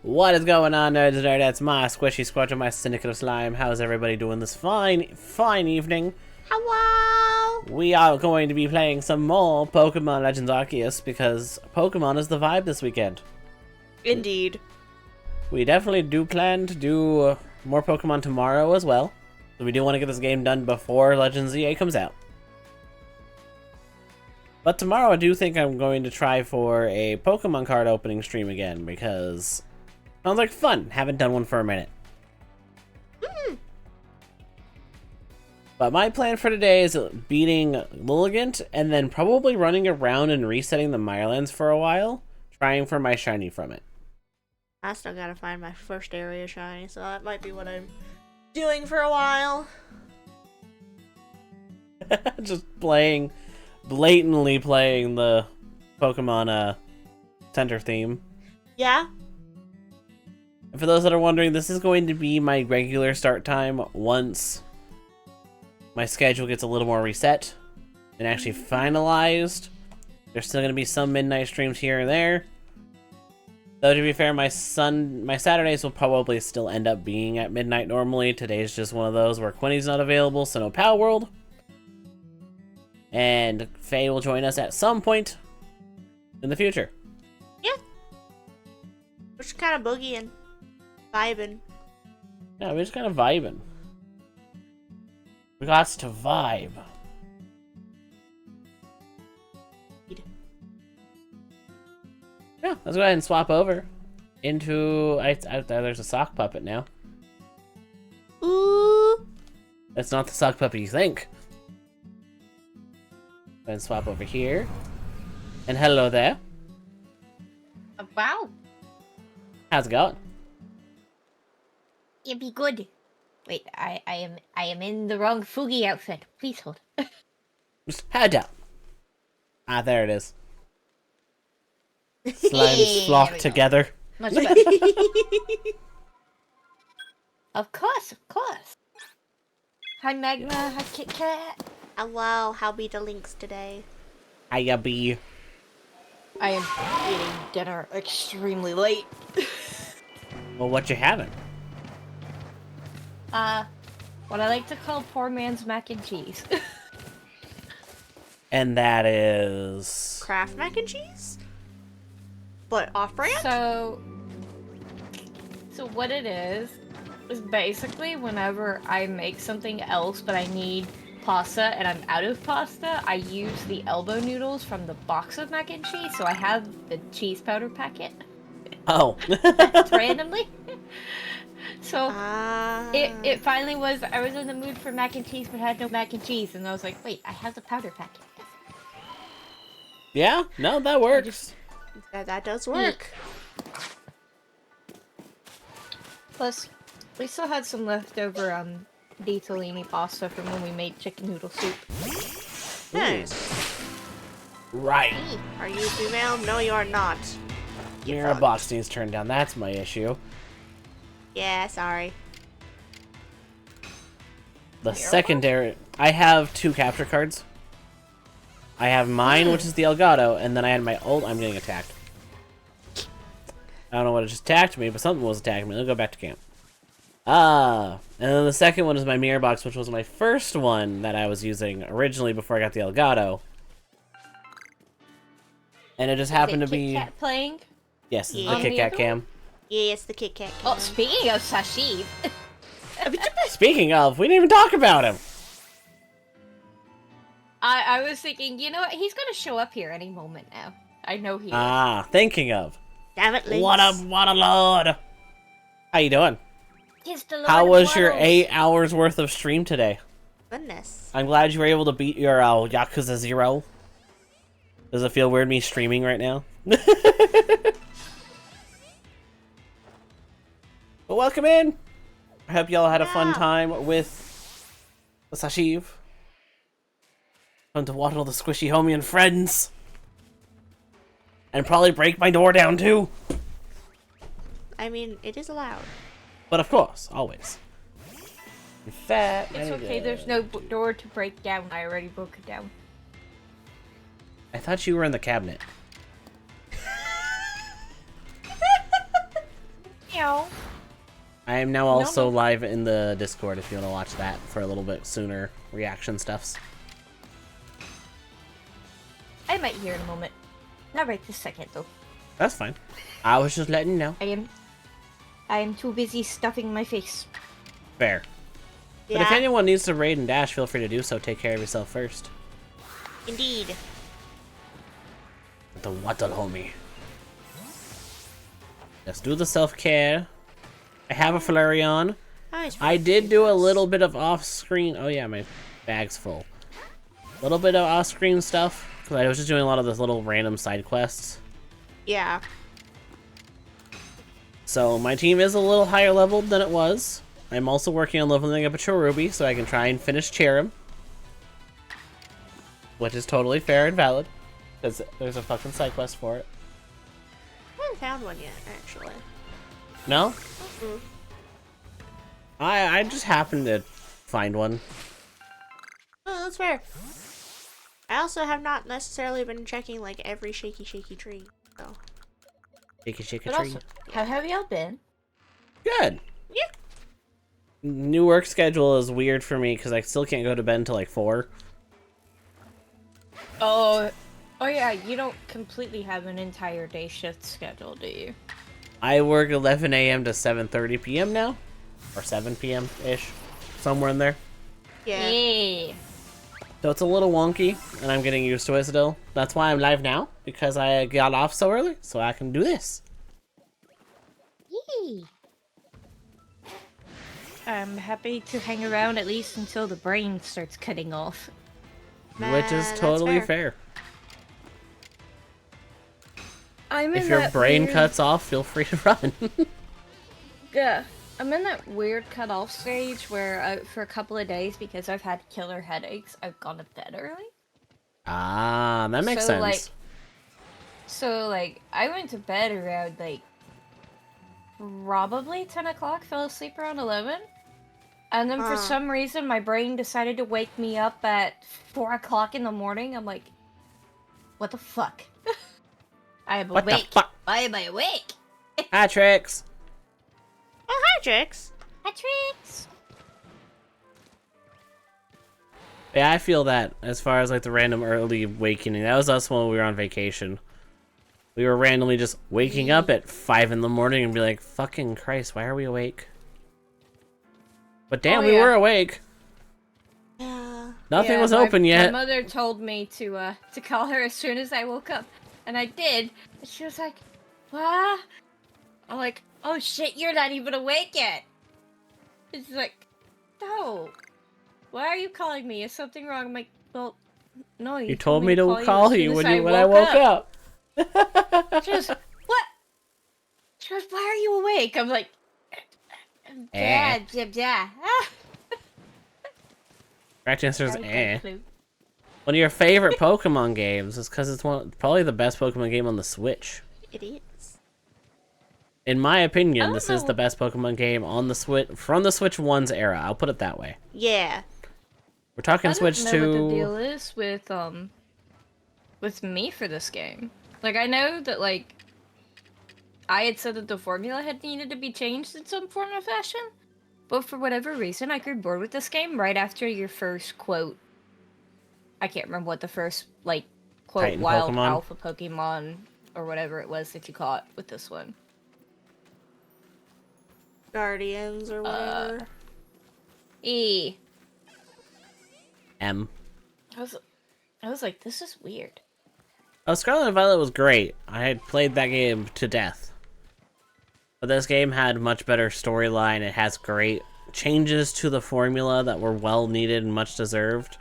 What is going on, nerds and nerdettes? My squishy squatch, my syndicate of slime. How's everybody doing this fine evening? Hello! We are going to be playing some more Pokemon Legends Arceus because Pokemon is the vibe this weekend. Indeed. We definitely do plan to do more Pokemon tomorrow as well. So we do want to get this game done before Legends ZA comes out. But tomorrow I do think I'm going to try for a Pokemon card opening stream again because sounds like fun. Haven't done one for a minute. But my plan for today is beating Lilligant and then probably running around and resetting the Mirelands for a while, trying for my shiny from it. I still gotta find my first area shiny, so that might be what I'm doing for a while. Just blatantly playing the Pokemon center theme. Yeah? And for those that are wondering, this is going to be my regular start time once my schedule gets a little more reset and actually finalized. There's still going to be some midnight streams here and there. Though to be fair, my Saturdays will probably still end up being at midnight normally. Today's just one of those where Quinny's not available, so no Pal World. And Faye will join us at some point in the future. Yeah. We're just kind of boogieing. Vibing. Yeah, we're just kind of vibing. We got to vibe. Yeah, let's go ahead and swap over into... there's a sock puppet now. Ooh. That's not the sock puppet you think. Go ahead and swap over here. And hello there. Wow. How's it going? It'd be good. Wait, I am in the wrong Fugi outfit. Please hold. Just head down. Ah, there it is. Slimes flock together. Much better. Of course. Hi Magma, hi Kit Kat. Hello, how be the links today? Hiya, bee. I am eating dinner extremely late. Well, what you having? What I like to call poor man's mac and cheese. And that is... Kraft mac and cheese? But off-brand? So what it is basically whenever I make something else but I need pasta and I'm out of pasta, I use the elbow noodles from the box of mac and cheese, so I have the cheese powder packet. Oh. Randomly. So it finally was, I was in the mood for mac and cheese but had no mac and cheese, and I was like, wait, I have the powder packet. Yeah, no, that works. That does work. Plus, we still had some leftover di Tellini pasta from when we made chicken noodle soup. Nice. Right. Hey, are you female? No, you are not. Mirror box needs turned down. That's my issue. Yeah, sorry. The secondary... I have 2 capture cards. I have mine, which is the Elgato, and then I had my old... I'm getting attacked. I don't know what just attacked me, but something was attacking me. Let's go back to camp. And then the second one is my mirror box, which was my first one that I was using originally before I got the Elgato. And it just happened to be... Kit Kat playing? Yes, it's Yeah. the Kit Kat cam. Yeah, it's the Kit Kat. Oh, speaking of Sashib. Speaking of, we didn't even talk about him. I was thinking, you know what? He's gonna show up here any moment now. I know he is. Ah, thinking of. Damn it, Lynx. What a lord. How you doing? He's the Lord How of was your Worlds. 8 hours worth of stream today? Goodness. I'm glad you were able to beat your Yakuza 0. Does it feel weird me streaming right now? Well, welcome in. I hope y'all had a fun time with the Sashiv. Fun to watch all the squishy homie and friends. And probably break my door down too. I mean, it is allowed. But of course, always. Fat. It's okay, there's no door to break down. I already broke it down. I thought you were in the cabinet. Meow. I am now also no. live in the Discord if you want to watch that for a little bit sooner reaction stuffs. I might hear in a moment. Not right this second, though. That's fine. I was just letting you know. I am too busy stuffing my face. Fair. But if anyone needs to raid and dash, feel free to do so. Take care of yourself first. Indeed. The waddle, homie. Let's do the self-care. I have a Flareon. I did do a little bit of off-screen... Oh yeah, my bag's full. A little bit of off-screen stuff. Because I was just doing a lot of those little random side quests. Yeah. So my team is a little higher leveled than it was. I'm also working on leveling up a Cherubi so I can try and finish Cherim. Which is totally fair and valid. Because there's a fucking side quest for it. I haven't found one yet, actually. No? Mm-mm. I just happened to find one. Oh, that's fair. I also have not necessarily been checking like every shaky tree. So. Shake a But tree. also, how have y'all been? Good. Yeah. New work schedule is weird for me because I still can't go to bed until like 4. Oh yeah, you don't completely have an entire day shift schedule, do you? I work 11 a.m. to 7:30 p.m. now. Or 7 p.m.-ish. Somewhere in there. Yeah. Yeah. So it's a little wonky, and I'm getting used to it still. That's why I'm live now, because I got off so early, so I can do this. Yee. I'm happy to hang around at least until the brain starts cutting off. Which is That's totally fair. If your brain cuts off, feel free to run. Yeah, I'm in that weird cut-off stage where for a couple of days, because I've had killer headaches, I've gone to bed early. Ah, that makes sense. So, I went to bed around, probably 10 o'clock, fell asleep around 11. And then for some reason, my brain decided to wake me up at 4 o'clock in the morning. I'm like, what the fuck? I am What awake. the fuck? Why am I awake? Hi, Trix. Oh, hi, Trix. Hi, Trix. Yeah, I feel that as far as the random early awakening. That was us when we were on vacation. We were randomly just waking up at 5 in the morning and be like, fucking Christ, why are we awake? But damn, we were awake. Yeah. Nothing was open yet. My mother told me to call her as soon as I woke up. And I did. And she was like, what? I'm like, oh shit, you're not even awake yet. And she's like, no. Why are you calling me? Is something wrong? I'm like, well, no. You told me to call you when I woke up. She goes, what? She goes, why are you awake? I'm like, yeah. Correct answer is eh. One of your favorite Pokemon games is because it's probably the best Pokemon game on the Switch. It is. In my opinion, this is the best Pokemon game on the Switch from the Switch 1's era. I'll put it that way. Yeah. We're talking Switch 2. I don't know what the deal is with me for this game. I know that I had said that the formula had needed to be changed in some form or fashion, but for whatever reason, I grew bored with this game right after your first quote. I can't remember what the first, quote, Titan wild Pokemon? alpha Pokemon, or whatever it was that you caught with this one. Guardians or whatever. E. M. I was like, this is weird. Oh, Scarlet and Violet was great. I had played that game to death. But this game had much better storyline. It has great changes to the formula that were well needed and much deserved.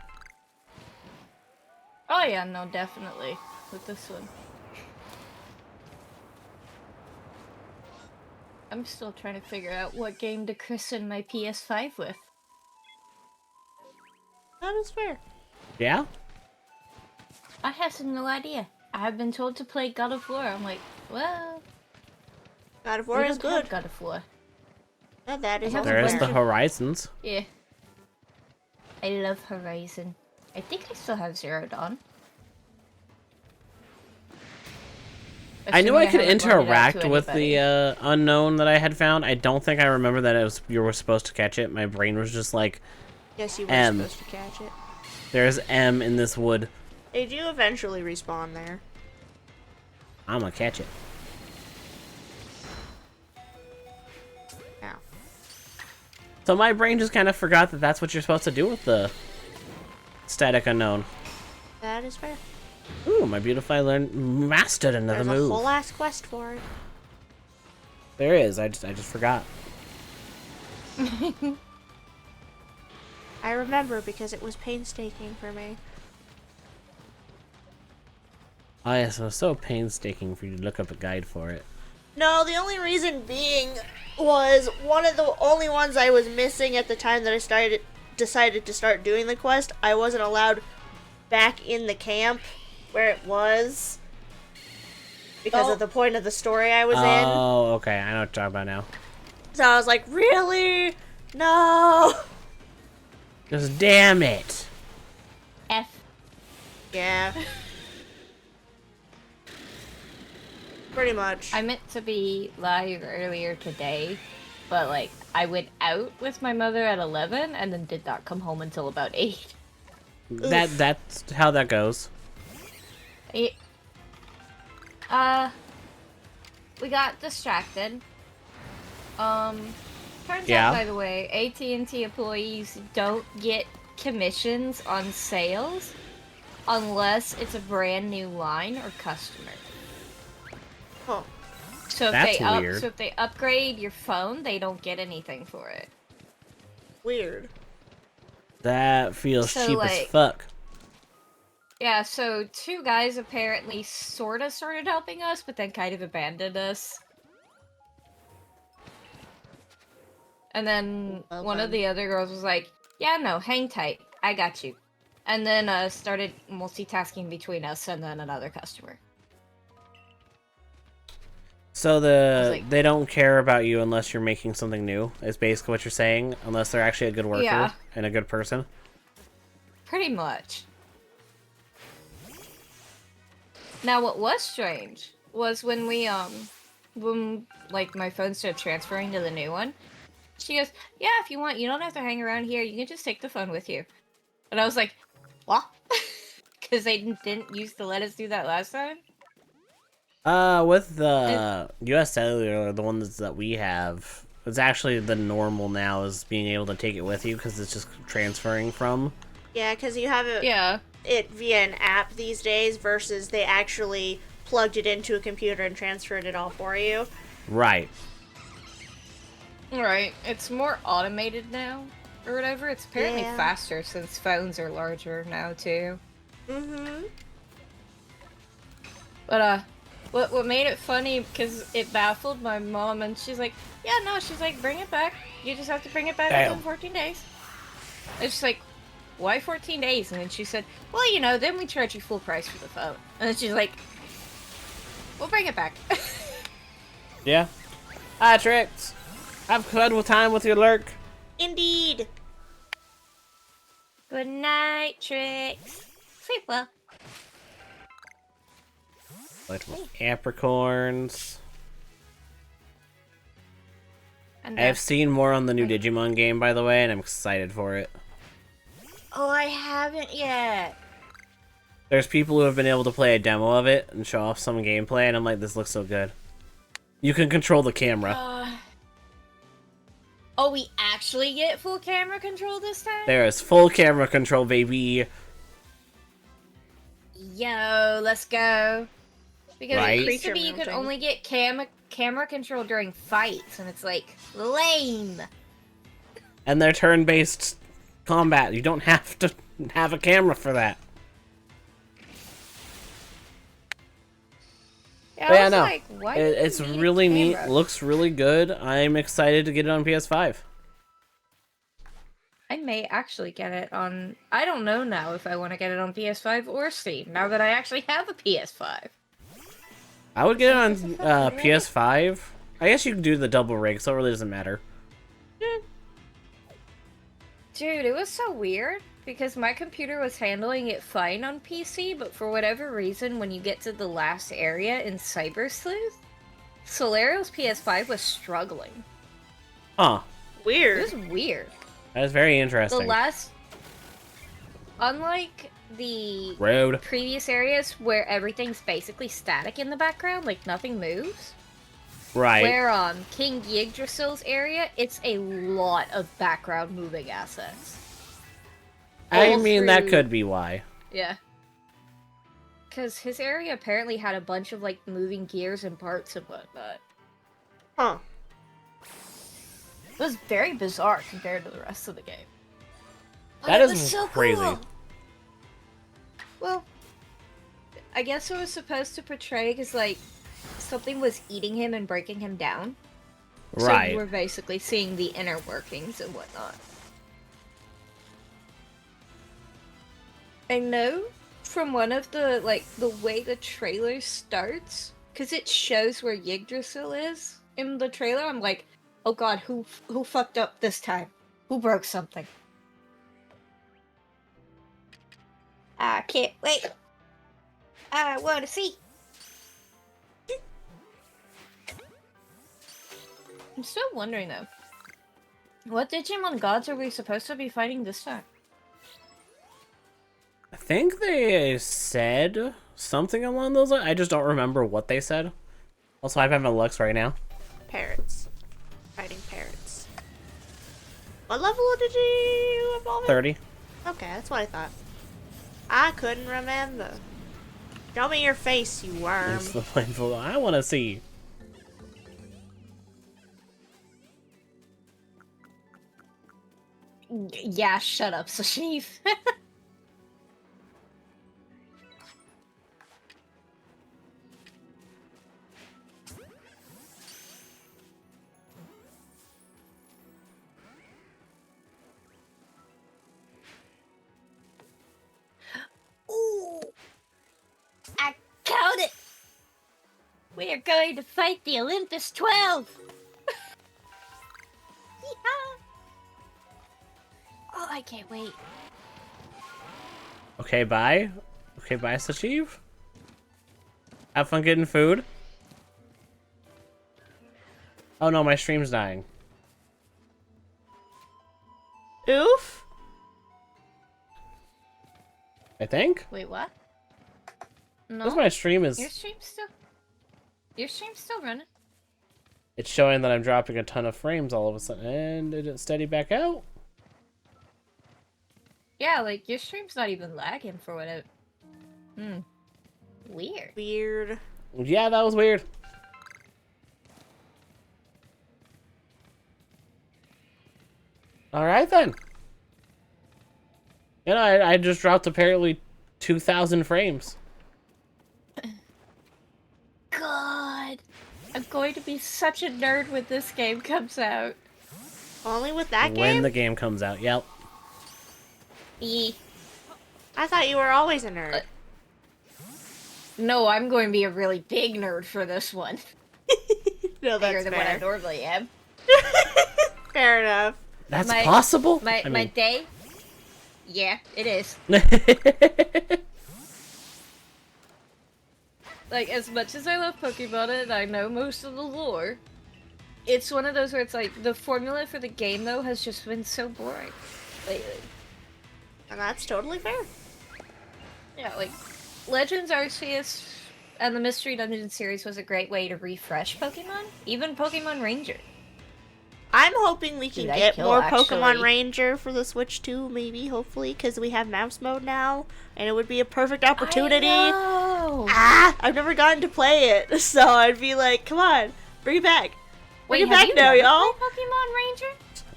Oh yeah, no, definitely. With this one. I'm still trying to figure out what game to christen my PS5 with. That is fair. Yeah? I have no idea. I have been told to play God of War. I'm like, well... God of War is good. God of War. Yeah, that is There is the Horizons. Yeah. I love Horizon. I think I still have Zero Dawn. I knew I could Assuming haven't loaned it out to interact with anybody. the unknown that I had found. I don't think I remember that you were supposed to catch it. My brain was just like, Yes, you were M. supposed to catch it. there's M in this wood. They do eventually respawn there. I'm gonna catch it. Now. So my brain just kind of forgot that that's what you're supposed to do with the static unknown. That is fair. Ooh, my beautiful, I mastered another There's a move. whole ass quest for it. There is. I just forgot. I remember because it was painstaking for me. Oh yes, it was so painstaking for you to look up a guide for it. No, the only reason being was one of the only ones I was missing at the time that I decided to start doing the quest. I wasn't allowed back in the camp where it was because of the point of the story I was in. Oh, okay. I know what you're talking about now. So I was like, really? No. Just damn it. F. Yeah. Pretty much. I meant to be live earlier today, but like I went out with my mother at 11 and then did not come home until about 8. That's how that goes. It, we got distracted. Turns Yeah. out, by the way, AT&T employees don't get commissions on sales unless it's a brand new line or customer. Oh. So if That's weird. so if they upgrade your phone, they don't get anything for it. Weird. That feels So, cheap as like- fuck. Yeah, so 2 guys apparently sorta started helping us, but then kind of abandoned us. And then Well one of done. the other girls was like, yeah, no, hang tight. I got you. And then started multitasking between us and then another customer. So like- they don't care about you unless you're making something new, is basically what you're saying, unless they're actually a good worker Yeah. and a good person. Pretty much. Now, what was strange was when when, like, my phone started transferring to the new one, she goes, yeah, if you want, you don't have to hang around here, you can just take the phone with you. And I was like, what? Because they didn't used to let us do that last time? With the US Cellular, the ones that we have, it's actually the normal now is being able to take it with you because it's just transferring from. Yeah, because you have Yeah. it via an app these days versus they actually plugged it into a computer and transferred it all for you. Right. Right. It's more automated now, or whatever. It's apparently Yeah. faster since phones are larger now, too. Mm-hmm. But, what made it funny, because it baffled my mom, and she's like, yeah, no, she's like, bring it back. You just have to bring it back Damn. within 14 days. And she's like, why 14 days? And then she said, well, you know, then we charge you full price for the phone. And then she's like, we'll bring it back. Yeah. Hi, Trix. Have fun with time with your lurk. Indeed. Good night, Trix. Sleep well. Like apricorns. And, I have seen more on the new Digimon game, by the way, and I'm excited for it. oh, I haven't yet. There's people who have been able to play a demo of it and show off some gameplay, and I'm like, this looks so good. You can control the camera. Oh, we actually get full camera control this time? There is full camera control, baby. Yo, let's go. Because Right? it used to be you could Creature only get camera control during fights, and it's like, lame. And they're turn-based combat. You don't have to have a camera for that. Yeah, But I yeah, was no. like, why do you It's need a really neat. camera? Looks really good. I'm excited to get it on PS5. I may actually get it on... I don't know now if I want to get it on PS5 or Steam, now that I actually have a PS5. I would get it on PS5. I guess you can do the double rig, so it really doesn't matter. Dude, it was so weird. because my computer was handling it fine on PC, but for whatever reason, when you get to the last area in Cyber Sleuth, Solario's PS5 was struggling. Huh. Weird. It was weird. That is very interesting. Unlike the Road. previous areas where everything's basically static in the background, like nothing moves. Right. Where King Yggdrasil's area, it's a lot of background moving assets. I mean, that could be why. Yeah. Because his area apparently had a bunch of, like, moving gears and parts and whatnot. Huh. It was very bizarre compared to the rest of the game. That But it is was so crazy. cool. Well, I guess it was supposed to portray because, like, something was eating him and breaking him down. Right. So you were basically seeing the inner workings and whatnot. I know from one of the, like, the way the trailer starts, because it shows where Yggdrasil is in the trailer, I'm like, oh god, who fucked up this time? Who broke something? I can't wait. I want to see. I'm still wondering though. What Digimon gods are we supposed to be fighting this time? I think they said something along those lines. I just don't remember what they said. Also, I'm having looks right now. Parrots. Fighting parrots. What level did you evolve in? 30. Okay, that's what I thought. I couldn't remember. Show me your face, you worm. It's the blindfold. I want to see. Yeah, shut up, Sashiv. Ooh! I count it! We are going to fight the Olympus 12! Yeehaw! Oh, I can't wait. Okay, bye. Okay, bye, Sachiv. Have fun getting food. Oh no, my stream's dying. Oof. I think. Wait, what? No. Because my stream is... Your stream's still running. It's showing that I'm dropping a ton of frames all of a sudden. And did it steady back out? Yeah, like, your stream's not even lagging for what it... Weird. Weird. Yeah, that was weird. Alright then. You know, I just dropped apparently 2,000 frames. God! I'm going to be such a nerd when this game comes out. Only with that When game? the game comes out, yep. I thought you were always a nerd. No, I'm going to be a really big nerd for this one. No, Bigger that's than what I fair. normally am. Fair enough. That's possible? My day? Yeah, it is. Like, as much as I love Pokemon and I know most of the lore, it's one of those where it's like, the formula for the game, though, has just been so boring lately. And that's totally fair. Yeah, like, Legends Arceus and the Mystery Dungeon series was a great way to refresh Pokemon. Even Pokemon Ranger. I'm hoping we can Dude, I'd get kill, more actually. Pokemon Ranger for the Switch too, maybe, hopefully, because we have mouse mode now, and it would be a perfect opportunity. I know! I've never gotten to play it, so I'd be like, come on, bring it back. Bring it have back you now, never y'all. played Pokemon Ranger?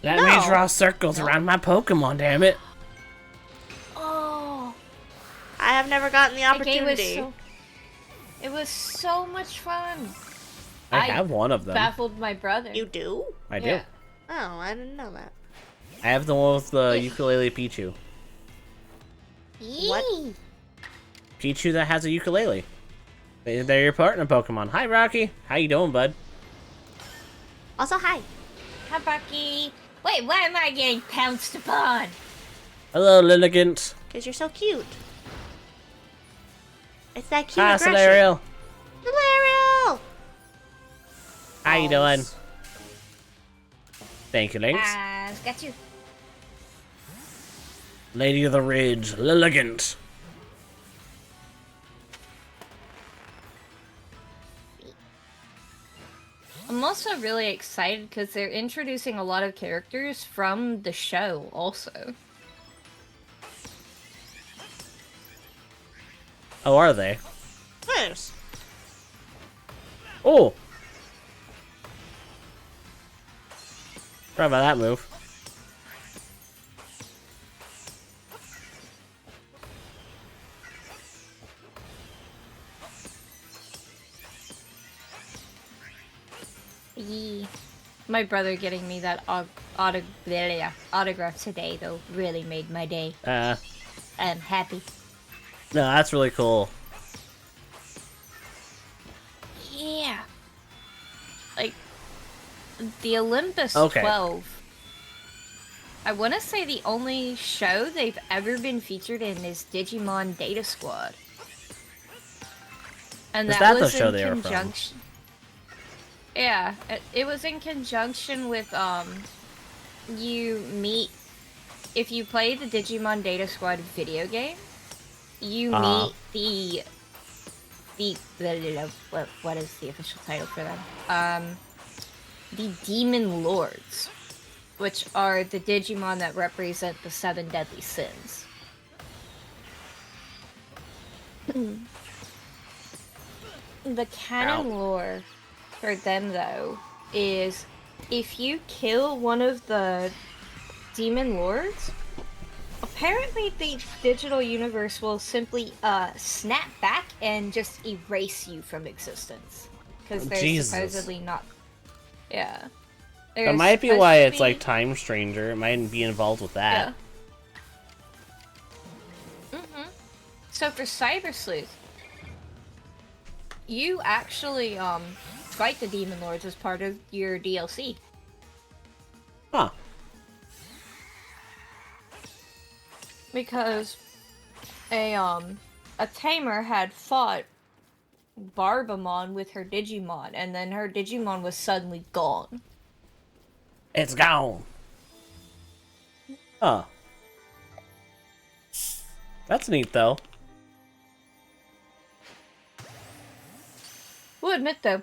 That No. means draw circles around my Pokemon, damn it. Oh, I have never gotten the the game was opportunity. it was so much fun. I have one of them. Baffled my brother. You do? I do. Yeah. Oh, I didn't know that. I have the one with the ukulele Pichu. What? Pichu that has a ukulele. They're your partner Pokemon. Hi, Rocky. How you doing, bud? Also, hi. Hi, Bucky. Wait, why am I getting pounced upon? Hello, Lilligant. Because you're so cute. It's that cute Hi, aggression. Solarial. Solarial! How you doing? Thank you, Lynx. Got you. Lady of the Ridge, Lilligant. I'm also really excited because they're introducing a lot of characters from the show also. Oh, are they? Nice. Oh! Forgot about that move. Yeah. My brother getting me that autograph today, though, really made my day. I'm happy. No, that's really cool. Yeah. Like, the Olympus Okay. 12. I want to say the only show they've ever been featured in is Digimon Data Squad. And Is that that was the show in they were from? conjunction. Yeah, it was in conjunction with, you meet, if you play the Digimon Data Squad video game, you meet what is the official title for them? The Demon Lords, which are the Digimon that represent the 7 deadly sins. The canon lore for them, though, is if you kill one of the Demon Lords, apparently the digital universe will simply snap back and just erase you from existence. Because they're Jesus. supposedly not... Yeah. That They're might be supposed why to it's like Time Stranger. It might be involved with that. Yeah. So for Cyber Sleuth, you actually fight the Demon Lords as part of your DLC. Huh. Because a tamer had fought Barbamon with her Digimon, and then her Digimon was suddenly gone. It's gone. Huh. That's neat, though. We'll admit though,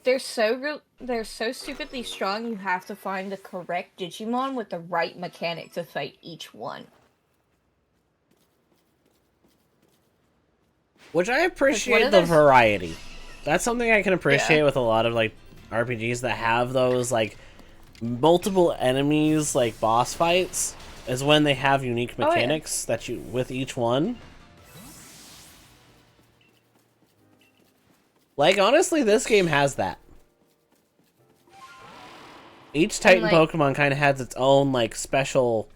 they're so stupidly strong. You have to find the correct Digimon with the right mechanic to fight each one. Which I appreciate the variety. That's something I can appreciate with a lot of like RPGs that have those like multiple enemies like boss fights, is when they have unique mechanics that you with each one. Like honestly, this game has that. Each Titan Pokemon kind of has its own like special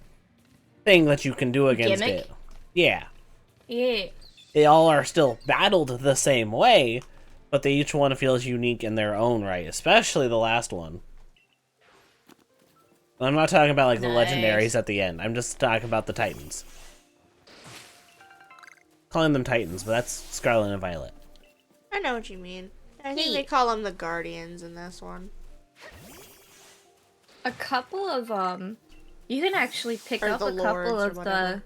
thing that you can do against it. Yeah. Yeah. They all are still battled the same way, but they each one feels unique in their own right, especially the last one. I'm not talking about like the legendaries at the end. I'm just talking about the Titans. Calling them Titans, but that's Scarlet and Violet. I know what you mean. I think they call them the Guardians in this one. A couple of you can actually pick up a couple of the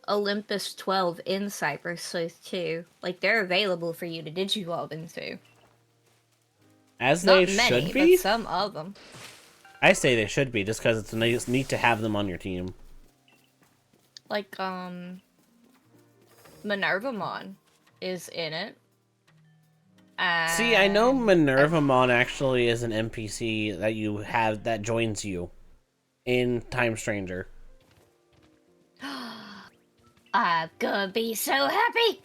Olympus 12 in Cyber Sleuth too. Like they're available for you to digivolve into. As they should be. But some of them. I say they should be, just because it's neat to have them on your team. Like Minervamon is in it. See, I know Minervamon actually is an NPC that you have that joins you in Time Stranger. I'm gonna be so happy!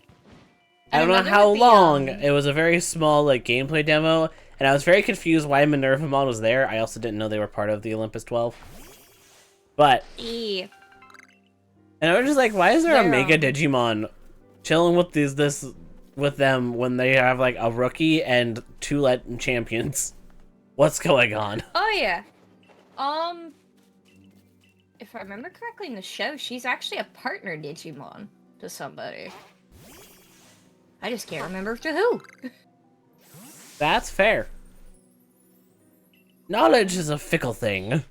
I don't know how long. It was a very small like gameplay demo, and I was very confused why Minervamon was there. I also didn't know they were part of the Olympus 12. But and I was just like, why is there a Mega Digimon chilling with with them when they have like a rookie and 2 champions? What's going on? Oh yeah. If if I remember correctly in the show, she's actually a partner Digimon to somebody. I just can't remember to who. That's fair. Knowledge is a fickle thing.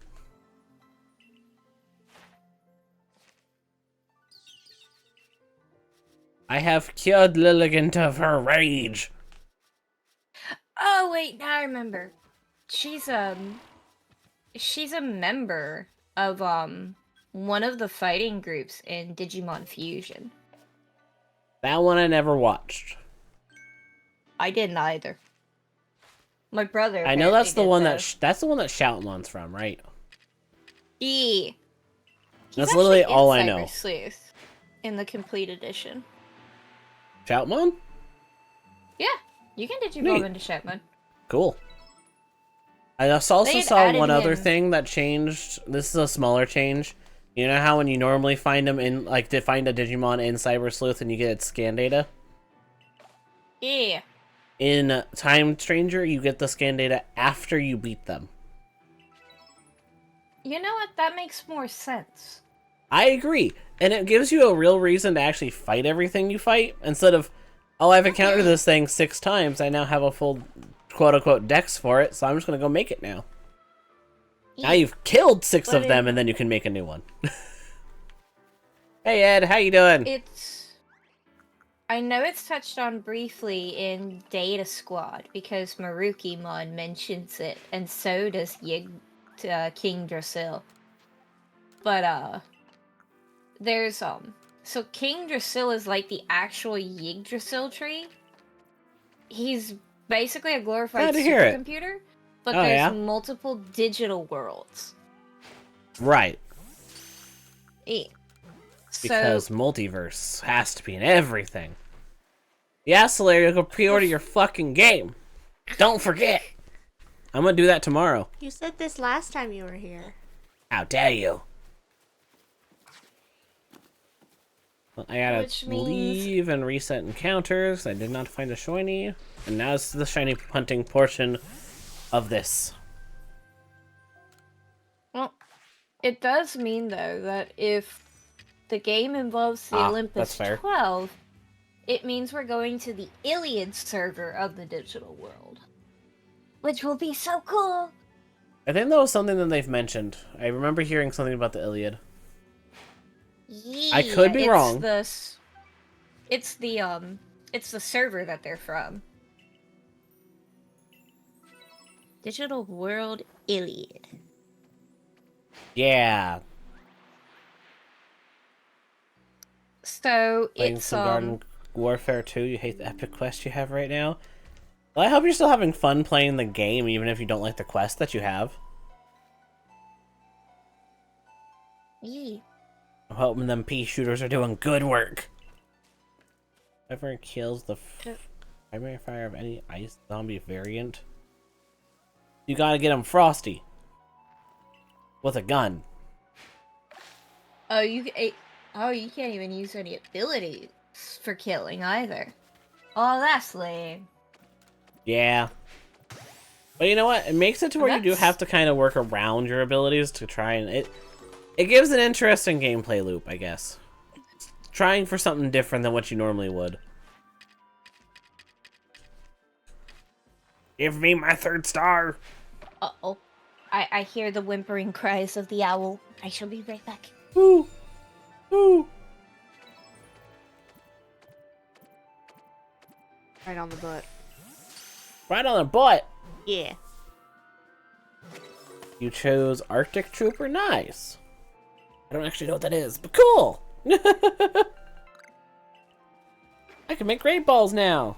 I have cured Lilligant of her rage. Oh wait, now I remember. She's a member of one of the fighting groups in Digimon Fusion. That one I never watched. I didn't either. My brother. I know that's the one though. that's the one that Shoutmon's from, right? Yeah. That's literally all I know. Sleuth in the complete edition. Shoutmon? Yeah, you can Digivolve Neat. into Shoutmon. Cool. I also They had saw added one other in- thing that changed. This is a smaller change. You know how when you normally find them in, like, to find a Digimon in Cyber Sleuth and you get its scan data? Yeah. In Time Stranger, you get the scan data after you beat them. You know what? That makes more sense. I agree. And it gives you a real reason to actually fight everything you fight. Instead of, oh, I've encountered this thing 6 times. I now have a full quote-unquote dex for it, so I'm just going to go make it now. Now you've killed 6 But of them, and then you can make a new one. Hey, Ed, how you doing? I know it's touched on briefly in Data Squad, because Marukimon mentions it, and so does King Drasil. But, there's, so King Drasil is like the actual Yggdrasil tree. He's basically a glorified supercomputer, but there's multiple digital worlds. Right. Yeah. Because multiverse has to be in everything. Yeah, Solaria, go pre-order your fucking game. Don't forget. I'm gonna do that tomorrow. You said this last time you were here. How dare you? Well, I gotta leave and reset encounters. I did not find a shiny. And now it's the shiny hunting portion of this. Well, it does mean, though, that if the game involves the Olympus 12, it means we're going to the Iliad server of the digital world. Which will be so cool! I think that was something that they've mentioned. I remember hearing something about the Iliad. Yeah, I could be wrong. It's the server that they're from. Digital World Iliad. Yeah. So Playing it's some Garden Warfare 2. You hate the epic quest you have right now. Well, I hope you're still having fun playing the game, even if you don't like the quest that you have. Yeah. I'm hoping them pea shooters are doing good work. Whoever kills the primary fire of any ice zombie variant, you gotta get him frosty with a gun. Oh, you can't even use any abilities for killing either. Oh, that's lame. Yeah. But you know what? It makes it to where you do have to kind of work around your abilities to try and... It gives an interesting gameplay loop, I guess. Trying for something different than what you normally would. Give me my 3rd star! Uh-oh. I hear the whimpering cries of the owl. I shall be right back. Ooh! Ooh! Right on the butt. Right on the butt! Yeah. You chose Arctic Trooper? Nice! I don't actually know what that is, but cool! I can make great balls now!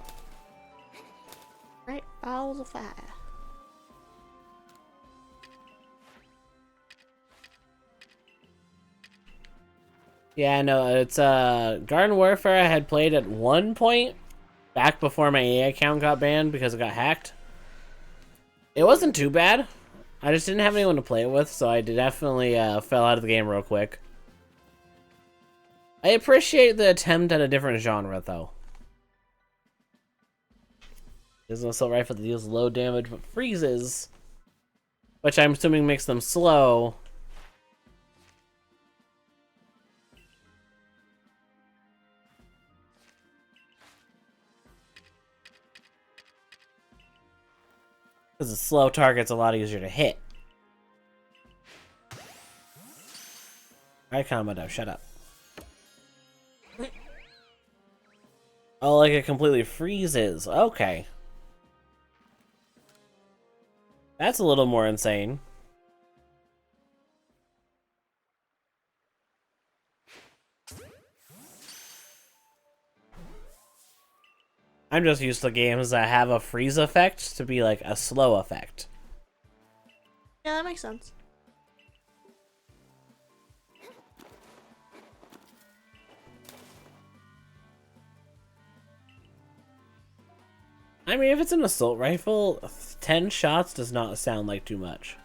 Right balls of fire. Yeah, no, it's Garden Warfare I had played at one point, back before my AI account got banned because it got hacked. It wasn't too bad. I just didn't have anyone to play it with, so I definitely fell out of the game real quick. I appreciate the attempt at a different genre, though. There's an assault rifle that deals low damage but freezes, which I'm assuming makes them slow. Because a slow target's a lot easier to hit. Alright, Commodore, shut up. Oh, like it completely freezes. Okay. That's a little more insane. I'm just used to games that have a freeze effect to be like a slow effect. Yeah, that makes sense. I mean, if it's an assault rifle, 10 shots does not sound like too much.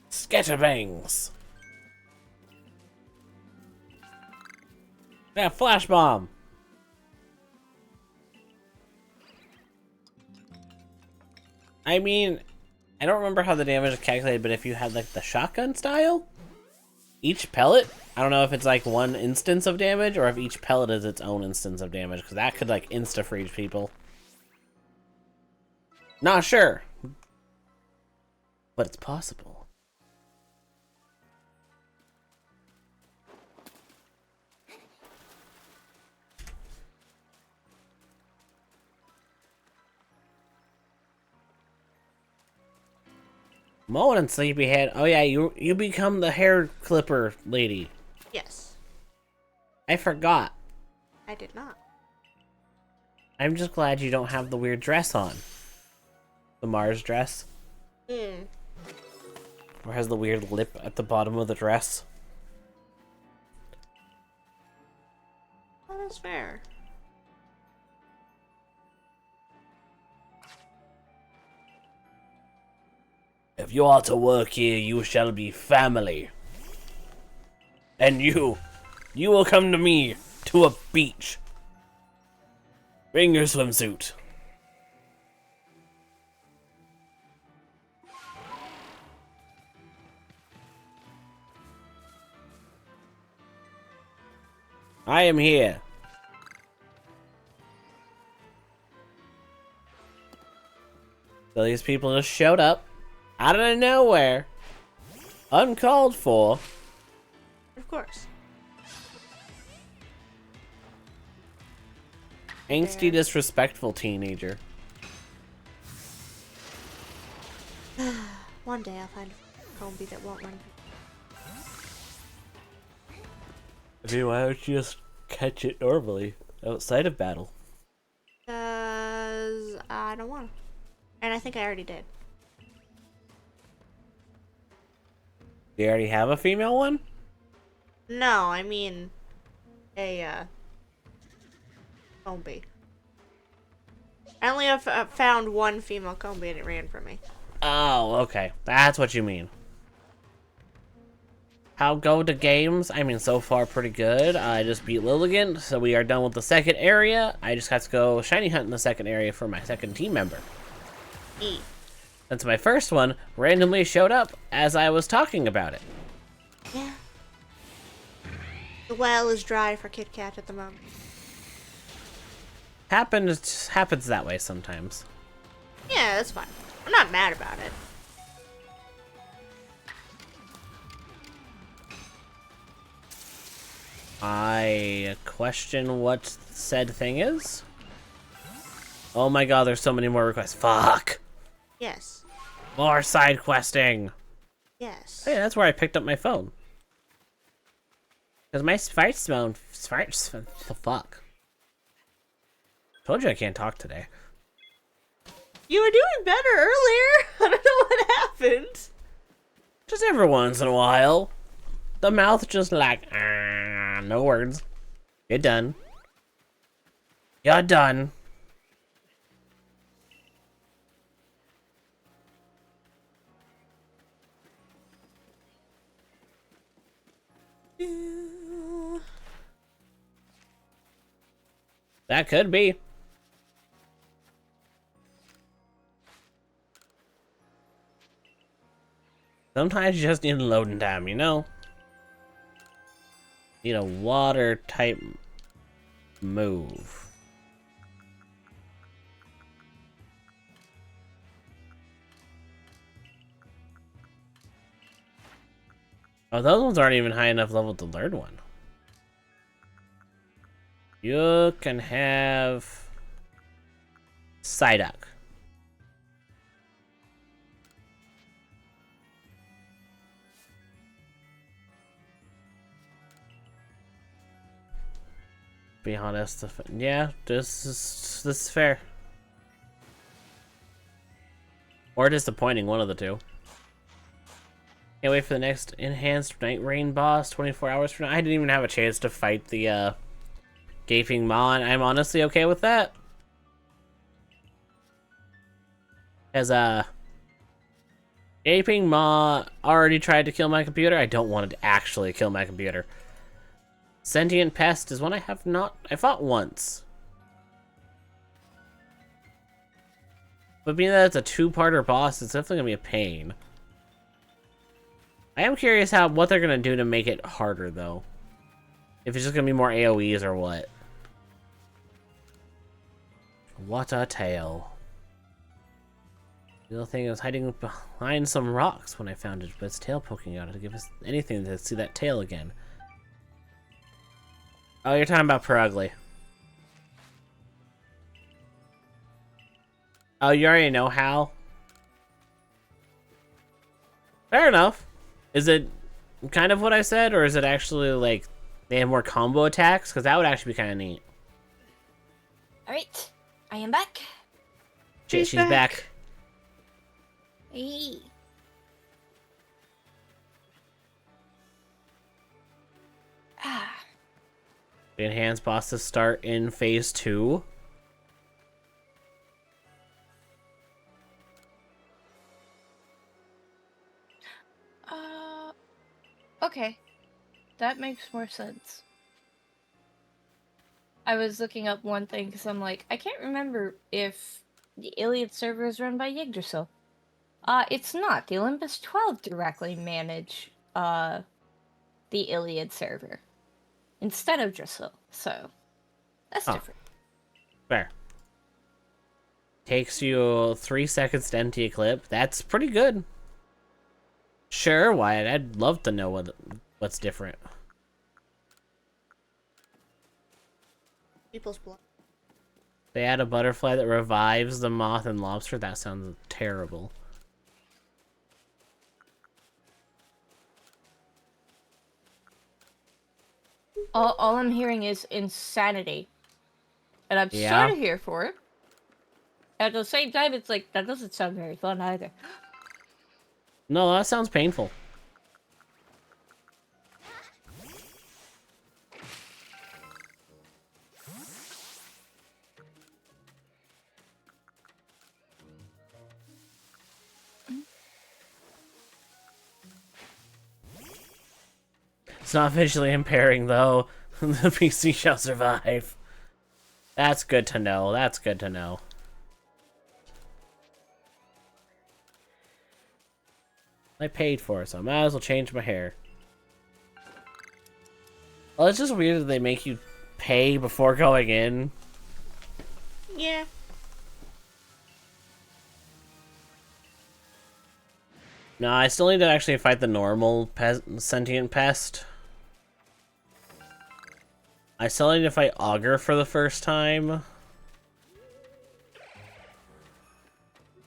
Scatterbangs! Yeah, flash bomb! I mean, I don't remember how the damage is calculated, but if you had like the shotgun style, each pellet, I don't know if it's like one instance of damage or if each pellet is its own instance of damage, because that could like insta-freeze people. Not sure, but it's possible. Moan and Sleepyhead. Oh yeah, you become the hair clipper lady. Yes. I forgot. I did not. I'm just glad you don't have the weird dress on. The Mars dress. Hmm. Or has the weird lip at the bottom of the dress. That is fair. If you are to work here, you shall be family. And you will come to me to a beach. Bring your swimsuit. I am here. So these people just showed up out of nowhere, uncalled for. Of course. Angsty, disrespectful teenager. One day I'll find a combi that won't run. I mean, why don't you just catch it normally outside of battle? Because I don't want to. And I think I already did. Do you already have a female one? No, I mean a combi. I only have found one female combi and it ran from me. Oh, okay. That's what you mean. How go the games? I mean, so far pretty good. I just beat Lilligant, so we are done with the second area. I just got to go shiny hunt in the second area for my second team member. Since my first one randomly showed up as I was talking about it. Yeah. The well is dry for Kit Kat at the moment. Happens that way sometimes. Yeah, that's fine. I'm not mad about it. I question what said thing is. Oh my god, there's so many more requests. Fuck! Yes. More side questing! Yes. Hey, that's where I picked up my phone. Because my fuck. Told you I can't talk today. You were doing better earlier. I don't know what happened. Just every once in a while. The mouth just like, no words. You're done. You're done. That could be. Sometimes you just need a loading time, you know? Need a water type move. Oh, those ones aren't even high enough level to learn one. You can have Psyduck. Be honest, yeah, this is fair. Or disappointing, one of the two. Can't wait for the next enhanced Night Rain boss 24 hours from now. I didn't even have a chance to fight the Gaping Maw, and I'm honestly okay with that. As Gaping Maw already tried to kill my computer, I don't want it to actually kill my computer. Sentient Pest is one I have not... I fought once. But being that it's a two-parter boss, it's definitely gonna be a pain. I am curious what they're gonna do to make it harder, though. If it's just gonna be more AoEs or what. What a tale. The little thing was hiding behind some rocks when I found it, but its tail poking out to give us anything to see that tail again. Oh, you're talking about Perugly. Oh, you already know how? Fair enough. Is it kind of what I said, or is it actually, like, they have more combo attacks? Because that would actually be kind of neat. Alright, I am back. She's back. Hey. Ah. The enhanced bosses start in phase 2. Okay. That makes more sense. I was looking up one thing because I'm like, I can't remember if the Iliad server is run by Yggdrasil. It's not. The Olympus 12 directly manage, the Iliad server. Instead of Yggdrasil. So, that's different. Fair. Takes you 3 seconds to empty a clip. That's pretty good. Sure, Wyatt. I'd love to know what's different. People's blood. They add a butterfly that revives the moth and lobster. That sounds terrible. All I'm hearing is insanity. And I'm sort of here for it. At the same time, it's like, that doesn't sound very fun either. No, that sounds painful. It's not visually impairing, though. The PC shall survive. That's good to know. That's good to know. I paid for it, so I might as well change my hair. Well, it's just weird that they make you pay before going in. Yeah. No, I still need to actually fight the normal sentient pest. I still need to fight Augur for the first time.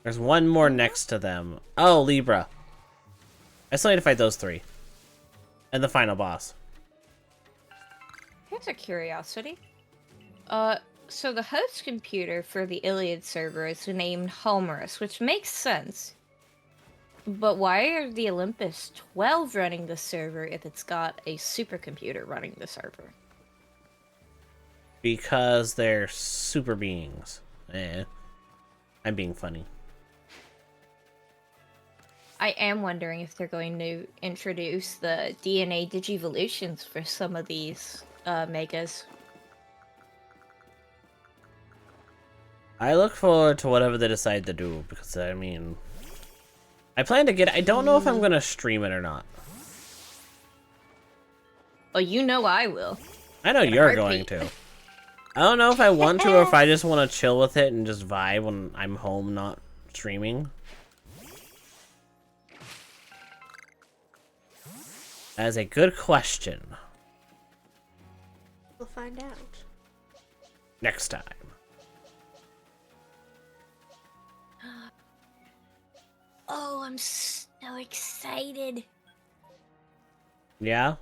There's one more next to them. Oh, Libra. I still need to fight those 3. And the final boss. Here's a curiosity. So the host computer for the Iliad server is named Homerus, which makes sense. But why are the Olympus 12 running the server if it's got a supercomputer running the server? Because they're super beings. I'm being funny. I am wondering if they're going to introduce the DNA digivolutions for some of these megas. I look forward to whatever they decide to do, because, I mean... I plan to get... I don't know if I'm gonna stream it or not. Well, you know I will. I know you're going to. I don't know if I want to or if I just want to chill with it and just vibe when I'm home not streaming. That is a good question. We'll find out. Next time. Oh, I'm so excited. Yeah?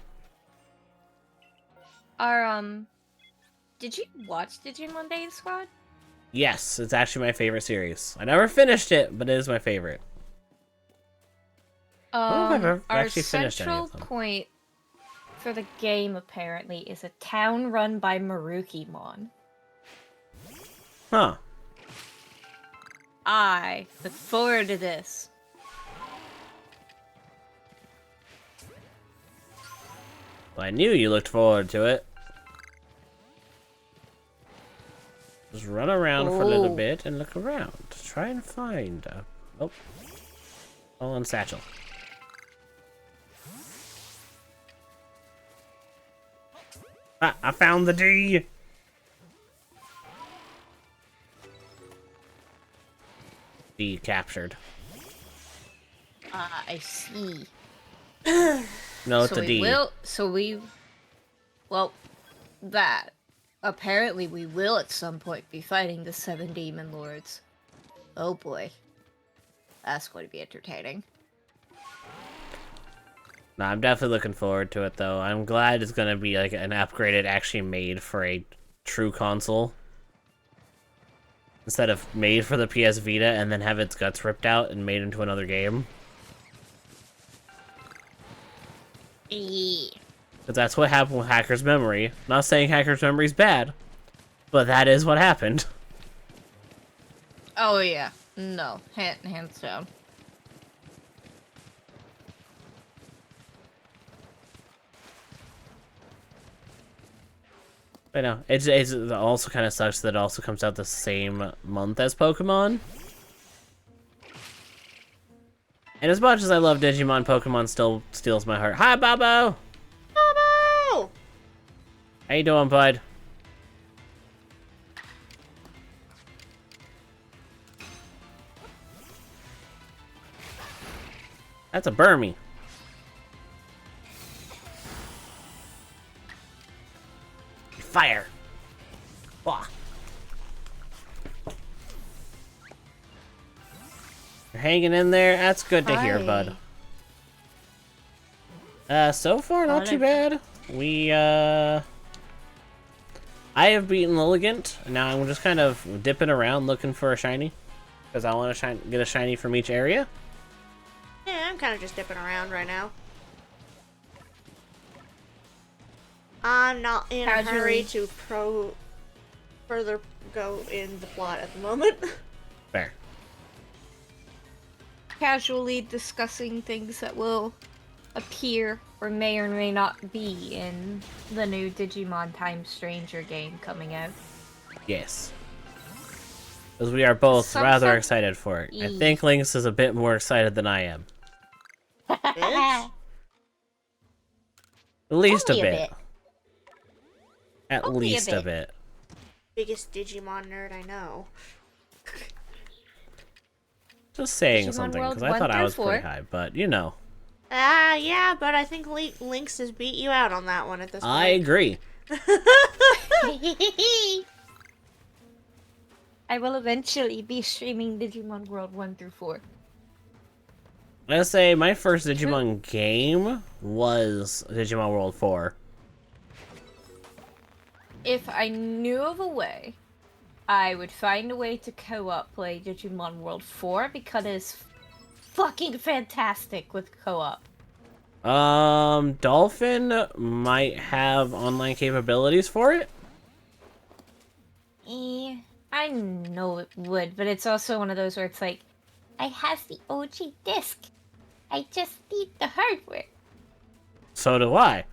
Did you watch Digimon Days Squad? Yes, it's actually my favorite series. I never finished it, but it is my favorite. I don't know if I've ever Our actually finished any central of them. point for the game, apparently, is a town run by Marukimon. Huh. I look forward to this. Well, I knew you looked forward to it. Just run around for a little Oh. bit and look around. Try and find a... Oh. Fallen satchel. Ah, I found the D! D captured. I see. No, it's so a D. Well, that. Apparently we will at some point be fighting the 7 Demon Lords. Oh boy. That's going to be entertaining. No, I'm definitely looking forward to it, though. I'm glad it's gonna be like an upgraded actually made for a true console. Instead of made for the PS Vita and then have its guts ripped out and made into another game. Yeah. Because that's what happened with Hacker's Memory. Not saying Hacker's Memory's bad, but that is what happened. Oh yeah. No. Hands down. I know. It also kind of sucks that it also comes out the same month as Pokemon. And as much as I love Digimon, Pokemon still steals my heart. Hi, Bobo! Bobo! How you doing, bud? That's a Burmy. Fire! Wah. You're hanging in there? That's good to hear, bud. So far, not too bad. I have beaten Lilligant, and now I'm just kind of dipping around looking for a shiny. Because I want to get a shiny from each area. Yeah, I'm kind of just dipping around right now. I'm not in a hurry to further go in the plot at the moment. Fair. Casually discussing things that will appear or may not be in the new Digimon Time Stranger game coming out. Yes. Because we are both rather excited for it. I think Lynx is a bit more excited than I am. Bitch. At least a Only a bit. bit. At Only a least a bit. bit. Biggest Digimon nerd I know. Just saying Digimon something, World because I 1 thought I through was pretty 4. high, but you know. Yeah, but I think Lynx has beat you out on that one at this point. I agree. I will eventually be streaming Digimon World 1 through 4. Let's say my first Digimon game was Digimon World 4. If I knew of a way, I would find a way to co-op play Digimon World 4 because it's fucking fantastic with co-op. Dolphin might have online capabilities for it. I know it would, but it's also one of those where it's like, I have the OG disc. I just need the hardware. So do I.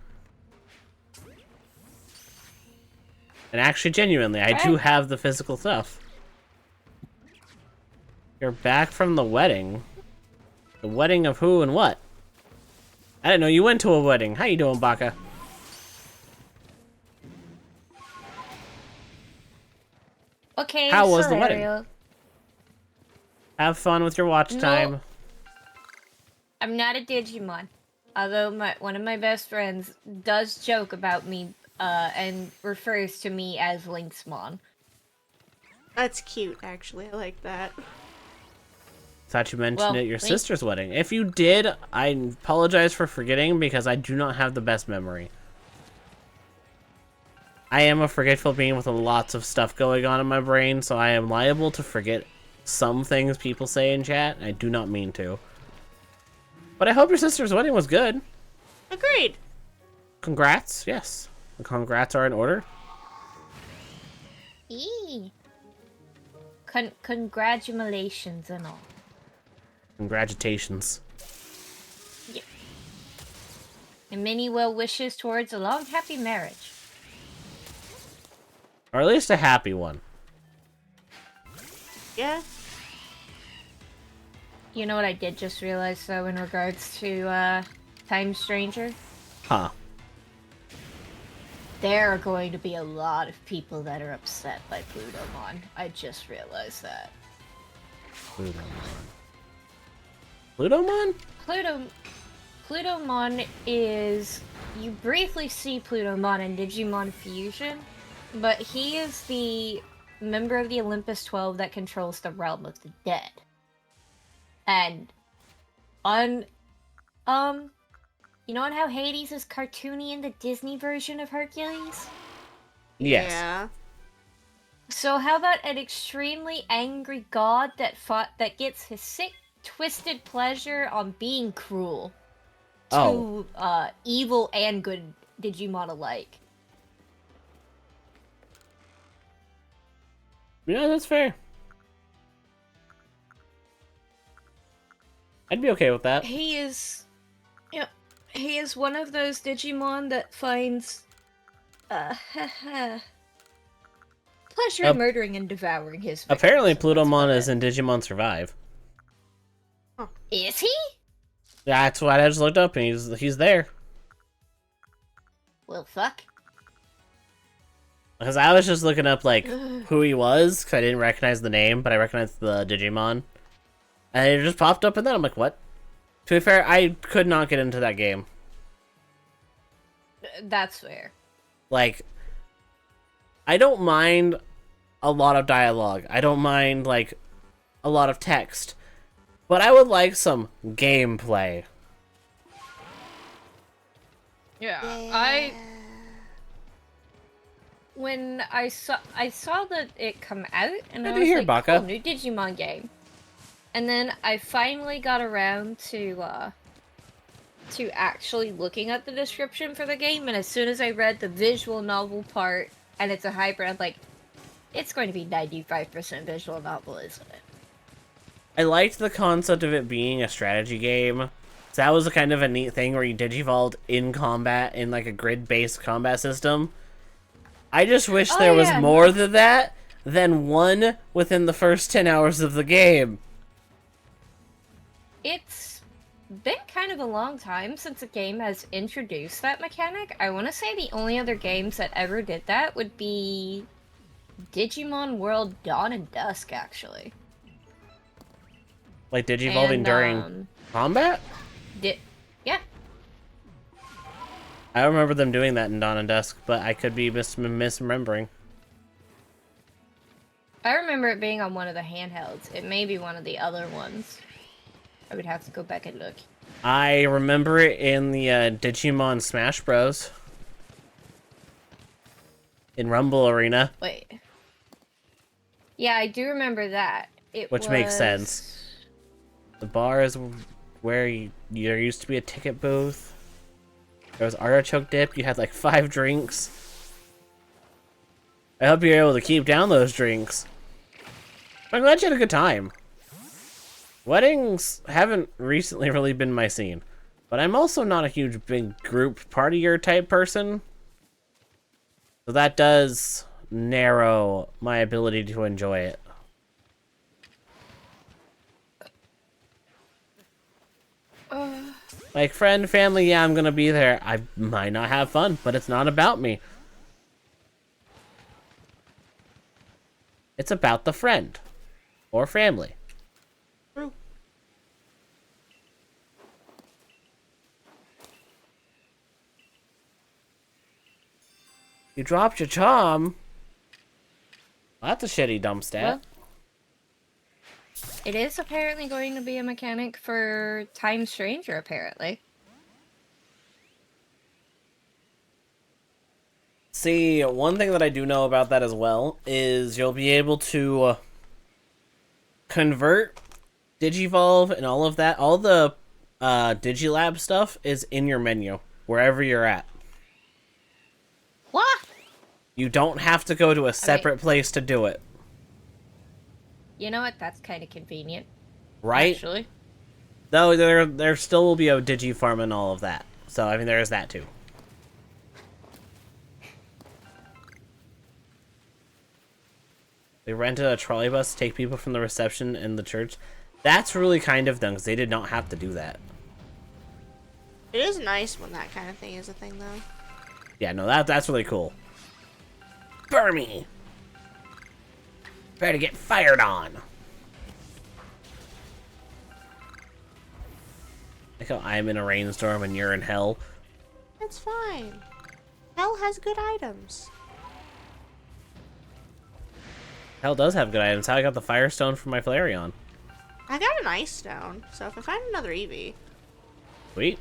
And actually, genuinely, I do have the physical stuff. You're back from the wedding. The wedding of who and what? I didn't know you went to a wedding. How you doing, Baka? Okay, How was the scenario. wedding? Have fun with your watch time. I'm not a Digimon. Although one of my best friends does joke about me and refers to me as Lynxmon. That's cute, actually. I like that. Thought you mentioned Well, it at your Link- sister's wedding. If you did, I apologize for forgetting because I do not have the best memory. I am a forgetful being with lots of stuff going on in my brain, so I am liable to forget some things people say in chat. I do not mean to. But I hope your sister's wedding was good. Agreed. Congrats, yes. The congrats are in order. Eee. Congratulations and all. Congratulations. Yeah. And many well wishes towards a long, happy marriage. Or at least a happy one. Yeah. You know what I did just realize, though, in regards to Time Stranger? Huh. There are going to be a lot of people that are upset by Plutomon. I just realized that. Plutomon? Plutomon is... You briefly see Plutomon in Digimon Fusion, but he is the member of the Olympus 12 that controls the realm of the dead. And you know how Hades is cartoony in the Disney version of Hercules? Yes. Yeah. So how about an extremely angry god that gets his sick, twisted pleasure on being cruel to evil and good Digimon alike? Yeah, that's fair. I'd be okay with that. He is one of those Digimon that finds pleasure in murdering and devouring his victims. Apparently, and that's Plutomon about is it. in Digimon Survive. Is he? That's what I just looked up, and he's there. Well, fuck. Because I was just looking up, like, who he was, because I didn't recognize the name, but I recognized the Digimon. And it just popped up, and then I'm like, what? To be fair, I could not get into that game. That's fair. Like, I don't mind a lot of dialogue. I don't mind, like, a lot of text. But I would like some gameplay. Yeah. When I saw that it come out, and I Good to was hear, like, Baka. cool, new Digimon game. And then I finally got around to actually looking at the description for the game, and as soon as I read the visual novel part, and it's a hybrid, I'm like, it's going to be 95% visual novel, isn't it? I liked the concept of it being a strategy game. So that was a kind of a neat thing where you digivolved in combat in like a grid-based combat system. I just wish there was more than that than one within the first 10 hours of the game. It's been kind of a long time since a game has introduced that mechanic. I want to say the only other games that ever did that would be Digimon World Dawn and Dusk, actually. Like digivolving during combat? Yeah. I remember them doing that in Dawn and Dusk, but I could be misremembering. I remember it being on one of the handhelds. It may be one of the other ones. I would have to go back and look. I remember it in the Digimon Smash Bros. In Rumble Arena. Wait. Yeah, I do remember that. Which makes sense. The bar is where there used to be a ticket booth. There was artichoke dip. You had like 5 drinks. I hope you're able to keep down those drinks. I'm glad you had a good time. Weddings haven't recently really been my scene. But I'm also not a huge big group partier type person. So that does narrow my ability to enjoy it. Like, friend, family, yeah, I'm gonna be there. I might not have fun, but it's not about me. It's about the friend. Or family. True. You dropped your charm. Well, that's a shitty dump stat. Well, it is apparently going to be a mechanic for Time Stranger, apparently. See, one thing that I do know about that as well is you'll be able to convert, Digivolve, and all of that. All the Digilab stuff is in your menu, wherever you're at. What? You don't have to go to a separate place to do it. You know what? That's kind of convenient. Right? Actually. Though there still will be a Digifarm and all of that. So, I mean, there is that too. They rented a trolley bus to take people from the reception in the church. That's really kind of them, because they did not have to do that. It is nice when that kind of thing is a thing, though. Yeah, no, that's really cool. Burn me! Better get fired on! Like how I'm in a rainstorm and you're in hell. It's fine. Hell has good items. Hell does have good items. How I got the Firestone from my Flareon. I got an ice stone, so if I find another Eevee. Sweet.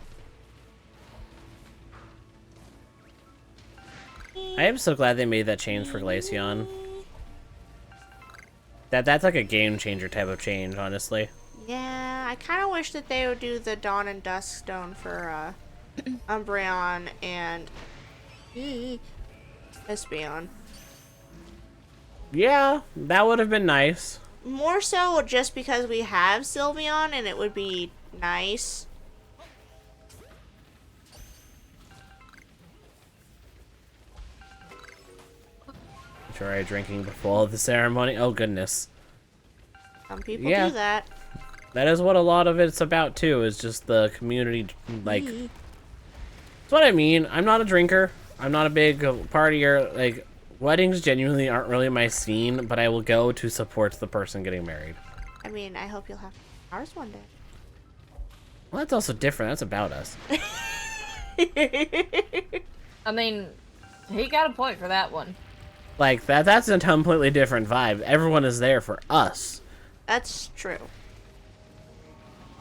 I am so glad they made that change for Glaceon. That's like a game changer type of change, honestly. Yeah, I kind of wish that they would do the Dawn and Dusk stone for Umbreon and Espeon. Yeah, that would have been nice. More so just because we have Sylveon and it would be nice. Try drinking before the ceremony. Oh, goodness. Some people Yeah. do that. That is what a lot of it's about, too, is just the community, like... That's what I mean. I'm not a drinker. I'm not a big partier. Like, weddings genuinely aren't really my scene, but I will go to support the person getting married. I mean, I hope you'll have ours one day. Well, that's also different. That's about us. I mean, he got a point for that one. Like, that's a completely different vibe. Everyone is there for us. That's true.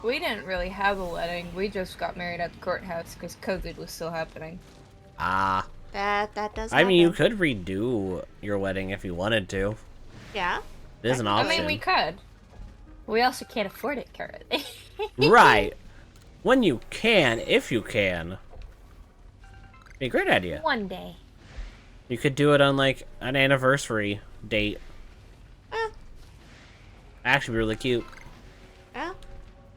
We didn't really have a wedding. We just got married at the courthouse because COVID was still happening. Ah. That does I mean, you happen. could redo your wedding if you wanted to. Yeah. It is an I option. mean, we could. We also can't afford it currently. Right. When you can, if you can. Be a great idea. One day. You could do it on, like, an anniversary date. Actually be really cute. Yeah.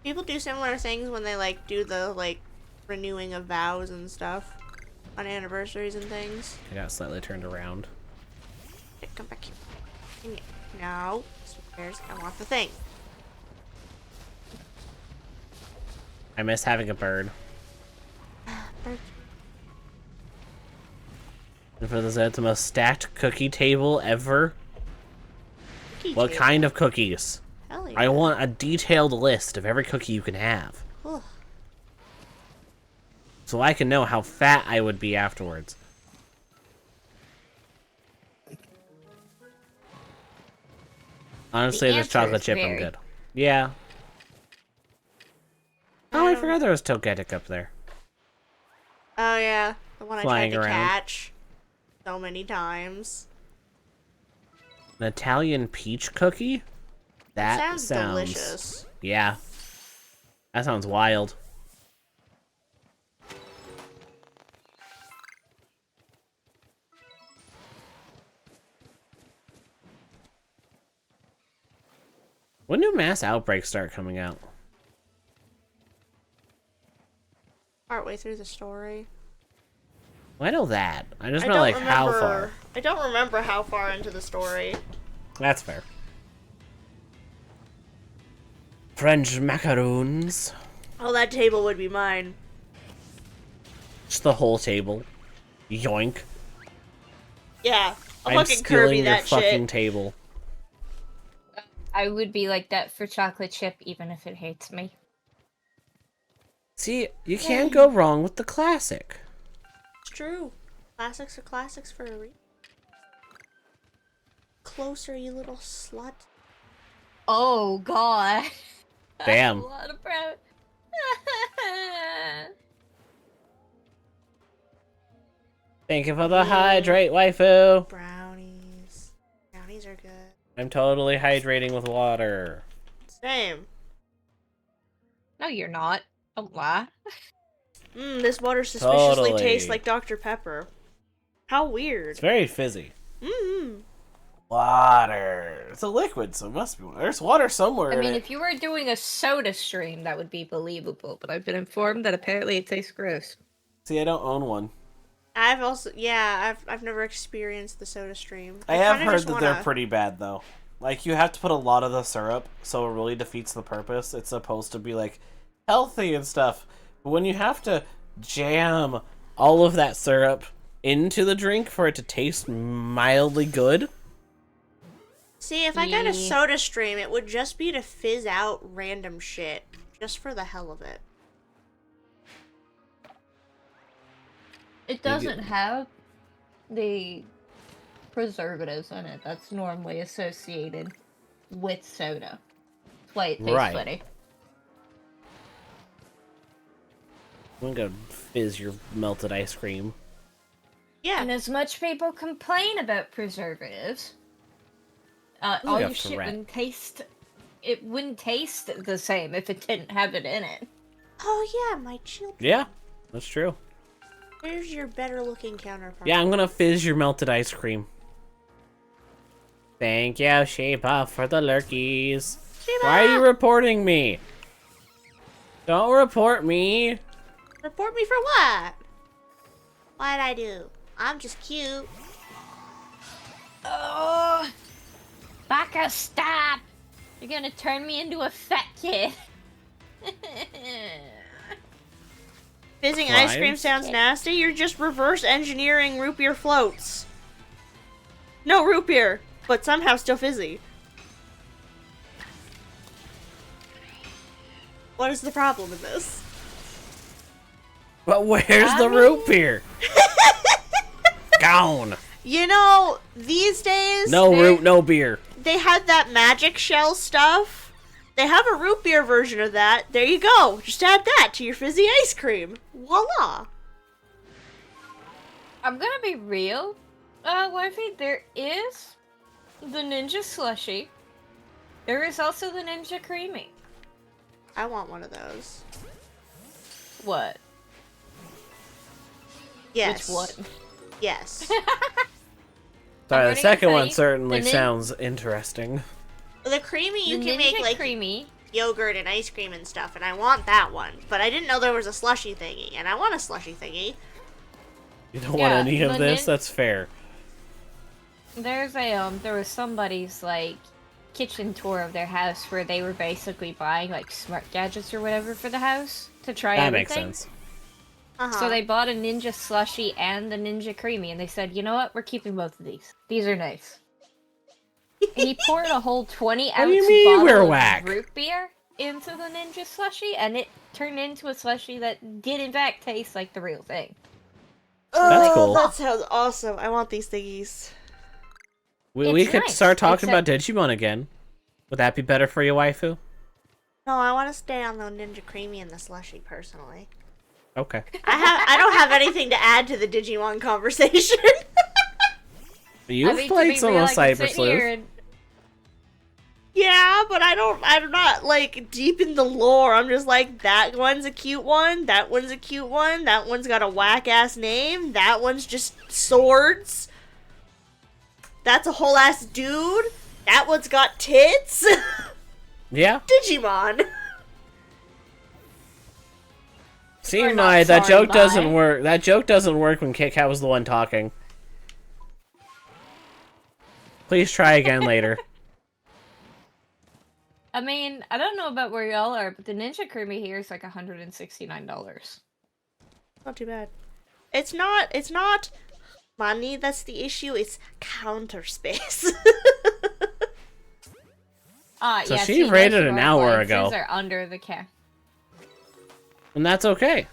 People do similar things when they, like, do the, like, renewing of vows and stuff on anniversaries and things. I got slightly turned around. Okay, come back here. No. Where's I want the thing. I miss having a bird. Bird. And for this, it's the most stacked cookie table ever. Cookie What table. kind of cookies? Hell yeah. I want a detailed list of every cookie you can have. Ugh. So I can know how fat I would be afterwards. Honestly, The if it's chocolate answer chip, is I'm very. good. Yeah. Oh, I forgot there was Togetic up there. Oh yeah, the one Flying I tried to around. catch so many times. An Italian peach cookie? That Sounds delicious. Yeah. That sounds wild. When do mass outbreaks start coming out? Partway through the story. Well, I know that. I just I know, don't like, remember. how far. I don't remember how far into the story. That's fair. French macaroons. Oh, that table would be mine. Just the whole table. Yoink. Yeah, I'll I'm fucking stealing Kirby your that fucking shit. table. I would be like that for chocolate chip, even if it hates me. See, you can't go wrong with the classic. It's true. Classics are classics for a reason. Closer, you little slut. Oh god. Damn. A lot of bread. Thank you for the hydrate, waifu. Brownies. Brownies are good. I'm totally hydrating with water. Same. No, you're not. Don't lie. This water suspiciously Totally. tastes like Dr. Pepper. How weird. It's very fizzy. Mm-hmm. Water. It's a liquid, so it must be. There's water somewhere I in mean, it. if you were doing a soda stream, that would be believable, but I've been informed that apparently it tastes gross. See, I don't own one. I've also, I've never experienced the soda stream. I have kinda heard just that wanna... they're pretty bad, though. Like, you have to put a lot of the syrup, so it really defeats the purpose. It's supposed to be, like, healthy and stuff. But when you have to jam all of that syrup into the drink for it to taste mildly good... See, if I got a soda stream, it would just be to fizz out random shit. Just for the hell of it. It doesn't have the preservatives in it that's normally associated with soda. That's why it tastes Right. funny. I'm gonna fizz your melted ice cream. Yeah. And as much people complain about preservatives, all a your shit threat. wouldn't taste. It wouldn't taste the same if it didn't have it in it. Oh yeah, my children. Yeah, that's true. Here's your better looking counterpart. Yeah, I'm gonna fizz your melted ice cream. Thank you, Sheba, for the lurkies. Sheba! Why are you reporting me? Don't report me. Report me for what? What'd I do? I'm just cute. Oh, Baka, stop! You're gonna turn me into a fat kid. Fizzing ice cream Crimes? sounds nasty. You're just reverse engineering root beer floats. No root beer, but somehow still fizzy. What is the problem with this? But where's the root beer? Gone. You know, these days... No root, no beer. They have that magic shell stuff. They have a root beer version of that. There you go. Just add that to your fizzy ice cream. Voila. I'm gonna be real. Wifey, there is the Ninja Slushy. There is also the Ninja Creamy. I want one of those. What? Yes. Which one? Yes. Sorry, the gonna second one say certainly the sounds interesting. The creamy, you The can Ninja make like Creamy. yogurt and ice cream and stuff, and I want that one. But I didn't know there was a slushy thingy, and I want a slushy thingy. You don't Yeah, want any of the this? That's fair. There's there was somebody's like kitchen tour of their house where they were basically buying like smart gadgets or whatever for the house to try That everything. makes sense. Uh-huh. So they bought a Ninja Slushy and the Ninja Creamy, and they said, you know what, we're keeping both of these. These are nice. He poured a whole 20 ounce do you mean bottle we're of whack? root beer into the Ninja Slushy, and it turned into a slushy that did in fact taste like the real thing. That's cool. That sounds awesome. I want these thingies. We It's could nice, start talking except- about Digimon again. Would that be better for you, waifu? No, I want to stay on the Ninja Creamy and the slushy, personally. Okay. I don't have anything to add to the Digimon conversation. You've I mean, to played be some real, of I can Cyber sit here Sleuth. and- Yeah, but I'm not, like, deep in the lore. I'm just like, that one's a cute one, that one's a cute one, that one's got a whack-ass name, that one's just swords, that's a whole-ass dude, that one's got tits. Yeah. Digimon. See, We're my not that sorry, joke doesn't bye. work. That joke doesn't work when Kit Kat was the one talking. Please try again later. I mean, I don't know about where y'all are, but the Ninja Creamy here is like $169. Not too bad. It's not money that's the issue, it's counter space. So yeah, she see, rated most an of our hour appliances ago. are under the cap. And that's okay.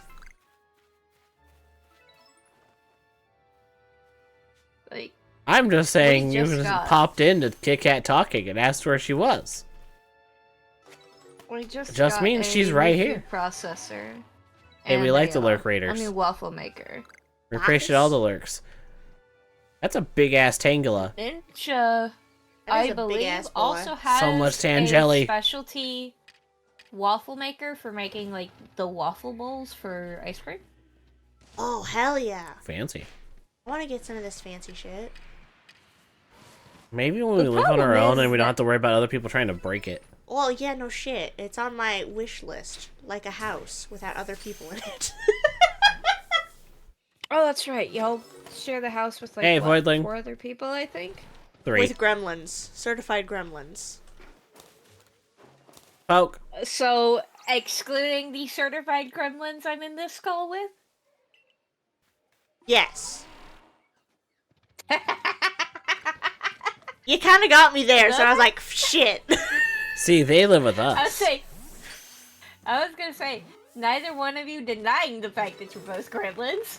Like, I'm just saying you just just got? popped into Kit Kat talking and asked where she was. we just Just got means a she's right new here. food processor. Hey, we and like a, the lurk a raiders. new waffle maker. We appreciate all the lurks. That's a big ass Tangela. Ninja, That is I a believe, big-ass boy. also has So much a Tangeli. specialty waffle maker for making like the waffle bowls for ice cream. Oh, hell yeah. Fancy. I want to get some of this fancy shit. Maybe when we The live on our problem own is and we don't that- have to worry about other people trying to break it. Well, yeah, no shit. It's on my wish list. Like a house without other people in it. Oh, that's right. Y'all share the house with like Hey, what, Voidling. 4 other people, I think. 3. With gremlins. Certified gremlins. Poke. So, excluding the certified gremlins I'm in this call with. Yes. You kind of got me there, so I was like, shit. See, they live with us. I was gonna say, neither one of you denying the fact that you're both gremlins.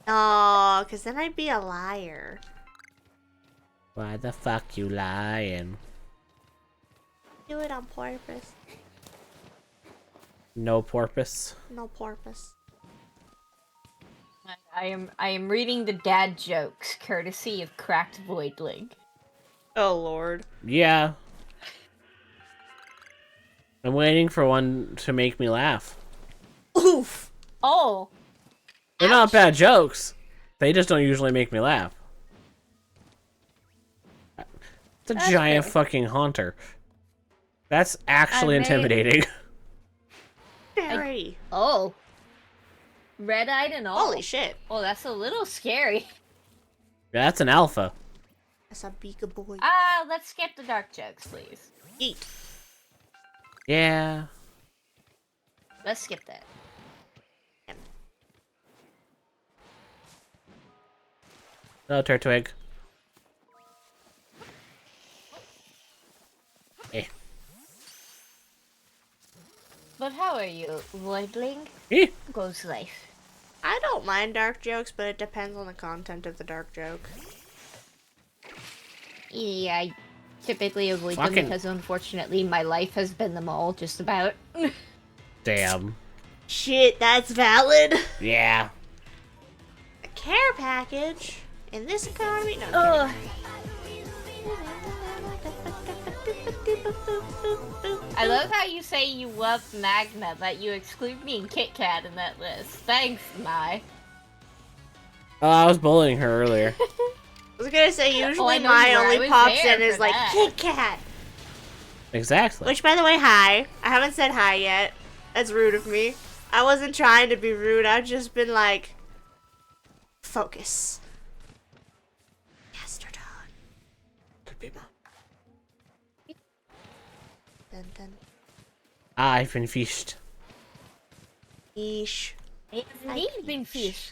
Oh, because then I'd be a liar. Why the fuck you lying? Do it on purpose. No porpoise. No purpose. I am reading the dad jokes, courtesy of Cracked Voidling. Oh, Lord. Yeah. I'm waiting for one to make me laugh. Oof. Oh! They're not bad jokes. They just don't usually make me laugh. It's a That's giant fair. fucking haunter. That's actually I made- intimidating. Very. Oh! Red-eyed and all. Holy shit. Oh, that's a little scary. That's an alpha. That's a big boy. Let's skip the dark jokes, please. Eat. Yeah. Let's skip that. No, Turtwig. Eh. But how are you, Voidling? Eh. Goes life. I don't mind dark jokes, but it depends on the content of the dark joke. Yeah, I typically avoid Fucking- them because unfortunately my life has been them all, just about. Damn. Shit, that's valid. Yeah. A care package in this economy? No. Ugh. I love how you say you love Magna, but you exclude me and Kit Kat in that list. Thanks, Mai. Oh, I was bullying her earlier. I was gonna say, usually I know my you were. I only was pops there in is for like, that. Kit Kat. Exactly. Which, by the way, hi. I haven't said hi yet. That's rude of me. I wasn't trying to be rude. I've just been like, focus. Yes, you're done. Could be mom. Dun dun. I've been fished. Yeesh. It's indeed been fish.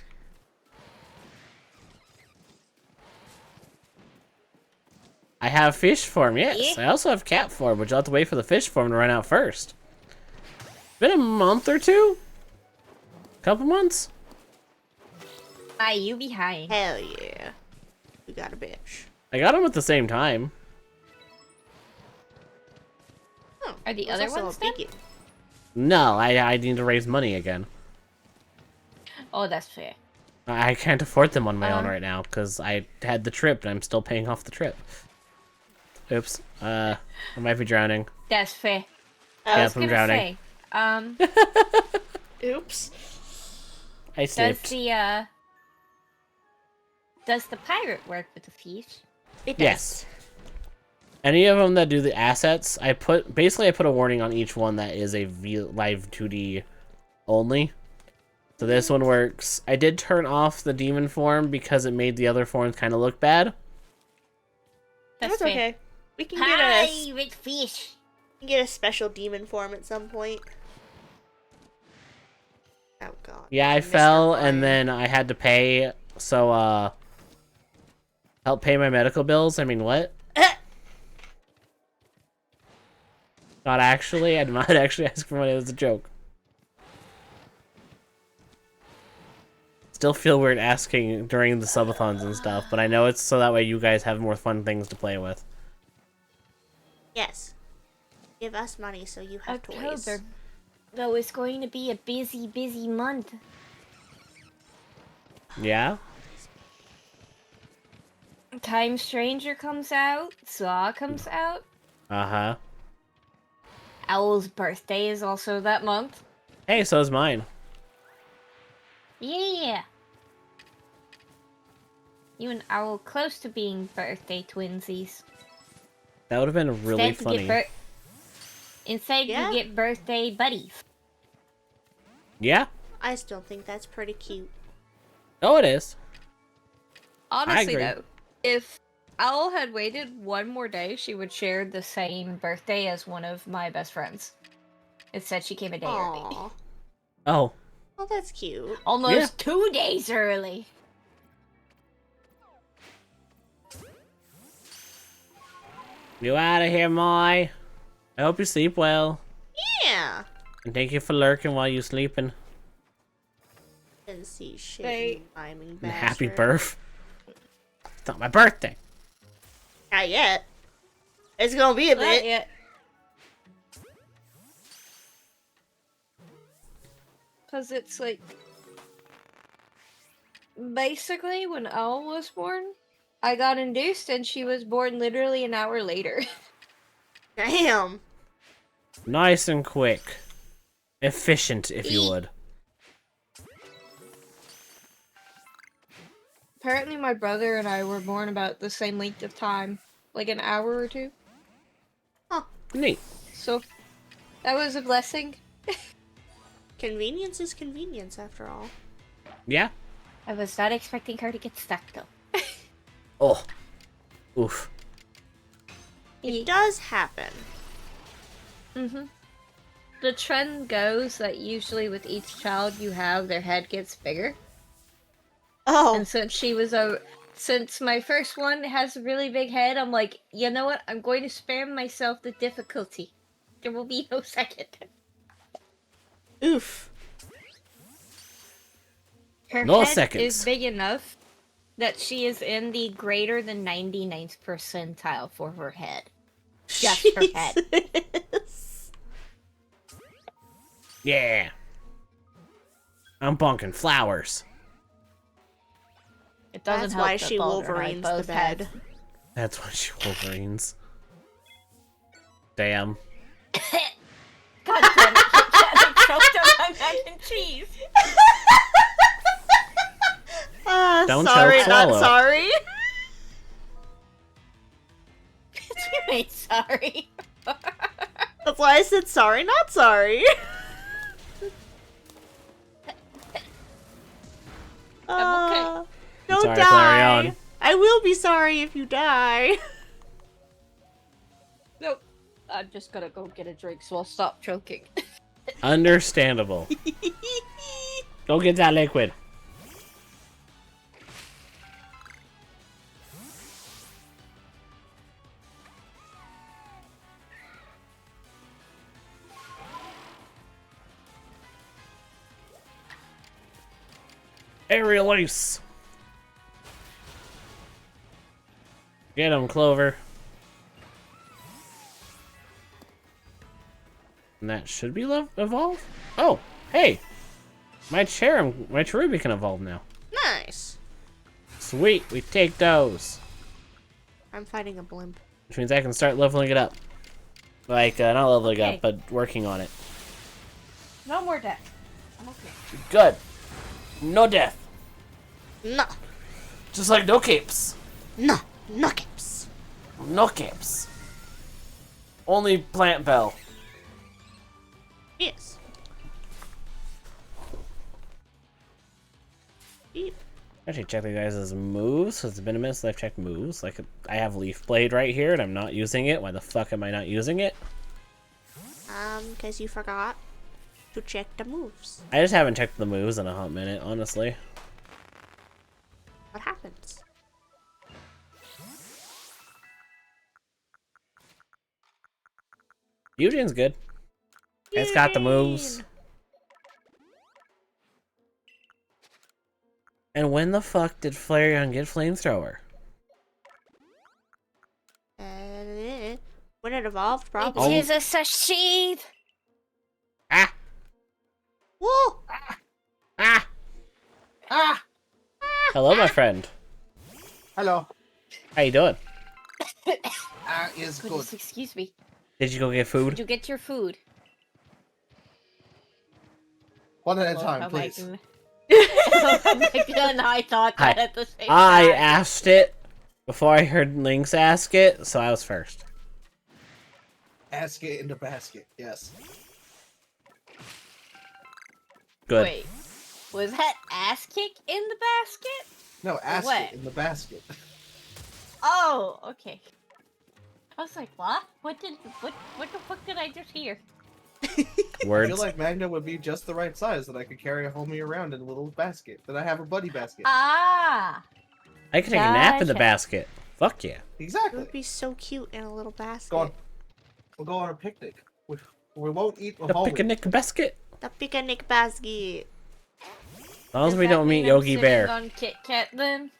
I have fish form, yes. Yeah. I also have cat form, but you'll have to wait for the fish form to run out first. Been a month or two? Couple months? Mai, you behind. Hell yeah. We got a bitch. I got them at the same time. Oh, Are the there's other also ones a done? beacon. No, I need to raise money again. Oh, that's fair. I can't afford them on my own Uh-huh. right now because I had the trip and I'm still paying off the trip. Oops. I might be drowning. That's fair. Yep, I was I'm gonna drowning. say, Oops. I does slipped. does the pirate work with the fish? It does. Yes. Any of them that do the assets, I put a warning on each one that is a live 2D only. So this one works. I did turn off the demon form because it made the other forms kind of look bad. That's That's fair. okay. We can get a Pirate fish. special demon form at some point. Oh god. Yeah, I Mr. fell Lion. and then I had to pay. So help pay my medical bills. I mean, what? Not actually. I did not actually ask for money. It was a joke. still feel weird asking during the subathons and stuff, but I know it's so that way you guys have more fun things to play with. Yes. Give us money so you have toys. October, though, is going to be a busy, busy month. Yeah? Time Stranger comes out. Saw comes out. Uh-huh. Owl's birthday is also that month. Hey, so is mine. Yeah. You and Owl close to being birthday twinsies. That would have been really funny. Instead, Yeah. you get birthday buddies. Yeah? I still think that's pretty cute. Oh, it is. Honestly, agree. though, if Owl had waited one more day, she would share the same birthday as one of my best friends. Instead, she came a day early. Aww. Oh. Well, that's cute. Almost 2 days early. You out of here, Mai. I hope you sleep well. Yeah. And thank you for lurking while you sleeping. Didn't see shit. Hey. You miming And happy bastard. birth. It's not my birthday. Not yet. It's gonna be a Not bit. yet. Because it's like... Basically, when Owl was born, I got induced and she was born literally an hour later. Damn. Nice and quick. Efficient, if you would. Apparently my brother and I were born about the same length of time. Like an hour or two. Neat. So, that was a blessing. Convenience is convenience, after all. Yeah? I was not expecting her to get stuck, though. Oh. Oof. It does happen. Mm-hmm. The trend goes that usually with each child you have, their head gets bigger. Oh. And since my first one has a really big head, I'm like, you know what? I'm going to spare myself the difficulty. There will be no second. Oof. Her No head seconds. is big enough that she is in the greater than 99th percentile for her head. Just her head. Jesus. Yeah. I'm bonking flowers. It doesn't That's help why that she Balder and I Wolverines the both have- bed. That's why she Wolverines. Damn. God damn it! I choked on my mac and cheese. Don't sorry, choke, not swallow. sorry. You ain't sorry. That's why I said sorry, not sorry. I'm okay. Don't Sorry, die. Clarion. I will be sorry if you die. Nope. I'm just gonna go get a drink, so I'll stop choking. Understandable. Go get that liquid. Aerial Ace. Get him, Clover. And that should be evolve. Oh, hey, my cherubi can evolve now. Nice. Sweet, we take those. I'm fighting a blimp. Which means I can start leveling it up. Like, not leveling Okay. up, but working on it. No more death. I'm okay. Good. No death. No. Just like no capes. No. No caps. No capes. Only plant bell. Yes. Beep. Actually, check the guys' moves. So it's been a minute since I've checked moves. Like, I have Leaf Blade right here, and I'm not using it. Why the fuck am I not using it? Because you forgot to check the moves. I just haven't checked the moves in a hot minute, honestly. What happens? Eugene's good. It's got the moves. And when the fuck did Flareon get flamethrower? When it evolved, probably. It is a sashith. Ah! Whoa! Ah! Ah! Hello, my friend. Hello. How you doing? Is good. Goodness, excuse me. Did you go get Did food? you get your food? One at a Well, time, how please. am I gonna- I thought that Hi. at the same I time. asked it before I heard Lynx ask it, so I was first. Ask it in the basket. Yes. Good. Wait, was that ass kick in the basket? No, ask What? it in the basket. Oh, okay. I was like, what? What the fuck did I just hear? I Words. feel like Magna would be just the right size that I could carry a homie around in a little basket. That I have a buddy basket. Ah! I can take a nap in the Gotcha. basket. Fuck yeah. It Exactly. would be so cute in a little basket. Go on. We'll go on a picnic. We won't eat a The homie. picnic basket. The picnic basket. As long as Does we that don't meet mean I'm Yogi sitting Bear. on Kit Kat then?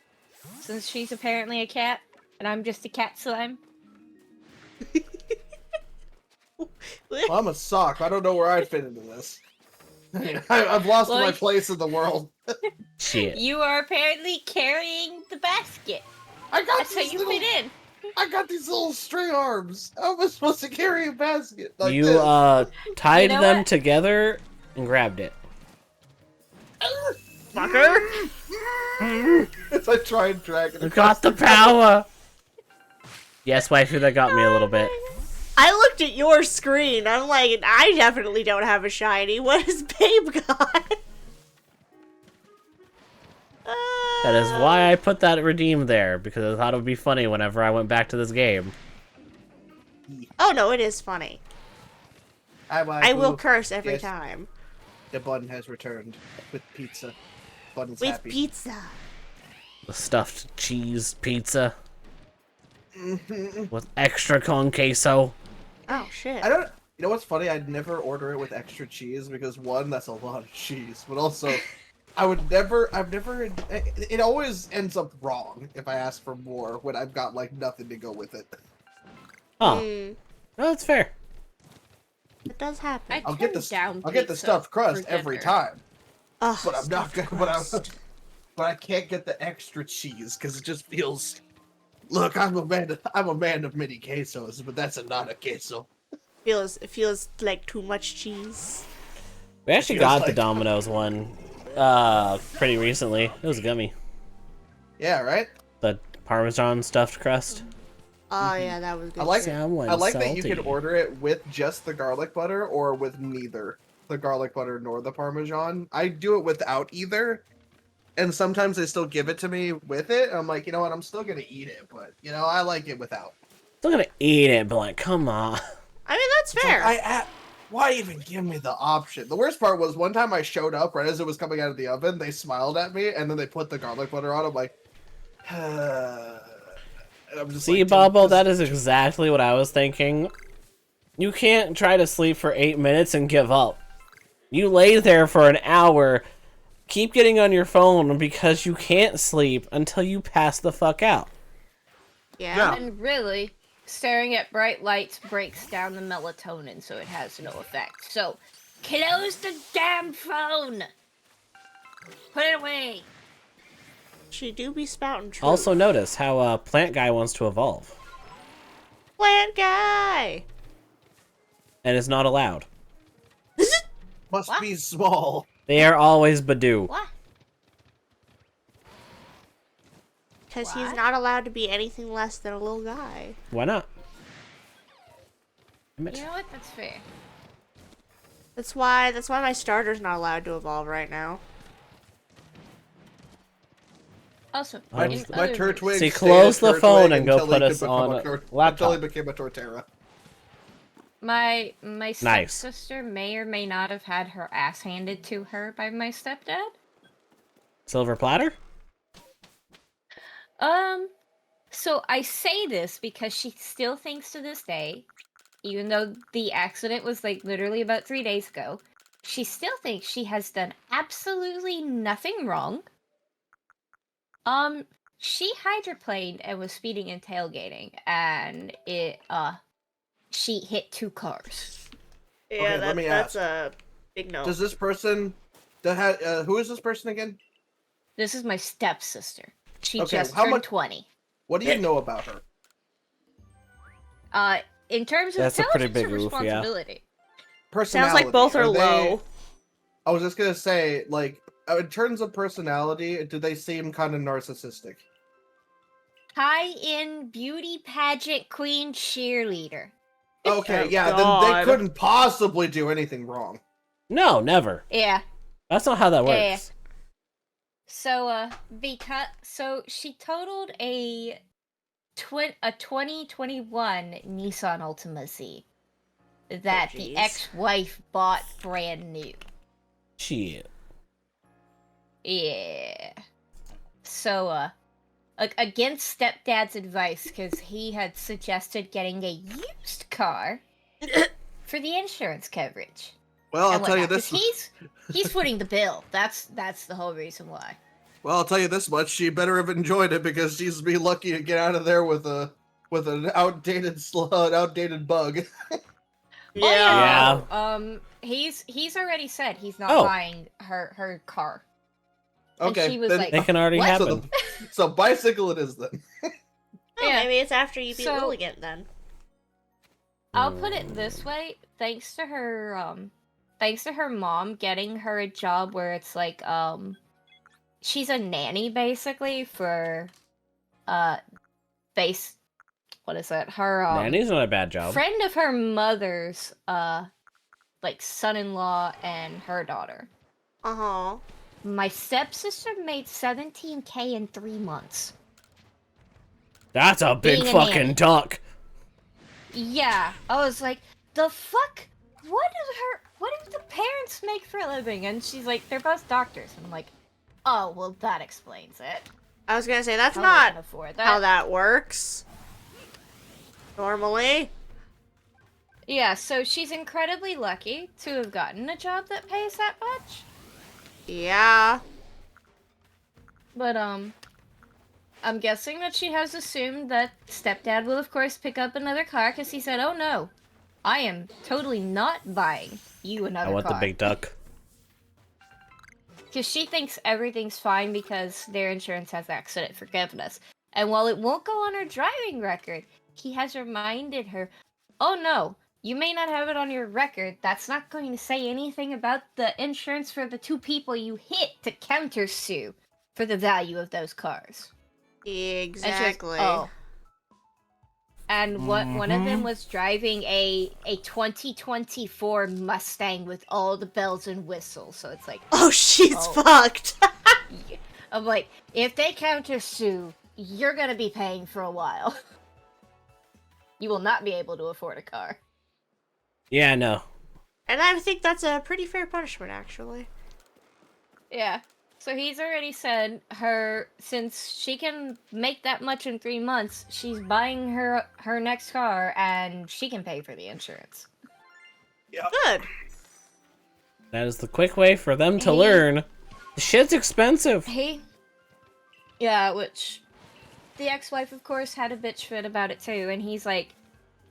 Since she's apparently a cat, and I'm just a cat slime. Well, I'm a sock. I don't know where I'd fit into this. I've lost Well, my place in the world. Shit. You are apparently carrying the basket. I got That's how these you little, fit in. I got these little string arms. How am I supposed to carry a basket like You, this? tied You know them what? together and grabbed it. Fucker! As I try and drag it. You got the power! Yes, waifu, that got me a little bit. I looked at your screen. I'm like, I definitely don't have a shiny. What has Babe got? That is why I put that redeem there, because I thought it would be funny whenever I went back to this game. Oh no, it is funny. I will curse every Yes. time. The bun has returned with pizza. Bun's With happy. pizza. The stuffed cheese pizza. With extra con queso. Oh shit. I don't. You know what's funny? I'd never order it with extra cheese because one, that's a lot of cheese, but also, I would never. I've never. It always ends up wrong if I ask for more when I've got like nothing to go with it. Huh. Mm, No, that's fair. it does happen. I I'll get turned the down I'll get the pizza stuffed crust for every dinner. time, Ugh, but I'm not stuffed gonna. crust. But I can't get the extra cheese because it just feels. Look, I'm a man. I'm a man of many quesos, but that's not a queso. It feels like too much cheese. We actually Feels got the like- Domino's one, pretty recently. It was gummy. Yeah, right. The Parmesan stuffed crust. Oh yeah, that was good. I like shit. Someone I like that you salty. can order it with just the garlic butter or with neither the garlic butter nor the Parmesan. I do it without either, and sometimes they still give it to me with it. I'm like, you know what? I'm still gonna eat it, but you know, I like it without. Still gonna eat it, but like, come on. I mean, that's It's fair. like, why even give me the option? The worst part was one time I showed up right as it was coming out of the oven. They smiled at me, and then they put the garlic butter on. I'm like, I'm just See, like, Bobo, just- that is exactly what I was thinking. You can't try to sleep for 8 minutes and give up. You lay there for an hour, keep getting on your phone because you can't sleep until you pass the fuck out. Yeah. And really, staring at bright lights breaks down the melatonin, so it has no effect. So, close the damn phone! Put it away! She do be spouting truth. Also notice how Plant Guy wants to evolve, Plant guy. and is not allowed. must What? be small. They are always Badoo. What? Because he's What? not allowed to be anything less than a little guy. Why not? Damn You it. know what? That's fair. That's why my starter's not allowed to evolve right now. Also, My- in My other news- Turtwig. See, stayed close a the Turtwig phone and go until he put could us become on a a Until laptop. he became a Torterra. My Nice. stepsister may or may not have had her ass handed to her by my stepdad. Silver platter? So I say this because she still thinks to this day, even though the accident was like literally about 3 days ago, she still thinks she has done absolutely nothing wrong. She hydroplaned and was speeding and tailgating, and she hit 2 cars. Yeah, Okay, let me that's ask. a big no. Does this person who is this person again? This is my stepsister. She Okay, just how turned much- 20. What do you know about her? In terms of That's a pretty intelligence big or oof, yeah. responsibility. Personality. Sounds like both are they- low. I was just gonna say, like, in terms of personality, do they seem kind of narcissistic? High-end beauty pageant queen cheerleader. Okay, Oh, yeah, then God. they couldn't possibly do anything wrong. No, never. Yeah. That's not how that Yeah. works. So, so she totaled a 2021 Nissan Altima Z that the jeez. ex-wife bought brand new. Shit. Yeah. So, against stepdad's advice, because he had suggested getting a used car for the insurance coverage. Well, I'll and tell you whatnot, 'cause this. he's footing the bill. That's the whole reason why. Well, I'll tell you this much: she better have enjoyed it because she's be lucky to get out of there with an outdated bug. Yeah. Oh, no. He's already said he's not Oh. buying her car. And Okay, she was then, like, It can already What? happen. so bicycle it is then. Oh, Yeah. maybe it's after you beat So- Lilligant then. I'll put it this way: thanks to her mom getting her a job where it's like, she's a nanny basically for, what is it? Her Nanny's not a bad job. friend of her mother's, like son-in-law and her daughter. Uh-huh. My stepsister made $17K in 3 months. That's a big Being a fucking nanny. duck. Yeah, I was like, the fuck? What do the parents make for a living? And she's like, they're both doctors. And I'm like, oh, well, that explains it. I was gonna say, that's How they not can afford that. how that works. Normally. Yeah, so she's incredibly lucky to have gotten a job that pays that much. Yeah. But, I'm guessing that she has assumed that stepdad will, of course, pick up another car, because he said, oh no, I am totally not buying you another I want car. the big duck. Because she thinks everything's fine because their insurance has accident forgiveness. And while it won't go on her driving record, he has reminded her, oh no, you may not have it on your record. That's not going to say anything about the insurance for the 2 people you hit to countersue for the value of those cars. And she goes, Exactly. oh. And one of them Mhm. was driving a 2024 Mustang with all the bells and whistles. So it's like, Oh, she's Oh. fucked. I'm like, if they countersue, you're gonna be paying for a while. You will not be able to afford a car. Yeah, no. And I think that's a pretty fair punishment, actually. Yeah. So he's already said since she can make that much in 3 months, she's buying her next car and she can pay for the insurance. Good. That is the quick way for them to Hey. learn. The shit's expensive. Yeah, which the ex-wife, of course, had a bitch fit about it too, and he's like,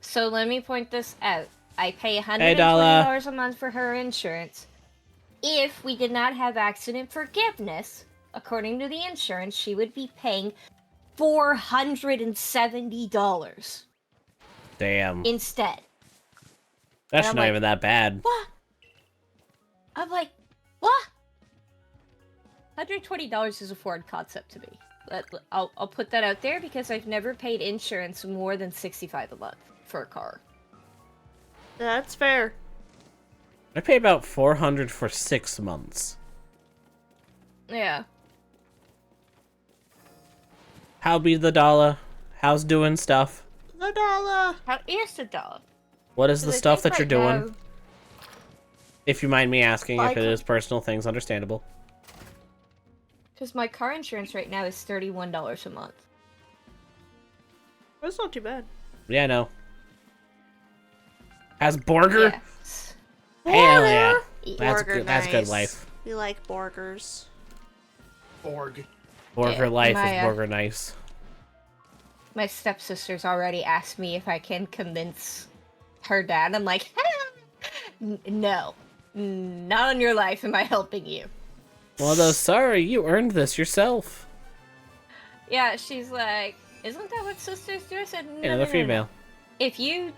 so let me point this out. I pay $120 a month for her insurance. If we did not have accident forgiveness, according to the insurance, she would be paying $470 Damn. instead. That's I'm not like, even that bad. What? I'm like, what? $120 is a foreign concept to me. I'll put that out there because I've never paid insurance more than $65 a month for a car. That's fair. I pay about $400 for 6 months. Yeah. How be the dollar? How's doing stuff? The dollar. How is the dog? What is the stuff that you're doing? Now, If you mind me asking, Like- if it is personal things, understandable. because my car insurance right now is $31 a month. That's not too bad. Yeah, no. Has Borger? Yes. Hell yeah. Yeah. That's Borger good. That's good nice. life. We like burgers. Borg. Burger Yeah, life my, is burger nice. My stepsister's already asked me if I can convince her dad. I'm like, no. Not on your life am I helping you. Well, though, sorry, you earned this yourself. Yeah, she's like, isn't that what sisters do? I said, no, Yeah, no, the no, female. no. If you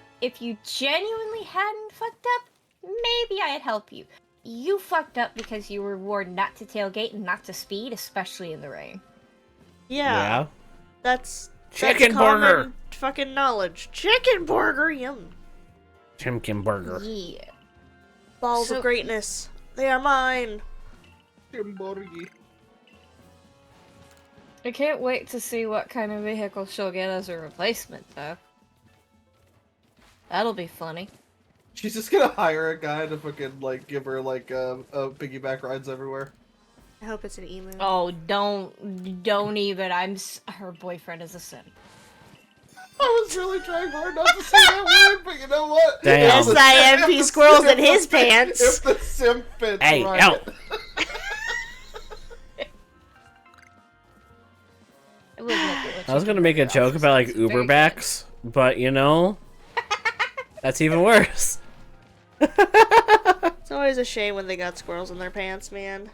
genuinely hadn't fucked up, maybe I'd help you. You fucked up because you were warned not to tailgate and not to speed, especially in the rain. Yeah. That's Chicken common burger. fucking knowledge. Chicken burger, yum. Chimkin burger. Yeah. Balls So- of greatness. They are mine. Kimborgi. I can't wait to see what kind of vehicle she'll get as a replacement, though. That'll be funny. She's just gonna hire a guy to fucking like give her like a piggyback rides everywhere. I hope it's an emu. Oh, don't even. Her boyfriend is a simp. I was really trying hard not to say that word, but you know what? Damn. If the- SIMP if the- squirrels in if his the- pants. If the simp fits Hey, right. yo. I would look at what I was you gonna do. make a joke about like It's Uber very backs, but you know, that's even worse. It's always a shame when they got squirrels in their pants, man.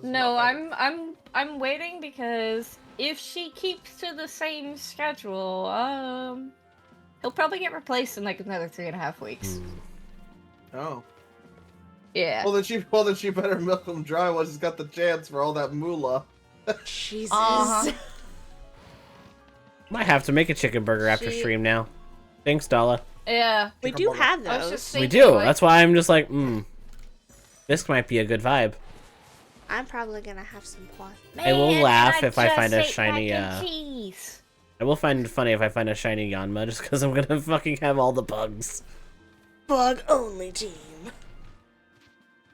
No, I'm waiting because if she keeps to the same schedule, he'll probably get replaced in like another 3.5 weeks. Oh. Yeah. Well then she better milk him dry while she's got the chance for all that moolah. Jesus. Uh-huh. Might have to make a chicken burger after She- stream now. Thanks, Dala. Yeah. We do have I was those. just We thinking, do. like, That's why I'm just like, this might be a good vibe. I'm probably gonna have some plot. I will "Man, laugh if I just find a ate shiny, mac and cheese." I will find it funny if I find a shiny Yanma, just because I'm gonna fucking have all the bugs. Bug only team.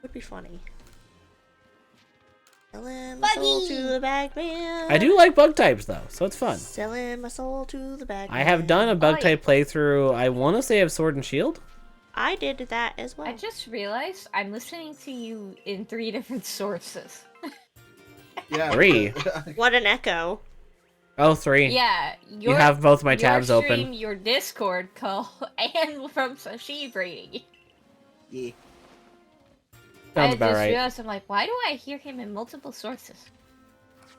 Would be funny. Selling my soul Buggy! to the bag man. I do like bug types though, so it's fun. Selling my soul to the bag I have done a bug Oh, type playthrough. I want to say of Sword and Shield. I did that as well. I just realized I'm listening to you in 3 different sources. Yeah. 3. What an echo. Oh, 3. Yeah, You have both my tabs your open. stream, your Discord call, and from Sashib rating. Yeah. Sounds I about just right. realized, I'm like, why do I hear him in multiple sources?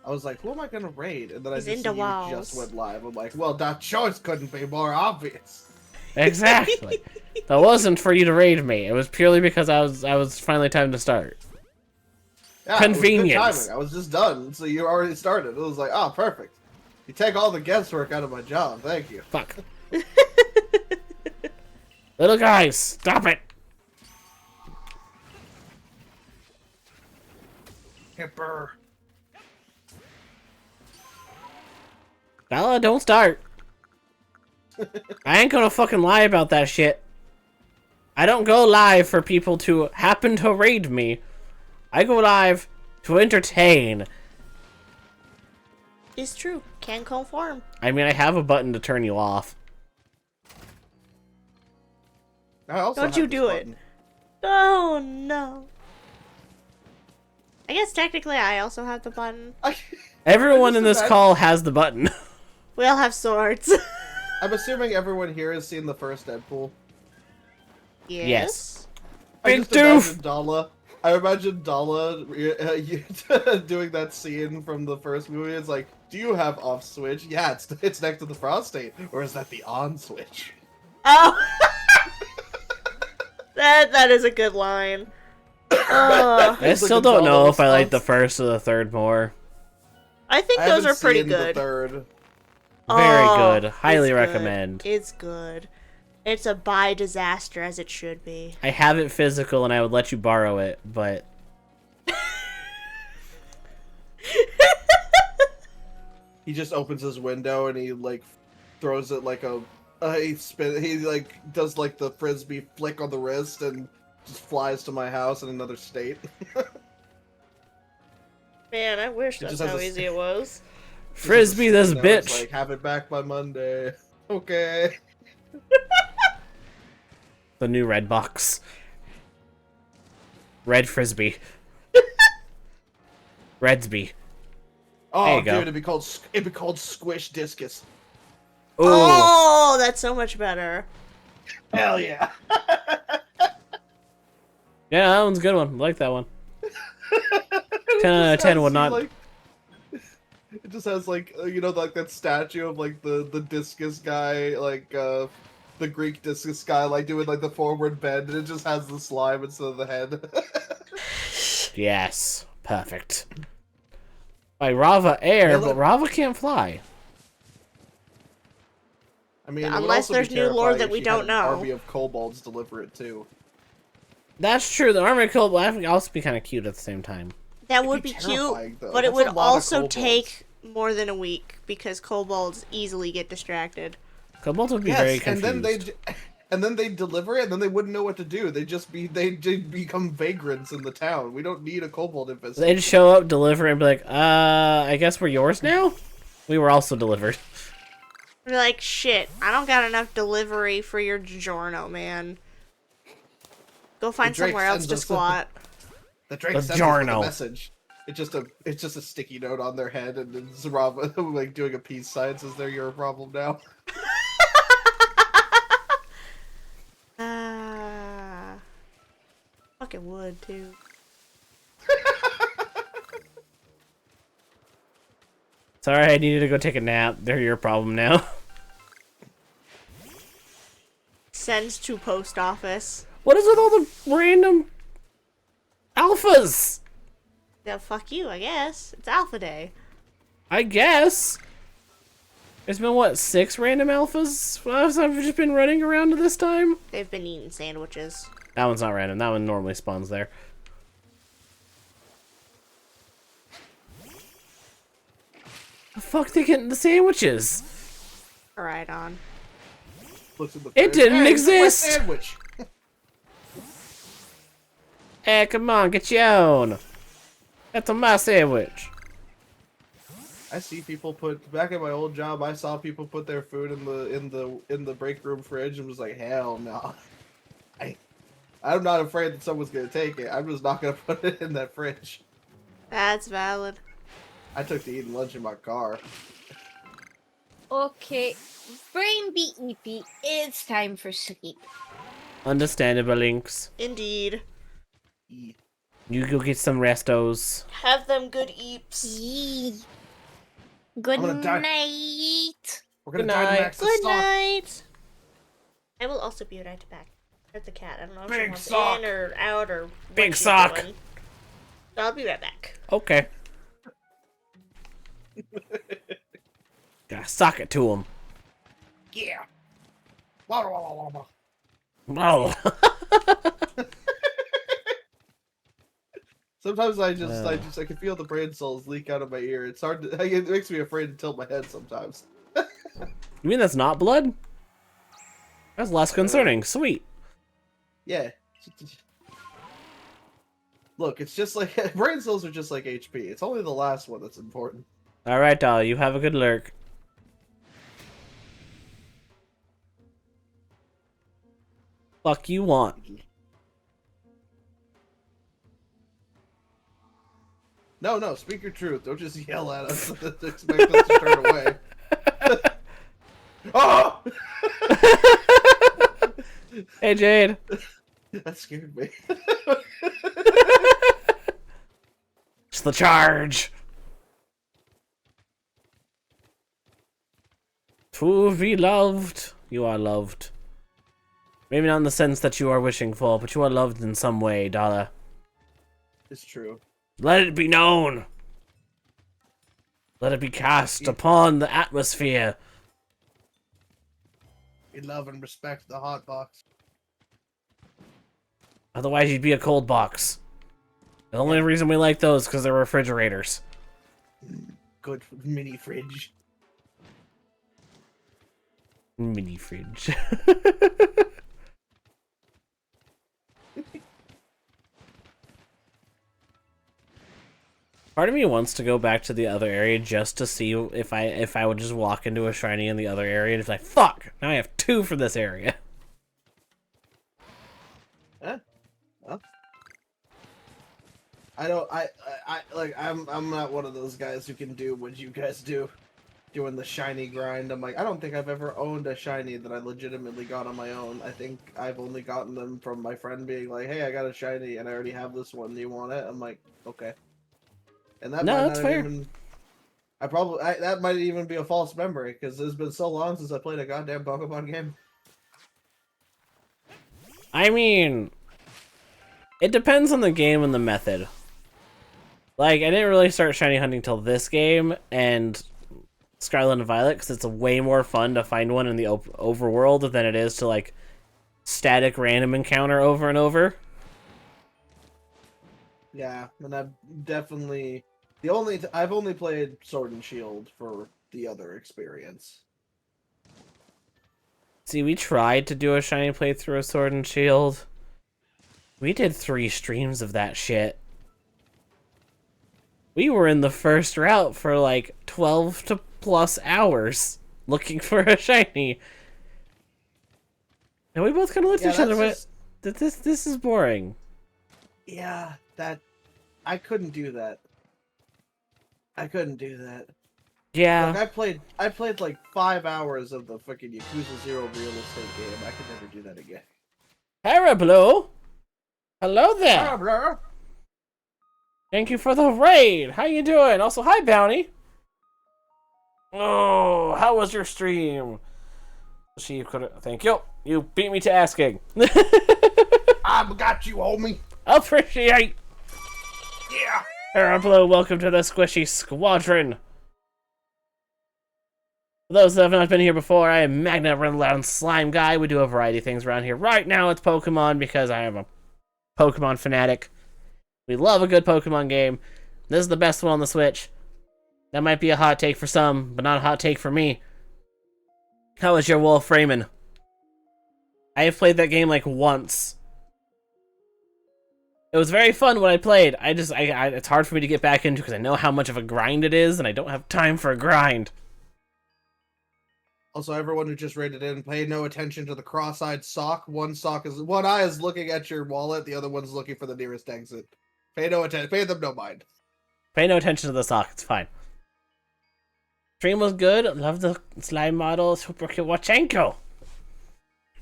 I was like, who am I gonna raid? And then He's I just into see you walls. just went live. I'm like, well, that choice couldn't be more obvious. Exactly. That wasn't for you to raid me. It was purely because I was finally time to start. Yeah, it was good Convenience. timing. I was just done, so you already started. It was like, oh, perfect. You take all the guesswork out of my job. Thank you. Fuck. Little guys, stop it. Hipper. Bella, don't start. I ain't gonna fucking lie about that shit. I don't go live for people to happen to raid me. I go live to entertain. It's true. Can conform. I mean, I have a button to turn you off. I also Don't have you this do it. button. Oh no. I guess technically I also have the button. Everyone in this imagine- call has the button. We all have swords. I'm assuming everyone here has seen the first Deadpool. Yes. I Big just doof. imagine Dala. I imagine Dala doing that scene from the first movie. It's like, do you have off switch? Yeah, it's next to the prostate. Or is that the on switch? Oh. That is a good line. I It's still like a don't know Dala if I like the response. first or the third more. I think I those haven't are pretty seen the good. third. Very Oh, good. Highly it's good. recommend. It's good. It's a buy disaster as it should be. I have it physical and I would let you borrow it, but He just opens his window and he like throws it like a he like does like the frisbee flick on the wrist and just flies to my house in another state. Man, I wish It that's just has how a- easy it was. Frisbee this You know, it's bitch. like, have it back by Monday. Okay. The new red box. Red Frisbee. Redsby. Oh, There you dude, go. it'd be called Squish Discus. Ooh. Oh, that's so much better. Hell yeah. Yeah, that one's a good one. I like that one. 10 out of 10 would not. Like, it just has like you know, like that statue of like the discus guy, like the Greek discus guy, like doing like the forward bend, and it just has the slime instead of the head. Yes. Perfect. By Rava Air, Yeah, but look. Rava can't fly. I mean, it would Unless also be there's new lore terrifying that if we she don't had an know. army of kobolds deliver it too. That's true. The armored kobold would also be kind of cute at the same time. That would be terrifying, cute, though. but it That's a would lot of also kobolds. take more than a week because kobolds easily get distracted. Kobolds would be very Yes, confused. and then they deliver it, and then they wouldn't know what to do. They'd become vagrants in the town. We don't need a kobold infestation. They'd show up, deliver, and be like, I guess we're yours now? We were also delivered. We're like, shit, I don't got enough delivery for your DiGiorno, man. Go find Drake somewhere else sends to us a- squat. The Drake The sends us with a Jarno. message. It's just a sticky note on their head, and then Zarava like doing a peace sign says they're your problem now. Fucking would, too. Sorry, I needed to go take a nap. They're your problem now. Sends to post office. What is with all the random alphas? Yeah, fuck you, I guess. It's Alpha Day. I guess. There's been, what, 6 random alphas? I've just been running around to this time? They've been eating sandwiches. That one's not random. That one normally spawns there. The fuck they getting the sandwiches? Alright, on. Looks at the It fridge. didn't Hey, look at my exist! sandwich. Hey, come on, get your own. That's a my sandwich. I see people put back at my old job. I saw people put their food in the break room fridge and was like, hell no. I'm not afraid that someone's gonna take it. I'm just not gonna put it in that fridge. That's valid. I took to eating lunch in my car. Okay, brain beepy, it's time for sleep. Understandable, Lynx. Indeed. E. You go get some restos. Have them good eeps. Yee. Good I'm gonna die. night. We're gonna Good die to night. max the Good stock. night. I will also be right back. There's the cat. I don't know if she Big wants sock. in or out or what Big she's sock. doing. I'll be right back. Okay. Gotta sock it to him. Yeah. Blah, blah, blah, blah, blah. Oh. Sometimes I can feel the brain cells leak out of my ear. It's hard to, it makes me afraid to tilt my head sometimes. You mean that's not blood? That's less concerning. Sweet. Yeah. Look, it's just like brain cells are just like HP. It's only the last one that's important. Alright, doll, you have a good lurk. Fuck you want. No, speak your truth. Don't just yell at us and expect us to turn away. Oh! Hey, Jade. That scared me. It's the charge. To be loved. You are loved. Maybe not in the sense that you are wishing for, but you are loved in some way, Dala. It's true. Let it be known. Let it be cast upon the atmosphere. We love and respect the hot box. Otherwise, you'd be a cold box. The only reason we like those is because they're refrigerators. Good mini fridge. Mini fridge. Part of me wants to go back to the other area just to see if I would just walk into a shiny in the other area and it's like, fuck! Now I have 2 for this area. Huh? Well. I don't. I'm not one of those guys who can do what you guys do, doing the shiny grind. I'm like, I don't think I've ever owned a shiny that I legitimately got on my own. I think I've only gotten them from my friend being like, "Hey, I got a shiny and I already have this one. Do you want it?" I'm like, okay. And that No, might that's not fair. even. That might even be a false memory because it's been so long since I played a goddamn Pokemon game. I mean, it depends on the game and the method. Like, I didn't really start shiny hunting till this game and Scarlet and Violet because it's way more fun to find one in the overworld than it is to like static random encounter over and over. Yeah, and I've definitely I've only played Sword and Shield for the other experience. See, we tried to do a shiny playthrough of Sword and Shield. We did 3 streams of that shit. We were in the first route for like 12 to plus hours looking for a shiny. And we both kind of looked at each other and went, this is boring. Yeah, that I couldn't do that. I couldn't do that. Yeah. Look, I played like 5 hours of the fucking Yakuza 0 real estate game. I could never do that again. Parablo! Hello there! Ah, bro. Thank you for the raid! How you doing? Also, hi, Bounty! Oh, how was your stream? She could. Thank you. You beat me to asking. I got you, homie. Appreciate. Yeah. Parablo, welcome to the Squishy Squadron. For those that have not been here before, I am Magna Rundown Slime Guy. We do a variety of things around here. Right now, it's Pokemon because I am a Pokemon fanatic. We love a good Pokemon game. This is the best one on the Switch. That might be a hot take for some, but not a hot take for me. How is your Wolf Raymond? I have played that game like once. It was very fun when I played. It's hard for me to get back into because I know how much of a grind it is, and I don't have time for a grind. Also, everyone who just rated in, pay no attention to the cross-eyed sock. One eye is looking at your wallet, the other one's looking for the nearest exit. Pay no attention. Pay them no mind. Pay no attention to the sock. It's fine. Stream was good. Love the slime model. Super cute. Wachenko.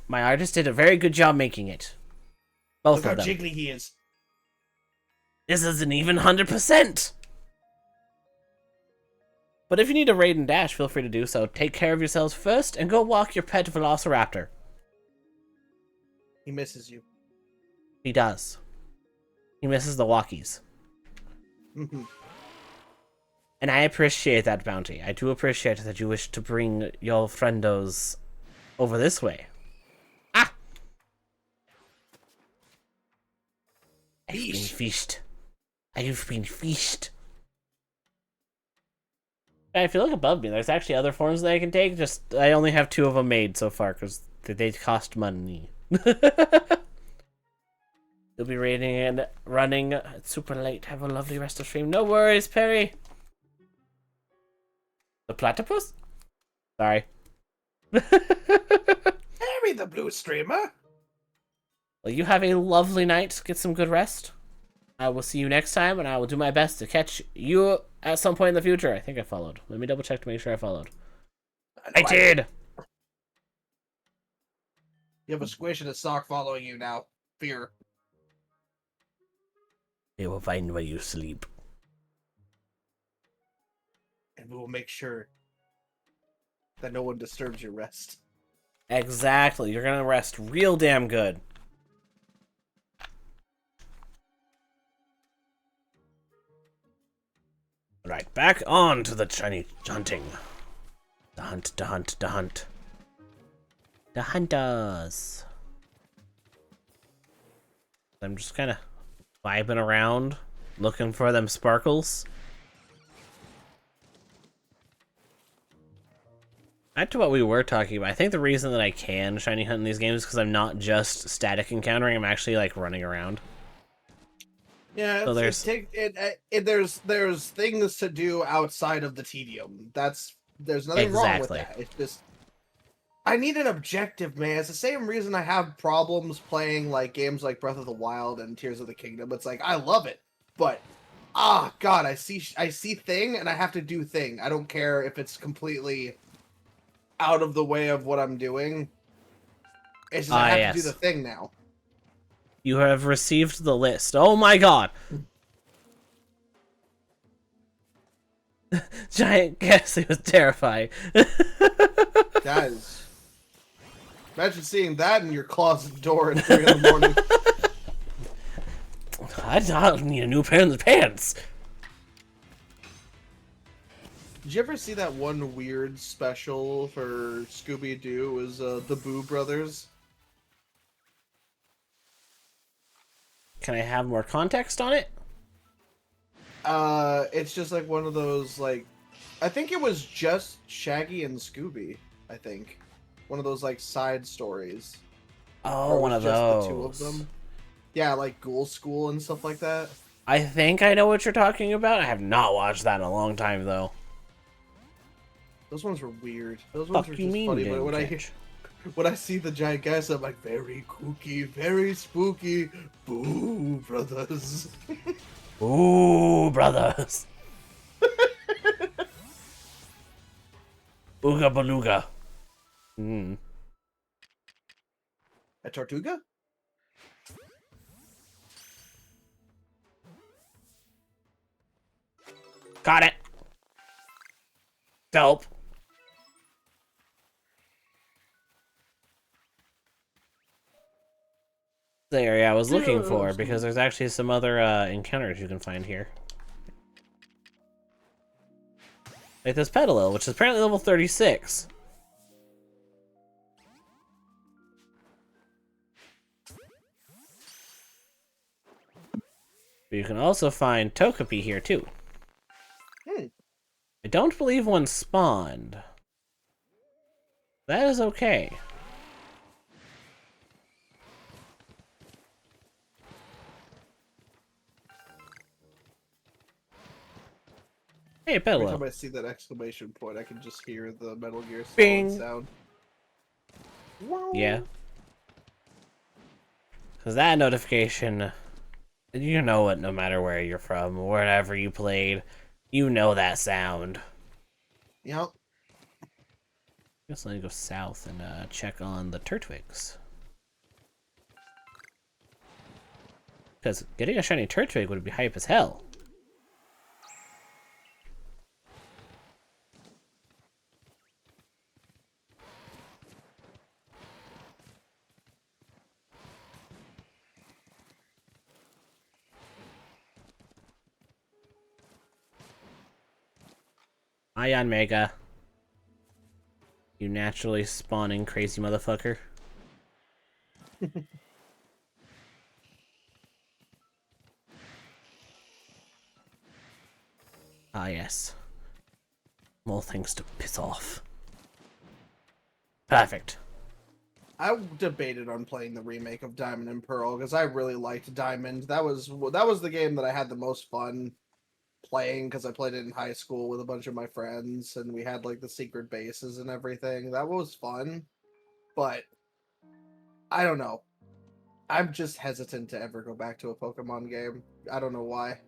My artist did a very good job making it. Both Look of how them. jiggly he is. This isn't even 100%. But if you need a raid and dash, feel free to do so. Take care of yourselves first and go walk your pet Velociraptor. He misses you. He does. He misses the walkies. And I appreciate that, Bounty. I do appreciate that you wish to bring your friendos over this way. Ah! I've been fished. I've been fished. If you look above me, there's actually other forms that I can take. Just, I only have 2 of them made so far, because they cost money. You'll be raiding and running. It's super late. Have a lovely rest of stream. No worries, Perry. The platypus? Sorry. Harry the blue streamer. Well, you have a lovely night. Get some good rest. I will see you next time, and I will do my best to catch you at some point in the future. I think I followed. Let me double check to make sure I followed. I did! You have a squish and a sock following you now. Fear. They will find where you sleep. And we will make sure that no one disturbs your rest. Exactly. You're gonna rest real damn good. Right, back on to the shiny hunting. The hunt, the hunt, the hunt. The hunters. I'm just kind of vibing around, looking for them sparkles. Back to what we were talking about. I think the reason that I can shiny hunt in these games is because I'm not just static encountering, I'm actually like running around. Yeah, So there's things to do outside of the tedium. There's nothing wrong with that. It's just I need an objective, man. It's the same reason I have problems playing like games like Breath of the Wild and Tears of the Kingdom. It's like I love it, But God, I see thing and I have to do thing. I don't care if it's completely out of the way of what I'm doing. It's just I have to do the thing now. You have received the list. Oh my god. Giant guess, it was terrifying. Guys, imagine seeing that in your closet door at 3 in the morning. I don't need a new pair of pants. Did you ever see that one weird special for Scooby-Doo? It was the Boo Brothers. Can I have more context on it? It's just like one of those, like, I think it was just Shaggy and Scooby, I think. One of those, like, side stories. Oh, one of those. The two of them. Yeah, like Ghoul School and stuff like that. I think I know what you're talking about. I have not watched that in a long time, though. Those ones were weird. Those ones were just funny, but when I see the giant guys, I'm like, very kooky, very spooky. Boo, brothers. Ooh, brothers. Ooga beluga. A Tortuga? Got it. Dope. The area I was looking for, because there's actually some other encounters you can find here. Like this Petalil, which is apparently level 36. But you can also find Togepi here too. I don't believe one spawned. That is okay. Hey, Petalil. Every time I see that exclamation point, I can just hear the Metal Gear Solid Bing. sound. Yeah. Because that notification, you know it no matter where you're from, wherever you played, you know that sound. Yep. Guess let me go south and check on the Turtwigs. Because getting a shiny Turtwig would be hype as hell. Ion Mega. You naturally spawning crazy motherfucker. Ah, yes. More things to piss off. Perfect. I debated on playing the remake of Diamond and Pearl because I really liked Diamond. That was the game that I had the most fun playing because I played it in high school with a bunch of my friends and we had like the secret bases and everything. That was fun, but I don't know. I'm just hesitant to ever go back to a Pokemon game. I don't know why.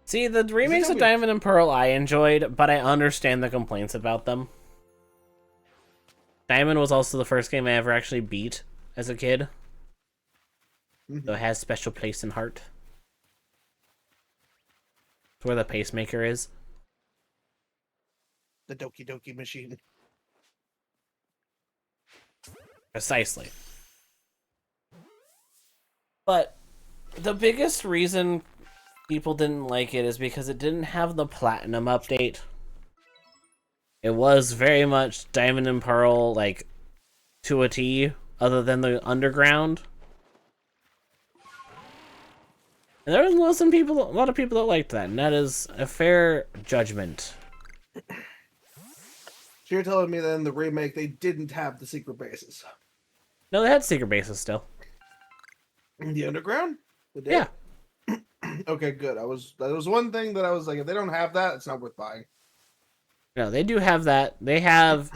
See, the remakes of Diamond and Pearl I enjoyed, but I understand the complaints about them. Diamond was also the first game I ever actually beat as a kid. So it has a special place in heart. It's where the pacemaker is. The Doki Doki machine. Precisely. But the biggest reason people didn't like it is because it didn't have the Platinum update. It was very much Diamond and Pearl, like, to a T, other than the underground. And there was a lot of people that liked that, and that is a fair judgment. So you're telling me then the remake, they didn't have the secret bases? No, they had secret bases still. In the underground? Yeah. Okay, good. That was one thing that I was like, if they don't have that, it's not worth buying. No, they do have that. They have...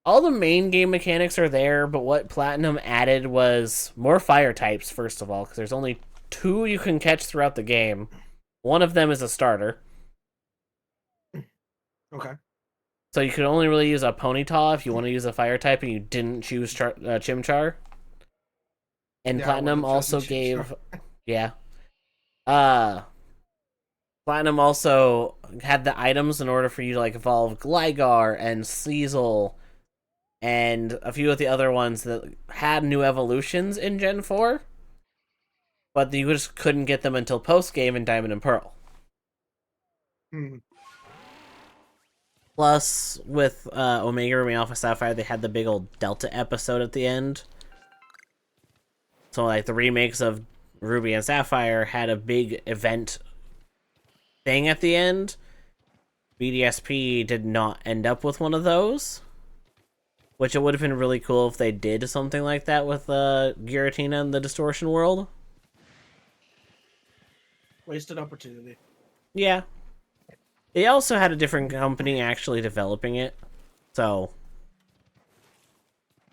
all the main game mechanics are there, but what Platinum added was more fire types, first of all, because there's only 2 you can catch throughout the game. One of them is a starter. Okay. So you could only really use a Ponyta if you want to use a fire type and you didn't choose Chimchar. And Yeah, I Platinum wouldn't have also chosen Chimchar. gave... Yeah. Platinum also had the items in order for you to like evolve Gligar and Sneasel and a few of the other ones that had new evolutions in Gen 4. But you just couldn't get them until post-game in Diamond and Pearl. Plus, with Omega Ruby Alpha Sapphire, they had the big old Delta episode at the end. So, like, the remakes of Ruby and Sapphire had a big event thing at the end. BDSP did not end up with one of those. Which it would have been really cool if they did something like that with Giratina and the Distortion World. Wasted opportunity. Yeah. They also had a different company actually developing it. So...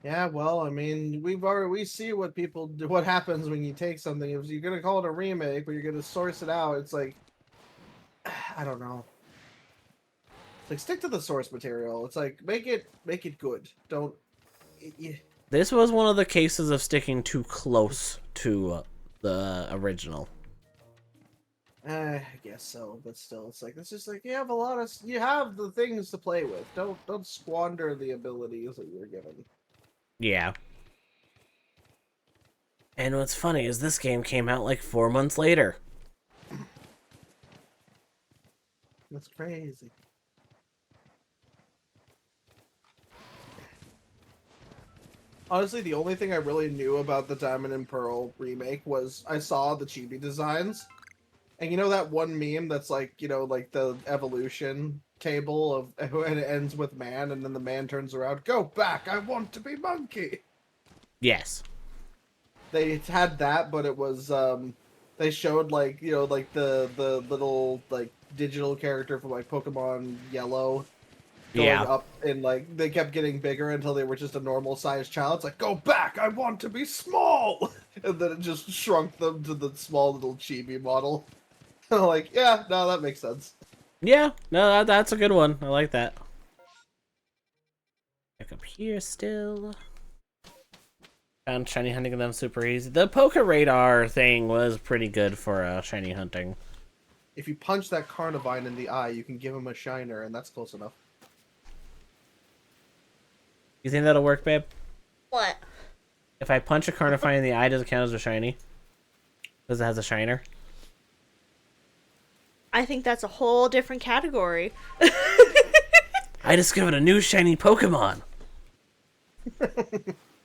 Yeah, well, I mean, we see what people do, what happens when you take something. If you're gonna call it a remake, but you're gonna source it out, it's like, I don't know. It's like stick to the source material. It's like make it good. Don't. This was one of the cases of sticking too close to the original. I guess so, but still, it's like it's just like you have the things to play with. Don't squander the abilities that you're given. Yeah. And what's funny is this game came out like 4 months later. That's crazy. Honestly, the only thing I really knew about the Diamond and Pearl remake was I saw the chibi designs. And you know that one meme that's like, like the evolution table of and it ends with man and then the man turns around, go back, I want to be monkey. Yes. They had that, but it was they showed like, like the little like digital character from like Pokemon Yellow going up, and like they kept getting bigger until they were just a normal sized child. It's like, go back, I want to be small. And then it just shrunk them to the small little chibi model. Like, yeah, no, that makes sense. Yeah, no, that's a good one. I like that. Back up here still. Found shiny hunting them super easy. The Poke Radar thing was pretty good for shiny hunting. If you punch that Carnivine in the eye, you can give him a shiner, and that's close enough. You think that'll work, babe? What? If I punch a Carnifine in the eye, does it count as a shiny? Because it has a shiner? I think that's a whole different category. I discovered a new shiny Pokemon!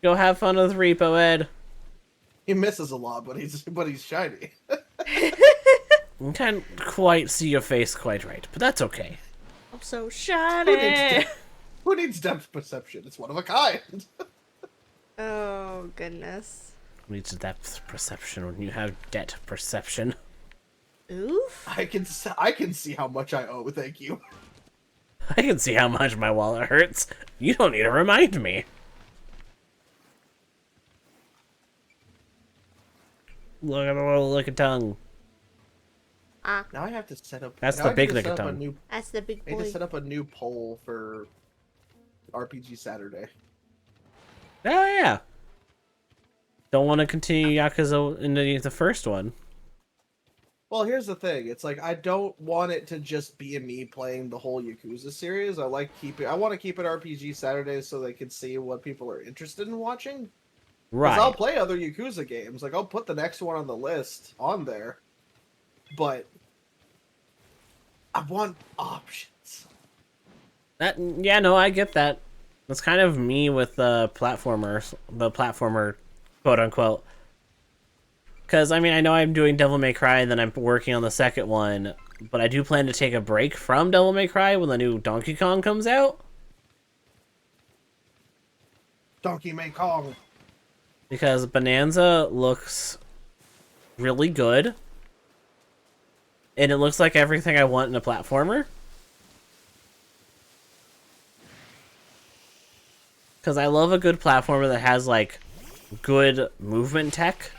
Go have fun with Repo, Ed. He misses a lot, but he's shiny. I can't quite see your face quite right, but that's okay. I'm so shiny. Who needs depth perception? It's one of a kind. Oh, goodness. Who needs depth perception when you have debt perception? Oof. I can see how much I owe, thank you. I can see how much my wallet hurts. You don't need to remind me. Look at the little Lickitung. Ah, Now I have to set up. That's now the I big need to set up a Lickitung. new- that's the big I need to boy. set up a new poll for RPG Saturday. Oh, yeah. Don't want to continue Yakuza into the first one. Well, here's the thing. It's like I don't want it to just be me playing the whole Yakuza series. I want to keep it RPG Saturdays so they can see what people are interested in watching. Right. I'll play other Yakuza games. Like I'll put the next one on the list on there. But I want options. Yeah, no, I get that. That's kind of me with the platformer, quote unquote. Because, I mean, I know I'm doing Devil May Cry and then I'm working on the second one, but I do plan to take a break from Devil May Cry when the new Donkey Kong comes out. Donkey May Kong. Because Bonanza looks really good. And it looks like everything I want in a platformer. Because I love a good platformer that has, like, good movement tech.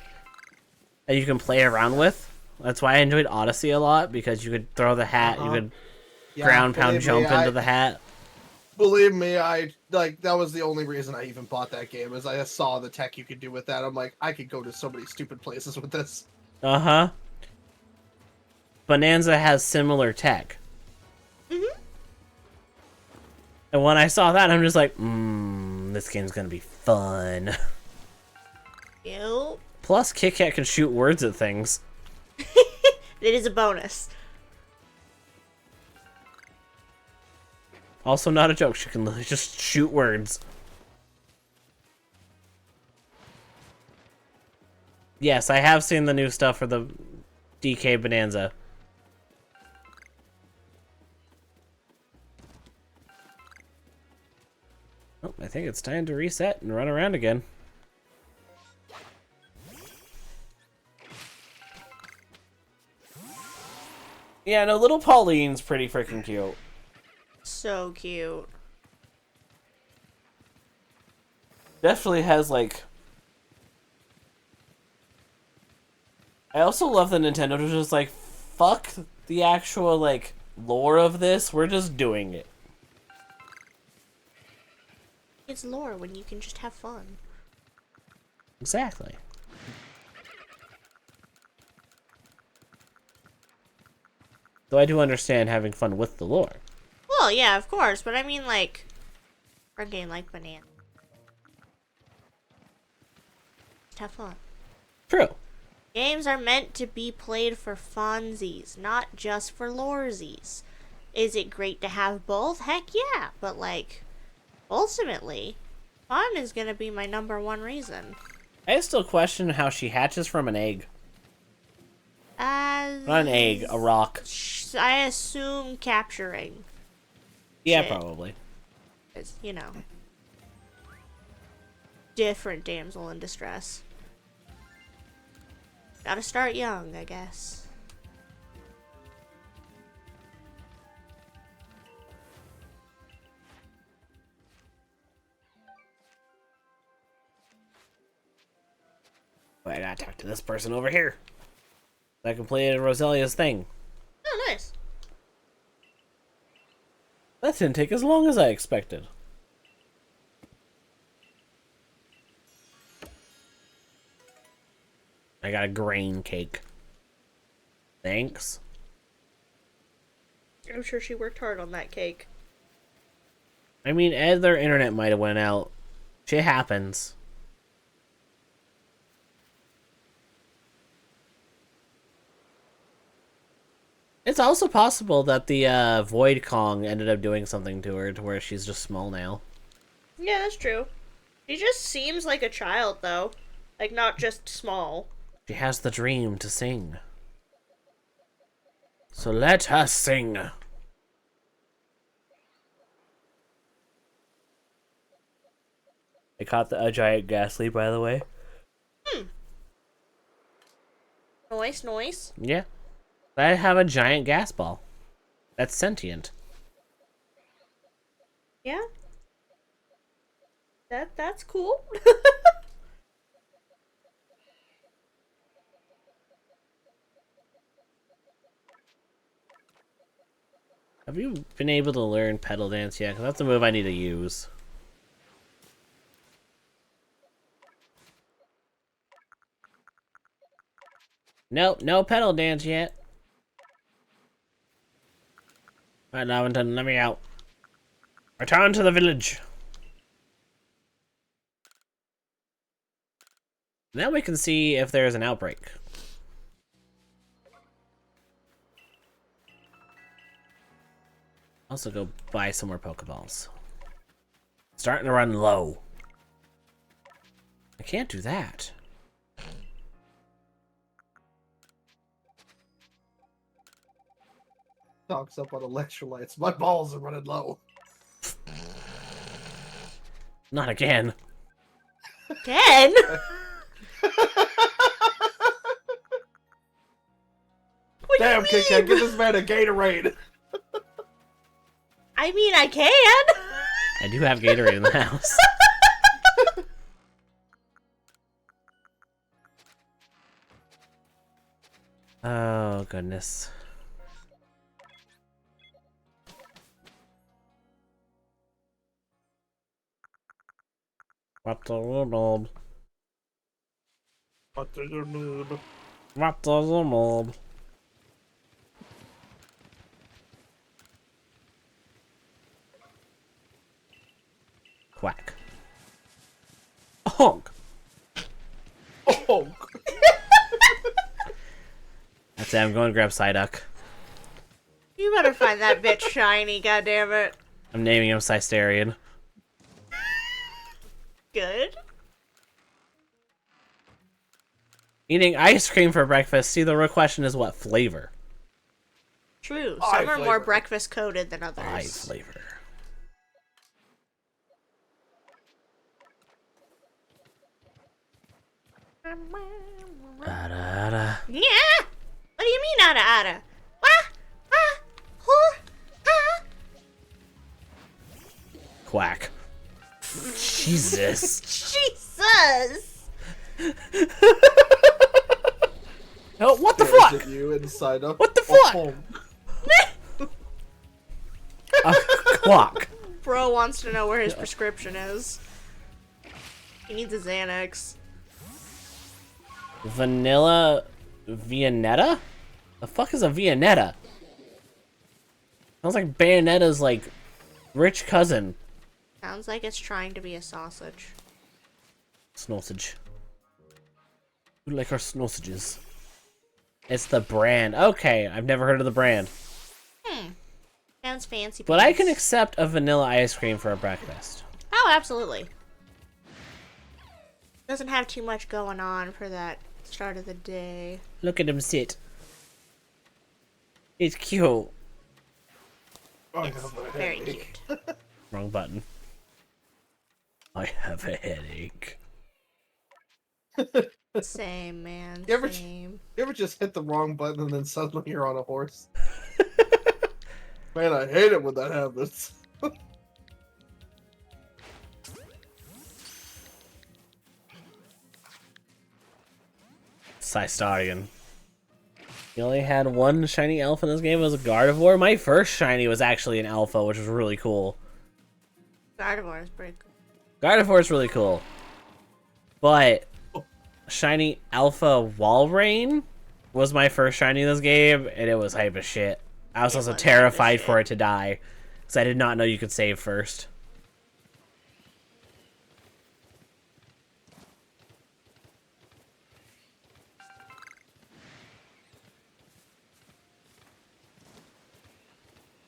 that you can play around with. That's why I enjoyed Odyssey a lot, because you could throw the hat, you could ground pound jump into the hat. Believe me, that was the only reason I even bought that game, is I saw the tech you could do with that. I'm like, I could go to so many stupid places with this. Uh-huh. Bonanza has similar tech. Mm-hmm. And when I saw that, I'm just like, this game's gonna be fun. Yep. Plus, Kit Kat can shoot words at things. It is a bonus. Also not a joke, she can literally just shoot words. Yes, I have seen the new stuff for the DK Bonanza. Oh, I think it's time to reset and run around again. Yeah, no, little Pauline's pretty freaking cute. So cute. Definitely has, like... I also love the Nintendo to just, like, fuck the actual, like, lore of this. We're just doing it. It's lore when you can just have fun. Exactly. Though I do understand having fun with the lore. Well, yeah, of course, but I mean, like, for a game like Banana. Just have fun. True. Games are meant to be played for funsies, not just for loresies. Is it great to have both? Heck yeah, but like, ultimately, fun is gonna be my #1 reason. I still question how she hatches from an egg. As Not an egg, a rock. I assume capturing. Yeah, Shit. probably. Is, you know, different damsel in distress. Gotta start young, I guess. But I gotta talk to this person over here. I completed Roselia's thing. Oh, nice. That didn't take as long as I expected. I got a grain cake. Thanks. I'm sure she worked hard on that cake. I mean, their internet might have went out. Shit happens. It's also possible that the Void Kong ended up doing something to her to where she's just small now. Yeah, that's true. She just seems like a child, though. Like, not just small. She has the dream to sing. So let her sing. I caught a giant ghastly, by the way. Nice, nice. Yeah. I have a giant gas ball. That's sentient. Yeah. That's cool. Have you been able to learn pedal dance yet? Because that's a move I need to use. Nope, no pedal dance yet. Alright, Lavington, let me out. Return to the village. Now we can see if there's an outbreak. Also go buy some more Pokeballs. Starting to run low. I can't do that. Talks up on electrolytes. My balls are running low. Not again. Again? Damn, Kit Kat, get this man a Gatorade. I mean, I can. I do have Gatorade in the house. goodness. What the world? What do you need? What the world? Quack. Honk. Oh, That's it. I'm going to grab Psyduck. You better find that bitch shiny, goddammit. I'm naming him Cysterian. Good. Eating ice cream for breakfast. See, the real question is what flavor? True. Eye Some are more flavor. breakfast coated than others. Eye flavor. Da-da-da. Yeah. What do you mean, ada? Wah, ah, hoo, ah. Quack. Jesus. Jesus. Oh, what the Stares fuck? at you inside up. What the fuck? Quack. Bro wants to know where his prescription is. He needs a Xanax. Vanilla Viennetta? The fuck is a Viennetta? Sounds like Bayonetta's like rich cousin. Sounds like it's trying to be a sausage. Sausage. We like our sausages. It's the brand. Okay, I've never heard of the brand. Sounds fancy. But I can pants. accept a vanilla ice cream for a breakfast. Oh, absolutely. Doesn't have too much going on for that start of the day. Look at him sit. It's cute. I Yes, have a very headache. cute. Wrong button. I have a headache. Same, man. You ever- Same. You ever just hit the wrong button and then suddenly you're on a horse? Man, I hate it when that happens. Cystarian. You only had one shiny elf in this game. It was a Gardevoir. My first shiny was actually an alpha, which was really cool. Gardevoir is pretty cool. Gardevoir is really cool. But shiny alpha Walrein was my first shiny in this game, and it was hype as shit. I was It also was hype as terrified shit. for it to die, because I did not know you could save first.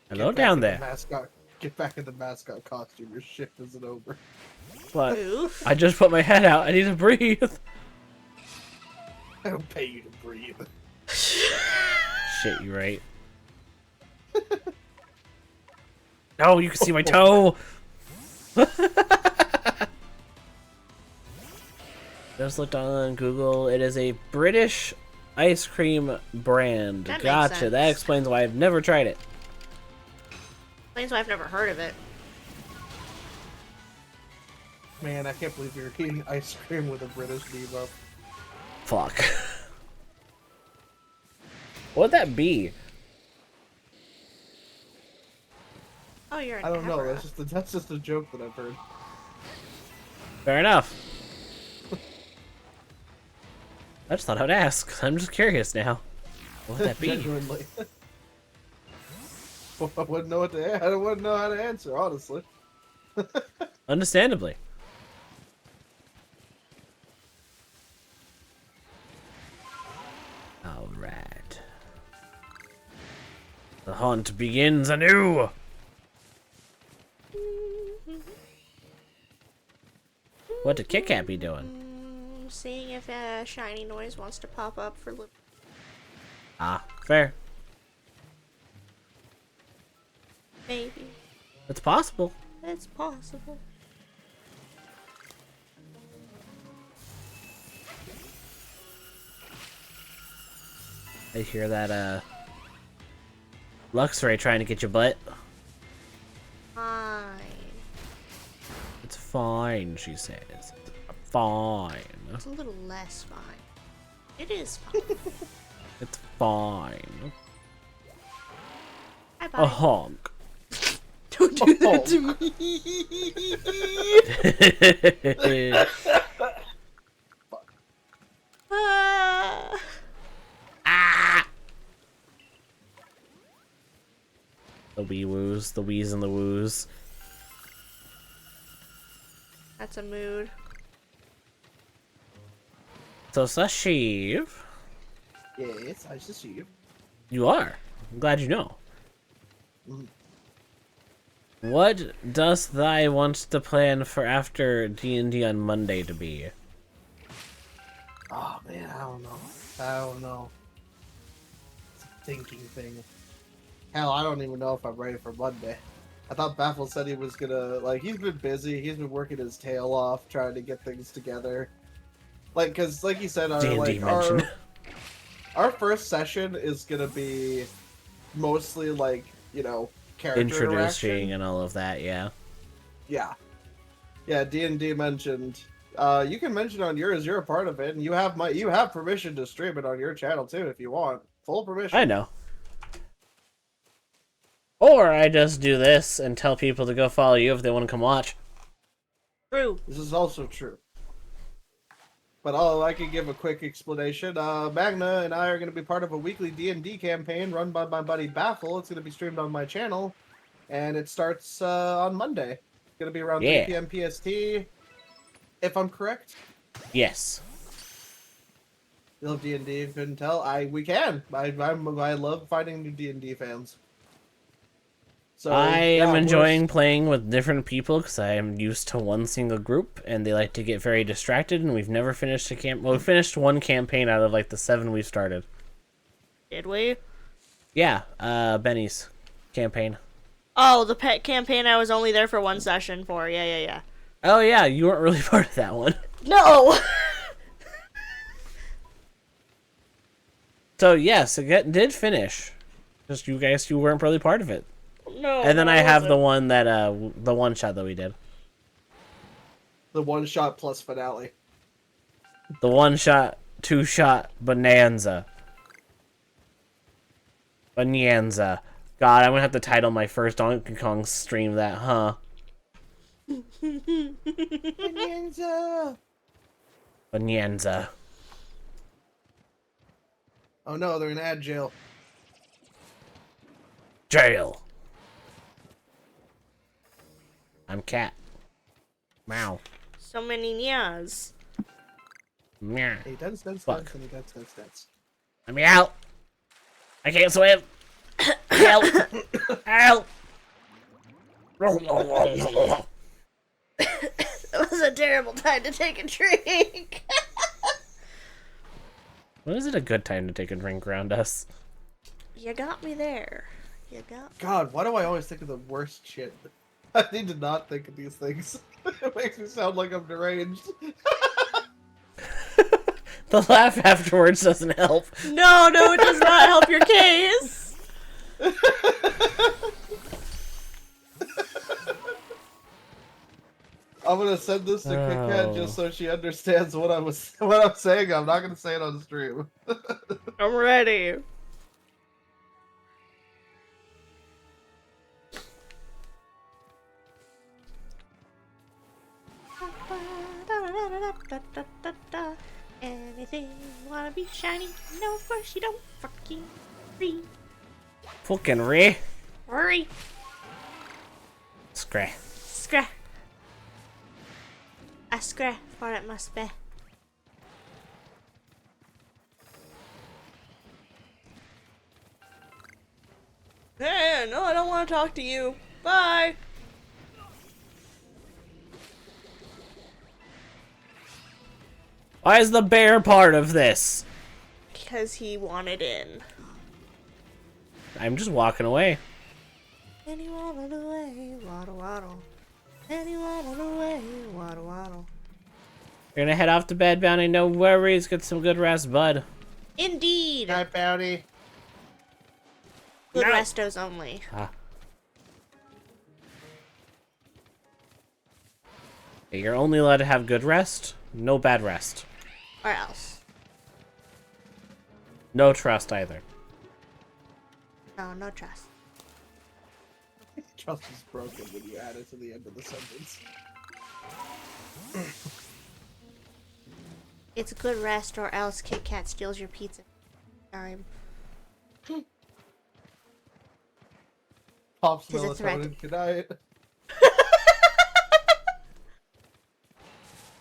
Hello Get back down in the there. mascot. Get back in the mascot costume. Your shift isn't over. But Oof. I just put my head out. I need to breathe. I don't pay you to breathe. Shit, you right. No, you can see my toe. Just looked on Google. It is a British ice cream brand. That makes Gotcha. That sense. explains why I've never tried it. Explains why I've never heard of it. Man, I can't believe you're eating ice cream with a British debuff. Fuck. What'd that be? Oh, you're an I don't know. Abra. That's just a joke that I've heard. Fair enough. I just thought I'd ask. I'm just curious now. What'd that be? Genuinely. Well, I wouldn't know I wouldn't know how to answer, honestly. Understandably. Alright. The hunt begins anew! What did Kit Kat be doing? Seeing if Shiny Noise wants to pop up for little. Ah, fair. Maybe. It's possible. It's possible. I hear that, Luxray trying to get your butt. Fine. It's fine, she says. Fine. It's a little less fine. It is fine. It's fine. Bye A bye. honk. Don't do that to me. Ah. The wee woos, the wees and the woos. That's a mood. So, Sashiv, Yes, I see you. you are. I'm glad you know. Mhm. What dost thy want the plan for after D&D on Monday to be? Oh man, I don't know. It's a thinking thing. Hell, I don't even know if I'm ready for Monday. I thought Baffle said he was gonna, like, he's been busy. He's been working his tail off trying to get things together. Like, cause like you said, D&D mention. our first session is gonna be mostly like, character Introducing interaction. and all of that, yeah. Yeah. Yeah, D&D mentioned. You can mention on yours, you're a part of it, and you have permission to stream it on your channel too if you want. Full permission. I know. Or I just do this and tell people to go follow you if they want to come watch. True. This is also true. But I can give a quick explanation. Magna and I are going to be part of a weekly D&D campaign run by my buddy Baffle. It's going to be streamed on my channel, and it starts on Monday. It's going to be around 3 p.m. PST, if I'm correct. Yes. You love D&D, if you couldn't tell. We can. I love finding new D&D fans. So, I yeah, am enjoying playing with different people because I am used to one single group and they like to get very distracted, and we've never finished a camp. Well, we finished one campaign out of like the 7 we've started. Did we? Yeah, Benny's campaign. Oh, the pet campaign I was only there for one session for. Yeah. Oh yeah, you weren't really part of that one. No! So yes, it did finish. Just you weren't really part of it. No. And then I have the wasn't. one that the one shot that we did. the one shot plus finale. The one shot, 2-shot bonanza. Bonanza. God, I'm gonna have to title my first Donkey Kong stream that, huh? Bonanza! Bonanza. Oh no, they're in ad jail. Jail. I'm cat. Meow. So many nyas. Meow. Hey, dance, Fuck. and he dance. Let me out. I can't swim. Help. Help. That was a terrible time to take a drink. When is it a good time to take a drink around us? You got me there. You got. God, why do I always think of the worst shit? I need to not think of these things. It makes me sound like I'm deranged. The laugh afterwards doesn't help. No, it does not help your case. I'm gonna send this to Kit Kat just so she understands what I'm saying. I'm not gonna say it on stream. I'm ready. Anything wanna be shiny? No, of course you don't. Fucking free. Fucking Ray. Hurry. Scray. Scra. A scra, for it must be. Hey, no, I don't want to talk to you. Bye. Why is the bear part of this? Because he wanted in. I'm just walking away. And he waddled away, waddle waddle. And he waddled away, waddle waddle. You're gonna head off to bed, Bounty. No worries. Get some good rest, bud. Indeed. Night Bounty. Good No. restos only. Ah. You're only allowed to have good rest, no bad rest. Or else. No trust either. No, no trust. Trust is broken when you add it to the end of the sentence. It's a good rest, or else Kit Kat steals your pizza. Time. Pops Tis a threat. melatonin, good night.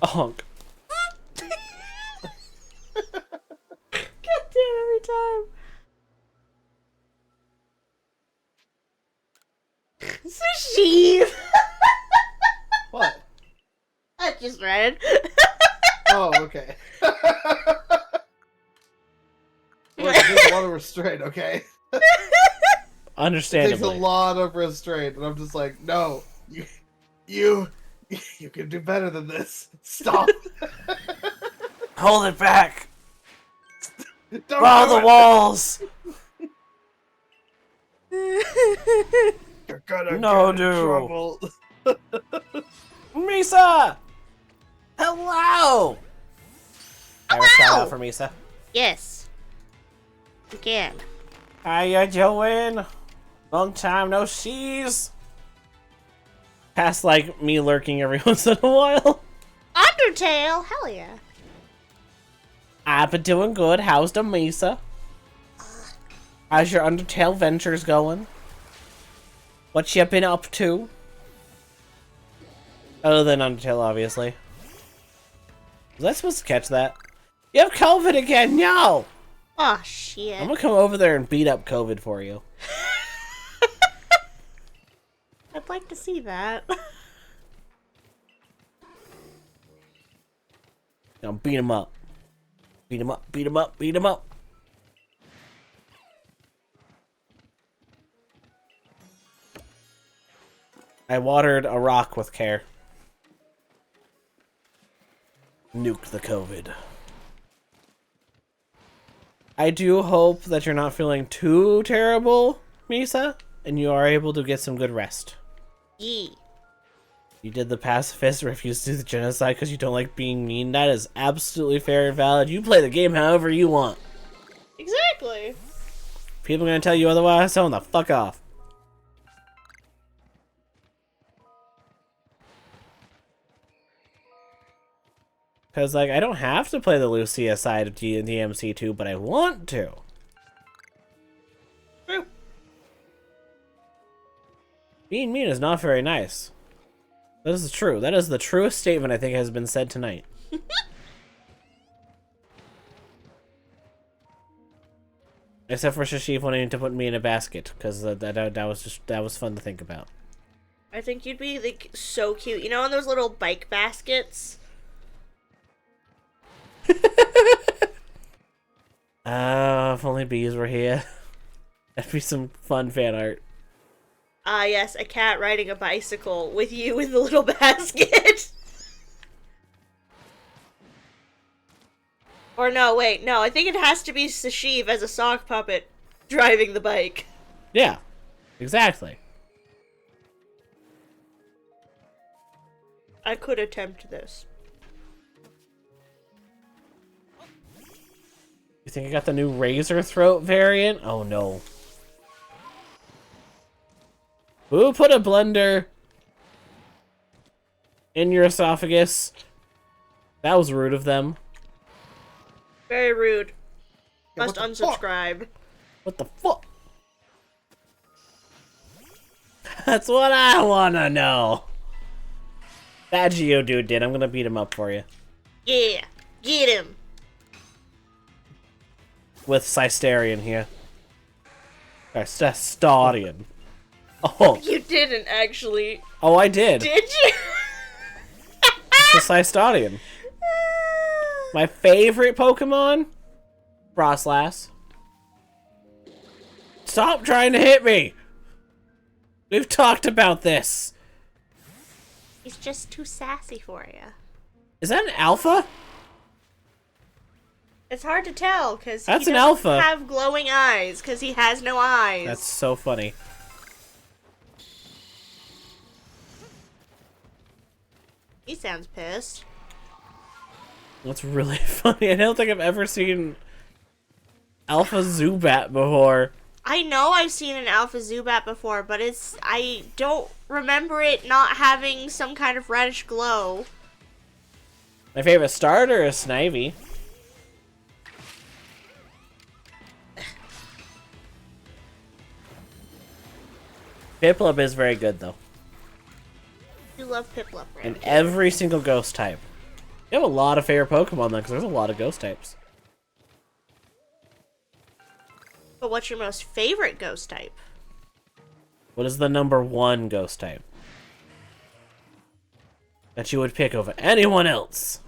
A honk. God damn, every time. Sushi! What? I just read. Oh, okay. Look, it takes a lot of restraint, okay? It takes a Understandably. lot of restraint, and I'm just like, no, you can do better than this. Stop. Hold it back! Don't Draw do the it. walls! You're gonna No, get in dude. trouble. Misa! Hello! Alright, shout out for Misa. Yes. Again. How you doing? Long time no sees. Past like me lurking every once in a while. Undertale? Hell yeah. I've been doing good. How's the Misa? How's your Undertale ventures going? What you been up to? Other than Undertale, obviously. Was I supposed to catch that? You have COVID again, no! Oh, shit. I'm gonna come over there and beat up COVID for you. I'd like to see that. Now beat him up. Beat him up, beat him up, beat him up. I watered a rock with care. Nuke the COVID. I do hope that you're not feeling too terrible, Misa, and you are able to get some good rest. Yee. You did the pacifist, refused to do the genocide because you don't like being mean. That is absolutely fair and valid. You play the game however you want. Exactly. People are gonna tell you otherwise, tell them the fuck off. Because, like, I don't have to play the Lucia side of DMC2, but I want to. True. Being mean is not very nice. That is true. That is the truest statement I think has been said tonight. Except for Shashif wanting to put me in a basket, because that was fun to think about. I think you'd be like so cute. You know, in those little bike baskets. If only bees were here. That'd be some fun fan art. Ah, yes, a cat riding a bicycle with you in the little basket. Or no, wait, no, I think it has to be Sashiv as a sock puppet driving the bike. Yeah, exactly. I could attempt this. You think I got the new Razor Throat variant? Oh no. Who put a blender in your esophagus? That was rude of them. Very rude. Yeah, Must what the fuck? unsubscribe. What the fuck? That's what I wanna know. That Geodude did. I'm gonna beat him up for you. Yeah, get him. With Cysterian here. Cystarian. Oh. You didn't actually. Oh, I did. Did you? It's the Cystarian. My favorite Pokemon? Frostlass. Stop trying to hit me! We've talked about this. He's just too sassy for you. Is that an alpha? It's hard to tell because That's he an doesn't alpha. have glowing eyes because he has no eyes. That's so funny. He sounds pissed. That's really funny. I don't think I've ever seen Alpha Zubat before. I know I've seen an Alpha Zubat before, but I don't remember it not having some kind of reddish glow. My favorite starter is Snivy. Piplup is very good, though. You love Piplup, right? And every single ghost type. You have a lot of favorite Pokemon, though, because there's a lot of ghost types. But what's your most favorite ghost type? What is the #1 ghost type that you would pick over anyone else?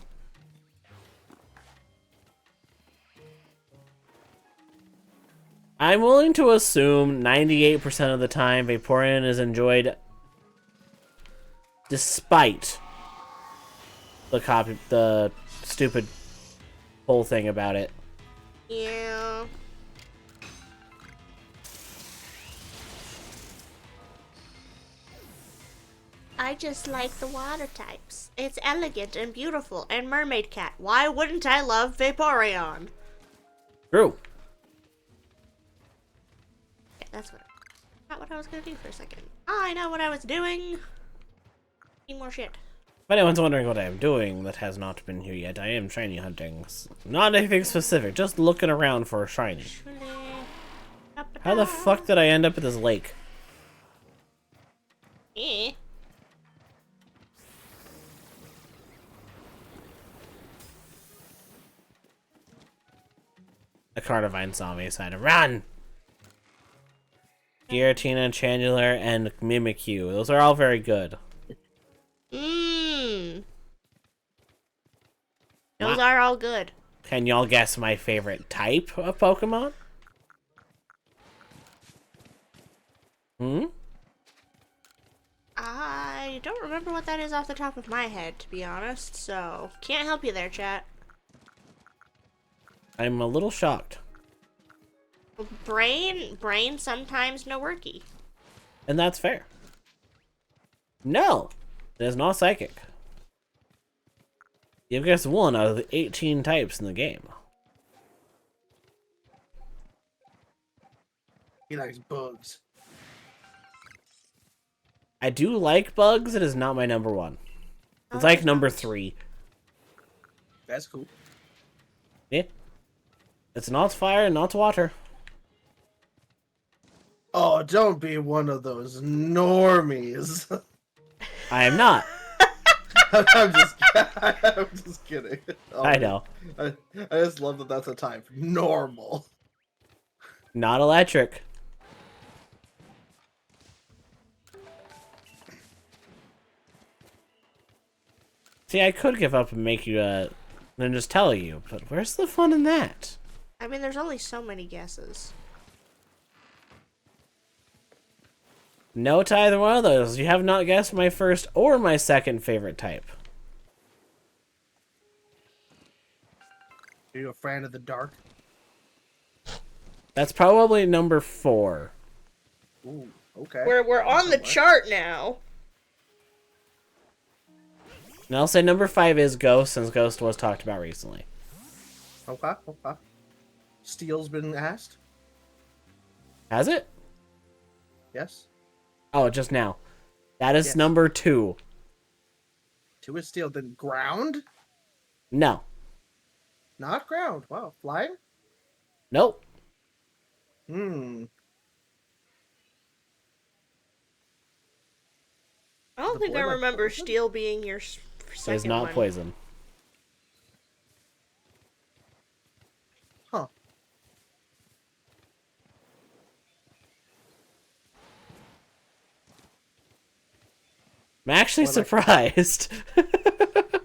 I'm willing to assume 98% of the time Vaporeon is enjoyed despite the stupid whole thing about it. Yeah. I just like the water types. It's elegant and beautiful and mermaid cat. Why wouldn't I love Vaporeon? True. Okay, that's not what I was gonna do for a second. I know what I was doing. Need more shit. If anyone's wondering what I am doing that has not been here yet, I am shiny hunting. Not anything specific, just looking around for a shiny. How the fuck did I end up at this lake? Eh. The Carnivine saw me, so I had to run! Giratina, Chandelure, and Mimikyu. Those are all very good. Mmm. Those are all good. Can y'all guess my favorite type of Pokemon? Hmm? I don't remember what that is off the top of my head, to be honest, so can't help you there, chat. I'm a little shocked. Brain sometimes no worky. And that's fair. No! It is not psychic. You've guessed one out of the 18 types in the game. He likes bugs. I do like bugs, it is not my #1. It's like #3. That's cool. Yeah. It's not fire, not water. Oh, don't be one of those normies. I am not. I'm just kidding. Oh, I know. I just love that that's a type. Normal. Not electric. See, I could give up and make you, and just tell you, but where's the fun in that? I mean, there's only so many guesses. No to either one of those. You have not guessed my first or my second favorite type. Are you a fan of the dark? That's probably #4. Ooh, okay. We're on the chart now. And I'll say #5 is Ghost, since Ghost was talked about recently. Okay, okay. Steel's been asked? Has it? Yes. Oh, just now. That is Yes. #2. 2 is steel. Then ground? No. Not ground. Wow. Flying? Nope. Hmm. I don't The think boy I like remember poison? steel being your It second is not one. poison. Huh. I'm actually Well, like- surprised.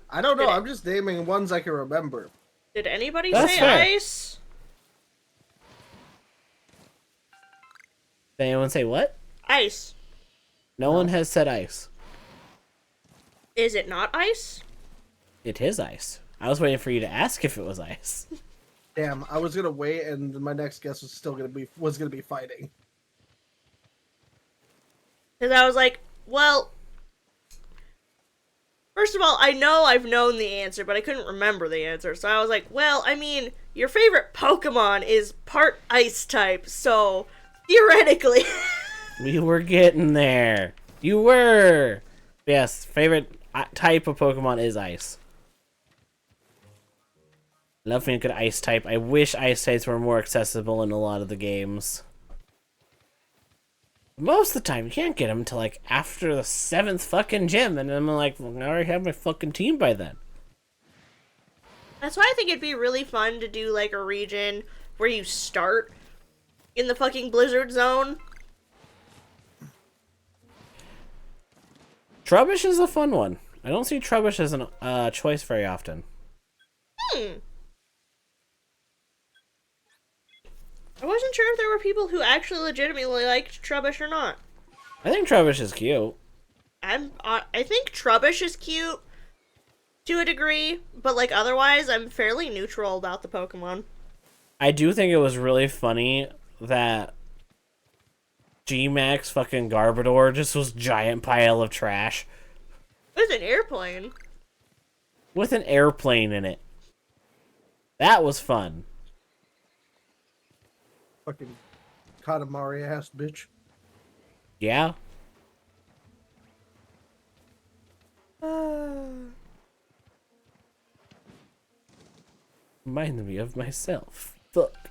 I don't know. I'm just naming ones I can remember. Did anybody That's say fair. ice? Did anyone say what? Ice. No one has said ice. Is it not ice? It is ice. I was waiting for you to ask if it was ice. Damn, I was gonna wait, and my next guess was still gonna be fighting. Because I was like, well, First of all, I know I've known the answer, but I couldn't remember the answer. So I was like, well, I mean, your favorite Pokemon is part ice type, so theoretically. We were getting there. You were. Yes, favorite type of Pokemon is ice. Love me a good ice type. I wish ice types were more accessible in a lot of the games. Most of the time, you can't get them until, like, after the 7th fucking gym, and I'm like, well, I already have my fucking team by then. That's why I think it'd be really fun to do, like, a region where you start in the fucking Blizzard Zone. Trubbish is a fun one. I don't see Trubbish as a choice very often. I wasn't sure if there were people who actually legitimately liked Trubbish or not. I think Trubbish is cute. I think Trubbish is cute to a degree, but like otherwise, I'm fairly neutral about the Pokemon. I do think it was really funny that G-Max fucking Garbodor just was giant pile of trash. With an airplane. With an airplane in it. That was fun. Fucking Katamari ass bitch. Yeah? Reminded me of myself. Fuck.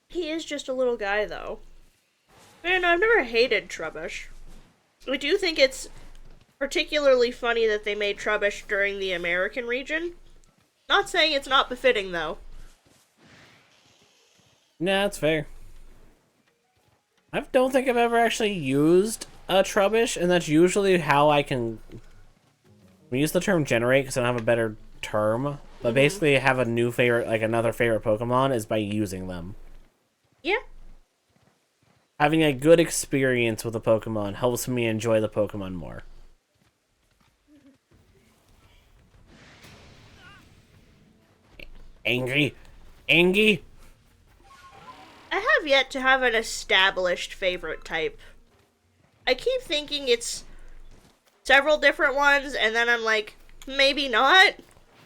He is just a little guy, though. Man, I've never hated Trubbish. I do think it's particularly funny that they made Trubbish during the American region. Not saying it's not befitting, though. Nah, that's fair. I don't think I've ever actually used a Trubbish, and that's usually how I can... We use the term generate because I don't have a better term, but basically have a new favorite, like another favorite Pokemon, is by using them. Yeah. Having a good experience with a Pokemon helps me enjoy the Pokemon more. Angry. Angie. I have yet to have an established favorite type. I keep thinking it's several different ones, and then I'm like, maybe not?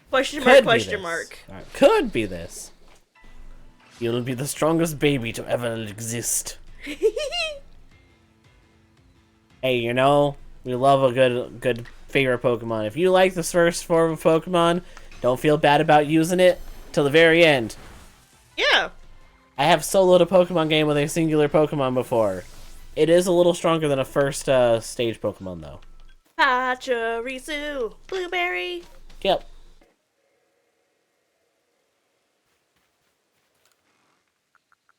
Question mark, question mark. Could be this. You'll be the strongest baby to ever exist. Hey, you know, we love a good favorite Pokemon. If you like this first form of Pokemon, don't feel bad about using it till the very end. Yeah. I have soloed a Pokemon game with a singular Pokemon before. It is a little stronger than a first stage Pokemon, though. Pachirisu, Blueberry. Yep.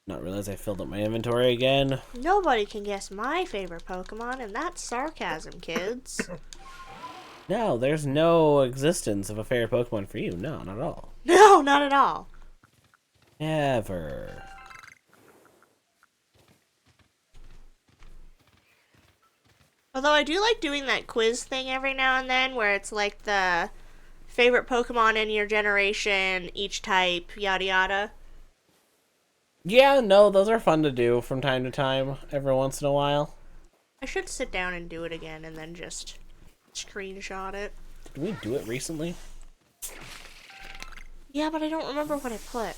Not realize I filled up my inventory again. Nobody can guess my favorite Pokemon, and that's sarcasm, kids. No, there's no existence of a favorite Pokemon for you. No, not at all. No, not at all. Never. Although I do like doing that quiz thing every now and then, where it's like the favorite Pokemon in your generation, each type, yada yada. Yeah, no, those are fun to do from time to time, every once in a while. I should sit down and do it again and then just screenshot it. Did we do it recently? Yeah, but I don't remember what I put.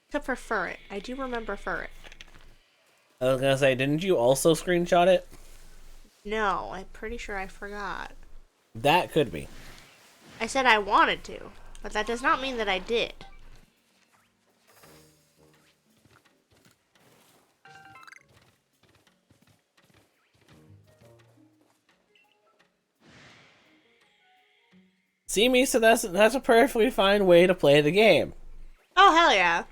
Except for Furret. I do remember Furret. I was gonna say, didn't you also screenshot it? No, I'm pretty sure I forgot. That could be. I said I wanted to, but that does not mean that I did. See me, so that's a perfectly fine way to play the game. Oh, hell yeah.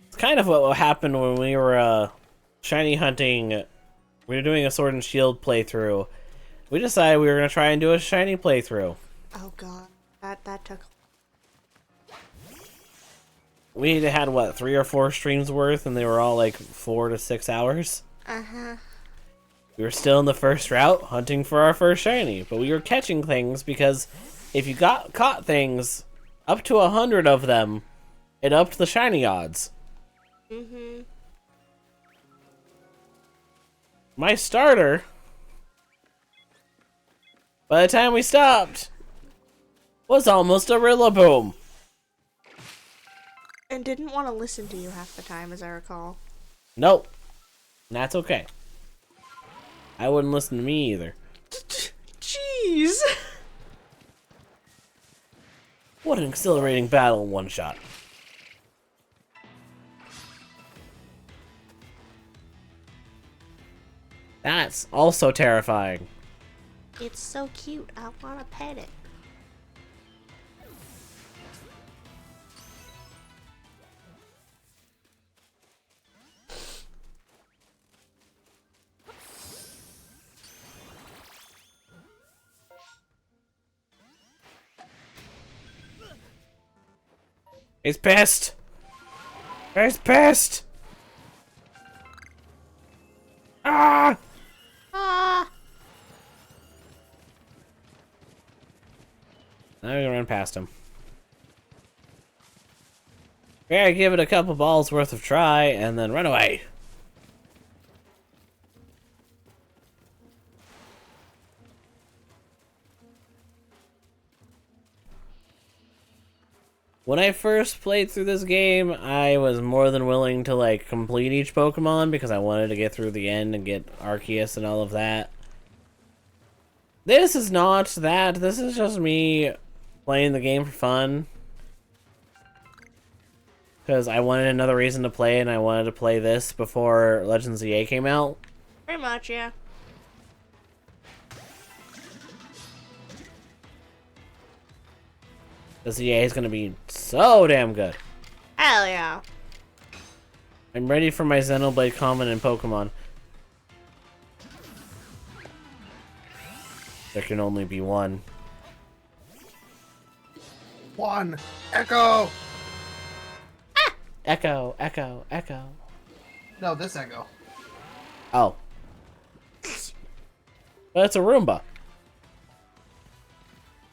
It's kind of what happened when we were shiny hunting. We were doing a Sword and Shield playthrough. We decided we were gonna try and do a shiny playthrough. Oh god, that took. We had what, 3 or 4 streams worth, and they were all like 4 to 6 hours. We were still in the first route, hunting for our first shiny, but we were catching things because if you caught things up to 100 of them, it upped the shiny odds. my starter, by the time we stopped, was almost a Rillaboom. And didn't want to listen to you half the time, as I recall. Nope. And that's okay. I wouldn't listen to me either. Jeez. What an exhilarating battle in one shot. That's also terrifying. It's so cute. I want to pet it. He's pissed. He's pissed. Ah! Ah! Now we're gonna run past him. Yeah, give it a couple balls worth of try and then run away. When I first played through this game, I was more than willing to like complete each Pokemon because I wanted to get through the end and get Arceus and all of that. This is not that. This is just me playing the game for fun. Because I wanted another reason to play, and I wanted to play this before Legends EA came out. Pretty much, yeah. This EA is going to be so damn good. Hell yeah. I'm ready for my Xenoblade Common and Pokemon. There can only be one. One. Echo. Echo, echo, echo. No, this Echo. Oh. But it's a Roomba.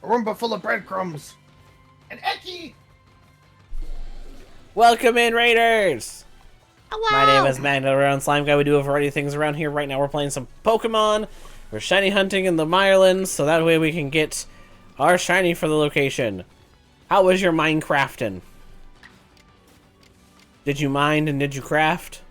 A Roomba full of breadcrumbs. An Eki. Welcome in, Raiders! Hello. My name is Magna around Slime Guy. We do a variety of things around here. Right now we're playing some Pokemon. We're shiny hunting in the Mirelands, so that way we can get our shiny for the location. How was your Minecrafting? Did you mine and did you craft?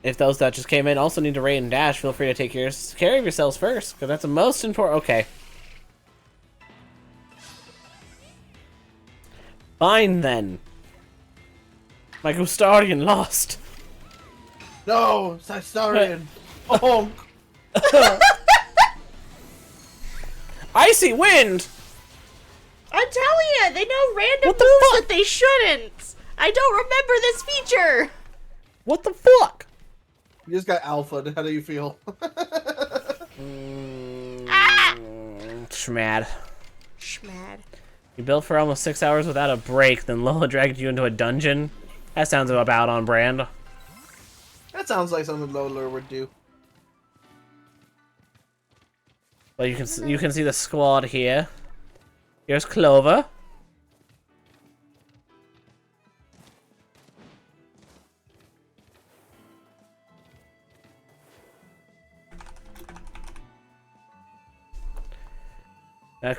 If those that just came in also need to raid and dash, feel free to take care of yourselves first, because that's the most important. Okay. Fine then. My Gustarian lost. No, Sistarian. Oh. Icy wind. I'm telling you, they know random What the moves fuck? that they shouldn't. I don't remember this feature. What the fuck? You just got alpha. How do you feel? Schmad. Schmad. You built for almost 6 hours without a break, then Lola dragged you into a dungeon? That sounds about on brand. That sounds like something Lola would do. Well, you can see the squad here. Here's Clover.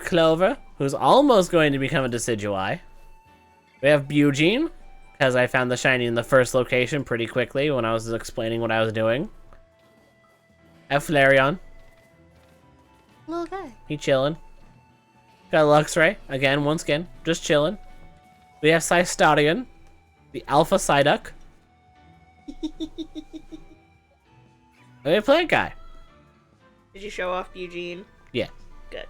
Clover, who's almost going to become a Decidueye. We have Bugene, because I found the shiny in the first location pretty quickly when I was explaining what I was doing. I have Flareon. Little guy. He chillin'. Got Luxray, again, once again, just chillin'. We have Sistarian, the Alpha Psyduck. We have Plant Guy. Did you show off Eugene? Yeah. Good.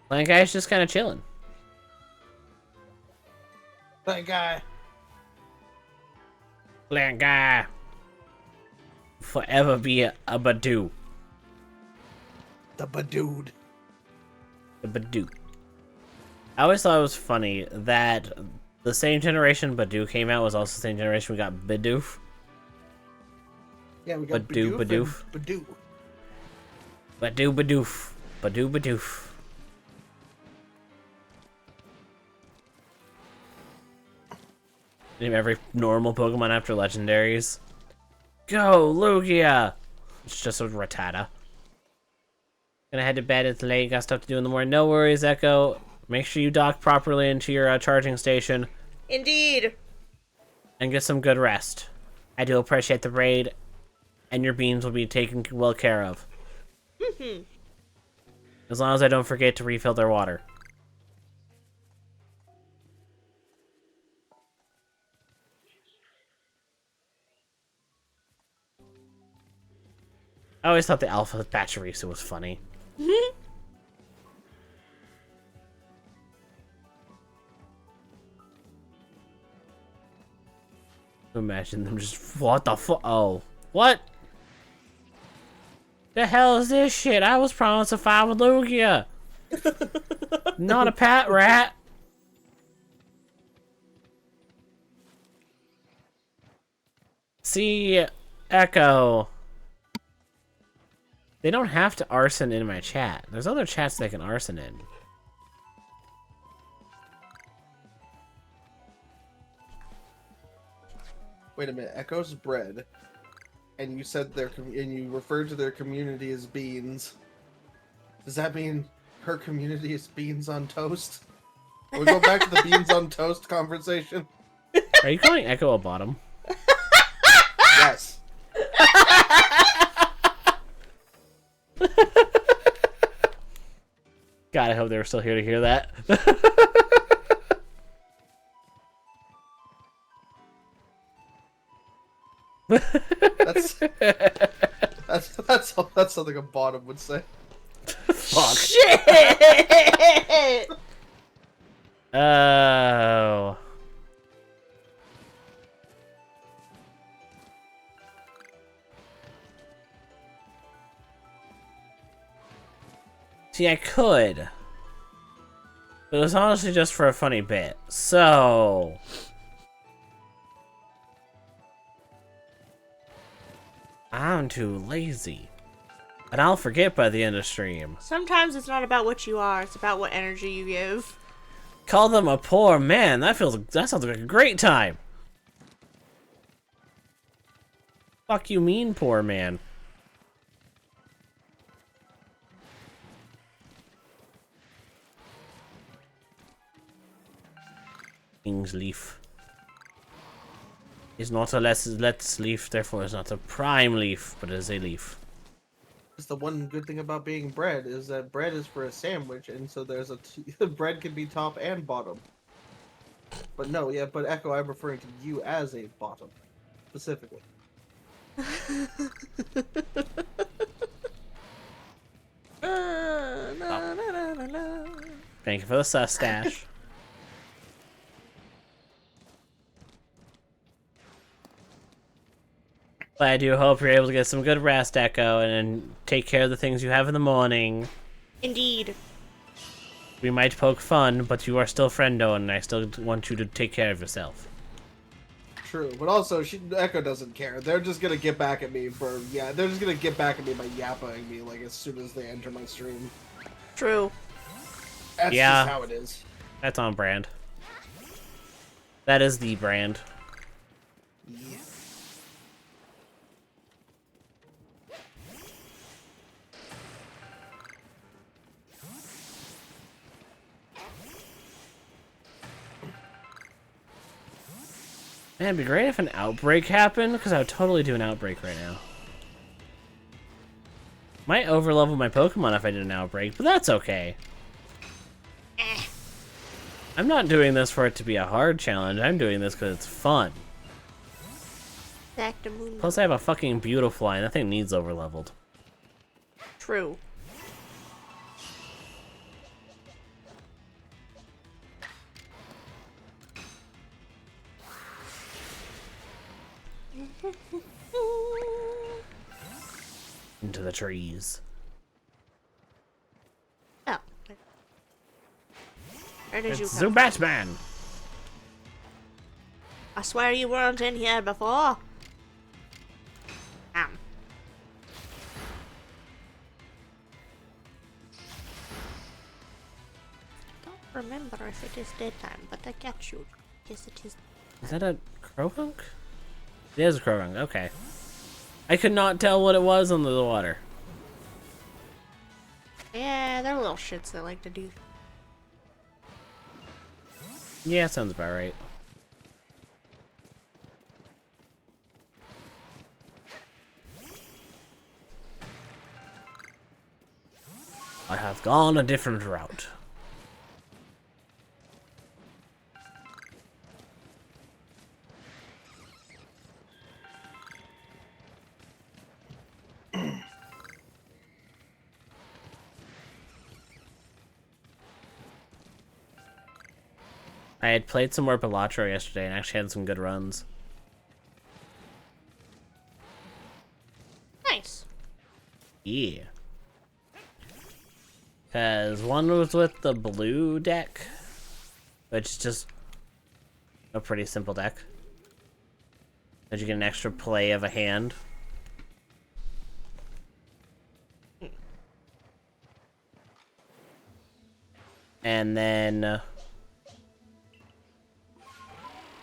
Plant Guy's just kind of chilling. That guy. Plant Guy. Forever be a Badoo. The Badood. The Badoo. I always thought it was funny that the same generation Badoo came out was also the same generation we got Bidoof. Yeah, we got Badoo, Bidoof and Badoof. Badoo. Badoo, Badoof. Ba-doo-ba-doof. Name every normal Pokemon after legendaries. Go, Lugia! It's just a Rattata. Gonna head to bed, it's late, got stuff to do in the morning. No worries, Echo. Make sure you dock properly into your charging station. Indeed. And get some good rest. I do appreciate the raid, and your beans will be taken well care of. As long as I don't forget to refill their water. I always thought the Alpha Pachirisu was funny. Imagine them just, what the fuck? Oh, what? The hell is this shit? I was promised a fight with Lugia. Not a pat rat. See, Echo. They don't have to arson in my chat. There's other chats they can arson in. Wait a minute, Echo's bread, and you said and you referred to their community as beans. Does that mean her community is beans on toast? We go back to the beans on toast conversation. Are you calling Echo a bottom? Yes. God, I hope they were still here to hear that. That's something a bottom would say. Fuck. Shit! Oh. See, I could. But it was honestly just for a funny bit. So... I'm too lazy. And I'll forget by the end of stream. Sometimes it's not about what you are, it's about what energy you give. Call them a poor man. That sounds like a great time. Fuck you mean, poor man. King's leaf is not a let's leaf, therefore it's not a prime leaf, but it is a leaf. That's the one good thing about being bread is that bread is for a sandwich, and so there's bread can be top and bottom. But no, yeah, but Echo, I'm referring to you as a bottom, specifically. Thank you for the sustache. But I do hope you're able to get some good rest, Echo, and take care of the things you have in the morning. Indeed. We might poke fun, but you are still friendo, and I still want you to take care of yourself. True, but also Echo doesn't care. They're just gonna get back at me they're just gonna get back at me by yappaing me like as soon as they enter my stream. True. That's just how it is. That's on brand. That is the brand. Yeah. Man, it'd be great if an outbreak happened, because I would totally do an outbreak right now. Might overlevel my Pokemon if I did an outbreak, but that's okay. I'm not doing this for it to be a hard challenge, I'm doing this because it's fun. Plus I have a fucking Beautifly, and that thing needs overleveled. True. Into the trees. Oh. Where did you It's come from? Zubatman! I swear you weren't in here before. remember if it is daytime, but I catch you. Yes, it is. Is that a crowhunk? It is a crowhunk, okay. I could not tell what it was under the water. Yeah, they're little shits that like to do. Yeah, sounds about right. I have gone a different route. I had played some more Balatro yesterday and actually had some good runs. Nice. Yeah. Because one was with the blue deck, which is just a pretty simple deck. But you get an extra play of a hand. And then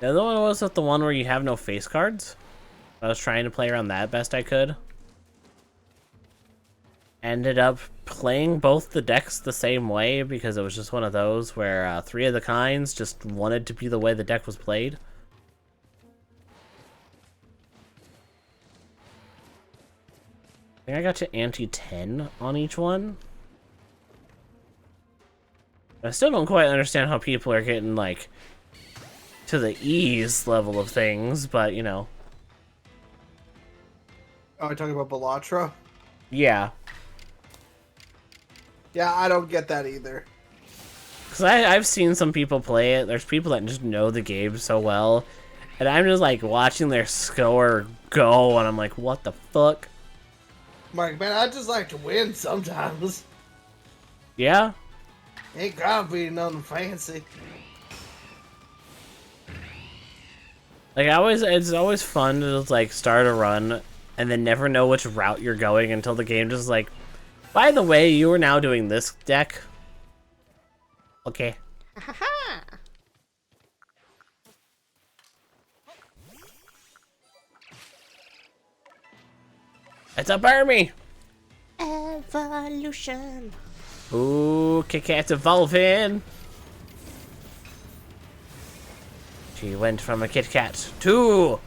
the other one was with the one where you have no face cards. I was trying to play around that best I could. Ended up playing both the decks the same way because it was just one of those where three of the kinds just wanted to be the way the deck was played. I think I got to ante 10 on each one. I still don't quite understand how people are getting, like, to the ease level of things, but, you know. Oh, you're talking about Balatro? Yeah. Yeah, I don't get that either. Because I've seen some people play it. There's people that just know the game so well. And I'm just, like, watching their score go, and I'm like, what the fuck? Mike, man, I just like to win sometimes. Yeah? Ain't gotta be nothing fancy. Like, it's always fun to just, like, start a run and then never know which route you're going until the game just like, by the way, you are now doing this deck. Okay. Ha It's a Burmy! Evolution. Ooh, Kit Kat's evolving! She went from a Kit Kat to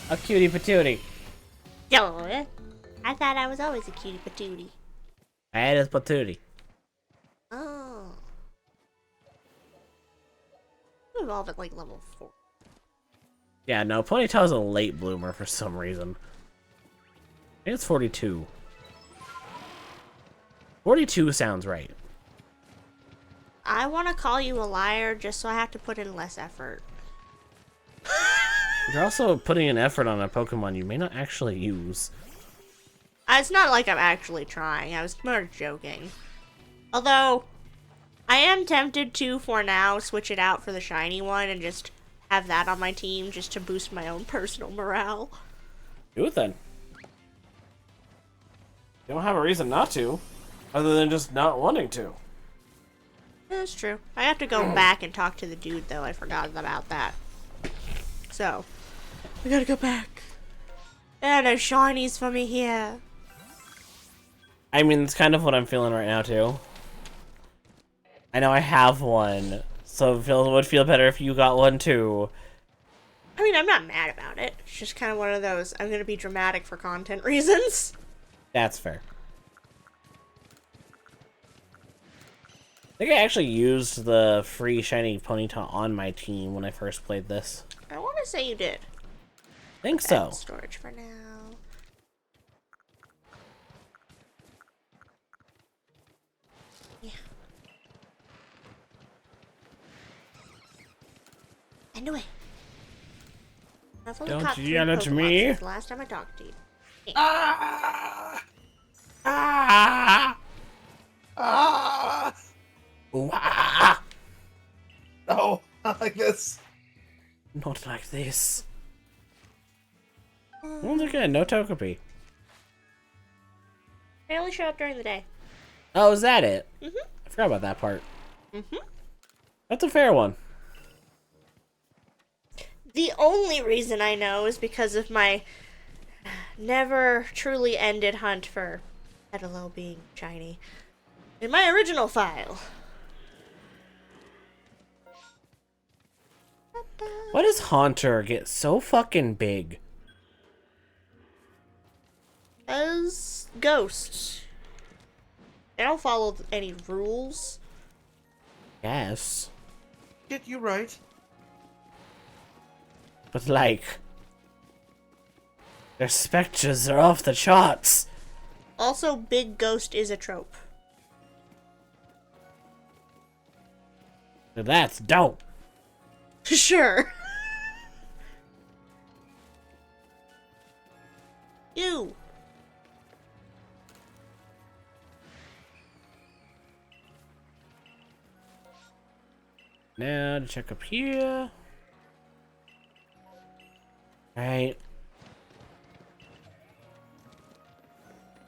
a cutie patootie. Yo, I thought I was always a cutie patootie. That is patootie. Oh. I evolved at like level 4. Yeah, no, Ponytail's a late bloomer for some reason. I think it's 42. 42 sounds right. I want to call you a liar just so I have to put in less effort. You're also putting an effort on a Pokemon you may not actually use. It's not like I'm actually trying. I was more joking. Although, I am tempted to, for now, switch it out for the shiny one and just have that on my team just to boost my own personal morale. Do it then. You don't have a reason not to, other than just not wanting to. That's true. I have to go back and talk to the dude, though. I forgot about that. So, I gotta go back. There are no shinies for me here. I mean, it's kind of what I'm feeling right now, too. I know I have one, so it would feel better if you got one, too. I mean, I'm not mad about it. It's just kind of one of those, I'm gonna be dramatic for content reasons. That's fair. I think I actually used the free shiny Ponyta on my team when I first played this. I want to say you did. I think so. Add storage for now. Yeah. And away. I've only Don't caught you 3 yell at Pokemon me. since the last time I talked to you. Ah! Ah! Ah! Wah! No, not like this. Not like this. Once again, no Togepi. I only show up during the day. Oh, is that it? Mhm. I forgot about that part. Mm-hmm. That's a fair one. The only reason I know is because of my never truly ended hunt for Petalo being shiny in my original file. Why does Haunter get so fucking big? As ghosts. They don't follow any rules. Yes. Get you right. But like... their specters are off the charts. Also, big ghost is a trope. That's dope. Sure. You. Now to check up here. Right.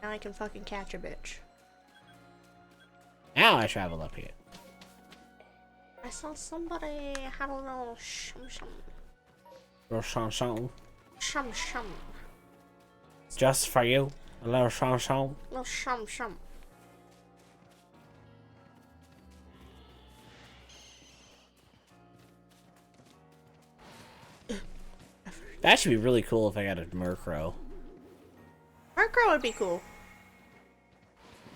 Now I can fucking catch a bitch. Now I travel up here. I saw somebody had a little shum. Just for you. A little shum. Little shum. That should be really cool if I got a Murkrow. Murkrow would be cool.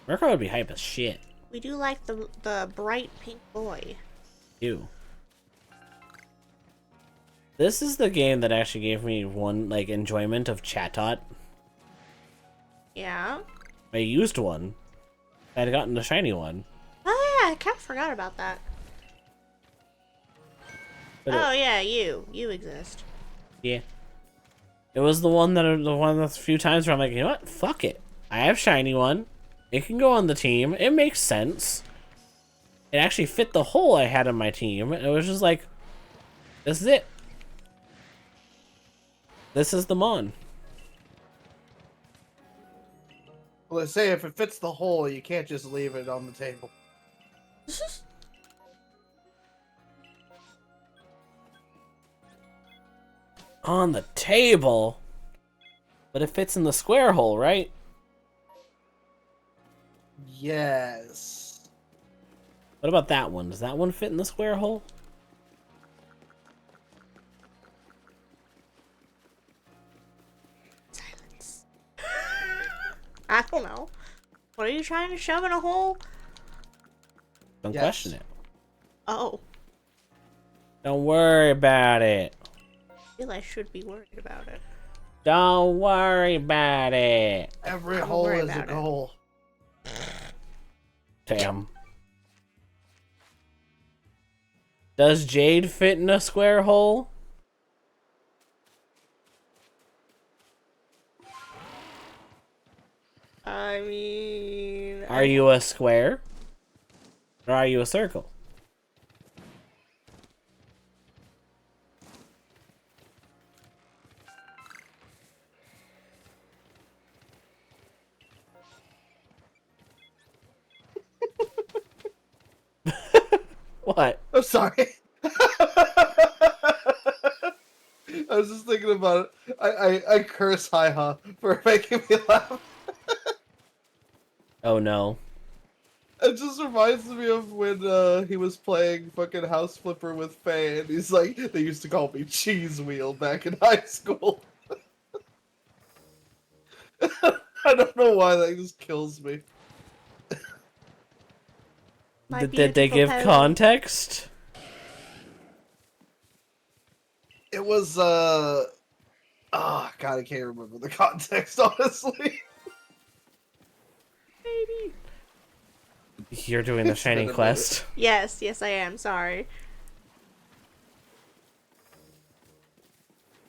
Murkrow would be hype as shit. We do like the bright pink boy. Ew. This is the game that actually gave me one, like, enjoyment of Chatot. Yeah. I used one. I had gotten the shiny one. Oh yeah, I kind of forgot about that. But Oh yeah, you exist. yeah. It was the one the few times where I'm like, you know what? Fuck it. I have shiny one. It can go on the team. It makes sense. It actually fit the hole I had in my team. It was just like, this is it. This is the Mon. Well, they say if it fits the hole, you can't just leave it on the table. On the table? But it fits in the square hole, right? Yes. What about that one? Does that one fit in the square hole? Silence. I don't know. What are you trying to shove in a hole? Don't Yes. question it. Oh. Don't worry about it. I feel I should be worried about it. Don't worry about it. Every I'm hole worried is a about it. goal. Damn. Does Jade fit in a square hole? I mean... Are you a square? Or are you a circle? What? I'm sorry. I was just thinking about it. I curse Hi-Ha for making me laugh. Oh no. It just reminds me of when he was playing fucking House Flipper with Faye, and he's like, they used to call me Cheese Wheel back in high school. I don't know why, that just kills me. My Did they beautiful give Pele. context? It was, oh, God, I can't remember the context, honestly. Baby. You're doing the It's shiny been a quest. Yes, I am. Sorry.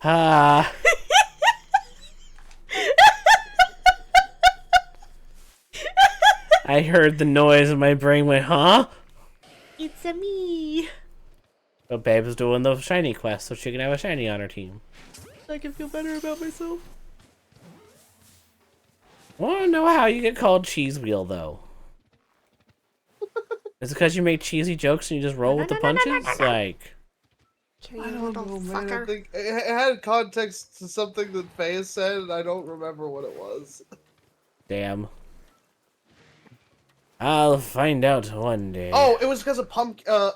Ah. I heard the noise and my brain went, huh? It's a me. But Babe's doing the shiny quest, so she can have a shiny on her team. So I can feel better about myself. I want to know how you get called Cheese Wheel, though. Is it because you make cheesy jokes and you just roll with the punches? Like, Here, I you don't little know, man. I fucker. think it had context to something that Faye said, and I don't remember what it was. damn. I'll find out one day. Oh, it was because a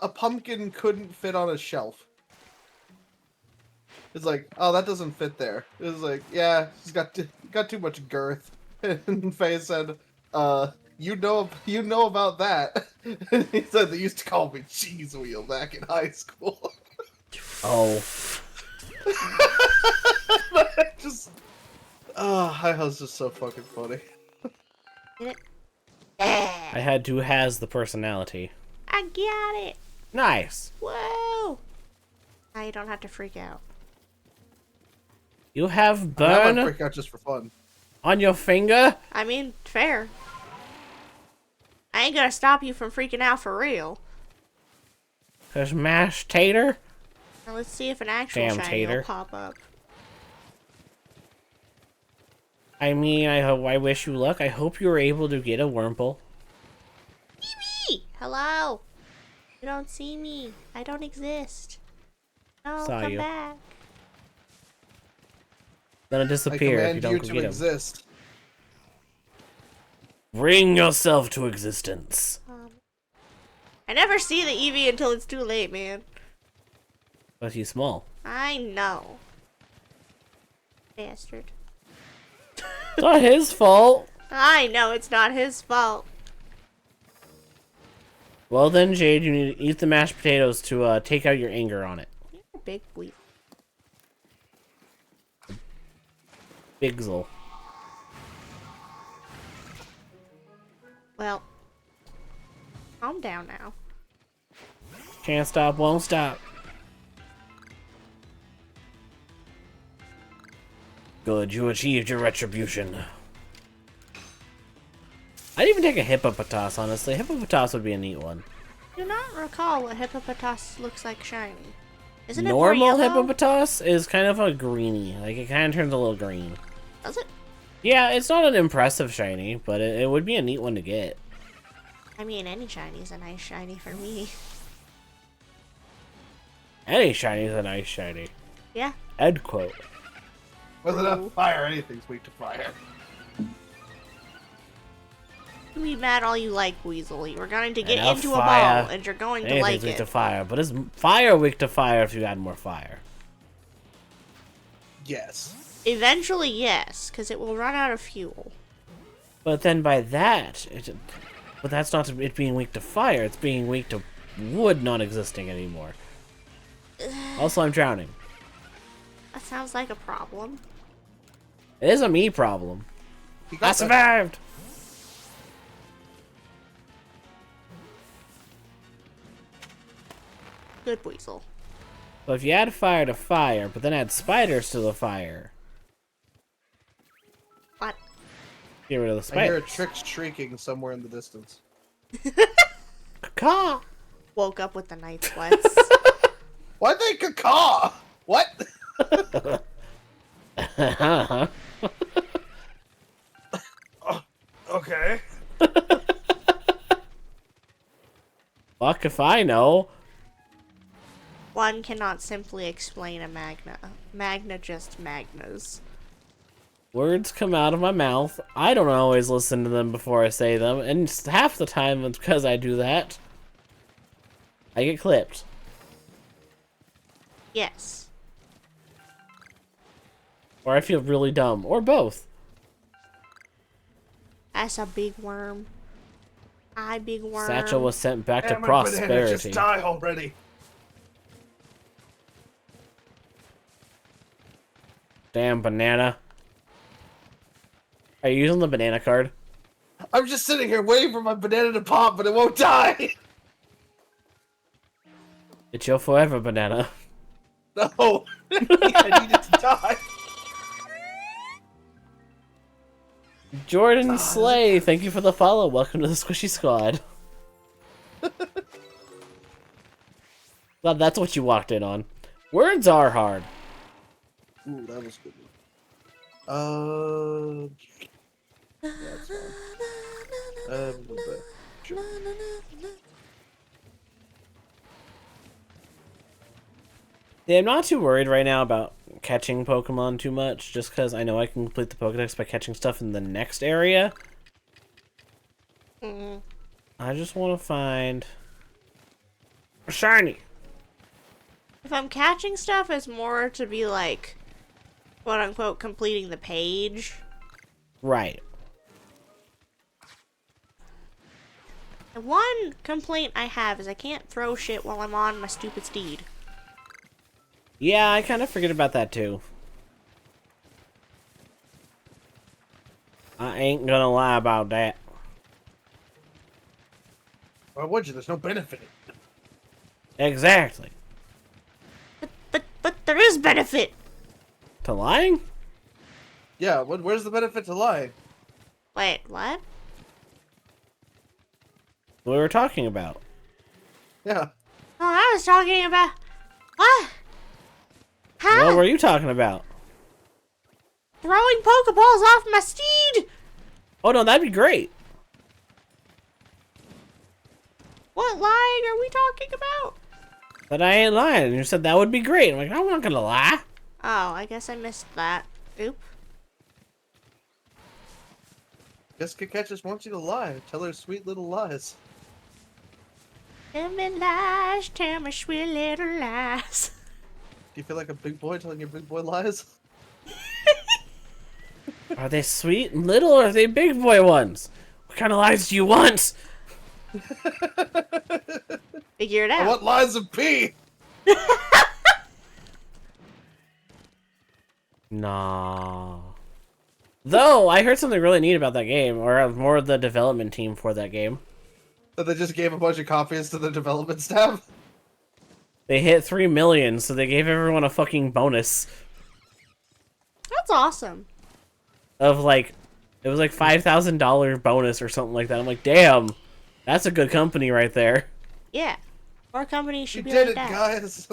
pumpkin couldn't fit on a shelf. It's like, oh, that doesn't fit there. It was like, yeah, he's got too much girth. And Faye said, you know about that. And he said they used to call me cheese wheel back in high school. Oh. Just, oh, that was just so fucking funny. Get it? I had to has the personality. I got it. Nice. Whoa. Now you don't have to freak out. You have I might burn freak out just for fun. on your finger? I mean, fair. I ain't gonna stop you from freaking out for real. There's mashed tater? Now let's see if an actual Damn shiny tater. will pop up. I mean, I wish you luck. I hope you were able to get a Wurmple. Hey, hello. You don't see me. I don't exist. No, Saw come you. back. Gonna I disappear if you command don't you go to get him. exist. Bring yourself to existence. I never see the Eevee until it's too late, man. But he's small. I know. Bastard. It's not his fault. I know it's not his fault. Well then, Jade, you need to eat the mashed potatoes to take out your anger on it. You're a big weep. Bigzel. Well, calm down now. Can't stop, won't stop. Good, you achieved your retribution. I'd even take a Hippopotas, honestly. Hippopotas would be a neat one. Do not recall what Hippopotas looks like shiny. Isn't it Normal more yellow? Hippopotas is kind of a greeny. Like, it kind of turns a little green. Does it? Yeah, it's not an impressive shiny, but it would be a neat one to get. I mean, any shiny is a nice shiny for me. Any shiny is a nice shiny. Yeah. End quote. With enough fire, anything's weak to fire. You can be mad all you like, Weasel. You're going to get Enough into fire. a ball, and you're going to Anything's like weak to it. fire, but is fire weak to fire if you add more fire? Yes. Eventually, yes, because it will run out of fuel. But then by that, but that's not it being weak to fire. It's being weak to wood not existing anymore. Also, I'm drowning. That sounds like a problem. It is a me problem. You I got that. survived. Good Weasel. So if you add fire to fire, but then add spiders to the fire, What? get rid of the I hear a spiders. trick shrieking somewhere in the distance. Caw. Woke up with the night sweats. Why'd they caw? What? Uh-huh. Okay. Fuck if I know. One cannot simply explain a magna. Magna just magnas. Words come out of my mouth. I don't always listen to them before I say them, and half the time it's because I do that. I get clipped. Yes. Or I feel really dumb. Or both. That's a big worm. Hi, big worm. Satchel was sent back to Damn it, banana, prosperity. just die already. Damn banana. Are you using the banana card? I'm just sitting here waiting for my banana to pop, but it won't die. It's your forever banana. No. I need it to die. Jordan Slay, thank you for the follow. Welcome to the Squishy Squad. Glad that's what you walked in on. Words are hard. Ooh, that was good. That's fine. Sure. Yeah, I'm not too worried right now about catching Pokemon too much, just because I know I can complete the Pokedex by catching stuff in the next area. Mm-hmm. I just want to find a shiny. If I'm catching stuff, it's more to be like, quote unquote, completing the page. Right. The one complaint I have is I can't throw shit while I'm on my stupid steed. Yeah, I kind of forget about that too. I ain't gonna lie about that. Why would you? There's no benefit. Exactly. But there is benefit! To lying? Yeah, where's the benefit to lie? Wait, what? What we were talking about. Yeah. Oh, I was talking about... What? How? What were you talking about? Throwing Pokeballs off my steed! Oh no, that'd be great. What lying are we talking about? But I ain't lying. And you said that would be great. I'm like, I'm not gonna lie. Oh, I guess I missed that. Oop. Jessica Cat just wants you to lie. Tell her sweet little lies. Tell me lies, tell me sweet little lies. Do you feel like a big boy telling your big boy lies? Are they sweet and little, or are they big boy ones? What kind of lies do you want? Figure it I out. want lies of pee! Nah. Though, I heard something really neat about that game, or more of the development team for that game. That they just gave a bunch of copies to the development staff? They hit 3 million, so they gave everyone a fucking bonus That's awesome. of like, it was like $5,000 bonus or something like that. I'm like, damn, that's a good company right there. Yeah. More companies should You be did like it, that. guys!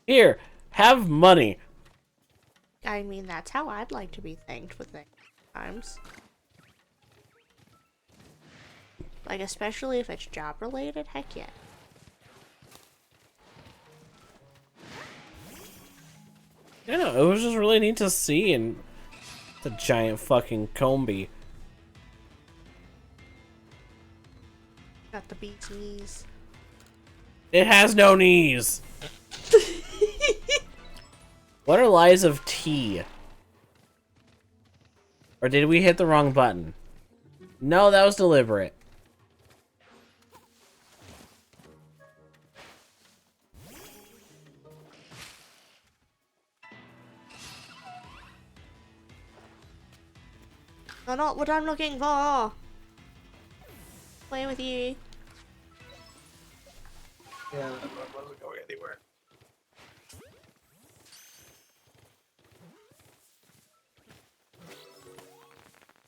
Here, have money. I mean, that's how I'd like to be thanked with things sometimes. Like, especially if it's job related, heck yeah. I know, it was just really neat to see, and it's a giant fucking Combi. Got the beat's knees. It has no knees. What are lies of T? Or did we hit the wrong button? No, that was deliberate. That's not what I'm looking for. Play with you. Yeah, that wasn't going anywhere.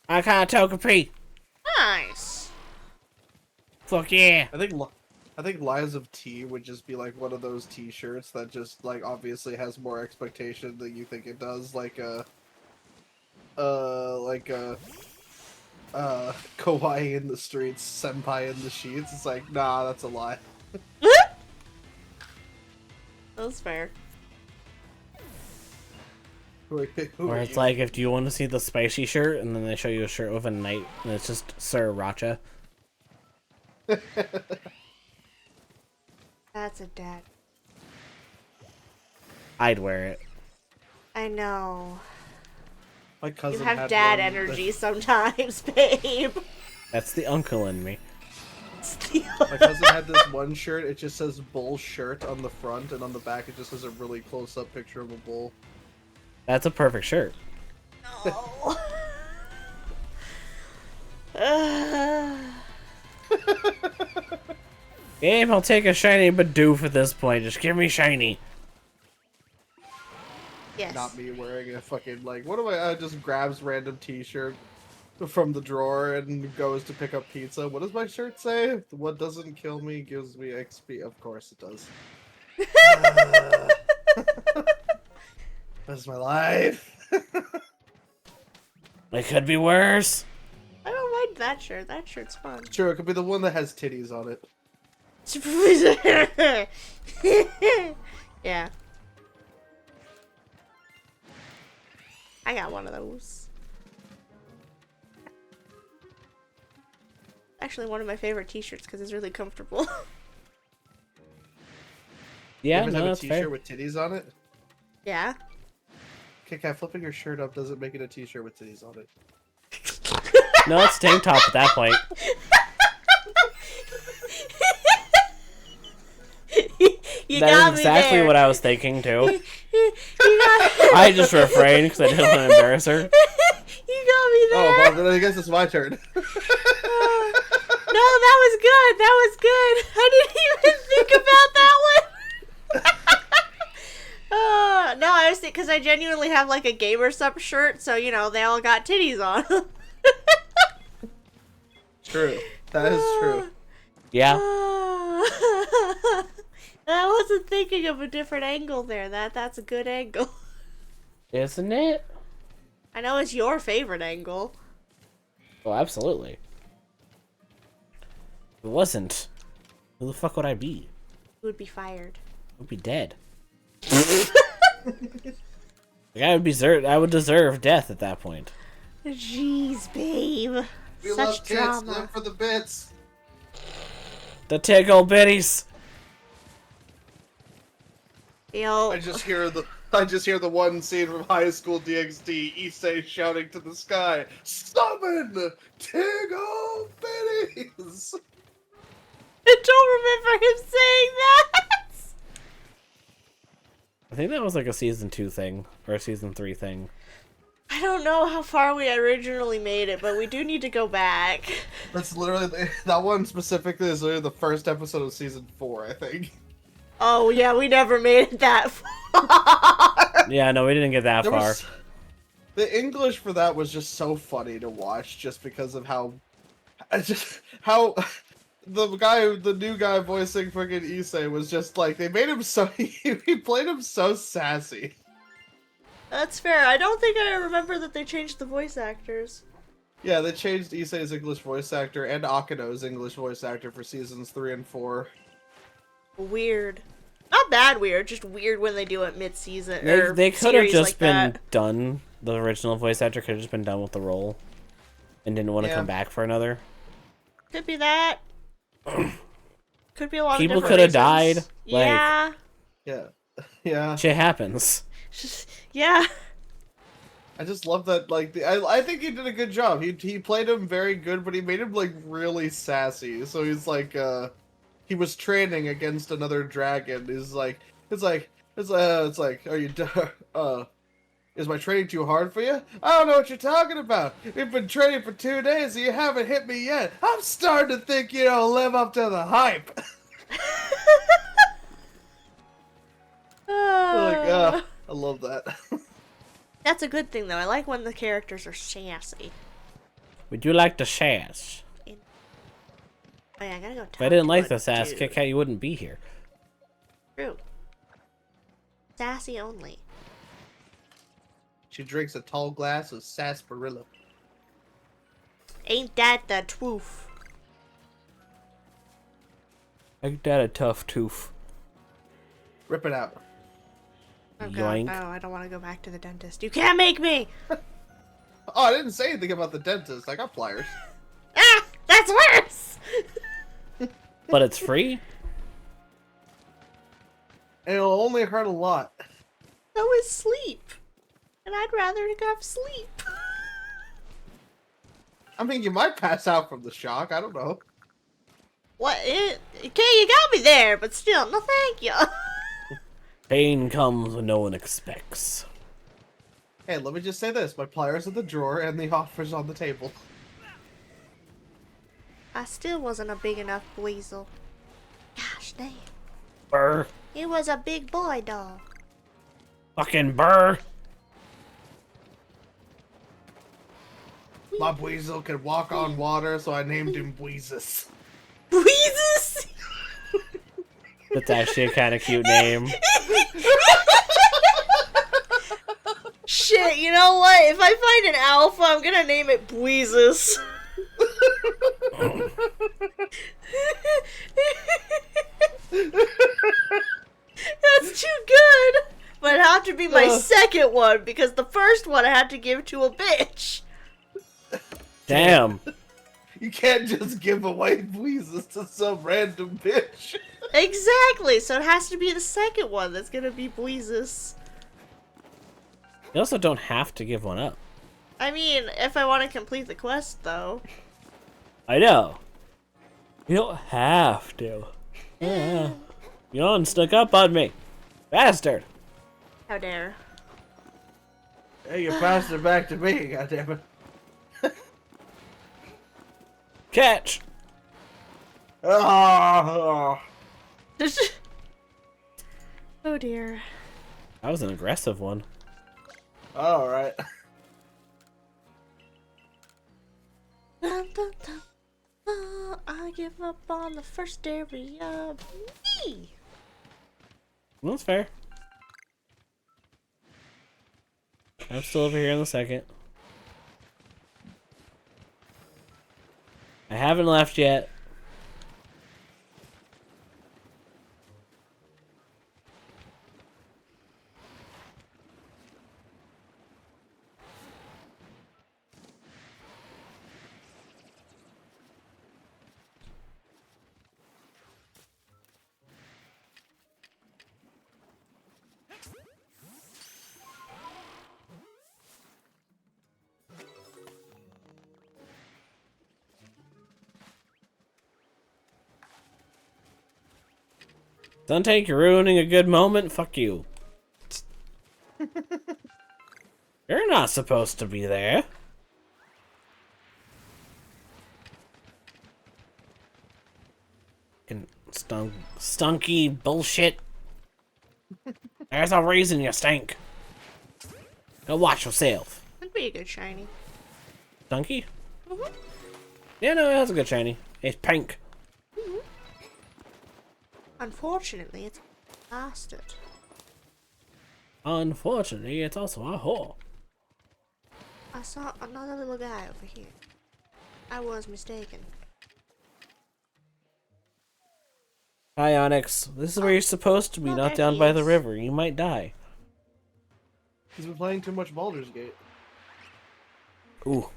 I can't Togepi. Nice. Fuck yeah. I think Lies of T would just be like one of those T-shirts that just like obviously has more expectation than you think it does, like a kawaii in the streets, senpai in the sheets. It's like, nah, that's a lie. That's fair. Who Or are it's you? like, if do you want to see the spicy shirt, and then they show you a shirt with a knight, and it's just Sriracha. That's a dad. I'd wear it. I know. My You cousin have had dad one energy sometimes, babe. That's the uncle in me. My cousin had this one shirt. It just says "bull shirt" on the front, and on the back it just has a really close-up picture of a bull. That's a perfect shirt. No. Game, I'll take a shiny Badoof at this point. Just give me shiny. Yes. Not me wearing a fucking like. What am I? Just grabs random T-shirt from the drawer and goes to pick up pizza. What does my shirt say? What doesn't kill me gives me XP. Of course it does. That's my life. It could be worse. I don't mind that shirt. That shirt's fun. Sure, it could be the one that has titties on it. Yeah. I got one of those. Actually, one of my favorite t-shirts because it's really comfortable. Yeah, You ever no, have a that's t-shirt fair. with titties on it? Yeah. Kit Kat, flipping your shirt up doesn't make it a t-shirt with titties on it. No, it's tank top at that point. You That got is me exactly there. what I was thinking too. You got, I just refrained because I didn't want to embarrass her. you got me there. Oh, well, then I guess it's my turn. No, that was good. That was good. I didn't even think about that one. No, I was thinking because I genuinely have like a gamer sub shirt, so you know they all got titties on. True. That is true. Yeah. I wasn't thinking of a different angle there. That's a good angle. Isn't it? I know it's your favorite angle. Oh, absolutely. If it wasn't, who the fuck would I be? You would be fired. I would be dead. Like, I would deserve death at that point. Jeez, babe. We Such love tits. drama. Live for the bits. The tickle bitties. Yo, I just hear the one scene from High School DxD, Issei shouting to the sky, "Summon Tiggle Bitties!" I don't remember him saying that. I think that was like a season 2 thing or a season 3 thing. I don't know how far we originally made it, but we do need to go back. That's literally that one specifically is literally the first episode of season 4, I think. Oh yeah, we never made it that far. Yeah, no, we didn't get that far. The English for that was just so funny to watch, just because of how the new guy voicing freaking Issei was just like, they made him so he played him so sassy. That's fair. I don't think I remember that they changed the voice actors. Yeah, they changed Issei's English voice actor and Akino's English voice actor for seasons 3 and 4. Weird. Not bad weird, just weird when they do it mid-season. They could have series just like been that. done. The original voice actor could have just been done with the role and didn't want to Yeah. come back for another. Could be that. Could be a lot People of different could have reasons. died. Like, Yeah. Yeah. Yeah. shit happens. Yeah. I just love that, like, I think he did a good job. He played him very good, but he made him, like, really sassy. So he's like, he was training against another dragon. It's like, are you, is my training too hard for you? I don't know what you're talking about. We've been training for 2 days and you haven't hit me yet. I'm starting to think you don't live up to the hype. I love that. That's a good thing, though. I like when the characters are sassy. Would you like the sass? Oh, yeah, I gotta go talk If I didn't to like a the sass, dude. Kit Kat, you wouldn't be here. True. Sassy only. She drinks a tall glass of sarsaparilla. Ain't that the truth? Ain't that a tough tooth? Rip it out. Oh god, Yoink. no, I don't want to go back to the dentist. You can't make me! Oh, I didn't say anything about the dentist. I got pliers. Ah! That's worse! But it's free? And it'll only hurt a lot. So is sleep. And I'd rather have sleep. I mean, you might pass out from the shock. I don't know. What? Okay, you got me there, but still, no thank you. Pain comes when no one expects. Hey, let me just say this. My pliers in the drawer and the offer's on the table. I still wasn't a big enough weasel. Gosh dang. Burr. He was a big boy dog. Fucking burr. My weasel could walk on water, so I named him Weezus. Weezus? That's actually a kind of cute name. Shit, you know what? If I find an alpha, I'm gonna name it Weezus. That's too good. But it had to be my second one because the first one I had to give to a bitch. Damn. You can't just give away Weezes to some random bitch. Exactly, so it has to be the second one that's gonna be Bleezus. You also don't have to give one up. I mean, if I want to complete the quest, though. I know. You don't have to. Yeah. Yawn stuck up on me. Bastard. How dare. Hey, you passed it back to me, goddammit. Catch. Oh. Oh dear. That was an aggressive one. Alright. Dun, dun, dun. I give up on the first area. Me. Well, that's fair. I'm still over here in the second. I haven't left yet. Dante, you're ruining a good moment. Fuck you. You're not supposed to be there. Fucking stunky bullshit. There's a reason you stink. Go watch yourself. That'd be a good shiny. Stunky? Yeah, no, it has a good shiny. It's pink. Unfortunately, it's a bastard. Unfortunately, it's also a whore. I saw another little guy over here. I was mistaken. Hi, Onyx. This is where you're supposed to be, Oh, not there down he by the is. river. You might die. He's been playing too much Baldur's Gate. Ooh.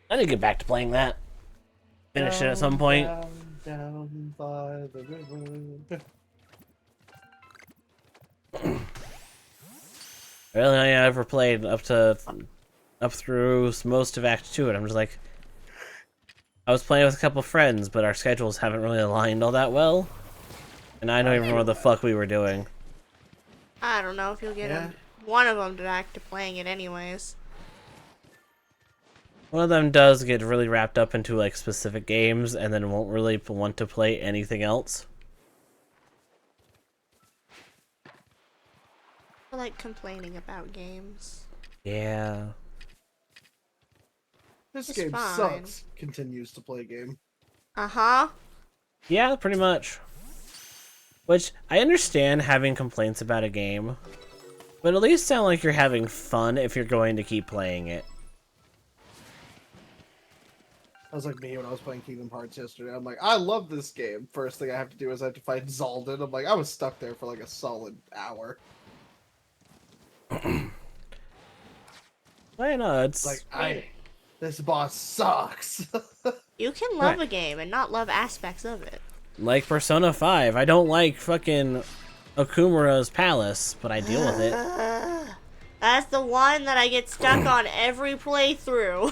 I need to get back to playing that. Finish it at some point. Down by the river. Really, I ever played up through most of Act 2, and I'm just like, I was playing with a couple friends, but our schedules haven't really aligned all that well, and I don't even know what the fuck we were doing. I don't know if you'll get Yeah. one of them to back to playing it anyways. One of them does get really wrapped up into like specific games, and then won't really want to play anything else. I like complaining about games. Yeah. This It's game fine. sucks. Continues to play game. Uh-huh. Yeah, pretty much. Which, I understand having complaints about a game, but at least sound like you're having fun if you're going to keep playing it. That was like me when I was playing Kingdom Hearts yesterday. I'm like, I love this game. First thing I have to do is I have to fight Zaldin. I'm like, I was stuck there for like a solid hour. I know, it's Like, this boss sucks. You can love Right. a game and not love aspects of it. like Persona 5. I don't like fucking Okumura's palace, but I deal with it. That's the one that I get stuck on every playthrough.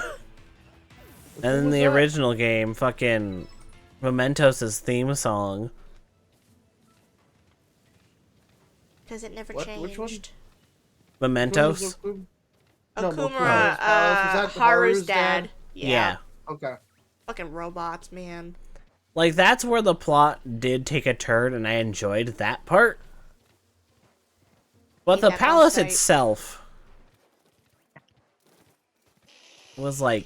And then the original game, fucking Mementos' theme song. Because it never What? changed. Which one? Mementos? No, Okumura, Palace. Was that Haru's dad. Yeah. Okay. Fucking robots, man. Like, that's where the plot did take a turn, and I enjoyed that part. But Need the that palace boss fight. itself was, like,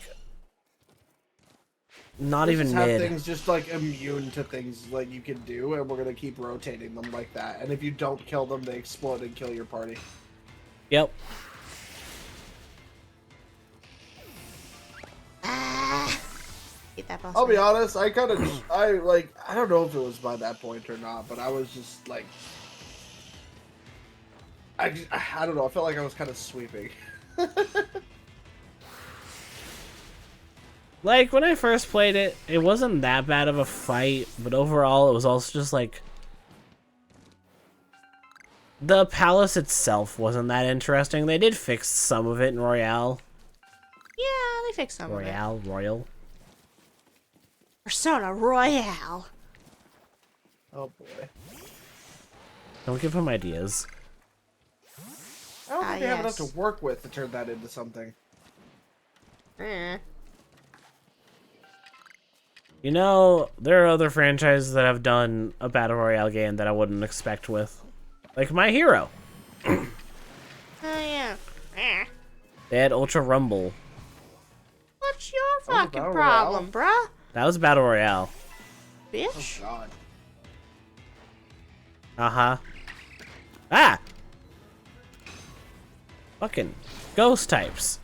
not Let's even just have mid. things just like immune to things like you can do, and we're gonna keep rotating them like that. And if you don't kill them, they explode and kill your party. Yep. Get that boss I'll be fight. honest, I don't know if it was by that point or not, but I was just like, I don't know. I felt like I was kind of sweeping. Like, when I first played it, it wasn't that bad of a fight, but overall it was also just like... The palace itself wasn't that interesting. They did fix some of it in Royale. Yeah, they fixed some of it. Royal. Persona Royale. Oh boy. Don't give him ideas. I don't think they have enough yes. to work with to turn that into something. You know, there are other franchises that have done a Battle Royale game that I wouldn't expect with. Like My Hero. Oh, yeah. They had Ultra Rumble. What's your was a fucking Battle problem, bruh? That was Battle Royale. Bitch. Oh god. Uh-huh. Ah! Fucking ghost types.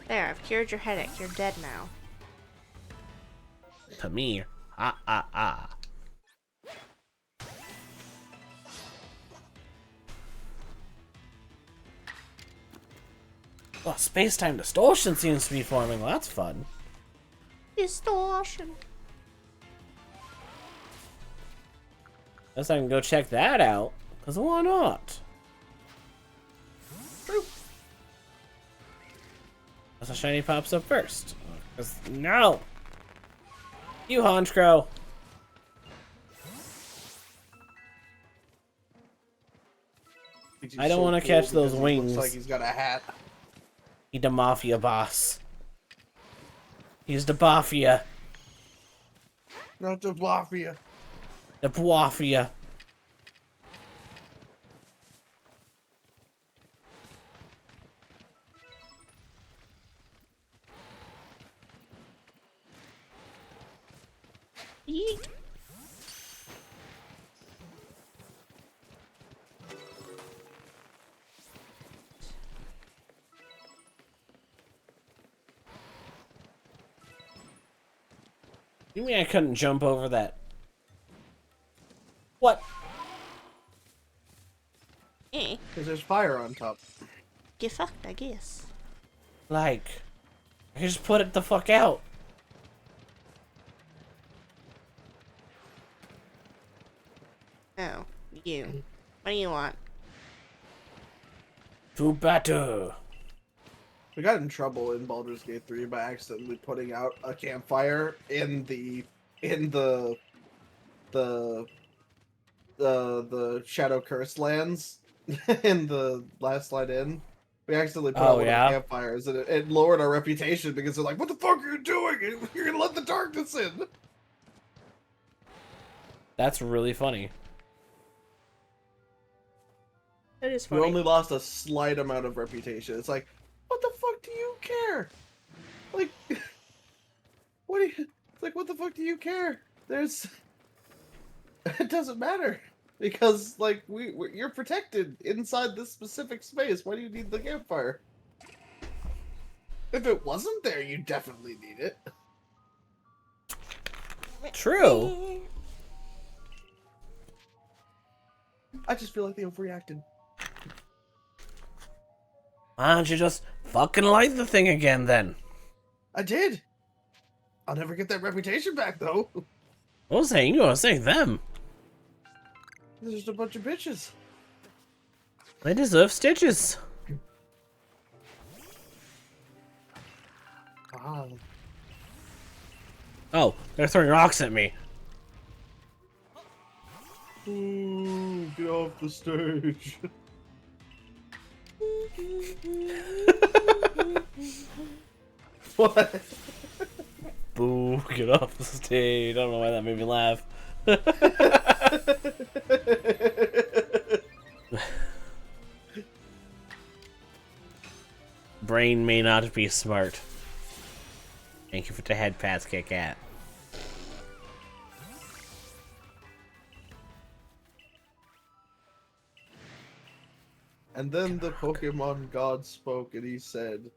There, I've cured your headache. You're dead now. To me. Ah. Oh, space-time distortion seems to be forming. Well, that's fun. Distortion. Guess I can go check that out. Because why not? Unless a shiny pops up first. 'Cause no! You Honchkrow! I don't want to catch those because wings. He looks like he's got a hat. He the mafia boss. He's the mafia. Not the mafia. The mafia. Yeet. You mean I couldn't jump over that? What? Eh. Because there's fire on top. Get fucked, I guess. Like, I can just put it the fuck out. Oh, you. What do you want? To battle. We got in trouble in Baldur's Gate 3 by accidentally putting out a campfire in the Shadow Curse lands in the last slide in. We accidentally put out one of the campfires, and it lowered our reputation because they're like, "What the fuck are you doing? You're gonna let the darkness in." That's really funny. That is We funny. only lost a slight amount of reputation. It's like, what the fuck do you care? Like, what do you? It's like, what the fuck do you care? There's, it doesn't matter because like you're protected inside this specific space. Why do you need the campfire? If it wasn't there, you definitely need it. True. I just feel like they overreacted. Why don't you just fucking light the thing again then? I did. I'll never get that reputation back though. I was saying you, I was saying them. There's just a bunch of bitches. They deserve stitches. Wow. Oh, they're throwing rocks at me. Ooh, get off the stage. What? Boo, get off the stage. I don't know why that made me laugh. Brain may not be smart. Thank you for the head pats, Kit Kat. And then the Pokemon god spoke and he said,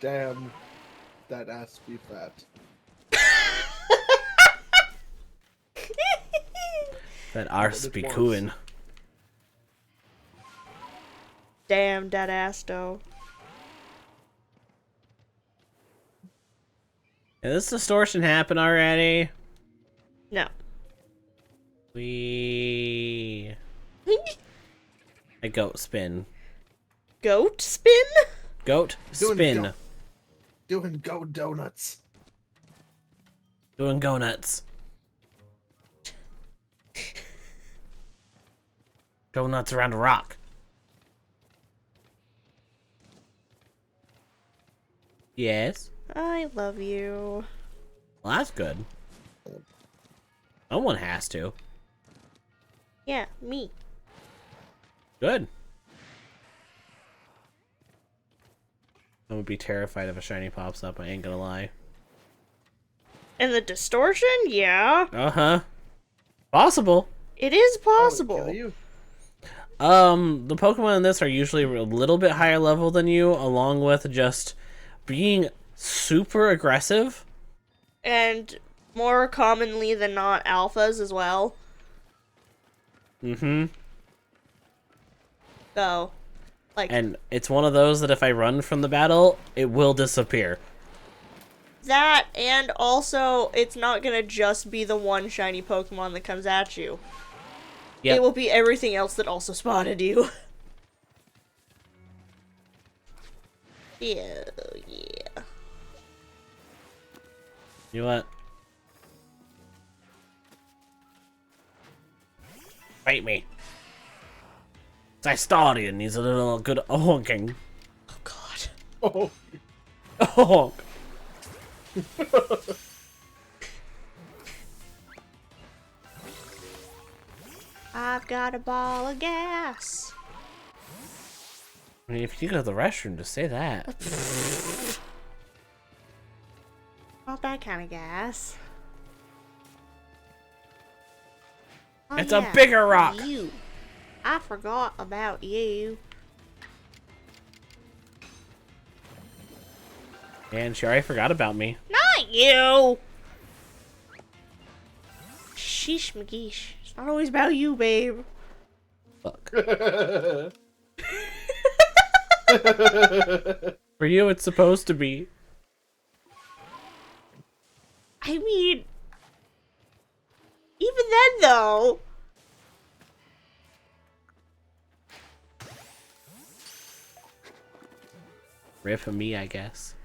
"Damn, that ass be fat." That arse be cooing. Damn dead ass though. Did this distortion happen already? No. A goat spin. Goat spin? Goat spin. Doing go donuts. Doing go nuts. Go nuts around a rock. Yes. I love you. Well, that's good. Someone has to. Yeah, me. Good. I would be terrified if a shiny pops up, I ain't gonna lie. And the distortion? Yeah. Uh-huh. Possible. It is I would possible. kill you. The Pokemon in this are usually a little bit higher level than you, along with just being super aggressive. And more commonly than not, alphas as well. Mm-hmm. So, like, And it's one of those that if I run from the battle, it will disappear. that, and also, it's not gonna just be the one shiny Pokemon that comes at you. Yep. It will be everything else that also spotted you. Yeah. You know what? Fight me. I started and he's a little good honking. Oh god. Oh. Honk. I've got a ball of gas. I mean, if you go to the restroom, just say that. Not that kind of gas. Oh, It's a bigger rock. You. I forgot about you. And she already forgot about me. Not you! Sheesh McGeesh. It's not always about you, babe. Fuck. For you, it's supposed to be. I mean, even then, though. Rip for me, I guess.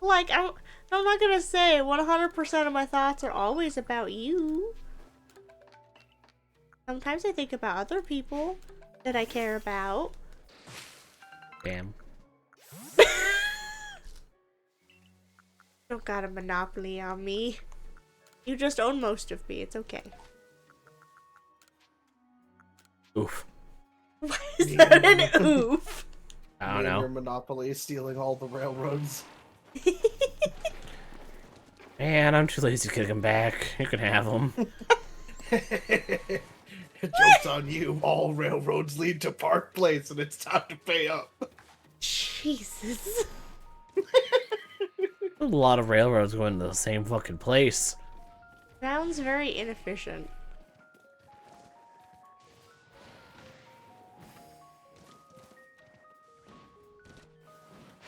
Like, I'm not gonna say 100% of my thoughts are always about you. Sometimes I think about other people that I care about. Damn. Don't got a monopoly on me. You just own most of me. It's okay. Oof. Why is that an oof? I don't Your know. monopoly stealing all the railroads. Man, I'm too lazy to get them back. You can have them. Joke's on you. All railroads lead to Park Place, and it's time to pay up. Jesus. A lot of railroads going to the same fucking place. Sounds very inefficient.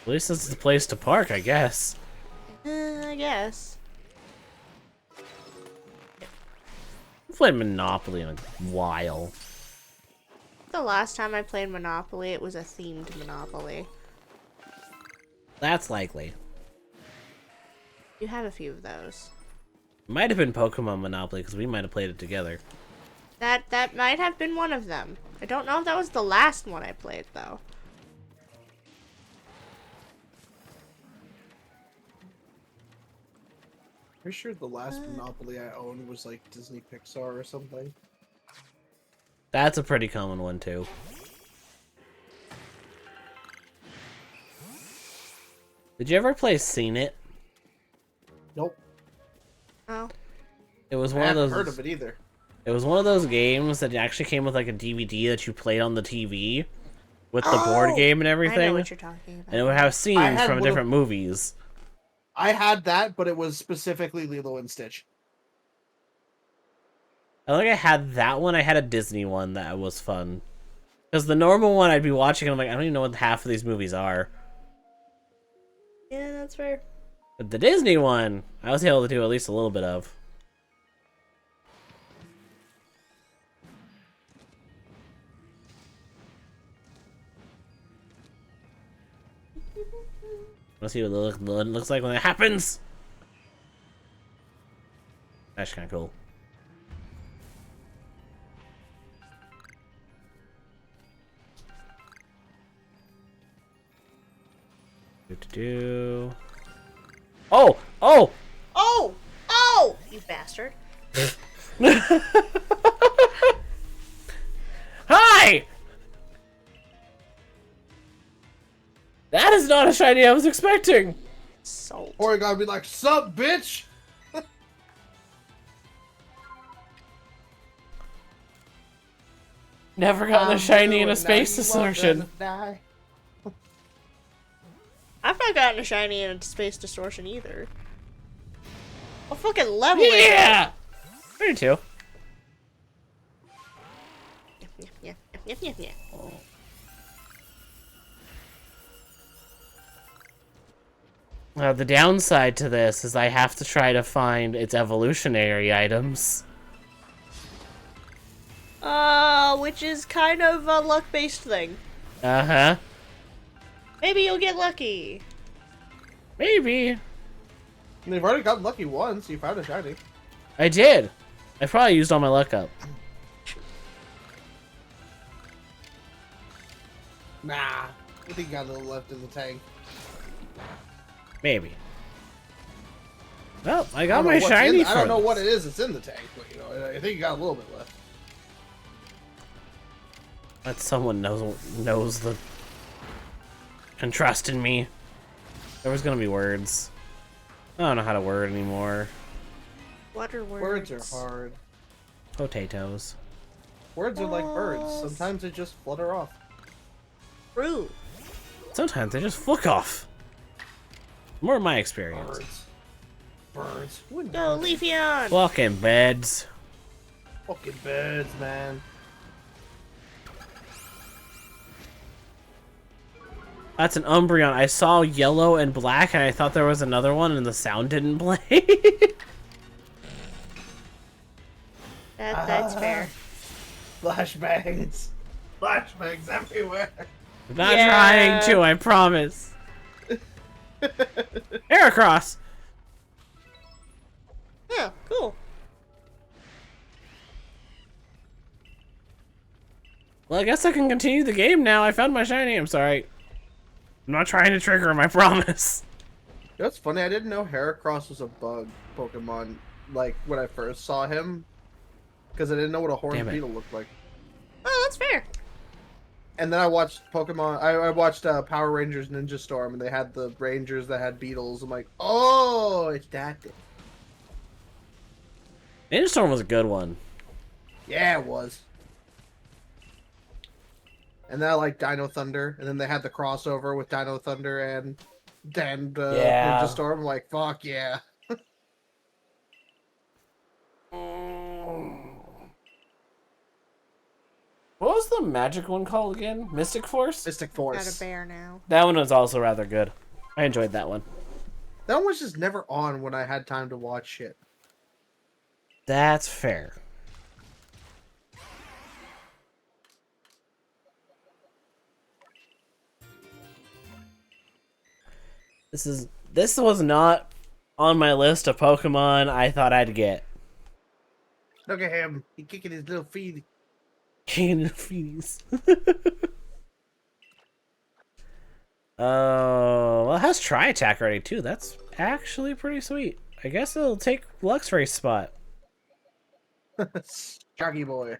At least it's the place to park, I guess. I guess. I've played Monopoly in a while. The last time I played Monopoly, it was a themed Monopoly. That's likely. You have a few of those. Might have been Pokemon Monopoly, because we might have played it together. That might have been one of them. I don't know if that was the last one I played, though. Pretty sure the last Monopoly I owned was like Disney Pixar or something. That's a pretty common one, too. Did you ever play Seen It? Nope. Oh. It was I one of haven't those. heard of it either. It was one of those games that actually came with like a DVD that you played on the TV with the board game and I everything. know what you're talking about. And it would have scenes had from one of- different movies. I had that, but it was specifically Lilo and Stitch. I think I had that one. I had a Disney one that was fun. Because the normal one I'd be watching, I'm like, I don't even know what half of these movies are. Yeah, that's fair. But the Disney one, I was able to do at least a little bit of. Let's see what the look looks like when it happens. That's kind of cool. Do. Oh! Oh! Oh! Oh! You bastard. Hi! That is not a shiny I was expecting! Salt. Or you gotta be like, sup, bitch? Never gotten a shiny in a space Now you want distortion. to die. I've not gotten a shiny in a space distortion either. What fucking level is Yeah! 32. it? Yeah. The downside to this is I have to try to find its evolutionary items. Which is kind of a luck-based thing. Uh-huh. Maybe you'll get lucky. Maybe. And they've already gotten lucky once. You found a shiny. I did. I probably used all my luck up. Nah. I think you got a little left in the tank. Maybe. Well, I I got don't know my what's shiny in- I don't know for what this. it is that's in the tank, but you know, I think you got a little bit left. That someone knows the can trust in me. There was gonna be words. I don't know how to word anymore. What are Words words? are hard. Potatoes. Words are like birds. Sometimes they just flutter off. True. Sometimes they just flick off. More of my experience. Birds. Birds. Go, Leafeon! Fucking beds. Fucking birds, man. That's an Umbreon. I saw yellow and black and I thought there was another one and the sound didn't play. That's fair. Flashbangs. Flashbangs everywhere. I'm not Yeah. trying to, I promise. Heracross! Yeah, cool. Well, I guess I can continue the game now. I found my shiny. I'm sorry. I'm not trying to trigger him, I promise. That's funny. I didn't know Heracross was a bug Pokemon. Like when I first saw him, because I didn't know what a horned Damn it. beetle looked like. Oh, that's fair. And then I watched Pokemon. I watched Power Rangers Ninja Storm, and they had the Rangers that had beetles. I'm like, oh, it's that thing. Ninja Storm was a good one. Yeah, it was. And then I like Dino Thunder, and then they had the crossover with Dino Thunder and Yeah. Ninja Storm. I'm like, fuck yeah. What was the magic one called again? Mystic Force? Mystic Got a Force. bear now. That one was also rather good. I enjoyed that one. That one was just never on when I had time to watch shit. That's fair. This was not on my list of Pokemon I thought I'd get. Look at him. He kicking his little feet. King of Fees. Oh, well, it has Tri-Attack already, too. That's actually pretty sweet. I guess it'll take Luxray's spot. Shaggy boy.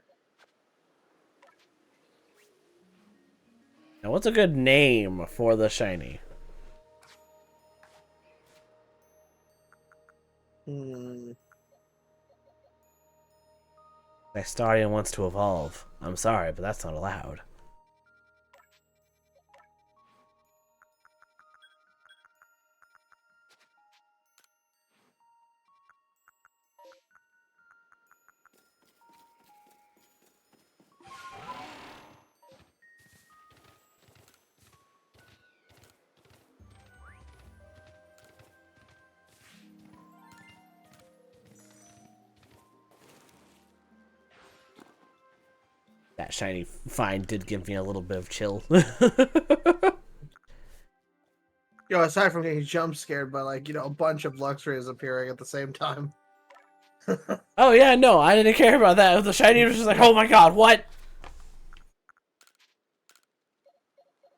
Now, what's a good name for the shiny? Nestarian wants to evolve. I'm sorry, but that's not allowed. that shiny find did give me a little bit of chill. Yo, aside from getting jump scared by like, a bunch of Luxrays appearing at the same time. Oh yeah, no, I didn't care about that. The shiny was just like, oh my god, what?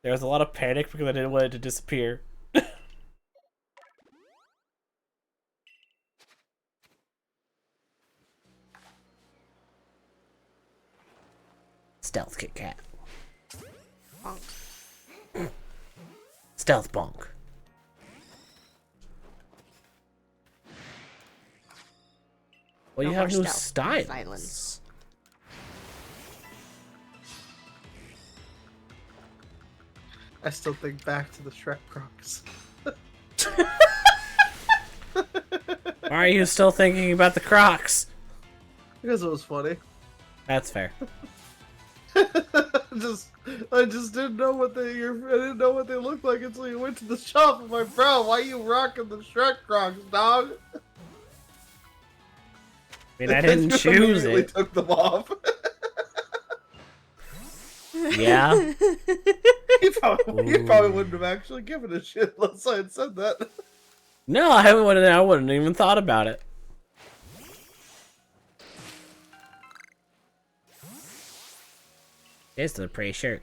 There was a lot of panic because I didn't want it to disappear. Stealth Kit Kat. Bonk. Stealth Bonk. Well, No you have more new stealth. styles. Silence. I still think back to the Shrek Crocs. Why are you still thinking about the Crocs? Because it was funny. That's fair. I just didn't know what I didn't know what they looked like until you went to the shop. I'm like, bro, why you rocking the Shrek Crocs, dog? I mean, I didn't choose Immediately it. took them off. Yeah. you probably wouldn't have actually given a shit unless I had said that. No, I wouldn't even thought about it. This is a pretty shirt.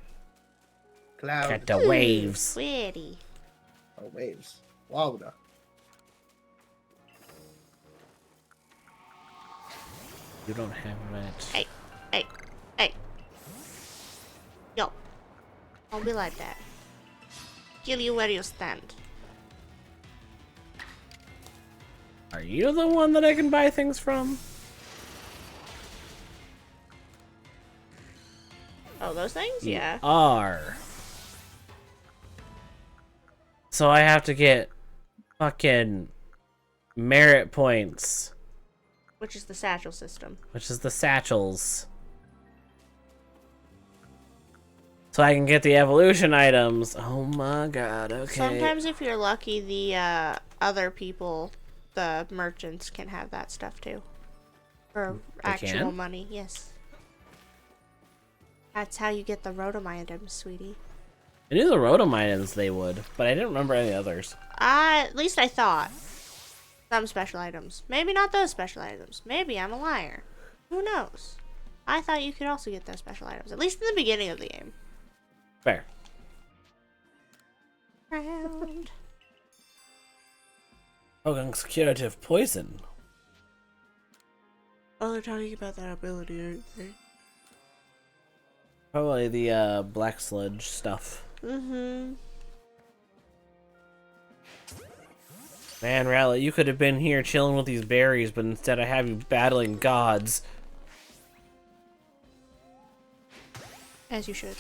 Cloud. Got the waves. Pretty. Oh, waves. Louder. You don't have much. Hey. Hey. Yo. Don't be like that. Kill you where you stand. Are you the one that I can buy things from? Oh, those things? You Yeah. are. So I have to get fucking merit points, Which is the satchel system. which is the satchels. So I can get the evolution items. Oh my god, okay. Sometimes if you're lucky, the other people, the merchants, can have that stuff too. For actual can? money, yes. That's how you get the Rotom items, sweetie. I knew the Rotom items they would, but I didn't remember any others. At least I thought. Some special items. Maybe not those special items. Maybe I'm a liar. Who knows? I thought you could also get those special items, at least in the beginning of the game. Fair. Round. Hogung's curative poison. Oh, they're talking about that ability, aren't they? Probably the black sludge stuff. Mm-hmm. Man, Rally, you could have been here chilling with these berries, but instead I have you battling gods. As you should.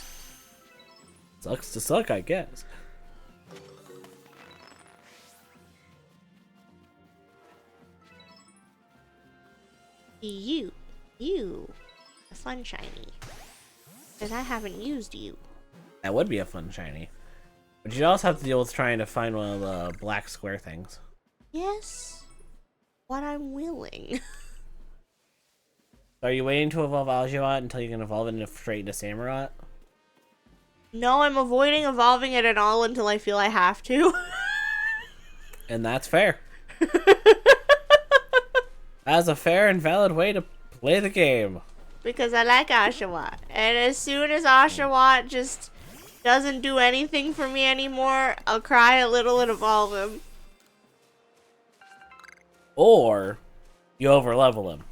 Sucks to suck, I guess. You. A fun shiny. Because I haven't used you. That would be a fun shiny. But you'd also have to deal with trying to find one of the black square things. Yes. What I'm willing. So are you waiting to evolve Algiot until you can evolve it straight into Samurott? No, I'm avoiding evolving it at all until I feel I have to. And that's fair. That's a fair and valid way to play the game. Because I like Oshawott. And as soon as Oshawott just doesn't do anything for me anymore, I'll cry a little and evolve him. Or you overlevel him.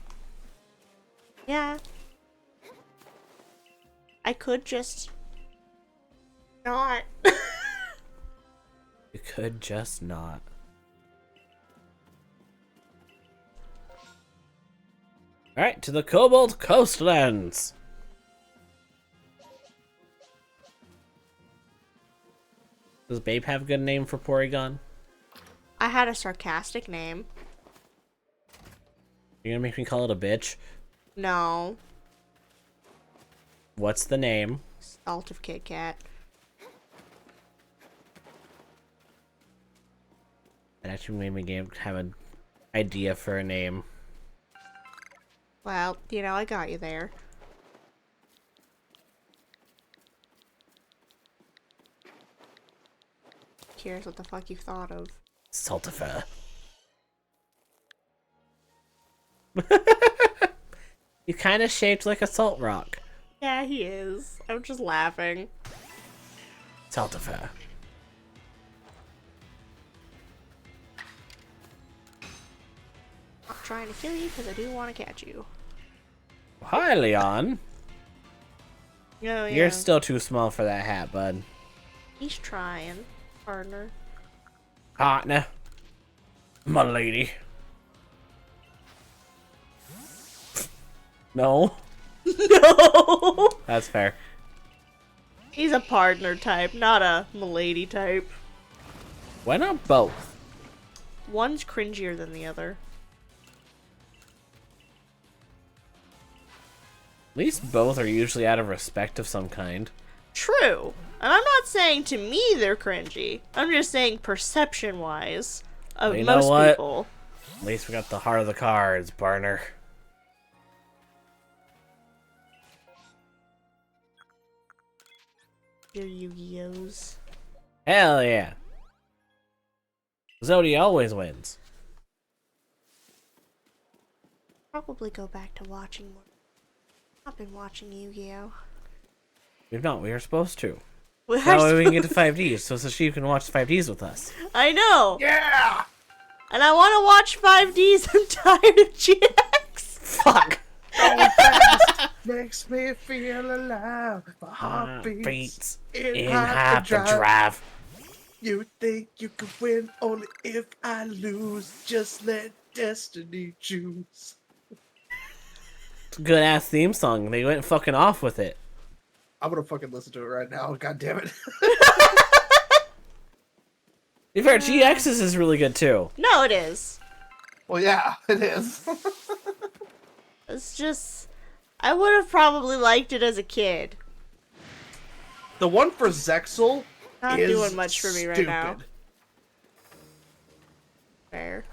Yeah. I could just not. You could just not. Alright, to the Cobalt Coastlands! Does Babe have a good name for Porygon? I had a sarcastic name. You're gonna make me call it a bitch? No. What's the name? Salt of Kit Kat. That actually made me have an idea for a name. Well, I got you there. curious what the fuck you thought of. Saltifer. You kind of shaped like a salt rock. Yeah, he is. I'm just laughing. Saltifer. I'm trying to kill you because I do want to catch you. Hi, Leon. Oh, yeah. You're still too small for that hat, bud. He's trying, partner. Partner. My lady. No. No! That's fair. He's a partner type, not a milady type. Why not both? One's cringier than the other. At least both are usually out of respect of some kind. True. And I'm not saying to me they're cringy. I'm just saying perception-wise of Well, you know most what? people. At least we got the heart of the cards, partner. Your Yu-Gi-Ohs. Hell yeah. Zodi always wins. Probably go back to watching more. I've been watching Yu-Gi-Oh. We've not. We are supposed to. We That are way we can get to supposed- 5Ds, so she can watch 5Ds with us. I know! Yeah! And I want to watch 5Ds. I'm tired of GX. Fuck! Going fast makes me feel alive. My heart beats Beats in in hyperdrive. You think you can win only if I lose. Just let destiny choose. Good ass theme song. They went fucking off with it. I'm gonna fucking listen to it right now. God damn it. To be fair, GX's is really good too. No, it is. Well, yeah, it is. It's just... I would have probably liked it as a kid. The one for Zexel Not is doing much for me right now. stupid. Fair.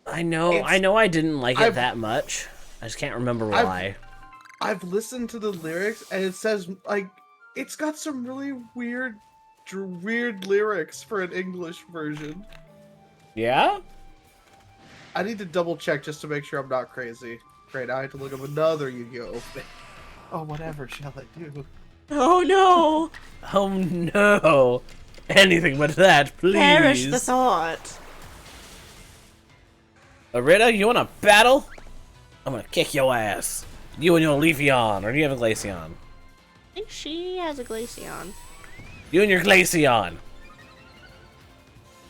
I know I didn't like it that much. I just can't remember why. I've listened to the lyrics and it says, like, it's got some really weird lyrics for an English version. Yeah? I need to double check just to make sure I'm not crazy. Great, I have to look up another Yu-Gi-Oh! Opening. Oh, whatever shall I do? Oh no! Oh no! Anything but that, please. Perish the thought. Arita, you wanna battle? I'm gonna kick your ass. You and your Leafeon, or do you have a Glaceon? I think she has a Glaceon. You and your Glaceon.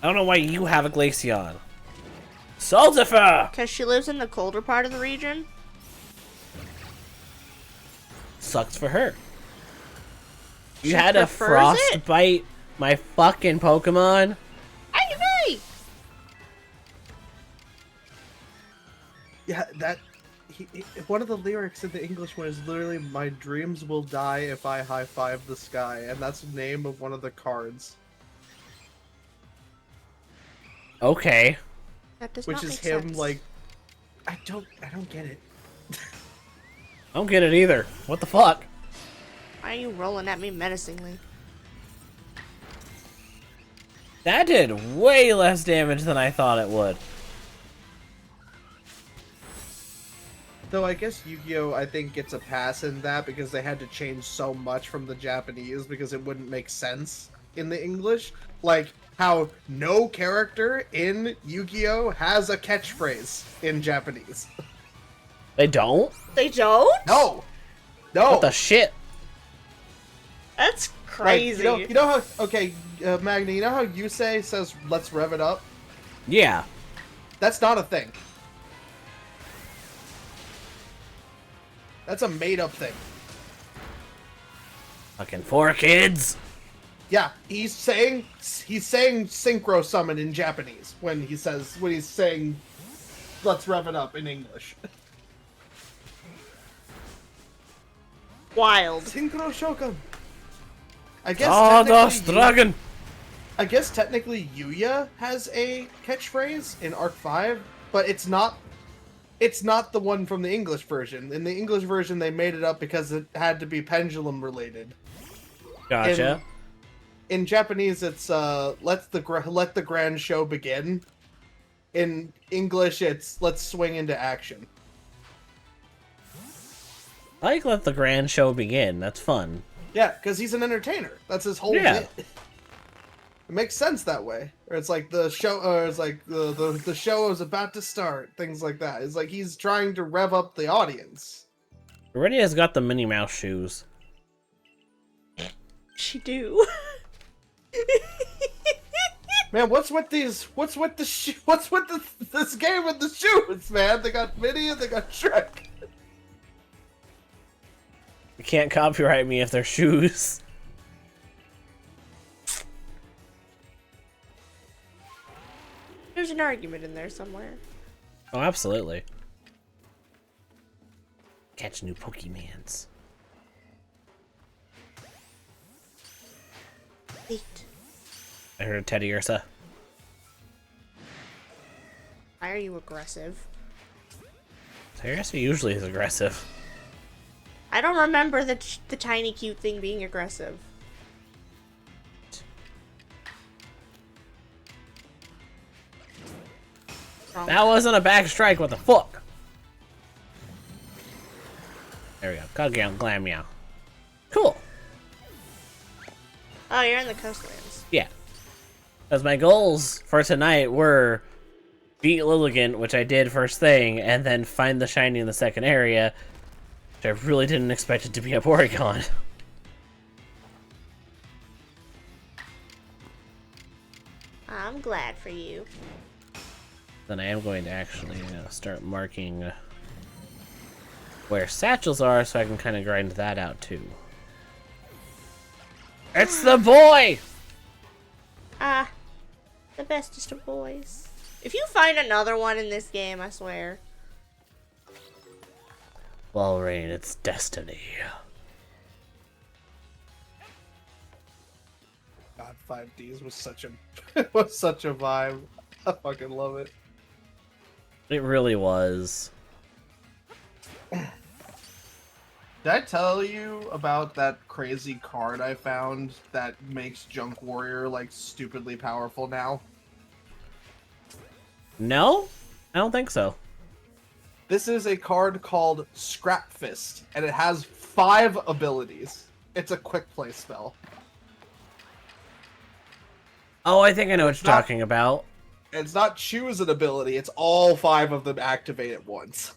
I don't know why you have a Glaceon. Saltifer! Because she lives in the colder part of the region. Sucks for her. You She had to prefers it? frostbite my fucking Pokemon? Hey! Yeah, that... one of the lyrics in the English one is literally, "My dreams will die if I high-five the sky," and that's the name of one of the cards. Okay. That does Which not is make him, sense. like... I don't get it. I don't get it either. What the fuck? Why are you rolling at me menacingly? That did way less damage than I thought it would. Though I guess Yu-Gi-Oh! I think gets a pass in that because they had to change so much from the Japanese because it wouldn't make sense in the English. Like how no character in Yu-Gi-Oh! Has a catchphrase in Japanese. They don't? They don't? No! No! What the shit? That's Like, crazy. you know how, okay, Magna, you know how Yusei says, "Let's rev it up"? Yeah. That's not a thing. That's a made-up thing. Fucking 4 kids. Yeah, he's saying synchro summon in Japanese when he's saying "let's rev it up" in English. Wild. Synchro Shogun. I guess Stardust technically Dragon. I guess technically Yuya has a catchphrase in Arc 5, but it's not the one from the English version. In the English version they made it up because it had to be pendulum related. Gotcha. in Japanese, it's let the grand show begin. In English, it's let's swing into action. I like let the grand show begin. That's fun. Yeah, because he's an entertainer. That's his whole Yeah. bit. It makes sense that way. Or it's like the show, or it's like the show is about to start. Things like that. It's like he's trying to rev up the audience. Already has got the Minnie Mouse shoes. She do. Man, what's with this game with the shoes, man? They got Minnie and they got Shrek. You can't copyright me if they're shoes. There's an argument in there somewhere. Oh, absolutely. Catch new Pokemans. Wait. I heard Teddy Ursa. Why are you aggressive? Teddy Ursa usually is aggressive. I don't remember the tiny cute thing being aggressive. Wrong. That wasn't a back strike, what the fuck? There we go. Kageon Glam Meow. Cool. Oh, you're in the coastlands. Yeah. Because my goals for tonight were beat Lilligant, which I did first thing, and then find the shiny in the second area, which I really didn't expect it to be a Porygon. I'm glad for you. Then I am going to actually start marking where satchels are so I can kind of grind that out too. It's the boy! Ah, the bestest of boys. If you find another one in this game, I swear. Well, Rain, it's destiny. God, 5Ds was such a was such a vibe. I fucking love it. It really was. Did I tell you about that crazy card I found that makes Junk Warrior like stupidly powerful now? No? I don't think so. This is a card called Scrap Fist, and it has 5 abilities. It's a quick play spell. Oh, I think I know what you're not- talking about. It's not choose an ability, it's all 5 of them activate at once.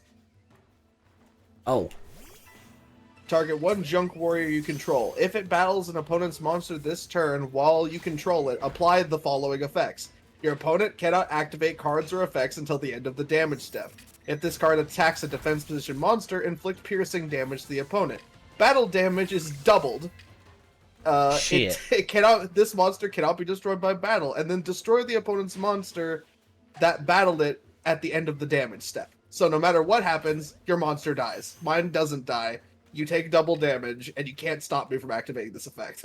Oh. Target one Junk Warrior you control. If it battles an opponent's monster this turn while you control it, apply the following effects. Your opponent cannot activate cards or effects until the end of the damage step. If this card attacks a defense position monster, inflict piercing damage to the opponent. Battle damage is doubled. Shit. It cannot. This monster cannot be destroyed by battle, and then destroy the opponent's monster that battled it at the end of the damage step. So no matter what happens, your monster dies. Mine doesn't die. You take double damage, and you can't stop me from activating this effect.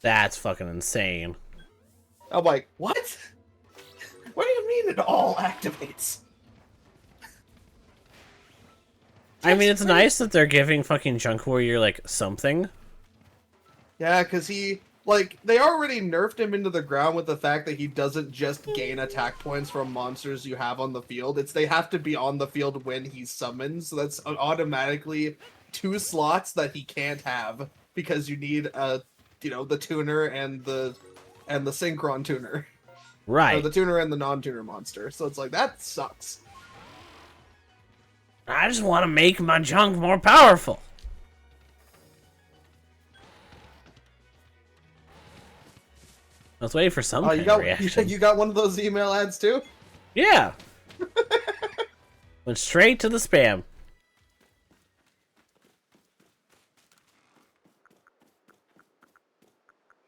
That's fucking insane. I'm like, what? What do you mean it all activates? I mean, it's nice that they're giving fucking Junk Warrior, like, something. Yeah, because he, like, they already nerfed him into the ground with the fact that he doesn't just gain attack points from monsters you have on the field. It's they have to be on the field when he's summoned, so that's automatically 2 slots that he can't have because you need the tuner and the synchron tuner. Or Right. the tuner and the non-tuner monster. So it's like, that sucks. I just want to make my junk more powerful. I was waiting for some kind of reaction. You got one of those email ads too? Yeah. Went straight to the spam.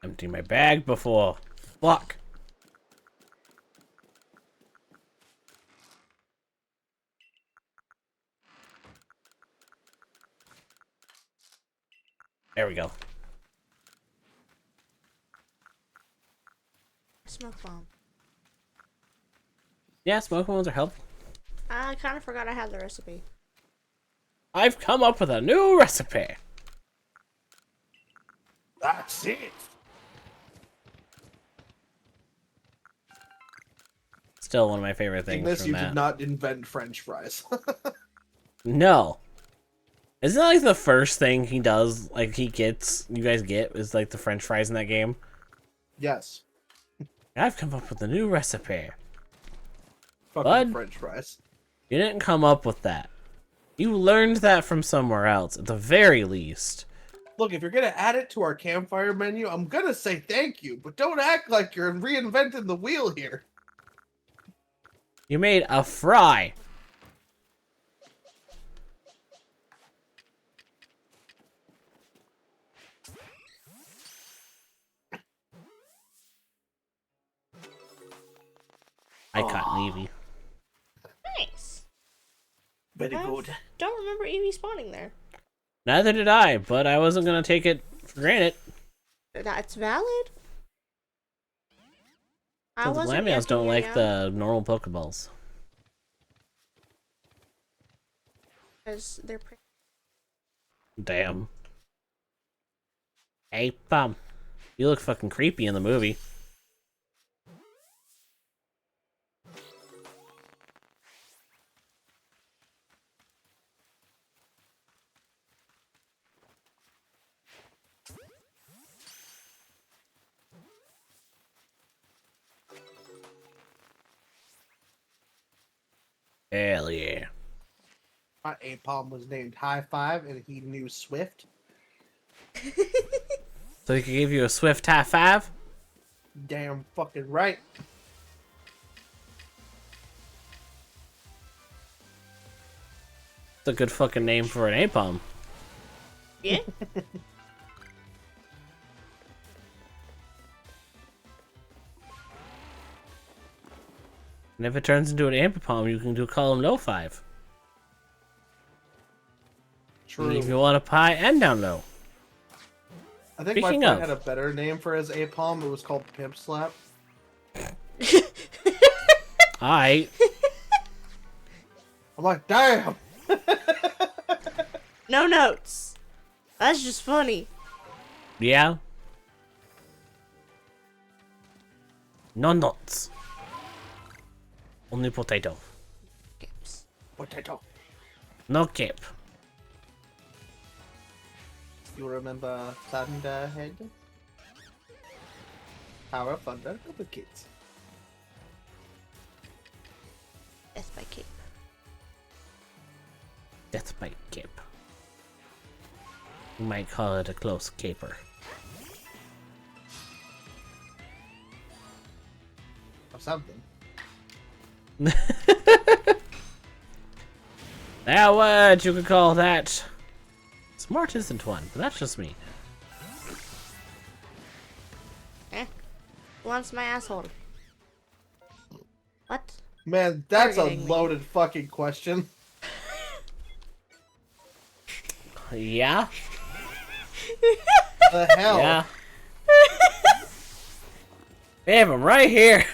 Empty my bag before. Fuck. There we go. Smoke bomb. Yeah, smoke bombs are helpful. I kind of forgot I had the recipe. I've come up with a new recipe. Sit. Still one of my favorite things Ignis, from you that. did not invent French fries. No. Isn't that like the first thing he does, like he gets, you guys get, is like the French fries in that game? Yes. I've come up with a new recipe. Fucking Bud? French fries. You didn't come up with that. You learned that from somewhere else, at the very least. Look, if you're gonna add it to our campfire menu, I'm gonna say thank you, but don't act like you're reinventing the wheel here. You made a fry. I caught an Eevee. Nice. Very good. Don't remember Eevee spawning there. Neither did I, but I wasn't gonna take it for granted. That's valid. So the Lamios don't like the normal Pokeballs. Because they're pretty. Damn. Hey, you look fucking creepy in the movie. Hell yeah. My Apom was named High Five, and he knew Swift. So he could give you a swift high five? Damn fucking right. That's a good fucking name for an Apom. Yeah. And if it turns into an Ampipom, you can call him No 5. True. If you want a pie and down low. I think Speaking my friend of- had a better name for his Apom. It was called Pimp Slap. Alright. I'm like, damn! No notes. That's just funny. Yeah? No nuts. Only potato. Gibbs. Potato. No cape. You remember Thunderhead? Power of Thunder for the kids. That's my cape. Death by cape. You might call it a close caper. Or something. Now what you could call that? Smart isn't one, but that's just me. Who wants my asshole? What? Man, that's a Targeting me. loaded fucking question. Yeah? The hell? Yeah. We have him right here.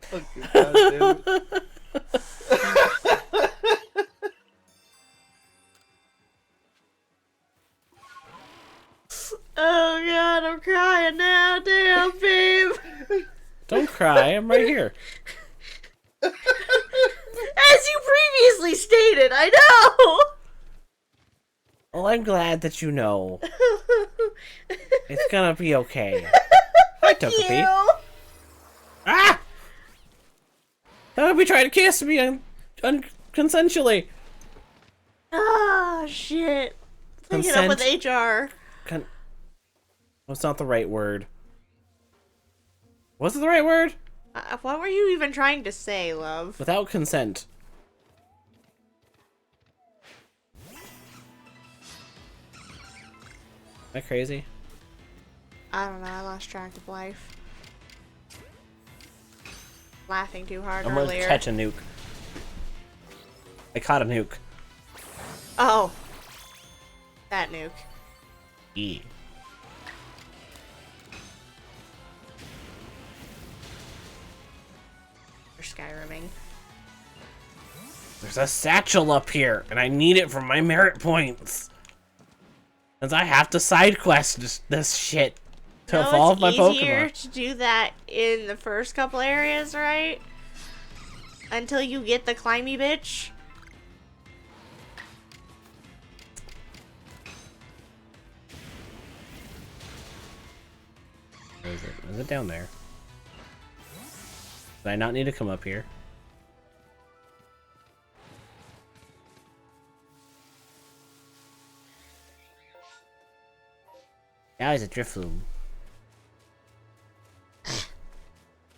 Fucking goddamn it. Oh god, I'm crying now. Damn, babe. Don't cry, I'm right here. As you previously stated, I know. Well, I'm glad that you know. It's gonna be okay. Hi, Togepi. You. Ah! How would be trying to kiss me consensually? Ah, shit. Take it up with HR. That's not the right word. Was it the right word? What were you even trying to say, love? Without consent. Am I crazy? I don't know. I lost track of life. Laughing too hard I'm gonna earlier. catch a nuke. I caught a nuke. Oh. That nuke. E. For Skyriming. There's a satchel up here, and I need it for my merit points. Since I have to side quest this shit to evolve my Pokemon. It's easier to do that in the first couple areas, right? Until you get the climby bitch. Where is it? Is it down there? Did I not need to come up here? Now it's a Drifloon.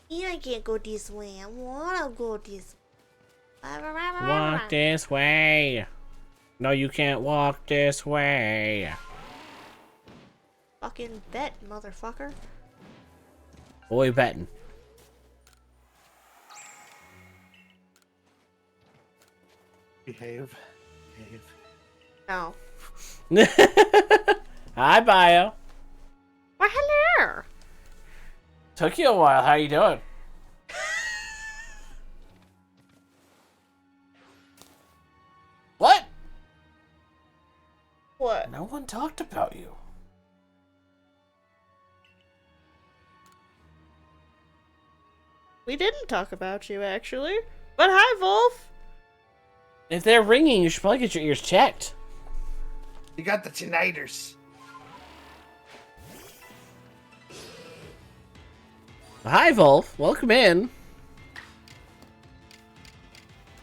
Yeah, I can't go this way. I wanna go this way. Walk this way. No, you can't walk this way. Fucking bet, motherfucker. Boy betting. Behave. Behave. No. Hi, Bio. Why, hello. Took you a while. How you doing? What? What? No one talked about you. We didn't talk about you, actually. But hi, Wolf. If they're ringing, you should probably get your ears checked. You got the tinnitus. Hi, Wolf. Welcome in.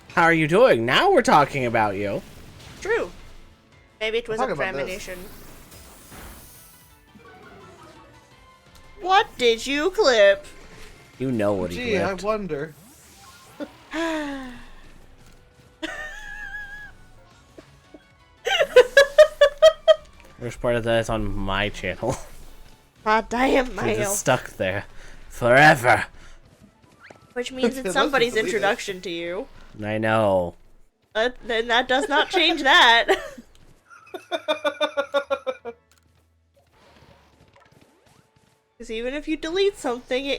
How are you doing? Now we're talking about you. True. Maybe it was Talk a about this. premonition. What did you clip? You know what he Gee, I clipped. wonder. First part of that is on my channel. Ah, damn, It's Mayo. just stuck there. Forever. Which means it's Let's somebody's delete it. introduction to you. I know. Then that does not change that. Because even if you delete something,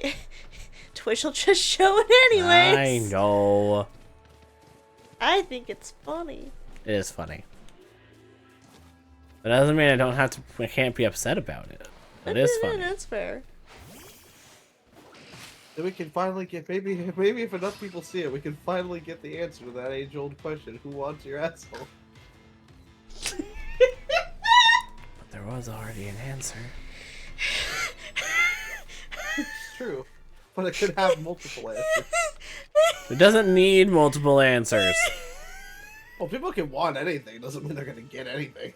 Twitch will just show it anyways. I know. I think it's funny. It is funny. But that doesn't mean I can't be upset about it. It is funny. That's fair. Then we can finally get maybe if enough people see it, we can finally get the answer to that age-old question: who wants your asshole? But there was already an answer. It's true, but it could have multiple answers. It doesn't need multiple answers. Well, people can want anything. Doesn't mean they're gonna get anything.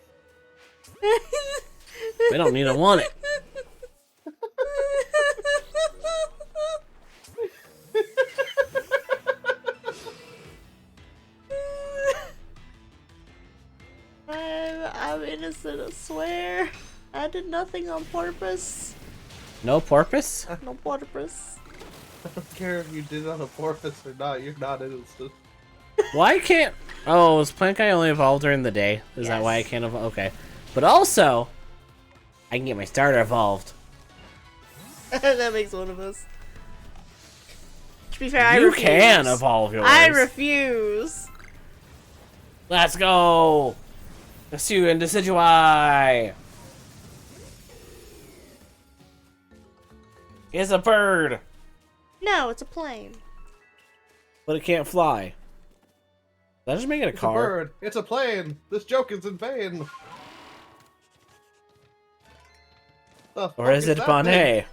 They don't need to want it. I'm innocent, I swear. I did nothing on purpose. No purpose? No purpose. I don't care if you did it on a porpoise or not. You're not innocent. Why can't... Oh, is Plant Guy only evolved during the day? Is that why I Yes. can't evolve? Okay. But also, I can get my starter evolved. That makes one of us. To be fair, I You refuse. can evolve yours. I refuse. Let's go! Pursue and Decidueye! It's a bird! No, it's a plane. But it can't fly. Did I just make it a It's a car? bird. It's a plane. This joke is in vain. The Or fuck is it that Bonnet?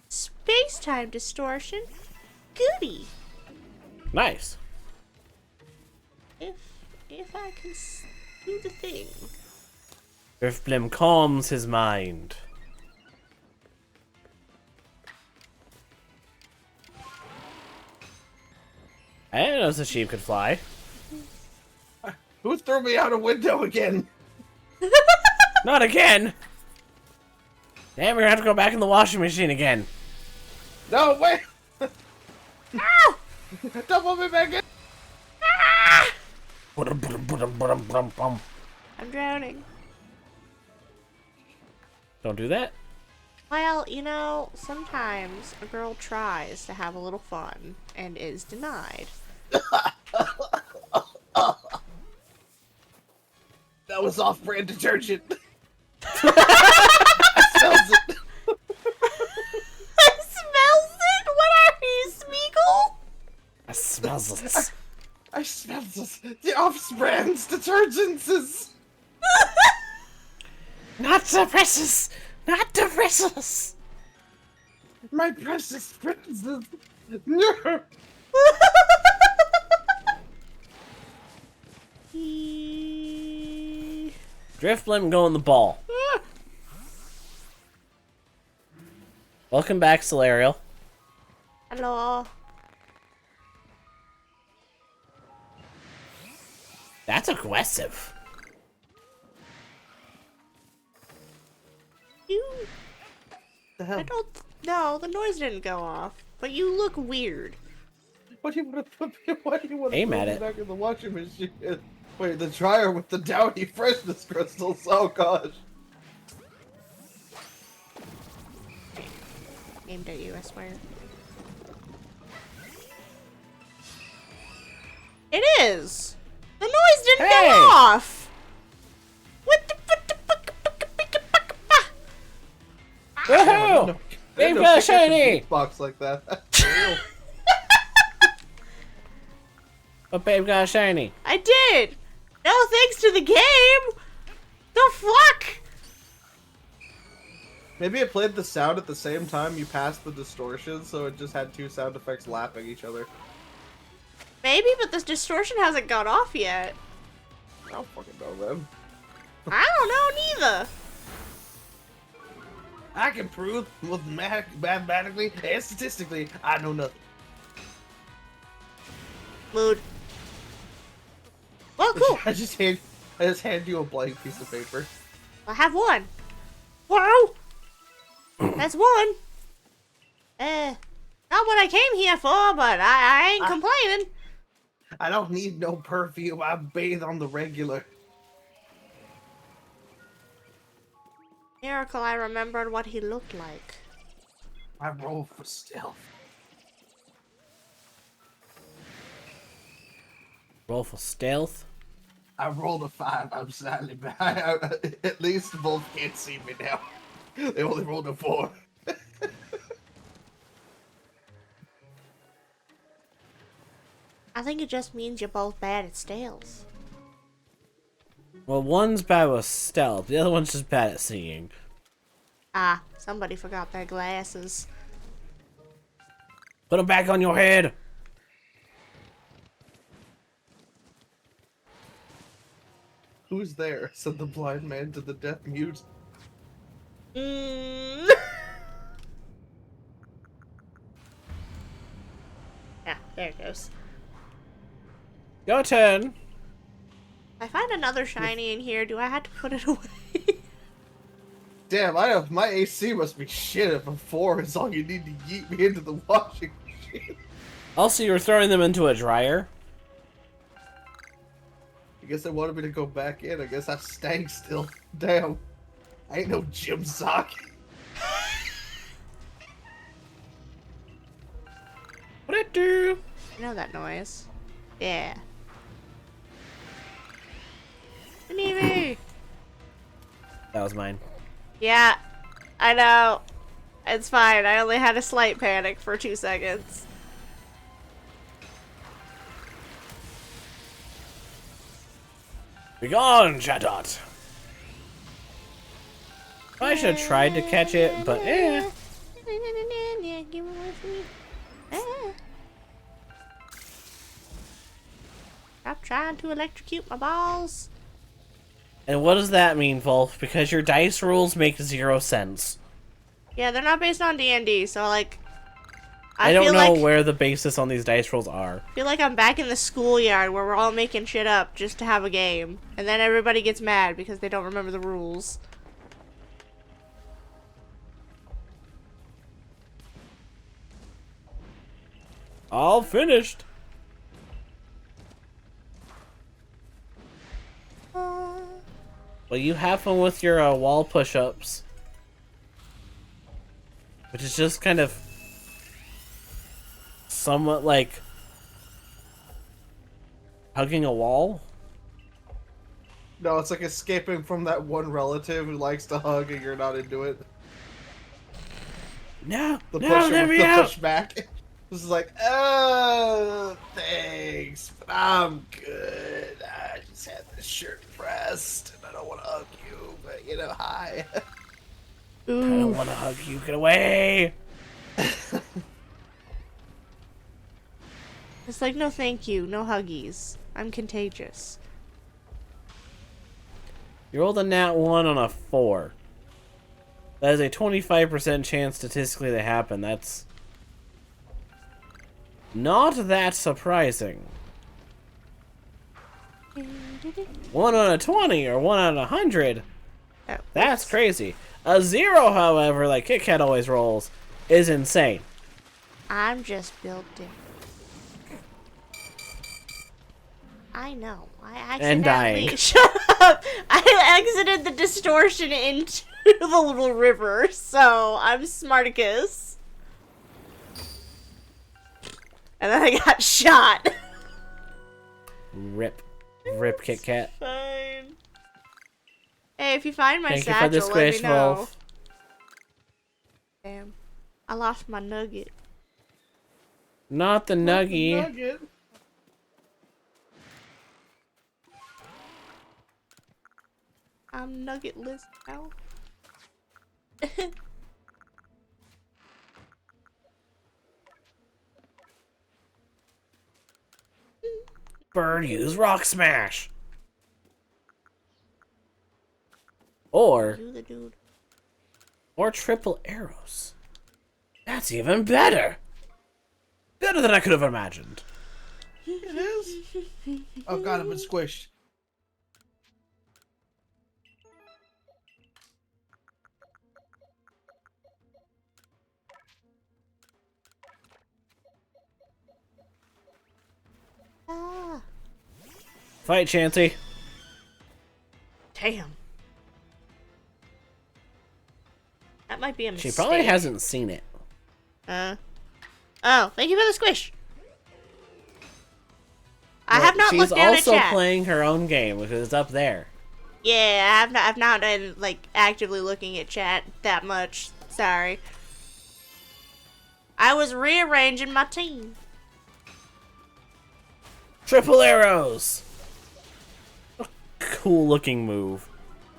Space-time distortion. Goody. Nice. If I can do the thing. Drifblim calms his mind. I didn't know the sheep could fly. Who threw me out a window again? Not again! Damn, we're gonna have to go back in the washing machine again. No, wait! Ow! Don't put me back in! I'm drowning. Don't do that. Well, you know, sometimes a girl tries to have a little fun and is denied. That was off-brand detergent. I smells it. I smells it? What are you, Smeagol? I smells it. I smells it. The off-brand detergents. Not the precious! Not the precious! My precious princess. No. Driftblim go in the ball. Welcome back, Solarial. Hello. That's aggressive. You... The hell? I don't... No, the noise didn't go off. But you look weird. What do you want to put me? Why do you want to Aim put at me it. back in the washing machine? Wait, the dryer with the downy freshness crystals. Oh gosh. Aimed at you, I swear. It is! The noise didn't Hey! go off! What the... Woohoo! No, They've no, got pick up shiny! a box like that. But babe got a shiny. I did! No thanks to the game! The fuck? Maybe it played the sound at the same time you passed the distortion, so it just had two sound effects lapping each other. Maybe, but this distortion hasn't gone off yet. I don't fucking know, man. I don't know neither. I can prove mathematically and statistically I know nothing. Mood. Well, cool. I just hand you a blank piece of paper. I have one. Whoa! That's one. Not what I came here for, but I ain't complaining. I don't need no perfume. I bathe on the regular. Miracle, I remembered what he looked like. I roll for stealth. Roll for stealth. I rolled a 5. I'm slightly behind. At least both can't see me now. They only rolled a 4. I think it just means you're both bad at stealth. Well, one's bad with stealth, the other one's just bad at seeing. Ah, somebody forgot their glasses. Put them back on your head! Who's there? Said the blind man to the deaf mute. Yeah, there it goes. Your turn! If I find another shiny in here, do I have to put it away? Damn, my AC must be shit if a 4 is all you need to yeet me into the washing machine. Also, you're throwing them into a dryer. I guess they wanted me to go back in. I guess I stank still. Damn. I ain't no gym sock. What'd it do? You know that noise. Yeah. Anyway. That was mine. Yeah, I know. It's fine. I only had a slight panic for 2 seconds. Begone, Chatot! I should have tried to catch it, but eh. Stop trying to electrocute my balls. And what does that mean, Wolf? Because your dice rules make 0 sense. Yeah, they're not based on D&D, so like... I don't feel know like, where the basis on these dice rolls are. I feel like I'm back in the schoolyard where we're all making shit up just to have a game. And then everybody gets mad because they don't remember the rules. All finished. Well, you have fun with your wall push-ups. which is just kind of somewhat like hugging a wall. No, it's like escaping from that one relative who likes to hug and you're not into it. No, The no, pusher let with me the out. pushback. This is like, oh, thanks, but I'm good. I just had this shirt pressed, and I don't want to hug you, but you know, hi. I don't want to hug you. Get away. It's like, no thank you, no huggies. I'm contagious. You rolled a nat 1 on a 4. That is a 25% chance statistically to happen. That's not that surprising. 1 on a 20 or 1 on a 100. Oh, That's crazy. A 0, however, like Kit Kat always rolls, is insane. I'm just built in. I know. I accidentally... And dying. Shut up! I exited the distortion into the little river, so I'm Smarticus. And then I got shot. Rip. Rip Kit Kat. Fine. Hey, if you find my Thank you for the satchel, let me squish, know. Wolf. Damn. I lost my nugget. Not the nuggy. Nugget. I'm nuggetless now. Bird use Rock Smash. Or You the dude. triple arrows. That's even better. Better than I could have imagined. It is. Oh god, I've been squished. Ah. Fight, Chansey. Damn. That might be a mistake. She probably hasn't seen it. Oh, thank you for the squish. I have not She's looked down at also chat. playing her own game because it's up there. Yeah, I've not been like actively looking at chat that much. Sorry. I was rearranging my team. Triple arrows. Cool looking move.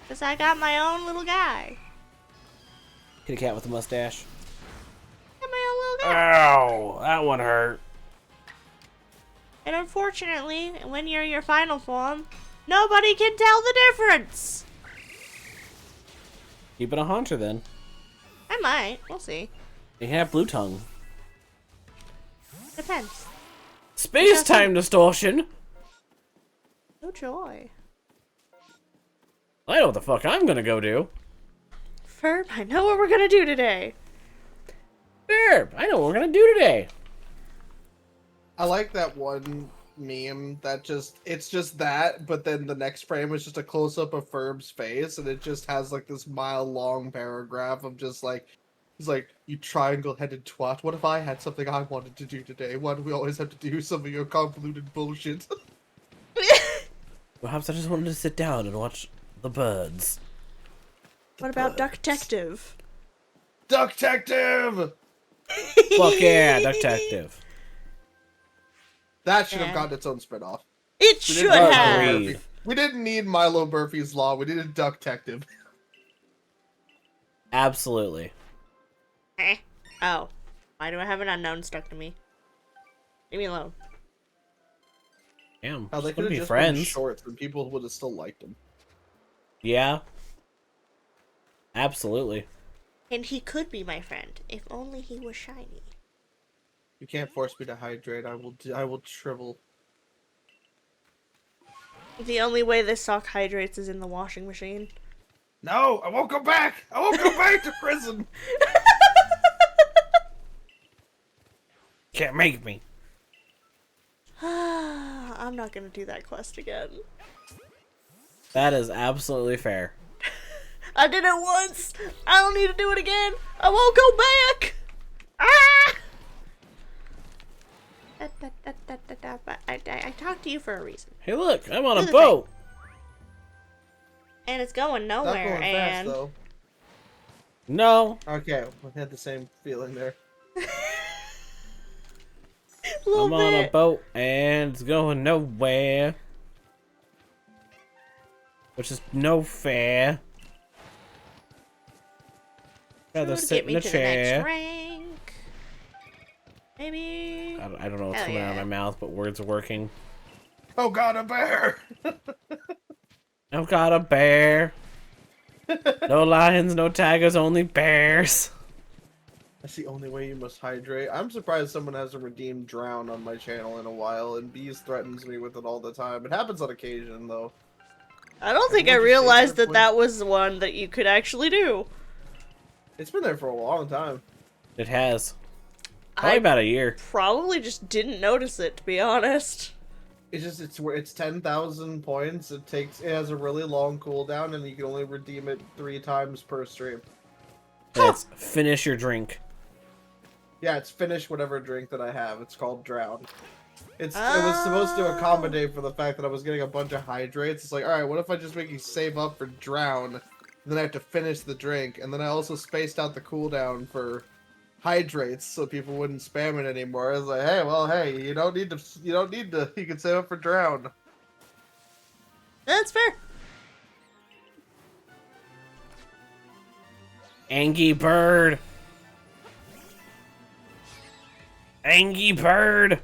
Cause I got my own little guy. Kitty cat with a mustache. Got my own little guy. Ow, that one hurt. And unfortunately, when you're your final form, nobody can tell the difference. Keep it a haunter then. I might. We'll see. You can have blue tongue. Depends. Space time distortion. No joy. I know what the fuck I'm gonna go do. Ferb, I know what we're gonna do today. Ferb, I know what we're gonna do today. I like that one meme that it's just that, but then the next frame is just a close up of Ferb's face, and it just has like this mile long paragraph of just like, he's like, you triangle headed twat, what if I had something I wanted to do today? Why do we always have to do some of your convoluted bullshit? Perhaps I just wanted to sit down and watch the birds. What about Duck Detective? Duck Detective! Fuck yeah, Detective. That should have Yeah. gotten its own spinoff. It We should didn't need have. Agreed. Murphy. We didn't need Milo Murphy's Law. We needed Duck Detective. Absolutely. Eh. Oh. Why do I have an unknown stuck to me? Leave me alone. Damn, How they just could wanna have be just been friends. shorts and people would have still liked him. Yeah. Absolutely. And he could be my friend, if only he was shiny. You can't force me to hydrate. I will shrivel. The only way this sock hydrates is in the washing machine. No, I won't go back. I won't go back to prison. Can't make me. I'm not gonna do that quest again. That is absolutely fair. I did it once. I don't need to do it again. I won't go back. Ah! I talked to you for a reason. Hey, look, I'm on Do a the boat. And it's going Not nowhere, going fast and... though. No. Okay, we had the same feeling there. I'm on a boat and it's going nowhere. Which is no fair. Rather sit in a chair. Rank. Maybe. I don't know what's Hell coming out of yeah. my mouth, but words are working. Oh god, a bear! I've got a bear. No lions, no tigers, only bears. That's the only way you must hydrate. I'm surprised someone hasn't redeemed Drown on my channel in a while, and Bees threatens me with it all the time. It happens on occasion, though. I don't think I Everyone just realized takes their that that was one that you could actually do. It's been there for a long time. It has. Probably about a year. Probably just didn't notice it, to be honest. It's just it's 10,000 points. It has a really long cooldown, and you can only redeem it 3 times per stream. It's finish your drink. Yeah, it's finish whatever drink that I have. It's called Drown. It was supposed to accommodate for the fact that I was getting a bunch of hydrates. It's like, alright, what if I just make you save up for Drown, and then I have to finish the drink, and then I also spaced out the cooldown for hydrates so people wouldn't spam it anymore. I was like, hey, you don't need to, you can save up for Drown. That's fair. Angry bird. Angry bird.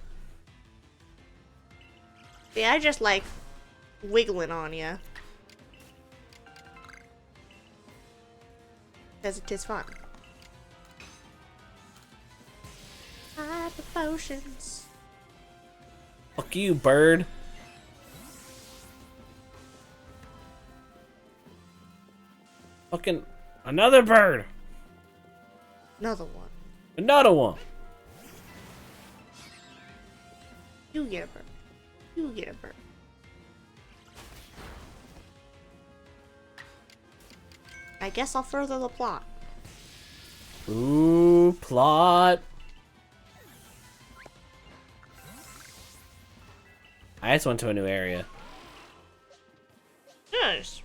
Yeah, I just like wiggling on you. Because it is fun. Hyper potions. Fuck you, bird. Fucking another bird. Another one. Another one. You get a bird. You get a bird. I guess I'll further the plot. Ooh, plot. I just went to a new area. Nice.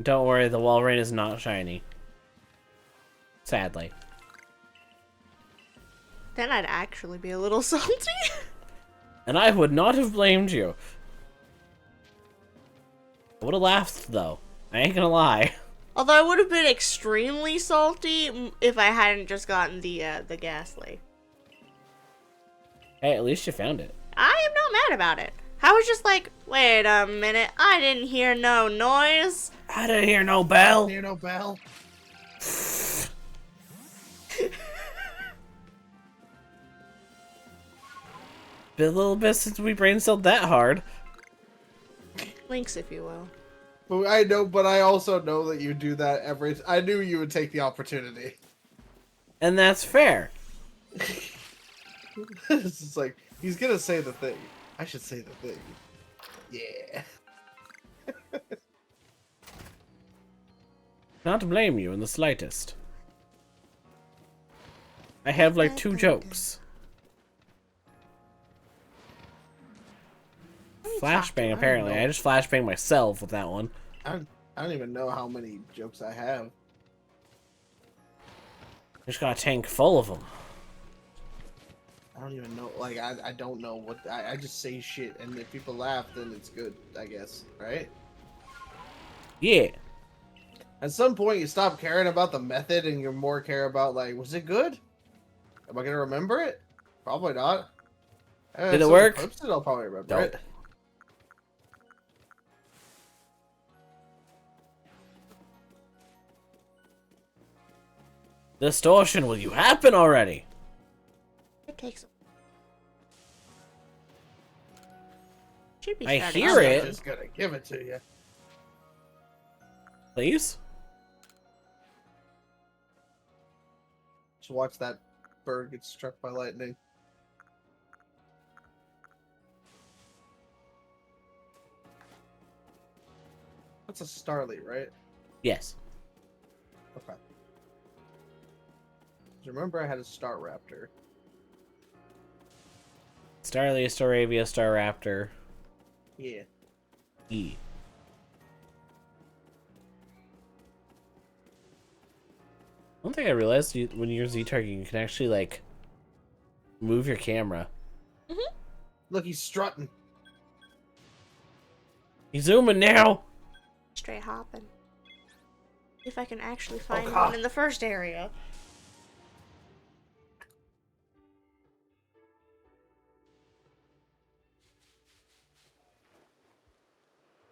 Don't worry, the wall rain is not shiny. Sadly. Then I'd actually be a little salty. And I would not have blamed you. I would have laughed, though. I ain't gonna lie. Although I would have been extremely salty if I hadn't just gotten the ghastly. Hey, at least you found it. I am not mad about it. I was just like, wait a minute, I didn't hear no noise. I didn't hear no bell. Hear no bell. Been a little bit since we brainstormed that hard. Links, if you will. But I know, but I also know that you do that every. I knew you would take the opportunity. And that's fair. It's just like he's gonna say the thing. I should say the thing. Yeah. Not to blame you in the slightest. I have like 2 jokes. Flashbang, apparently. I just flashbang myself with that one. I don't even know how many jokes I have. Just got a tank full of them. I don't even know. Like I don't know what I just say shit, and if people laugh, then it's good. I guess, right? Yeah. At some point, you stop caring about the method, and you more care about like, was it good? Am I gonna remember it? Probably not. Did it work? I'll probably remember Dope. it. Distortion, will you happen already? It takes. Should be I starting hear soon. it. I'm just gonna give it to you. Please? Just watch that bird get struck by lightning. That's a Starly, right? Yes. Okay. Remember, I had a Star Raptor. Starly, Staravia, Staraptor. Yeah. E. One thing I realized when you're Z-targeting, you can actually, like, move your camera. Look, he's strutting. He's zooming now! Straight hopping. If I can actually find God. one in the first area.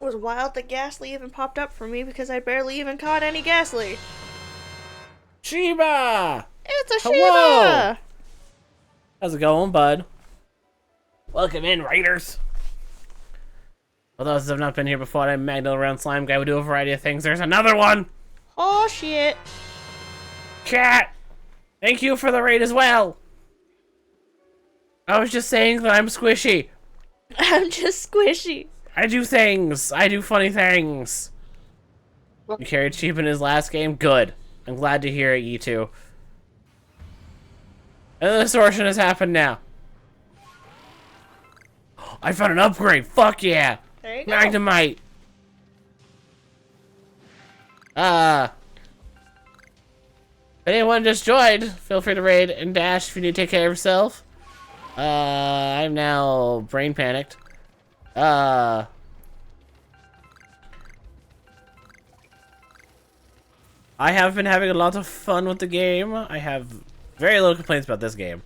It was wild that Ghastly even popped up for me because I barely even caught any Ghastly. Sheba! It's a Hello! Shiba! How's it going, bud? Welcome in, Raiders! For those that have not been here before, I'm Magno Around Slime Guy. We do a variety of things. There's another one! Oh shit. Cat! Thank you for the raid as well! I was just saying that I'm squishy. I'm just squishy. I do things. I do funny things. You carried sheep in his last game? Good. I'm glad to hear it, you two. And the distortion has happened now. I found an upgrade. Fuck yeah. There you go. Magnemite. If anyone just joined, feel free to raid and dash if you need to take care of yourself. I'm now brain panicked. I have been having a lot of fun with the game. I have very little complaints about this game.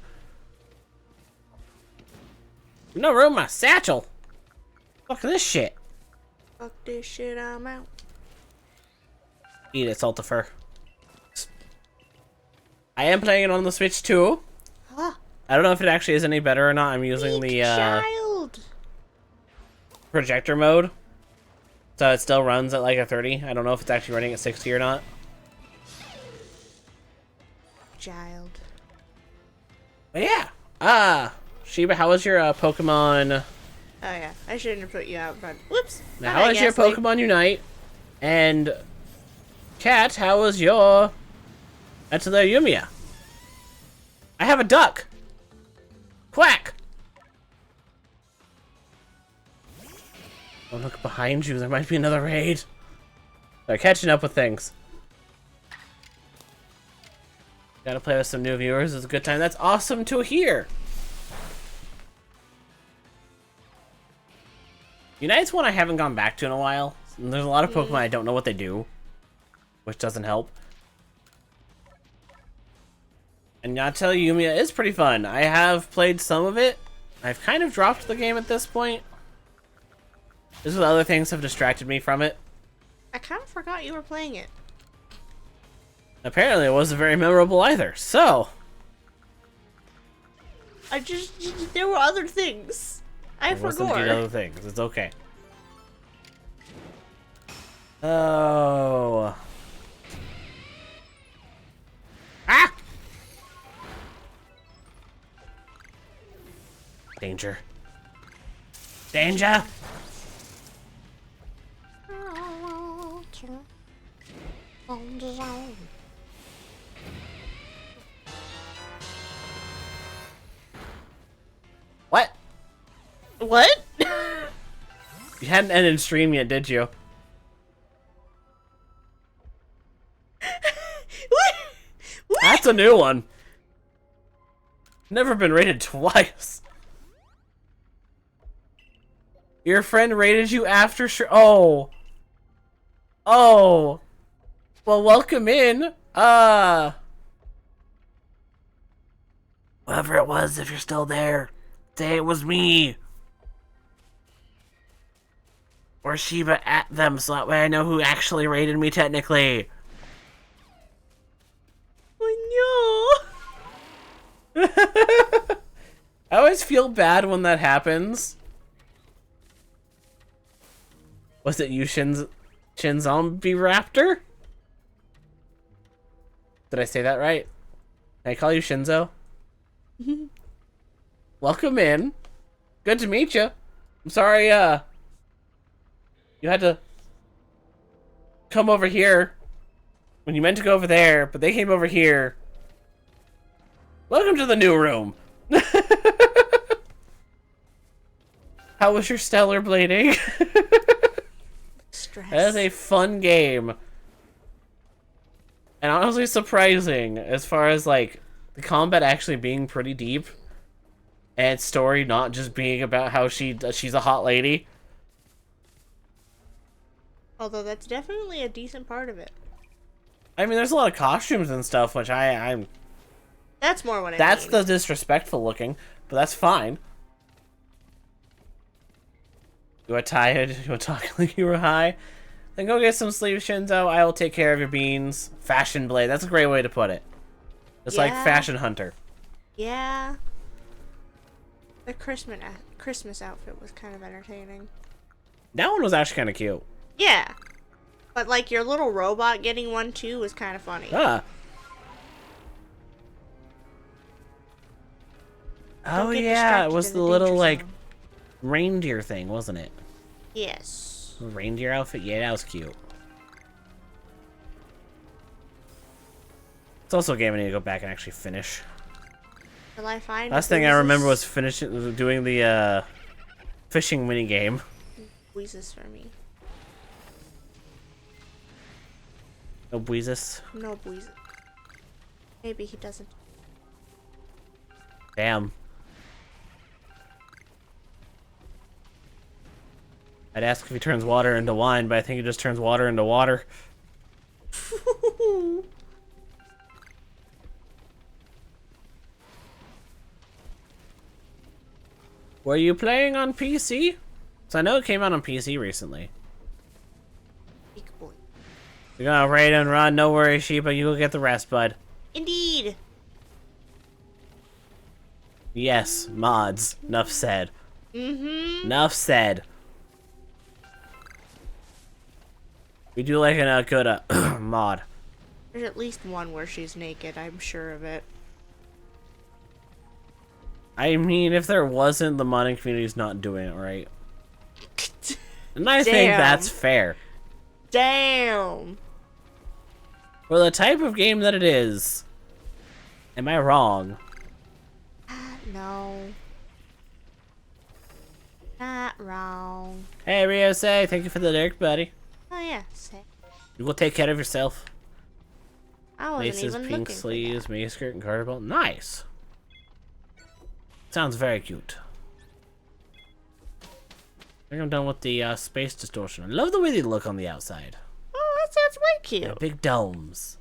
No room in my satchel. Fuck this shit. Fuck this shit, I'm out. Eat it, Saltifer. I am playing it on the Switch too. Huh. I don't know if it actually is any better or not. I'm using the Child. projector mode. So it still runs at like a 30. I don't know if it's actually running at 60 or not. Child. But yeah. Sheba, how was your Pokemon? Oh yeah, I shouldn't have put you out front. Whoops. Now, My how bad, was your Ghastly. Pokemon Unite? And Cat, how was your That's the Yumiya? I have a duck. Quack. Don't look behind you. There might be another raid. They're catching up with things. Gotta play with some new viewers. It's a good time. That's awesome to hear. Unite's one I haven't gone back to in a while. And there's a lot of Pokemon I don't know what they do, which doesn't help. And I tell you, Yumiya is pretty fun. I have played some of it. I've kind of dropped the game at this point. This is other things have distracted me from it. I kind of forgot you were playing it. Apparently, it wasn't very memorable either. So, There were other things. I it wasn't forgot. the other things. It's okay. Oh. Ah! Danger. Danger! On the zone. What? What? You hadn't ended stream yet, did you? What? What? That's a new one. Never been rated twice. Your friend rated you after Oh. Oh. Well, welcome in. Whoever it was, if you're still there, say it was me. Or Sheba at them, so that way I know who actually rated me technically. Oh no. I always feel bad when that happens. Was it you, Shin Zombie Raptor? Did I say that right? Can I call you Shinzo? Welcome in. Good to meet you. I'm sorry, you had to come over here when you meant to go over there, but they came over here. Welcome to the new room. How was your stellar blading? Stress. That is a fun game. And honestly surprising as far as like the combat actually being pretty deep. And story not just being about how she's a hot lady. Although that's definitely a decent part of it. I mean, there's a lot of costumes and stuff, which I'm... That's more what I That's mean. the disrespectful looking, but that's fine. You are tired? You are talking like you were high? Then go get some sleep, Shinzo. I will take care of your beans. Fashion blade. That's a great way to put it. It's like Yeah. fashion hunter. Yeah. The Christmas outfit was kind of entertaining. That one was actually kind of cute. Yeah. But like your little robot getting one too was kind of funny. Ah. Oh Don't get yeah, it distracted was in the the little danger like zone. reindeer thing, wasn't it? Yes. Reindeer outfit? Yeah, that was cute. It's also a game I need to go back and actually finish. Will I find Last thing I remember was finishing doing the fishing mini game. Weezus for me. No Buizus. No Weezus. Maybe he doesn't. Damn. I'd ask if he turns water into wine, but I think he just turns water into water. Were you playing on PC? So I know it came out on PC recently. Big boy. You're gonna raid and run, no worries, Sheepa, you will get the rest, bud. Indeed. Yes, mods. Enough said. Mm-hmm. Enough said. We do like a good mod. There's at least one where she's naked, I'm sure of it. I mean, if there wasn't, the modding community's not doing it right. And I think Damn. that's fair. Damn. For the type of game that it is. Am I wrong? No. Not wrong. Hey, Ryosei, thank you for the lyric, buddy. Oh yeah, sick. You will take care of yourself. I wasn't Laces, even pink looking sleeves, mini skirt, and garter belt. Nice. Sounds very cute. I think I'm done with the space distortion. I love the way they look on the outside. Oh, that sounds way cute. Yeah, big domes.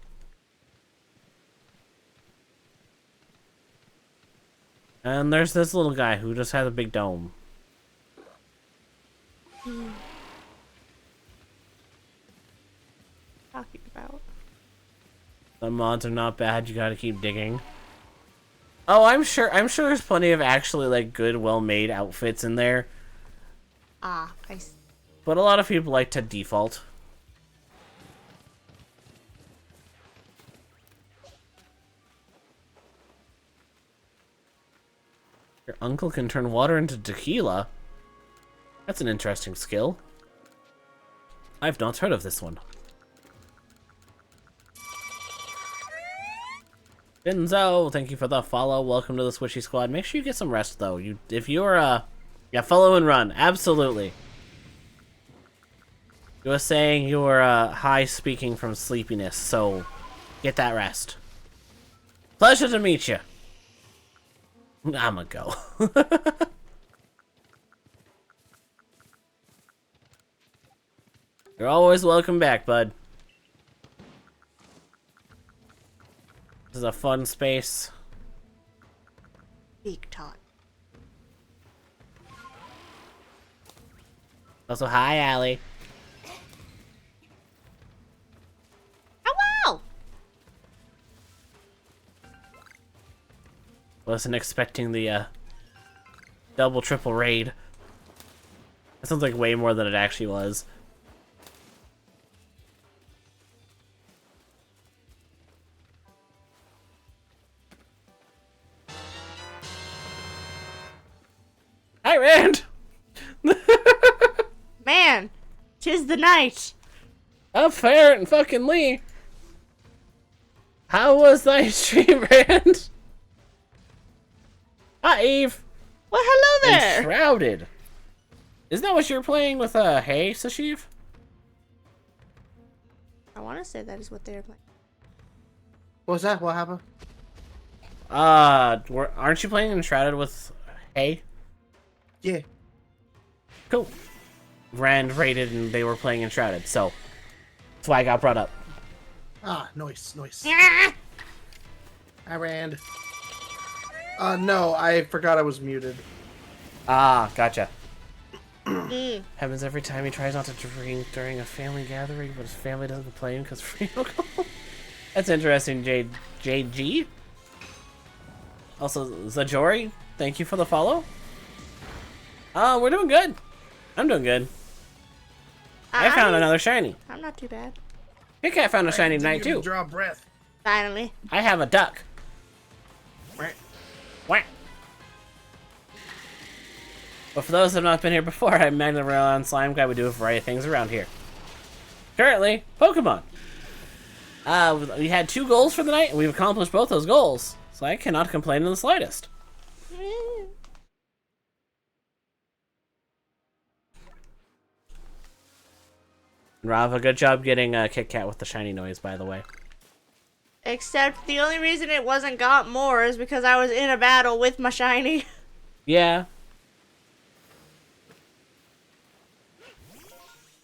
And there's this little guy who just has a big dome. Talking about. Some mods are not bad, you gotta keep digging. Oh, I'm sure there's plenty of actually like good, well-made outfits in there. Ah, I see. But a lot of people like to default. Your uncle can turn water into tequila? That's an interesting skill. I've not heard of this one. Benzo, thank you for the follow. Welcome to the Swishy Squad. Make sure you get some rest, though. If you're, yeah, follow and run. Absolutely. You were saying you were, high speaking from sleepiness, so get that rest. Pleasure to meet you. I'ma go. You're always welcome back, bud. This is a fun space. Big time. Also, hi, Allie. Oh wow! Wasn't expecting the, double, triple raid. That sounds like way more than it actually was. Hi, Rand! Man, 'tis the night. Up fair and fucking Lee. How was thy stream, Rand? Hi, Eve. Well, hello there. Enshrouded. Isn't that what you're playing with, Hey, Sashiv? I want to say that is what they're playing. What was that? What happened? Aren't you playing Enshrouded with Hey? Yeah. Cool. Rand raided and they were playing Enshrouded, so that's why I got brought up. Ah, nice. I ran. No, I forgot I was muted. Ah, gotcha. Happens every time he tries not to drink during a family gathering, but his family doesn't complain because free alcohol. That's interesting, JG. Also, Zajori, thank you for the follow. We're doing good. I'm doing good. I found another shiny. I'm not too bad. Kit Kat found a shiny tonight too. Draw breath. Finally. I have a duck. Whack. But for those that have not been here before, I'm Mirelands Slime Guy. We do a variety of things around here. Currently, Pokemon. We had 2 goals for the night, and we've accomplished both those goals. So I cannot complain in the slightest. Rava, good job getting Kit Kat with the shiny noise, by the way. Except the only reason it wasn't got more is because I was in a battle with my shiny. Yeah.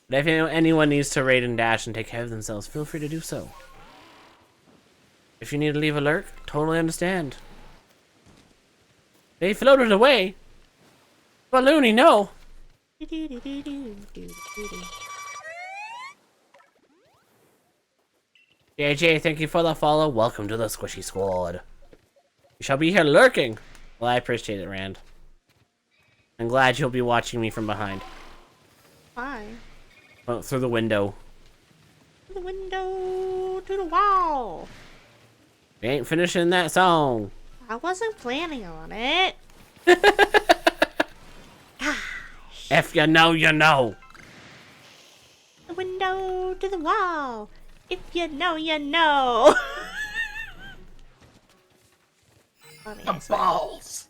But if anyone needs to raid and dash and take care of themselves, feel free to do so. If you need to leave a lurk, totally understand. They floated away. But Looney, no. JJ, thank you for the follow. Welcome to the Squishy Squad. You shall be here lurking. Well, I appreciate it, Rand. I'm glad you'll be watching me from behind. Why? Well, through the window. To the window, to the wall. We ain't finishing that song. I wasn't planning on it. If you know, you know. The window to the wall. If you know, you know. Funny, I swear. Balls.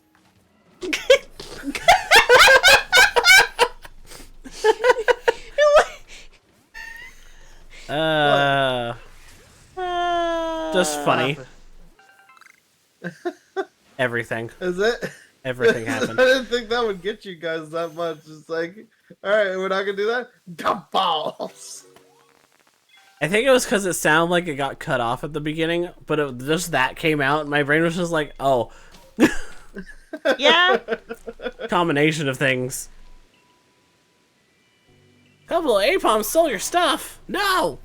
Just funny. Everything. Is it? Everything I happened. didn't think that would get you guys that much. It's like, alright, we're not gonna do that? The balls. I think it was because it sounded like it got cut off at the beginning, but just that came out, and my brain was just like, oh. Yeah. Combination of things. Couple of Apoms stole your stuff. No.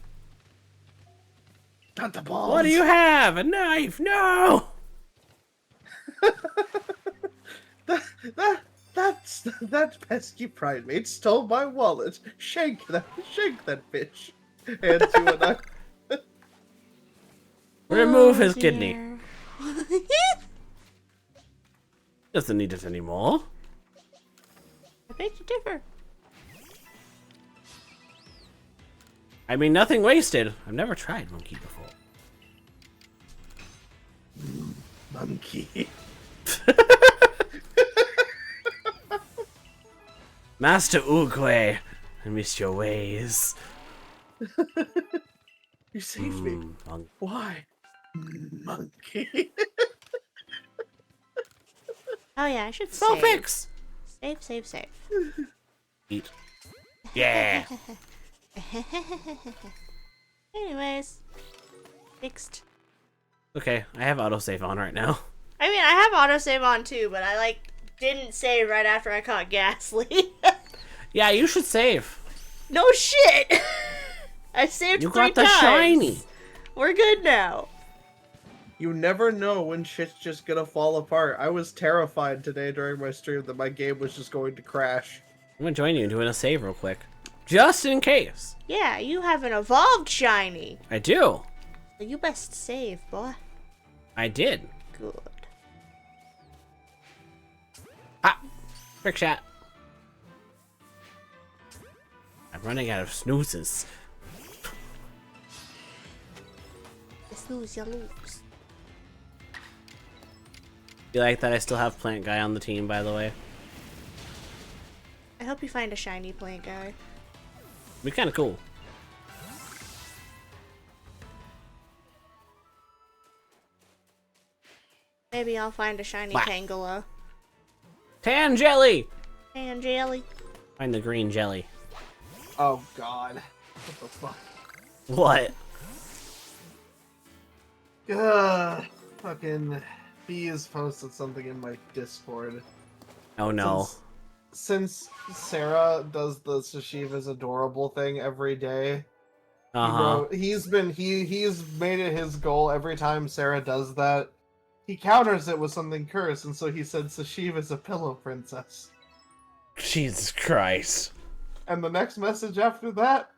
Not the balls. What do you have? A knife? No. That pesky pride mate stole my wallet. Shank that bitch. And you and I. Remove his kidney. Doesn't need it anymore. I beg to differ. I mean, nothing wasted. I've never tried monkey before. Monkey. Master Uguay, I missed your ways. You saved me. Why? Monkey. Oh yeah, I should So save. fix. Save. Eat. Yeah. Anyways, fixed. Okay, I have autosave on right now. I mean, I have autosave on too, but I didn't save right after I caught Ghastly. Yeah, you should save. No shit. I saved You 3 got the times. shiny. We're good now. You never know when shit's just gonna fall apart. I was terrified today during my stream that my game was just going to crash. I'm gonna join you in doing a save real quick. Just in case. Yeah, you have an evolved shiny. I do. So you best save, boy. I did. Good. Ah! Trick shot. I'm running out of snoozes. lose, you lose. You like that I still have Plant Guy on the team, by the way? I hope you find a shiny plant guy. Be kind of cool. Maybe I'll find a shiny Wah. Tangela. Tan jelly! And jelly. Find the green jelly. Oh god. What the fuck? What? Fucking B has posted something in my Discord. Oh no. Since Sarah does the Sashiva's adorable thing every day, Uh-huh. he's made it his goal every time Sarah does that. He counters it with something cursed, and so he said Sashiva's a pillow princess. Jesus Christ. And the next message after that,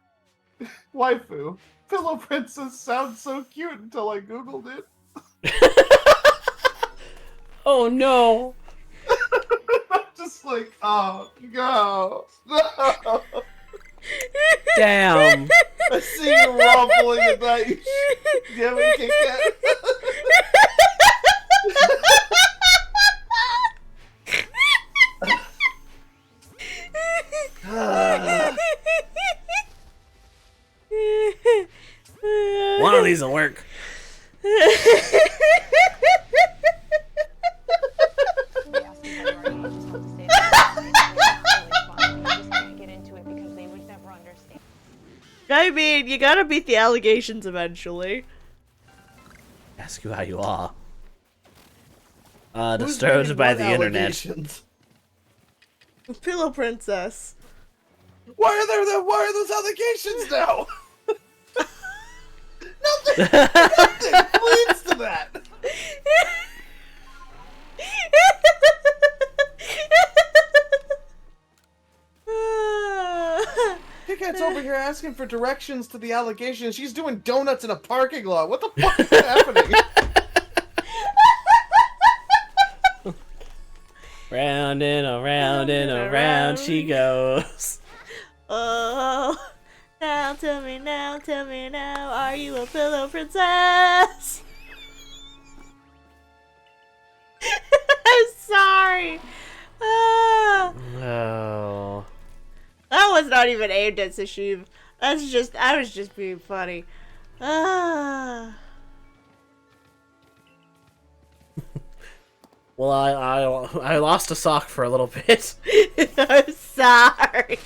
waifu, pillow princess sounds so cute until I googled it. Oh no. I'm just like, oh no, no. Damn. I see you rumbling at that. You damn it, Kit Kat. One of these will work. I mean, you gotta beat the allegations eventually. Ask you how you are. Who's Disturbed making by what the internet. allegations? Pillow princess. Why are those allegations now? Nothing leads to that. Kit Kat's over here asking for directions to the allegations. She's doing donuts in a parking lot. What the fuck is happening? Round and around she goes. Oh, tell me now, are you a pillow princess? I'm sorry. Oh. That was not even aimed at Sashiv. I was just being funny. Well, I lost a sock for a little bit. I'm sorry.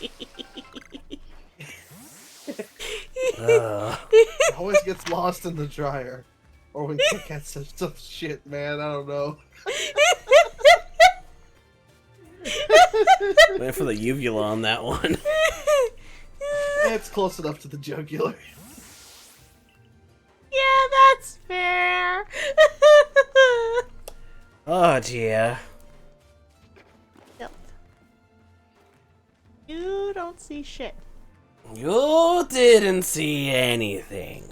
It always gets lost in the dryer. Or when Kit Kat says some shit, man. I don't know. Went for the uvula on that one. It's close enough to the jugular. Yeah, that's fair. Oh dear. Yep. You don't see shit. You didn't see anything.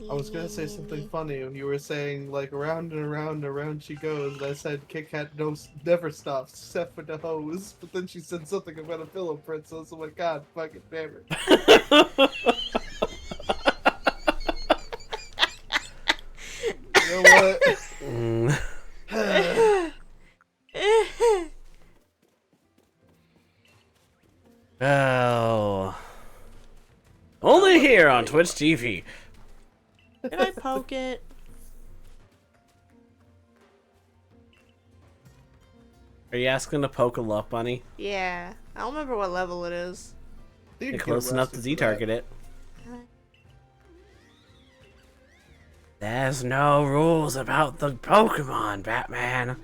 I was gonna say something funny. You were saying, like, around and around and around she goes. And I said, Kit Kat never stops, except for the hose. But then she said something about a pillow princess. Oh my god, fucking damn it. You know what? Oh. Only here on Twitch TV. Can I poke it? Are you asking to poke a luck bunny? Yeah. I don't remember what level it is. Get close enough to Z-target it. There's no rules about the Pokemon, Batman.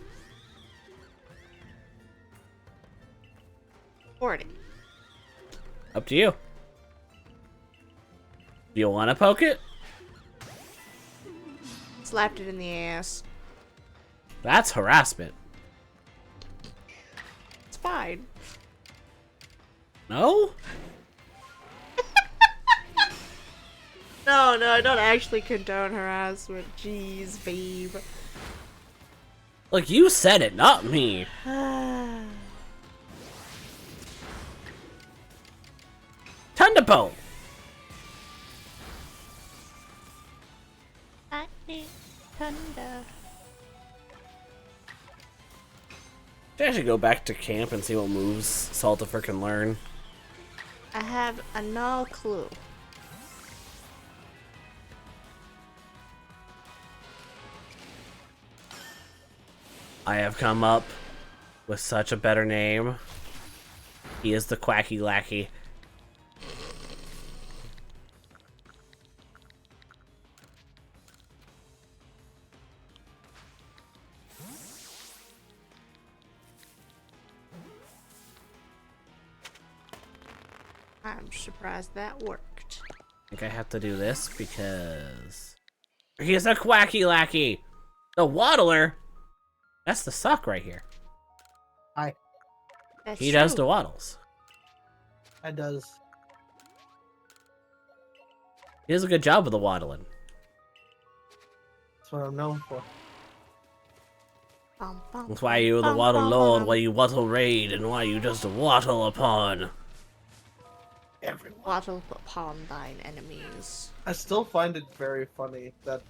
40. Up to you. Do you want to poke it? Slapped it in the ass. That's harassment. It's fine. No? No, I don't actually condone harassment. Jeez, babe. Look, you said it, not me. Thunderbolt. I Thunder. Should actually go back to camp and see what moves Saltifer can learn. I have no clue. I have come up with such a better name. He is the Quacky Lackey. I'm surprised that worked. I think I have to do this because he is a Quacky Lackey. The Waddler. That's the suck right here. Hi. That's He does true. the waddles. I does. He does a good job of the waddling. That's what I'm known for. Bum, bum, That's why you the bum, waddle bum, lord, bum. why you waddle raid, and why you just waddle upon. Everyone. Waddle upon thine enemies. I still find it very funny that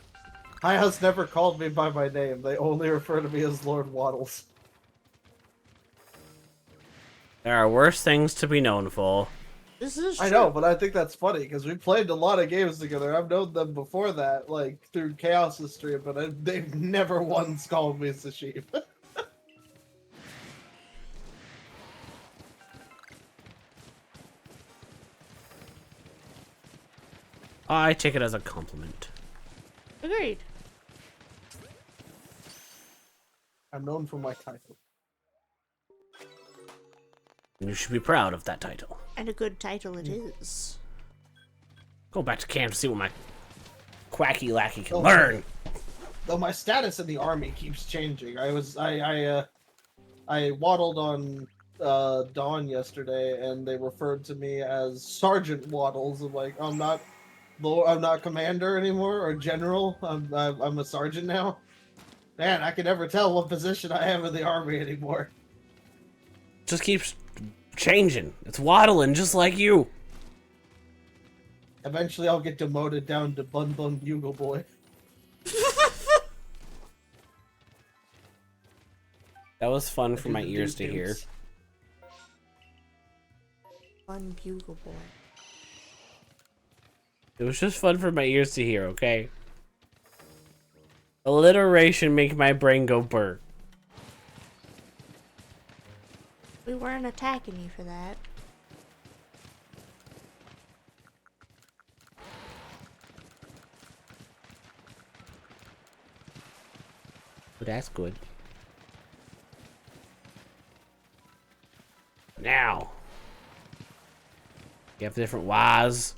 High House never called me by my name. They only refer to me as Lord Waddles. There are worse things to be known for. This is true. I know, but I think that's funny because we played a lot of games together. I've known them before that, like through Chaos' stream, but they've never once called me Sashib. I take it as a compliment. Agreed. I'm known for my title. You should be proud of that title. And a good title it is. Go back to camp to see what my Quacky Lackey can Oh, learn. Though my status in the army keeps changing. I waddled on Dawn yesterday, and they referred to me as Sergeant Waddles. I'm like, I'm not commander anymore or general. I'm a sergeant now. Man, I can never tell what position I have in the army anymore. Just keeps changing. It's waddling just like you. Eventually, I'll get demoted down to Bun Bun Bugle Boy. That was fun for my ears to hear. One bugle boy. It was just fun for my ears to hear, okay? Alliteration make my brain go burr. We weren't attacking you for that. But that's good. Now. You have different Ys.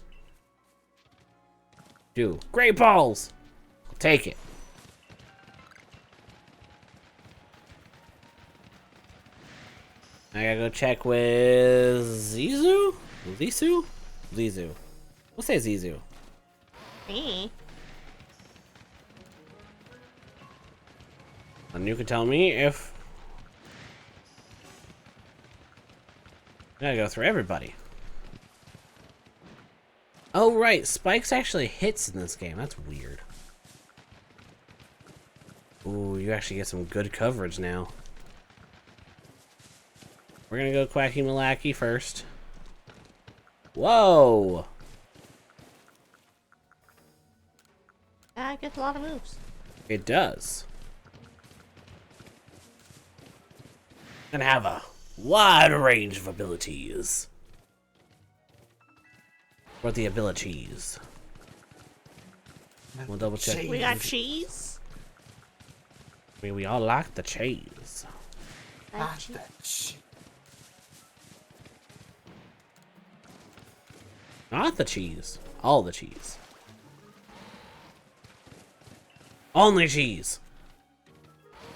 Do. Great balls! I'll take it. I gotta go check with Zizu? Zizu? Zizu. We'll say Zizu. Me? And you can tell me if... I gotta go through everybody. Oh, right. Spikes actually hits in this game. That's weird. Ooh, you actually get some good coverage now. We're gonna go Quacky Malaki first. Whoa! It gets a lot of moves. It does. And have a wide range of abilities. Or the abilities. We'll double check. We got cheese. I mean, we all like the cheese. Like cheese. Not the cheese. All the cheese. Only cheese.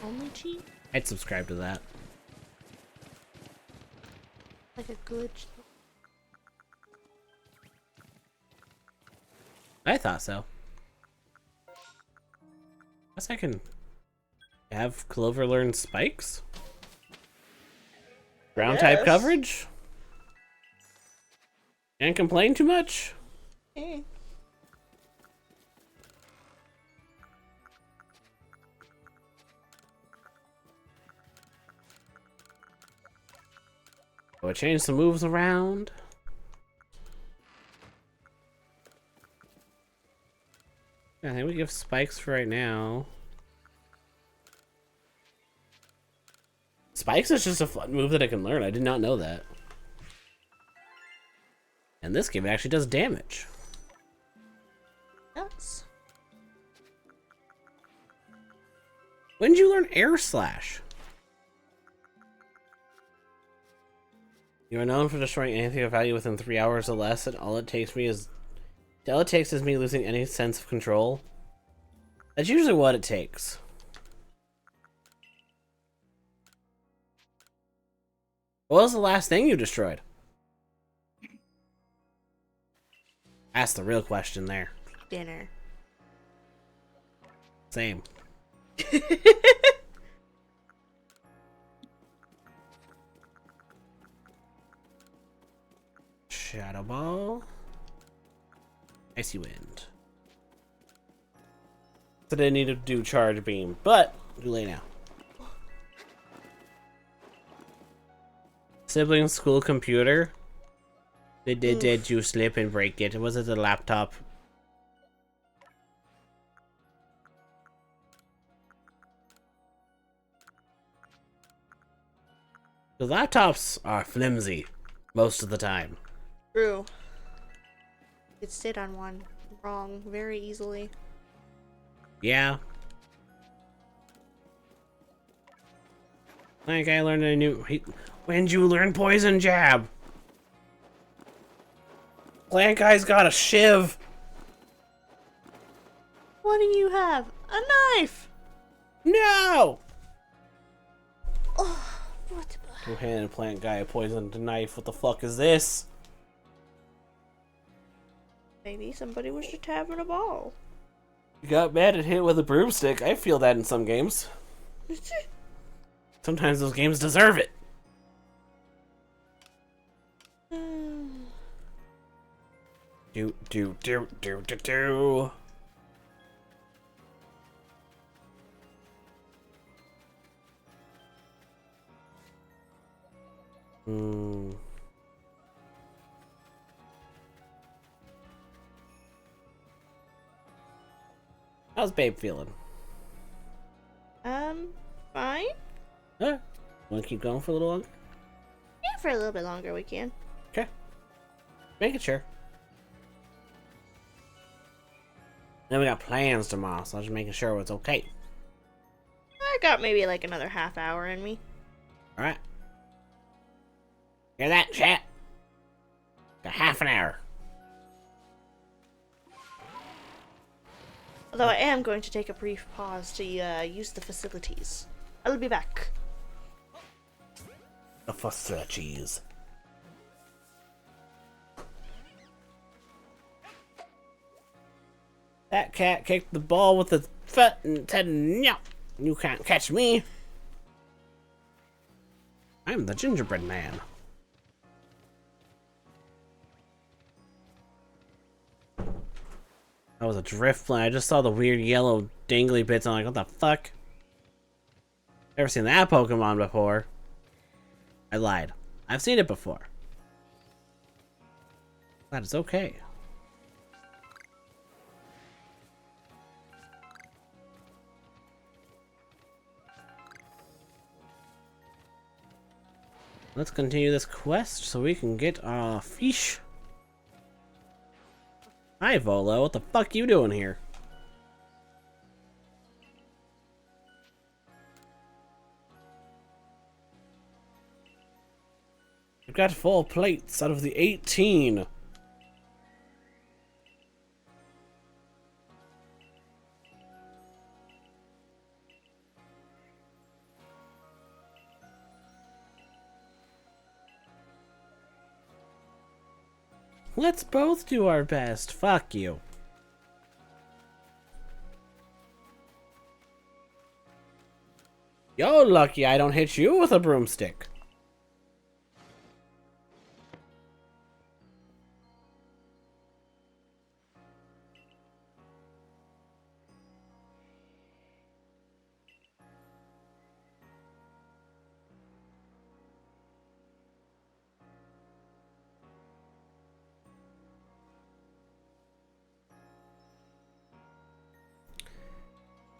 Only cheese? I'd subscribe to that. Like a good... I thought so. Guess I can have Clover learn spikes? Ground type Yes. coverage? Can't complain too much? So I change some moves around. I think we give spikes for right now. Spikes is just a fun move that I can learn. I did not know that. And this game actually does damage. Yes. When did you learn Air Slash? You are known for destroying anything of value within 3 hours or less, and all it takes is me losing any sense of control. That's usually what it takes. What was the last thing you destroyed? That's the real question there. Dinner. Same. Shadow Ball. Icy Wind. So they need to do Charge Beam, but too late now. Sibling school computer. Did you slip and break it? Was it the laptop? The laptops are flimsy most of the time. True. Could sit on one wrong very easily. Yeah. Like I learned a new. When'd you learn Poison Jab? Plant Guy's got a shiv. What do you have? A knife! No! Oh, what? Two-handed Plant Guy, a poisoned knife. What the fuck is this? Maybe somebody was just having a ball. You got mad and hit with a broomstick. I feel that in some games. Sometimes those games deserve it. Do. How's Babe feeling? Fine? Huh? Wanna keep going for a little longer? Yeah, for a little bit longer we can. Okay. Make it sure. Then we got plans tomorrow, so I'm just making sure it's okay. I got maybe like another half hour in me. Alright. Hear that, chat? Got half an hour. Although I am going to take a brief pause to use the facilities. I'll be back. The facilities. That cat kicked the ball with its foot and said, "No, you can't catch me. I'm the gingerbread man." That was a drift plant. I just saw the weird yellow dangly bits. I'm like, what the fuck? Never seen that Pokemon before. I lied. I've seen it before. That is okay. Let's continue this quest so we can get our fish. Hi, Volo. What the fuck you doing here? We've got 4 plates out of the 18. Let's both do our best. Fuck you. You're lucky I don't hit you with a broomstick.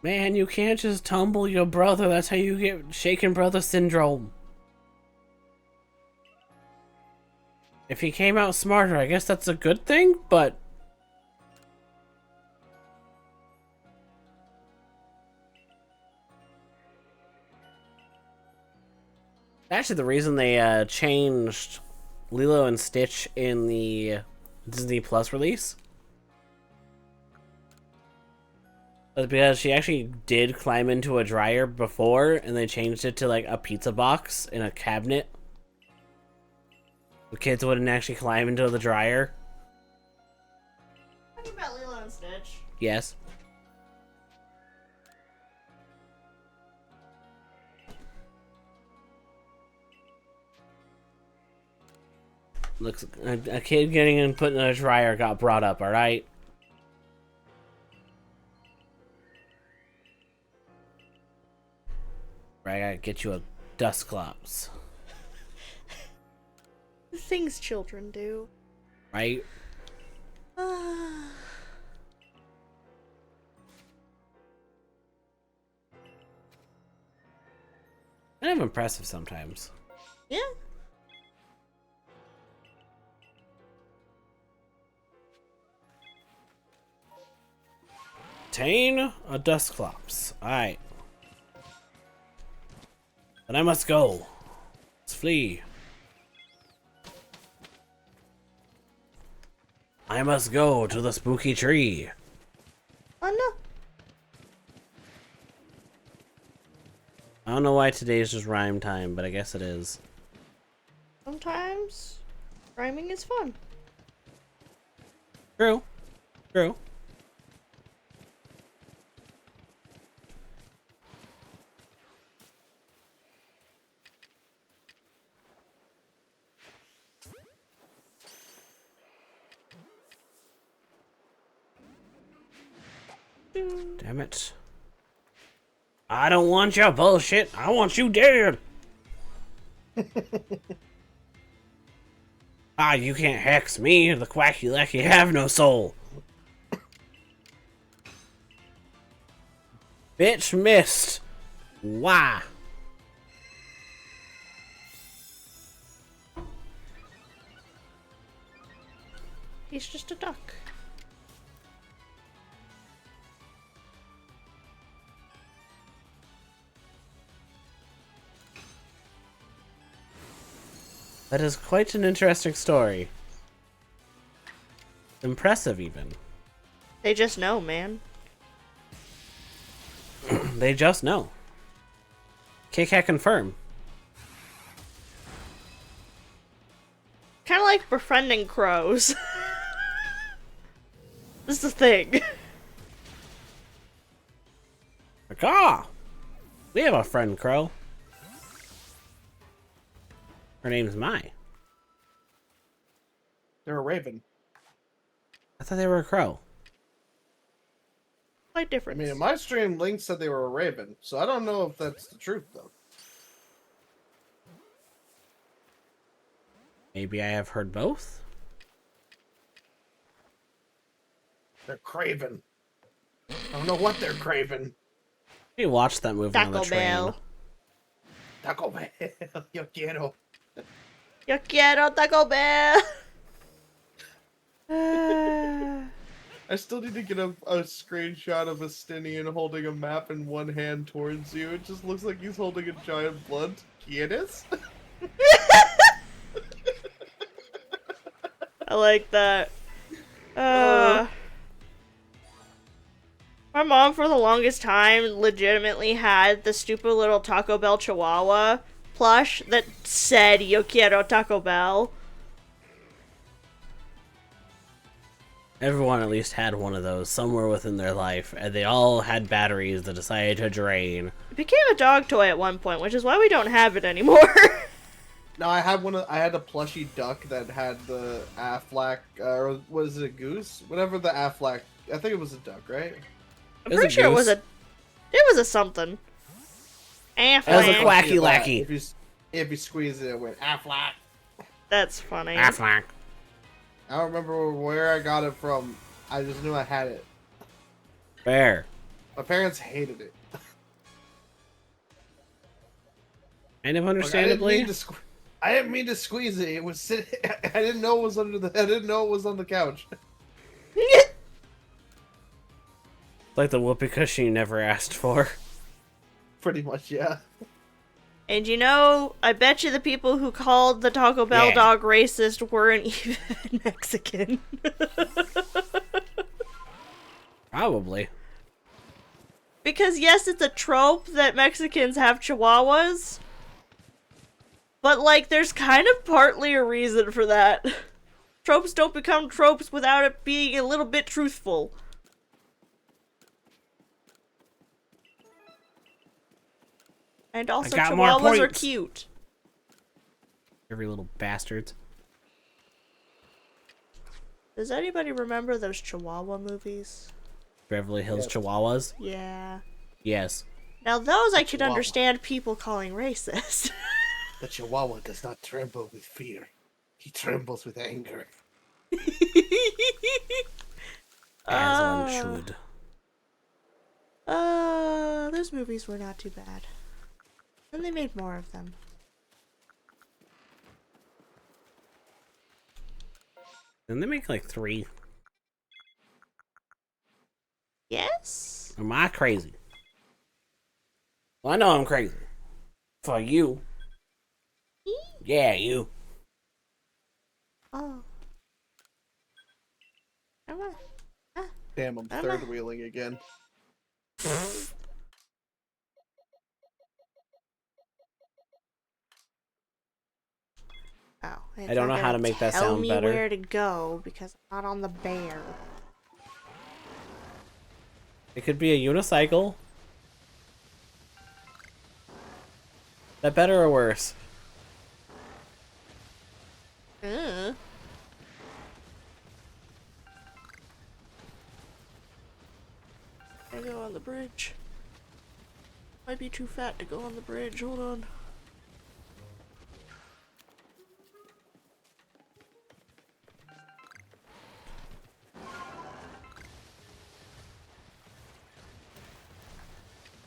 Man, you can't just tumble your brother. That's how you get shaken brother syndrome. If he came out smarter, I guess that's a good thing, but... Actually, the reason they changed Lilo and Stitch in the Disney Plus release was because she actually did climb into a dryer before, and they changed it to like a pizza box in a cabinet. The kids wouldn't actually climb into the dryer. Talking about Lilo and Stitch. Yes. Looks a kid getting put in a dryer got brought up, alright? I gotta get you a Dusclops. The things children do. Right? Kind Kind of impressive sometimes. Yeah. Obtain a Dusclops. Alright. Then I must go. Let's flee. I must go to the spooky tree. Oh no. I don't know why today's just rhyme time, but I guess it is. Sometimes rhyming is fun. True. True. Damn it. I don't want your bullshit. I want you dead. You can't hex me. The quacky lacky have no soul. Bitch missed. Why? He's just a duck. That is quite an interesting story. Impressive, even. They just know, man. They just know. Kit-Kat confirm. Kind of like befriending crows. This is the thing. Caw! We have a friend, Crow. Her name's Mai. They're a raven. I thought they were a crow. Slight I difference. mean, in my stream, Link said they were a raven, so I don't know if that's the truth, though. Maybe I have heard both? They're craven. I don't know what they're craving. We watched that movie on the Taco train. Bell. Taco Bell. Yo quiero. Yo quiero Taco Bell. I still need to get a screenshot of Estinian holding a map in one hand towards you. It just looks like he's holding a giant blunt. ¿Quieres? I like that. My mom, for the longest time, legitimately had the stupid little Taco Bell Chihuahua plush that said Yo quiero Taco Bell. Everyone at least had one of those somewhere within their life, and they all had batteries that decided to drain. It became a dog toy at one point, which is why we don't have it anymore. No, I had I had a plushy duck that had the Aflac, or was it a goose? Whatever the Aflac. I think it was a duck, right? I'm pretty sure it was a something. It was a Aflac. quacky lacky. If you squeeze it, it went Aflac. That's funny. Aflac. I don't remember where I got it from. I just knew I had it. Fair. My parents hated it. Kind of Like, understandably. I didn't mean to squeeze it. It was sitting. I didn't know it was under the. I didn't know it was on the couch. Like the whoopee cushion you never asked for. Pretty much, yeah. And you know, I bet you the people who called the Taco Bell Yeah. dog racist weren't even Mexican. Probably. Because yes, it's a trope that Mexicans have chihuahuas. But like, there's kind of partly a reason for that. Tropes don't become tropes without it being a little bit truthful. And also, got more chihuahuas are points. cute. Every little bastards. Does anybody remember those Chihuahua movies? Beverly Hills Yes. Chihuahuas? Yeah. Yes. Now those I could Chihuahua. understand people calling racist. The Chihuahua does not tremble with fear. He trembles with anger. As one should. Those movies were not too bad. And they made more of them. Didn't they make like 3? Yes? Am I crazy? Well, I know I'm crazy. For you. Yeah, you. Oh. Come on. Damn, I'm Emma. third wheeling again. Oh, I don't know how to make that sound better. Tell me where to go because I'm not on the bear. It could be a unicycle. That better or worse? I go on the bridge. Might be too fat to go on the bridge. Hold on.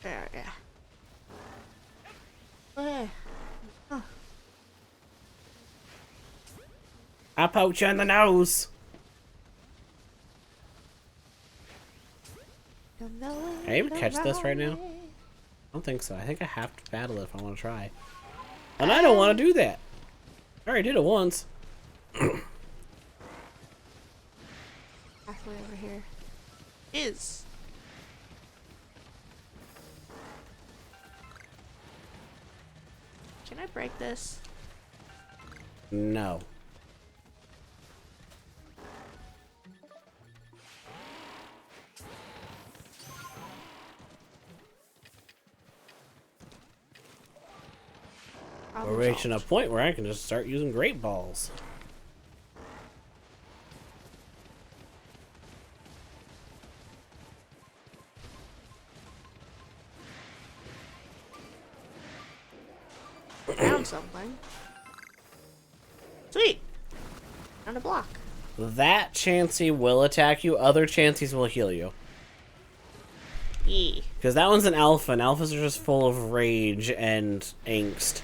There, yeah. Okay. I'll poke you in the nose. Can I even catch this right now? I don't think so. I think I have to battle it if I want to try. And I don't want to do that. I already did it once. Halfway over here is. Can I break this? No. We're reaching a point where I can just start using great balls. Found something. Sweet. Found a block. That Chansey will attack you. Other Chanseys will heal you. Yeah. Because that one's an alpha, and alphas are just full of rage and angst.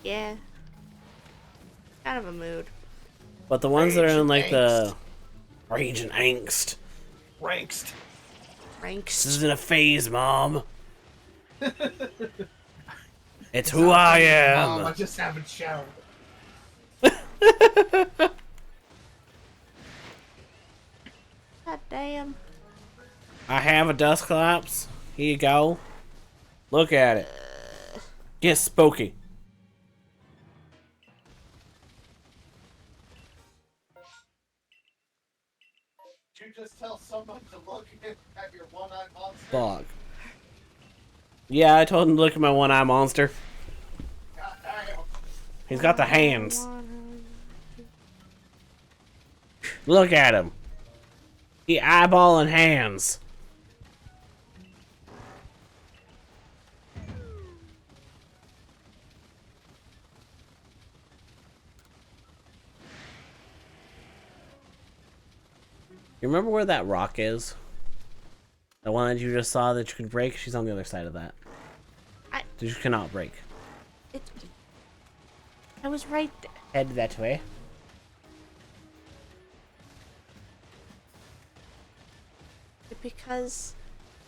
Yeah. Kind of a mood. But the ones that are Rage in and like the rage and angst. Ranked. This Ranks. isn't a phase, Mom. It's who I am. I just haven't showered. God damn. I have a dust collapse. Here you go. Look at it. Get spooky. Did you just tell someone to look at your one-eyed monster? Fuck. Yeah, I told him to look at my one-eye monster. God damn. He's got the hands. Look at him. He eyeballing hands. You remember where that rock is? The one that you just saw that you could break, she's on the other side of that. That you cannot break. I was right there. Head that way. Because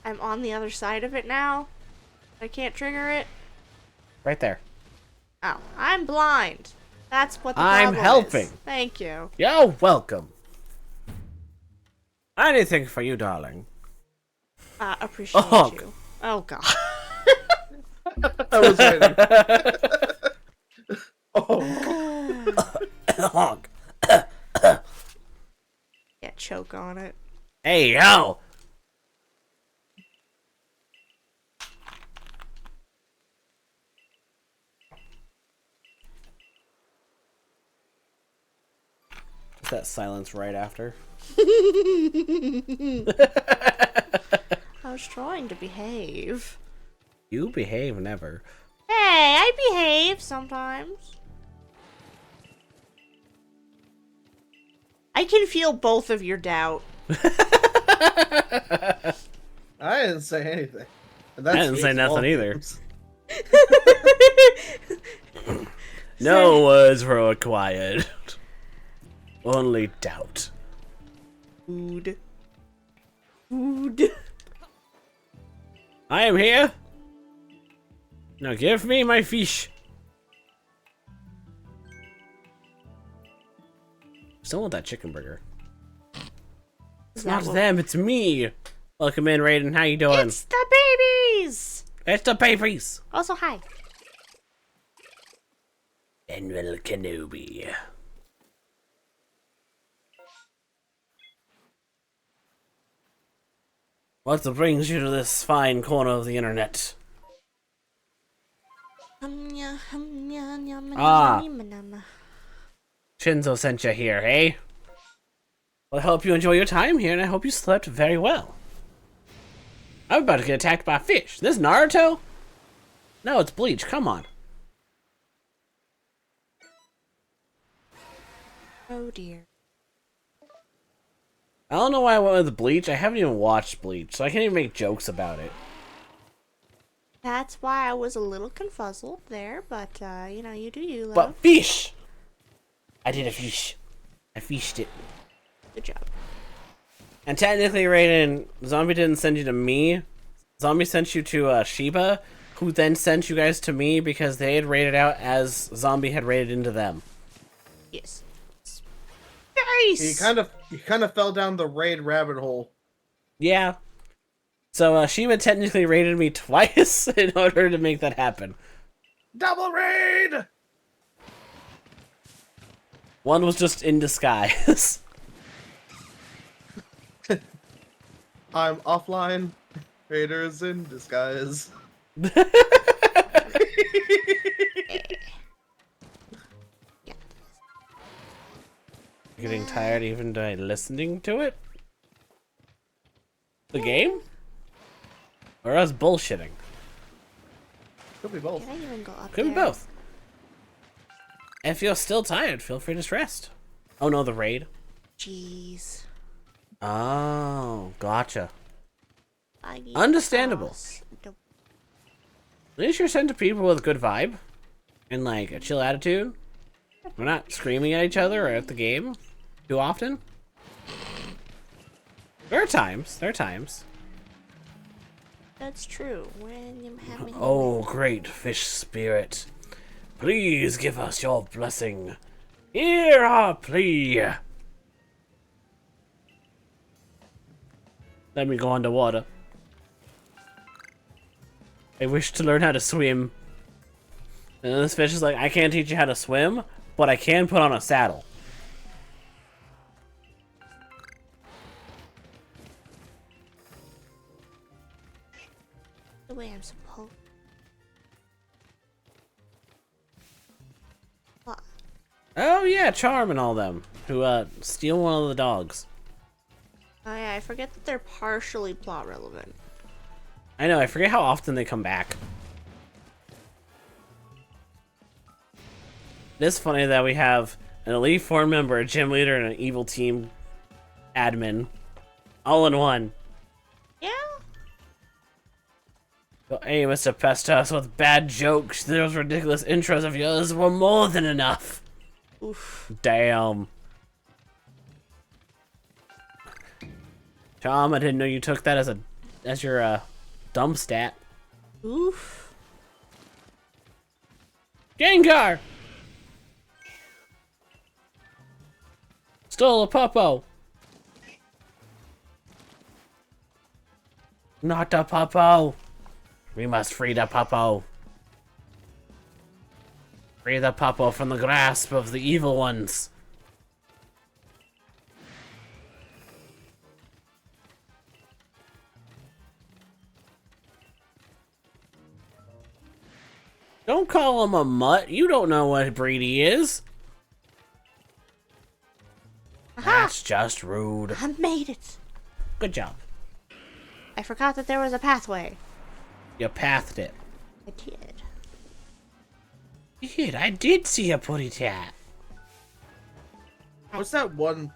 I'm on the other side of it now, I can't trigger it. Right there. Oh, I'm blind. That's what the I'm problem helping. is. Thank you. You're welcome. Anything for you, darling. Appreciate Honk. you. Oh god. I was waiting. Oh. Honk. Yeah, choke on it. Hey, yo! Just that silence right after. I was trying to behave. You behave never. Hey, I behave sometimes. I can feel both of your doubt. I didn't say anything. And I didn't say speaks nothing either. volumes. No words were required. Only doubt. Food. Food. I am here. Now give me my fish. Still want that chicken burger. It's not them, it's me. Welcome in, Raiden. How you doing? It's the babies! It's the babies. Also, hi. General Kenobi. What brings you to this fine corner of the internet? Ah. Shinzo sent you here, eh? Well, I hope you enjoy your time here, and I hope you slept very well. I'm about to get attacked by a fish. This Naruto? No, it's Bleach. Come on. Oh dear. I don't know why I went with Bleach. I haven't even watched Bleach, so I can't even make jokes about it. That's why I was a little confuzzled there, but, you know, you do you, love. But fish! I did a fish. I fished it. Good job. And technically, Raiden, Zombie didn't send you to me. Zombie sent you to Shiba, who then sent you guys to me because they had raided out as Zombie had raided into them. Yes. Nice! He kind of fell down the raid rabbit hole. Yeah. So Shiba technically raided me twice in order to make that happen. Double raid! One was just in disguise. I'm offline. Raiders in disguise. Getting tired even by listening to it? The game? Or us bullshitting? Could be both. Can I even go up Could be there? both. If you're still tired, feel free to rest. Oh no, the raid. Jeez. Oh, gotcha. I need Understandable. sauce. At least you're sent to people with a good vibe. And like a chill attitude. We're not screaming at each other or at the game too often. There are times. There are times. That's true. When you have me. Oh, great fish spirit. Please give us your blessing. Hear our plea. Let me go underwater. I wish to learn how to swim. And this fish is like, I can't teach you how to swim, but I can put on a saddle. The way I'm supposed. What? Oh yeah, Charm and all them, who steal one of the dogs. Oh yeah, I forget that they're partially plot relevant. I know, I forget how often they come back. It is funny that we have an Elite Four member, a gym leader, and an evil team admin all in one. Yeah, Hey, Mr. Pester, us with bad jokes. Those ridiculous intros of yours were more than enough. Oof. Damn. Tom, I didn't know you took that as your dumb stat. Oof. Gengar! Stole a puppo. Not a puppo. We must free the puppo. Free the puppo from the grasp of the evil ones. Don't call him a mutt. You don't know what breed he is. Aha! That's just rude. I made it. Good job. I forgot that there was a pathway. You pathed it. I did. I did see a putty tat. What's that one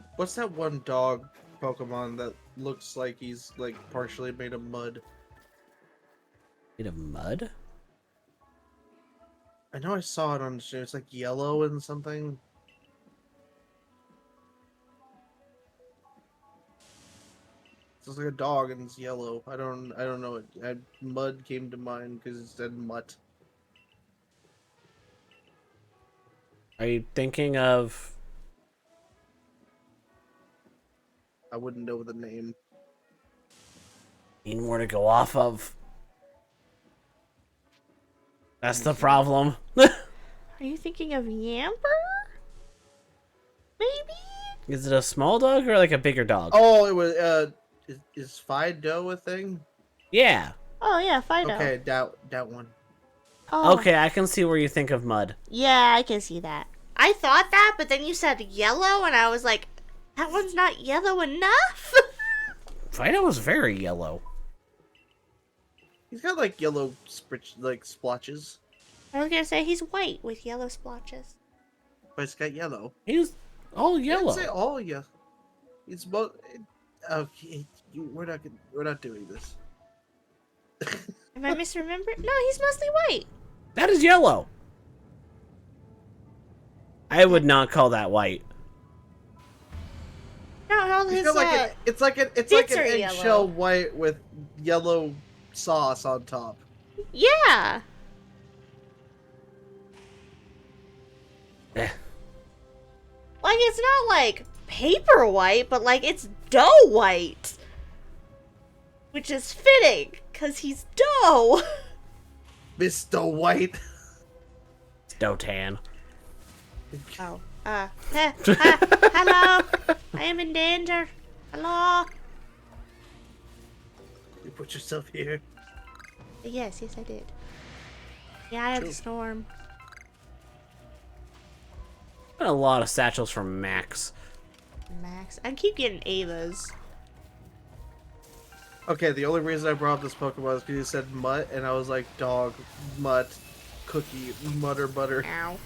dog Pokemon that looks like he's like partially made of mud? Made of mud? I know I saw it on the show. It's like yellow and something. It's just like a dog and it's yellow. I don't know. Mud came to mind because it said mutt. Are you thinking of... I wouldn't know the name. Need more to go off of? That's the problem. Are you thinking of Yamper? Maybe? Is it a small dog or like a bigger dog? Oh, it was is Fido a thing? Yeah. Oh yeah, Fido. Okay, that one. Oh. Okay, I can see where you think of mud. Yeah, I can see that. I thought that, but then you said yellow, and I was like, that one's not yellow enough? Fido was very yellow. He's got like yellow splotches, I was gonna say he's white with yellow splotches. but it's got yellow. He's all I didn't yellow. say all yeah. It's both. Okay, we're not doing this. Am I misremembering? No, he's mostly white. That is yellow. I would not call that white. No, all He's his got like it's like an bits are eggshell yellow. white with yellow sauce on top. Yeah. Eh. Like it's not like paper white, but like it's dough white. Which is fitting, cause he's dough. Mr. White. It's Dotan. Oh. Hello. I am in danger. Hello. You put yourself here. Yes, I did. Yeah, I had True. the storm. A lot of satchels from Max. Max. I keep getting Avas. Okay, the only reason I brought up this Pokemon is because you said mutt, and I was like, dog, mutt, cookie, mutter, butter. Ow.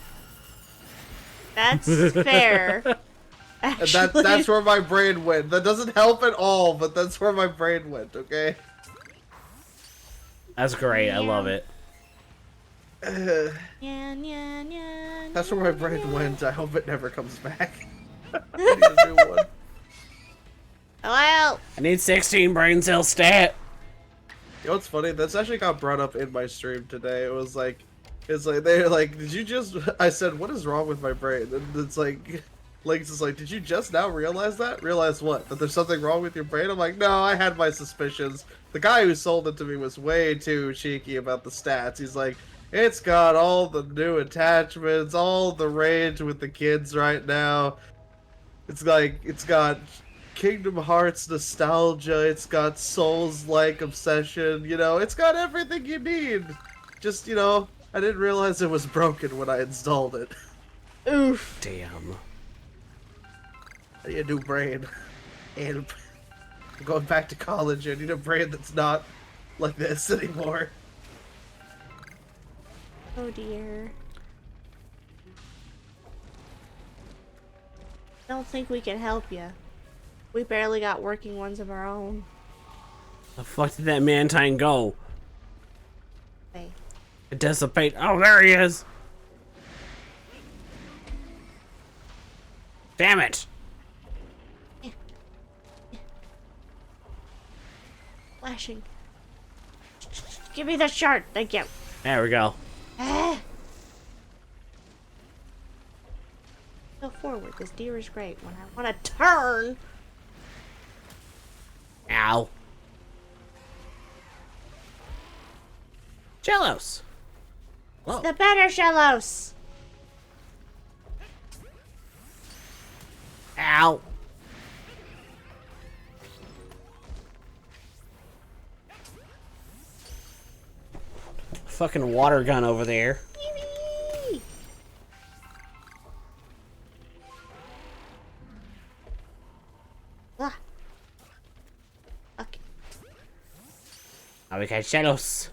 That's fair. And Actually. that's where my brain went. That doesn't help at all, but that's where my brain went, okay? That's great. I love it. Yeah, yeah, yeah, That's where my brain yeah. went. I hope it never comes back. I need a new one. Well, I need 16 brain cell stat. You know what's funny? That's actually got brought up in my stream today. It's like they're like, did you just? I said, what is wrong with my brain? And it's like, Link's is like, did you just now realize that? Realize what? That there's something wrong with your brain? I'm like, no, I had my suspicions. The guy who sold it to me was way too cheeky about the stats. He's like, it's got all the new attachments, all the rage with the kids right now. It's like, it's got Kingdom Hearts nostalgia, it's got Souls-like obsession, you know, it's got everything you need. Just, you know, I didn't realize it was broken when I installed it. oof. Damn. I need a new brain. And I'm going back to college, I need a brain that's not like this anymore. Oh dear. Don't think we can help you. We barely got working ones of our own. The fuck did that Mantine go? Dissipate. Oh, there he is. Damn it. Flashing. Give me the shard. Thank you. There we go. Go forward. This deer is great. When I want to turn. Ow. Jellos. Whoa. The better Shellos. Ow. Fucking water gun over there. Wee-wee. Ah. Okay. Now we got Jellos.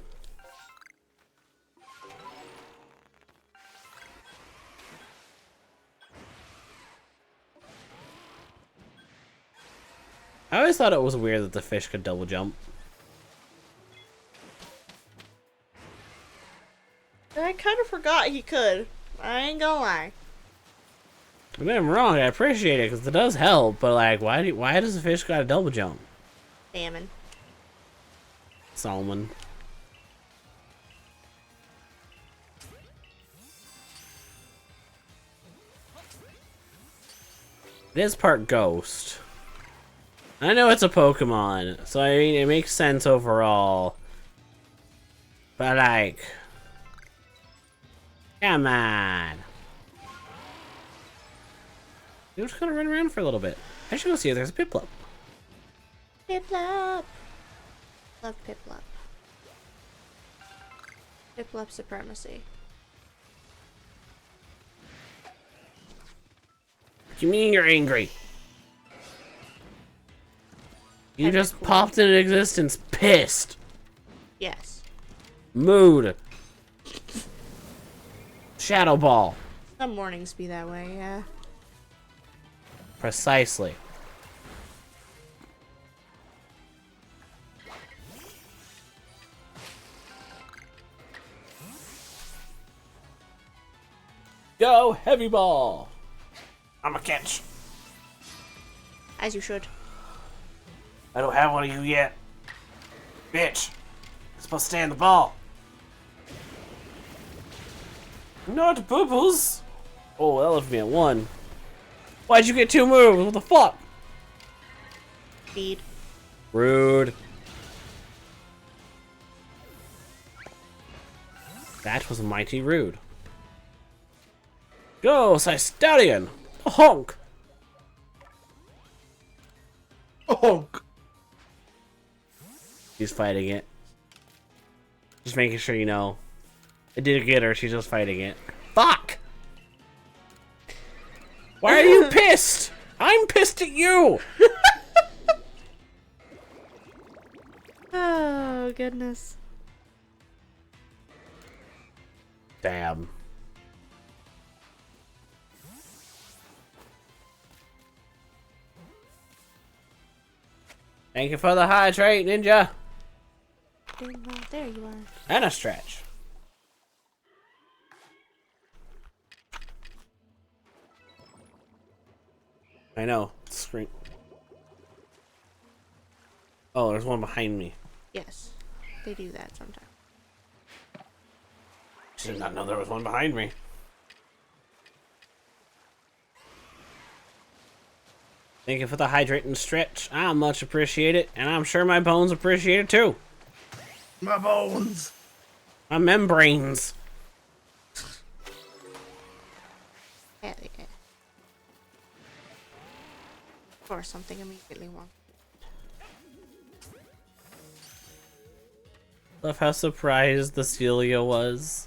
I always thought it was weird that the fish could double jump. I kind of forgot he could. I ain't gonna lie. Don't get me wrong, I appreciate it because it does help, but like, why does the fish got a double jump? Salmon. Salmon. It is part ghost. I know it's a Pokemon, so I mean, it makes sense overall. But like... Come on. You're just gonna run around for a little bit. I should go see if there's a Piplup. Piplup. Love Piplup. Piplup supremacy. What do you mean you're angry? You Kinda just cool. popped into existence pissed. Yes. Mood. Shadow Ball. Some mornings be that way, yeah. Precisely. Go, Heavy Ball. I'm a catch. As you should. I don't have one of you yet. Bitch. You're supposed to stay in the ball. Not bubbles. Oh, that left me at 1. Why'd you get 2 moves? What the fuck? Speed. Rude. That was mighty rude. Go, Cystadian! Honk! Honk. She's fighting it. Just making sure you know. It didn't get her, she's just fighting it. Fuck! Why are you pissed? I'm pissed at you! Oh, goodness. Damn. Thank you for the hydrate, ninja. There you are. And a stretch. I know. Screen. Oh, there's one behind me. Yes. They do that sometimes. I did not know there was one behind me. Thank you for the hydrate and stretch. I much appreciate it, and I'm sure my bones appreciate it too. My bones. My membranes. Hell yeah. Or something immediately wrong. Love how surprised the Celia was.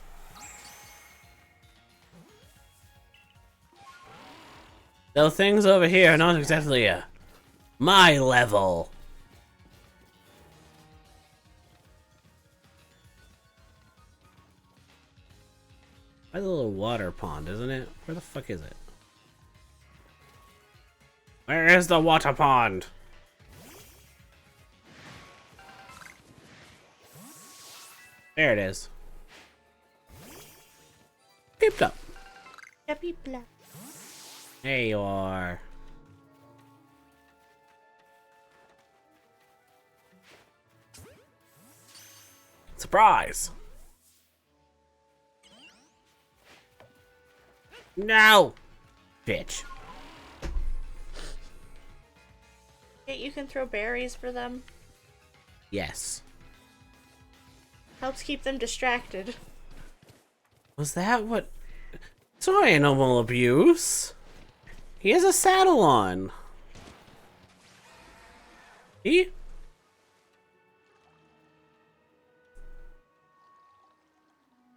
Though things over here are not exactly my level. That's a little water pond, isn't it? Where the fuck is it? Where is the water pond? There it is. Happy black. There you are. Surprise! No! Bitch. You can throw berries for them. Yes. Helps keep them distracted. Was that what... It's not animal abuse. He has a saddle on. He...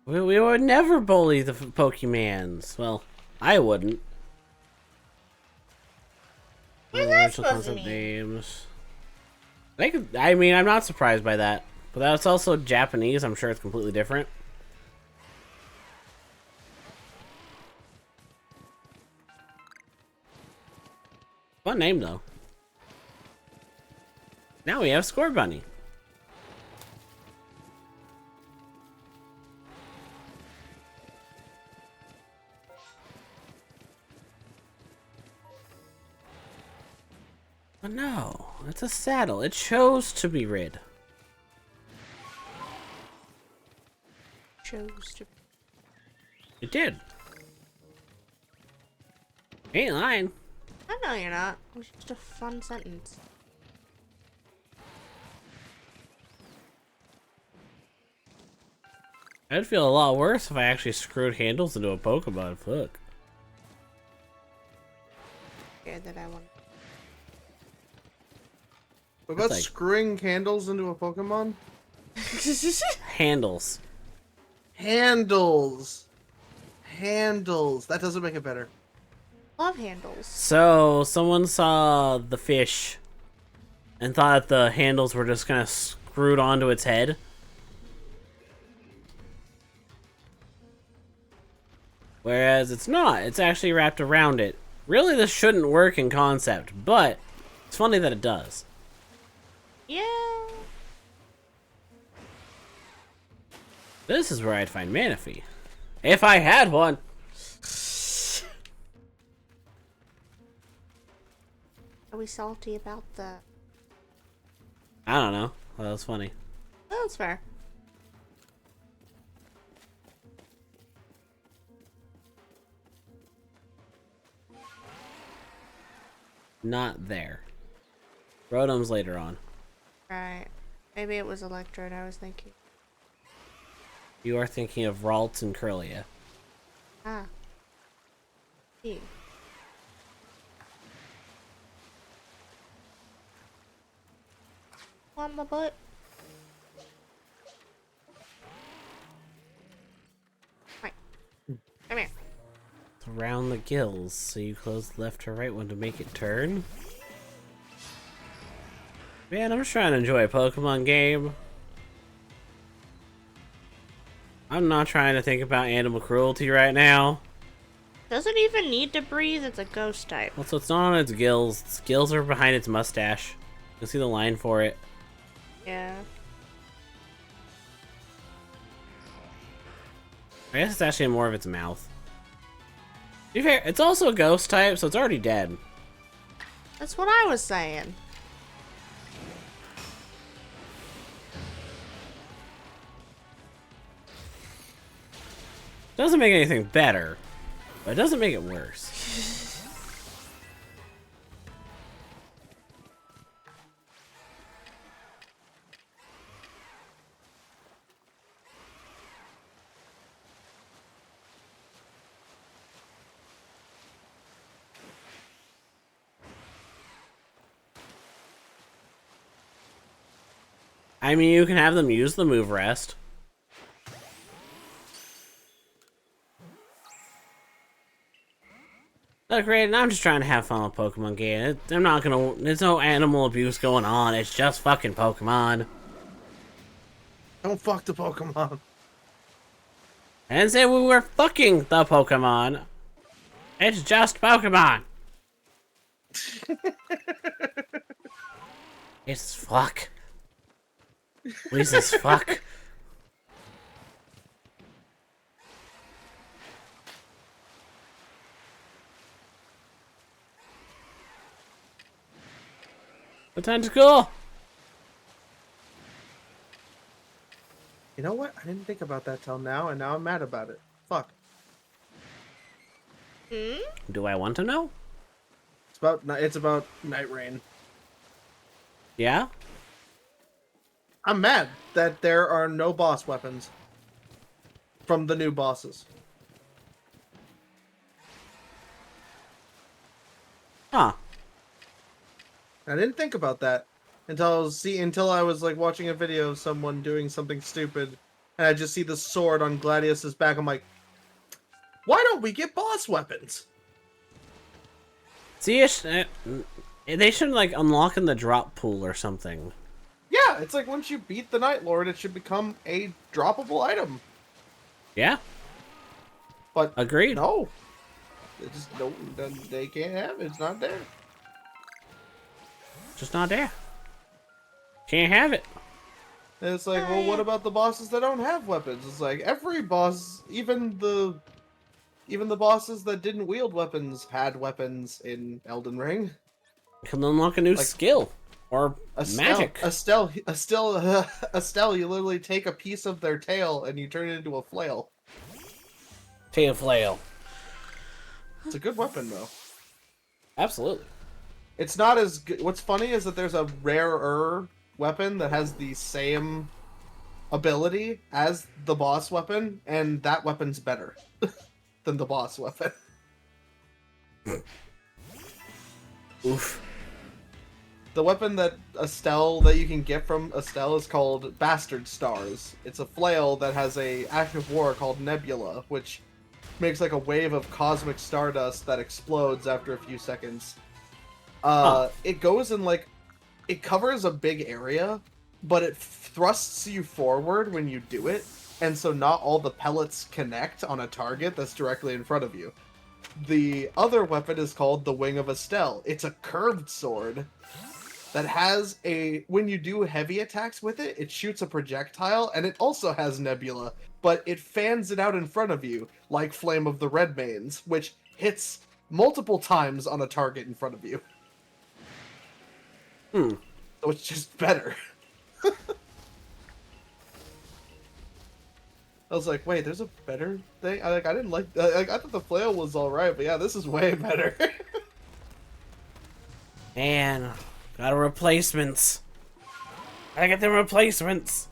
We would never bully the Pokemans. Well, I wouldn't. What is that Original supposed to concept mean? names. I mean, I'm not surprised by that. But that's also Japanese. I'm sure it's completely different. Fun name, though. Now we have Score Bunny. Oh no, it's a saddle. It chose to be rid. Chose to. It did. Ain't lying. I know you're not. It was just a fun sentence. I'd feel a lot worse if I actually screwed handles into a Pokemon. Fuck. Scared that I want. What about like- screwing candles into a Pokemon? Handles. Handles. Handles. That doesn't make it better. Love handles. So, someone saw the fish and thought the handles were just kind of screwed onto its head. Whereas it's not. It's actually wrapped around it. Really, this shouldn't work in concept, but it's funny that it does. Yeah. This is where I'd find Manaphy. If I had one. Are we salty about the? I don't know. Well, that was funny. Oh, that's fair. Not there. Rotom's later on. Right. Maybe it was Electrode I was thinking. You are thinking of Ralts and Curlia. Ah. Ew. On my butt. Right. Come here. It's around the gills, so you close the left or right one to make it turn. Man, I'm just trying to enjoy a Pokemon game. I'm not trying to think about animal cruelty right now. Doesn't even need to breathe, it's a ghost type. Also, it's not on its gills. Its gills are behind its mustache. You can see the line for it. Yeah. I guess it's actually more of its mouth. To be fair, it's also a ghost type, so it's already dead. That's what I was saying. Doesn't make anything better, but it doesn't make it worse. I mean, you can have them use the move rest. Look, Raiden, I'm just trying to have fun with Pokemon game. I'm not gonna. There's no animal abuse going on. It's just fucking Pokemon. Don't fuck the Pokemon. I didn't say we were fucking the Pokemon. It's just Pokemon. It's fuck. Please, it's fuck. The tentacle! You know what? I didn't think about that till now, and now I'm mad about it. Fuck. Do I want to know? It's about Night Rain. Yeah? I'm mad that there are no boss weapons from the new bosses. Huh. I didn't think about that until I was like watching a video of someone doing something stupid, and I just see the sword on Gladius's back. I'm like, why don't we get boss weapons? See, they should like unlock in the drop pool or something. Yeah, it's like once you beat the Night Lord, it should become a droppable item. Yeah. But Agreed. no, they just don't. They can't have it. It's not there. Just not there. Can't have it. And it's like, well, what about the bosses that don't have weapons? It's like every boss, even the bosses that didn't wield weapons had weapons in Elden Ring. You can unlock a new skill or magic. Estelle, you literally take a piece of their tail and you turn it into a flail. Tail flail. It's a good weapon, though. Absolutely. It's not as good. What's funny is that there's a rarer weapon that has the same ability as the boss weapon, and that weapon's better than the boss weapon. Oof. The weapon that you can get from Estelle is called Bastard Stars. It's a flail that has a act of war called Nebula, which makes like a wave of cosmic stardust that explodes after a few seconds. It goes in like, it covers a big area, but it thrusts you forward when you do it, and so not all the pellets connect on a target that's directly in front of you. The other weapon is called the Wing of Estelle. It's a curved sword that has when you do heavy attacks with it, it shoots a projectile, and it also has Nebula, but it fans it out in front of you, like Flame of the Redmanes, which hits multiple times on a target in front of you. So it's just better. I was like, wait, there's a better thing? I didn't like... I thought the flail was alright, but yeah, this is way better. Man, got replacements. I get the replacements.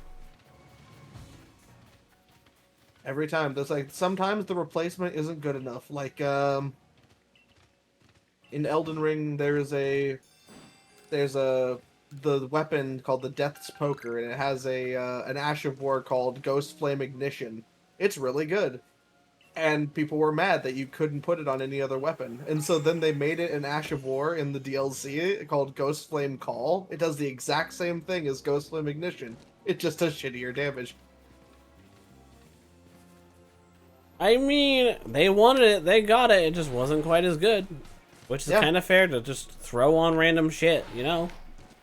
Every time. There's like, sometimes the replacement isn't good enough. Like, in Elden Ring, there's the weapon called the Death's Poker, and it has an Ash of War called Ghost Flame Ignition. It's really good. And people were mad that you couldn't put it on any other weapon. And so then they made it an Ash of War in the DLC called Ghost Flame Call. It does the exact same thing as Ghost Flame Ignition. It just does shittier damage. I mean, they wanted it, they got it, it just wasn't quite as good. Which is kind of fair to just throw on random shit, you know?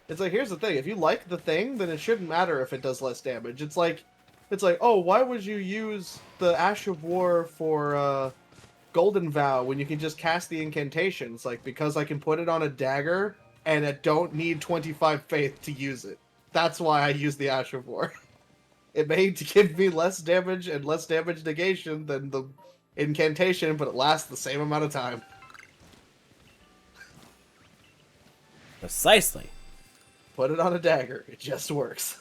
It's like, here's the thing, if you like the thing, then it shouldn't matter if it does less damage. It's like, oh, why would you use the Ash of War for Golden Vow when you can just cast the incantation? It's like, because I can put it on a dagger, and I don't need 25 faith to use it. That's why I use the Ash of War. It may give me less damage and less damage negation than the incantation, but it lasts the same amount of time. Precisely. Put it on a dagger. It just works.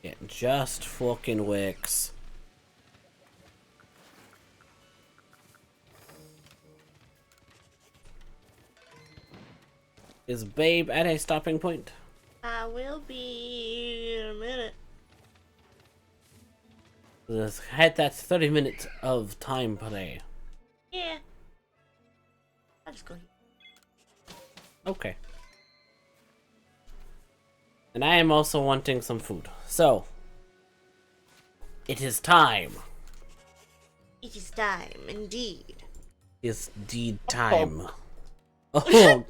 It just fucking works. Is Babe at a stopping point? I will be in a minute. Let's hit that 30 minutes of time play. Yeah. I'll just go here. Okay. And I am also wanting some food. So, it is time. It is time, indeed. It's deed time. Oh.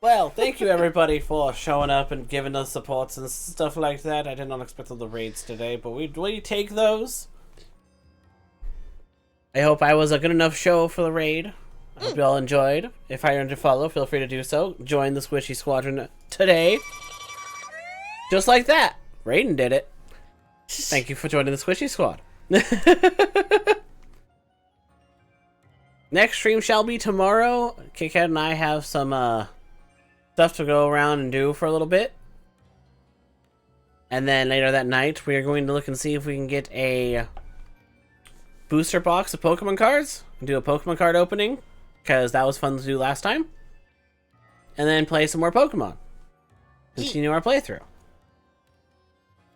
Well, thank you everybody for showing up and giving us supports and stuff like that. I did not expect all the raids today, but we take those. I hope I was a good enough show for the raid. I hope you all enjoyed. If I earned to follow, feel free to do so. Join the Squishy Squadron today. Just like that. Raiden did it. Thank you for joining the Squishy Squad. Next stream shall be tomorrow. KitKat and I have some stuff to go around and do for a little bit. And then later that night, we are going to look and see if we can get a booster box of Pokemon cards. Do a Pokemon card opening, because that was fun to do last time. And then play some more Pokemon. Continue our playthrough.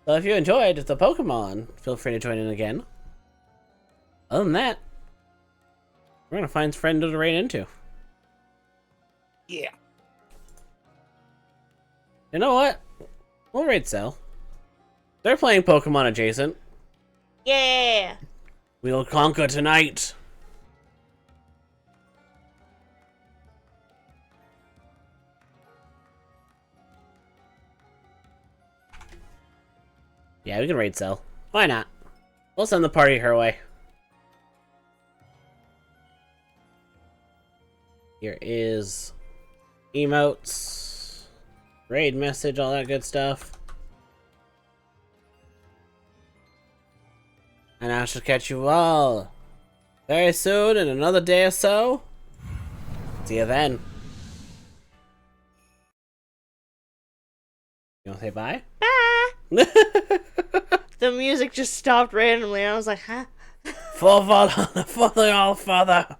So if you enjoyed the Pokemon, feel free to join in again. Other than that, we're going to find friend to raid into. Yeah. You know what? We'll raid Cell. They're playing Pokemon adjacent. Yeah. We'll conquer tonight. Yeah, we can raid Cell. Why not? We'll send the party her way. Here is emotes, raid message, all that good stuff. And I shall catch you all very soon in another day or so. See you then. You wanna say bye? Bye. The music just stopped randomly. I was like, huh? For the All-Father.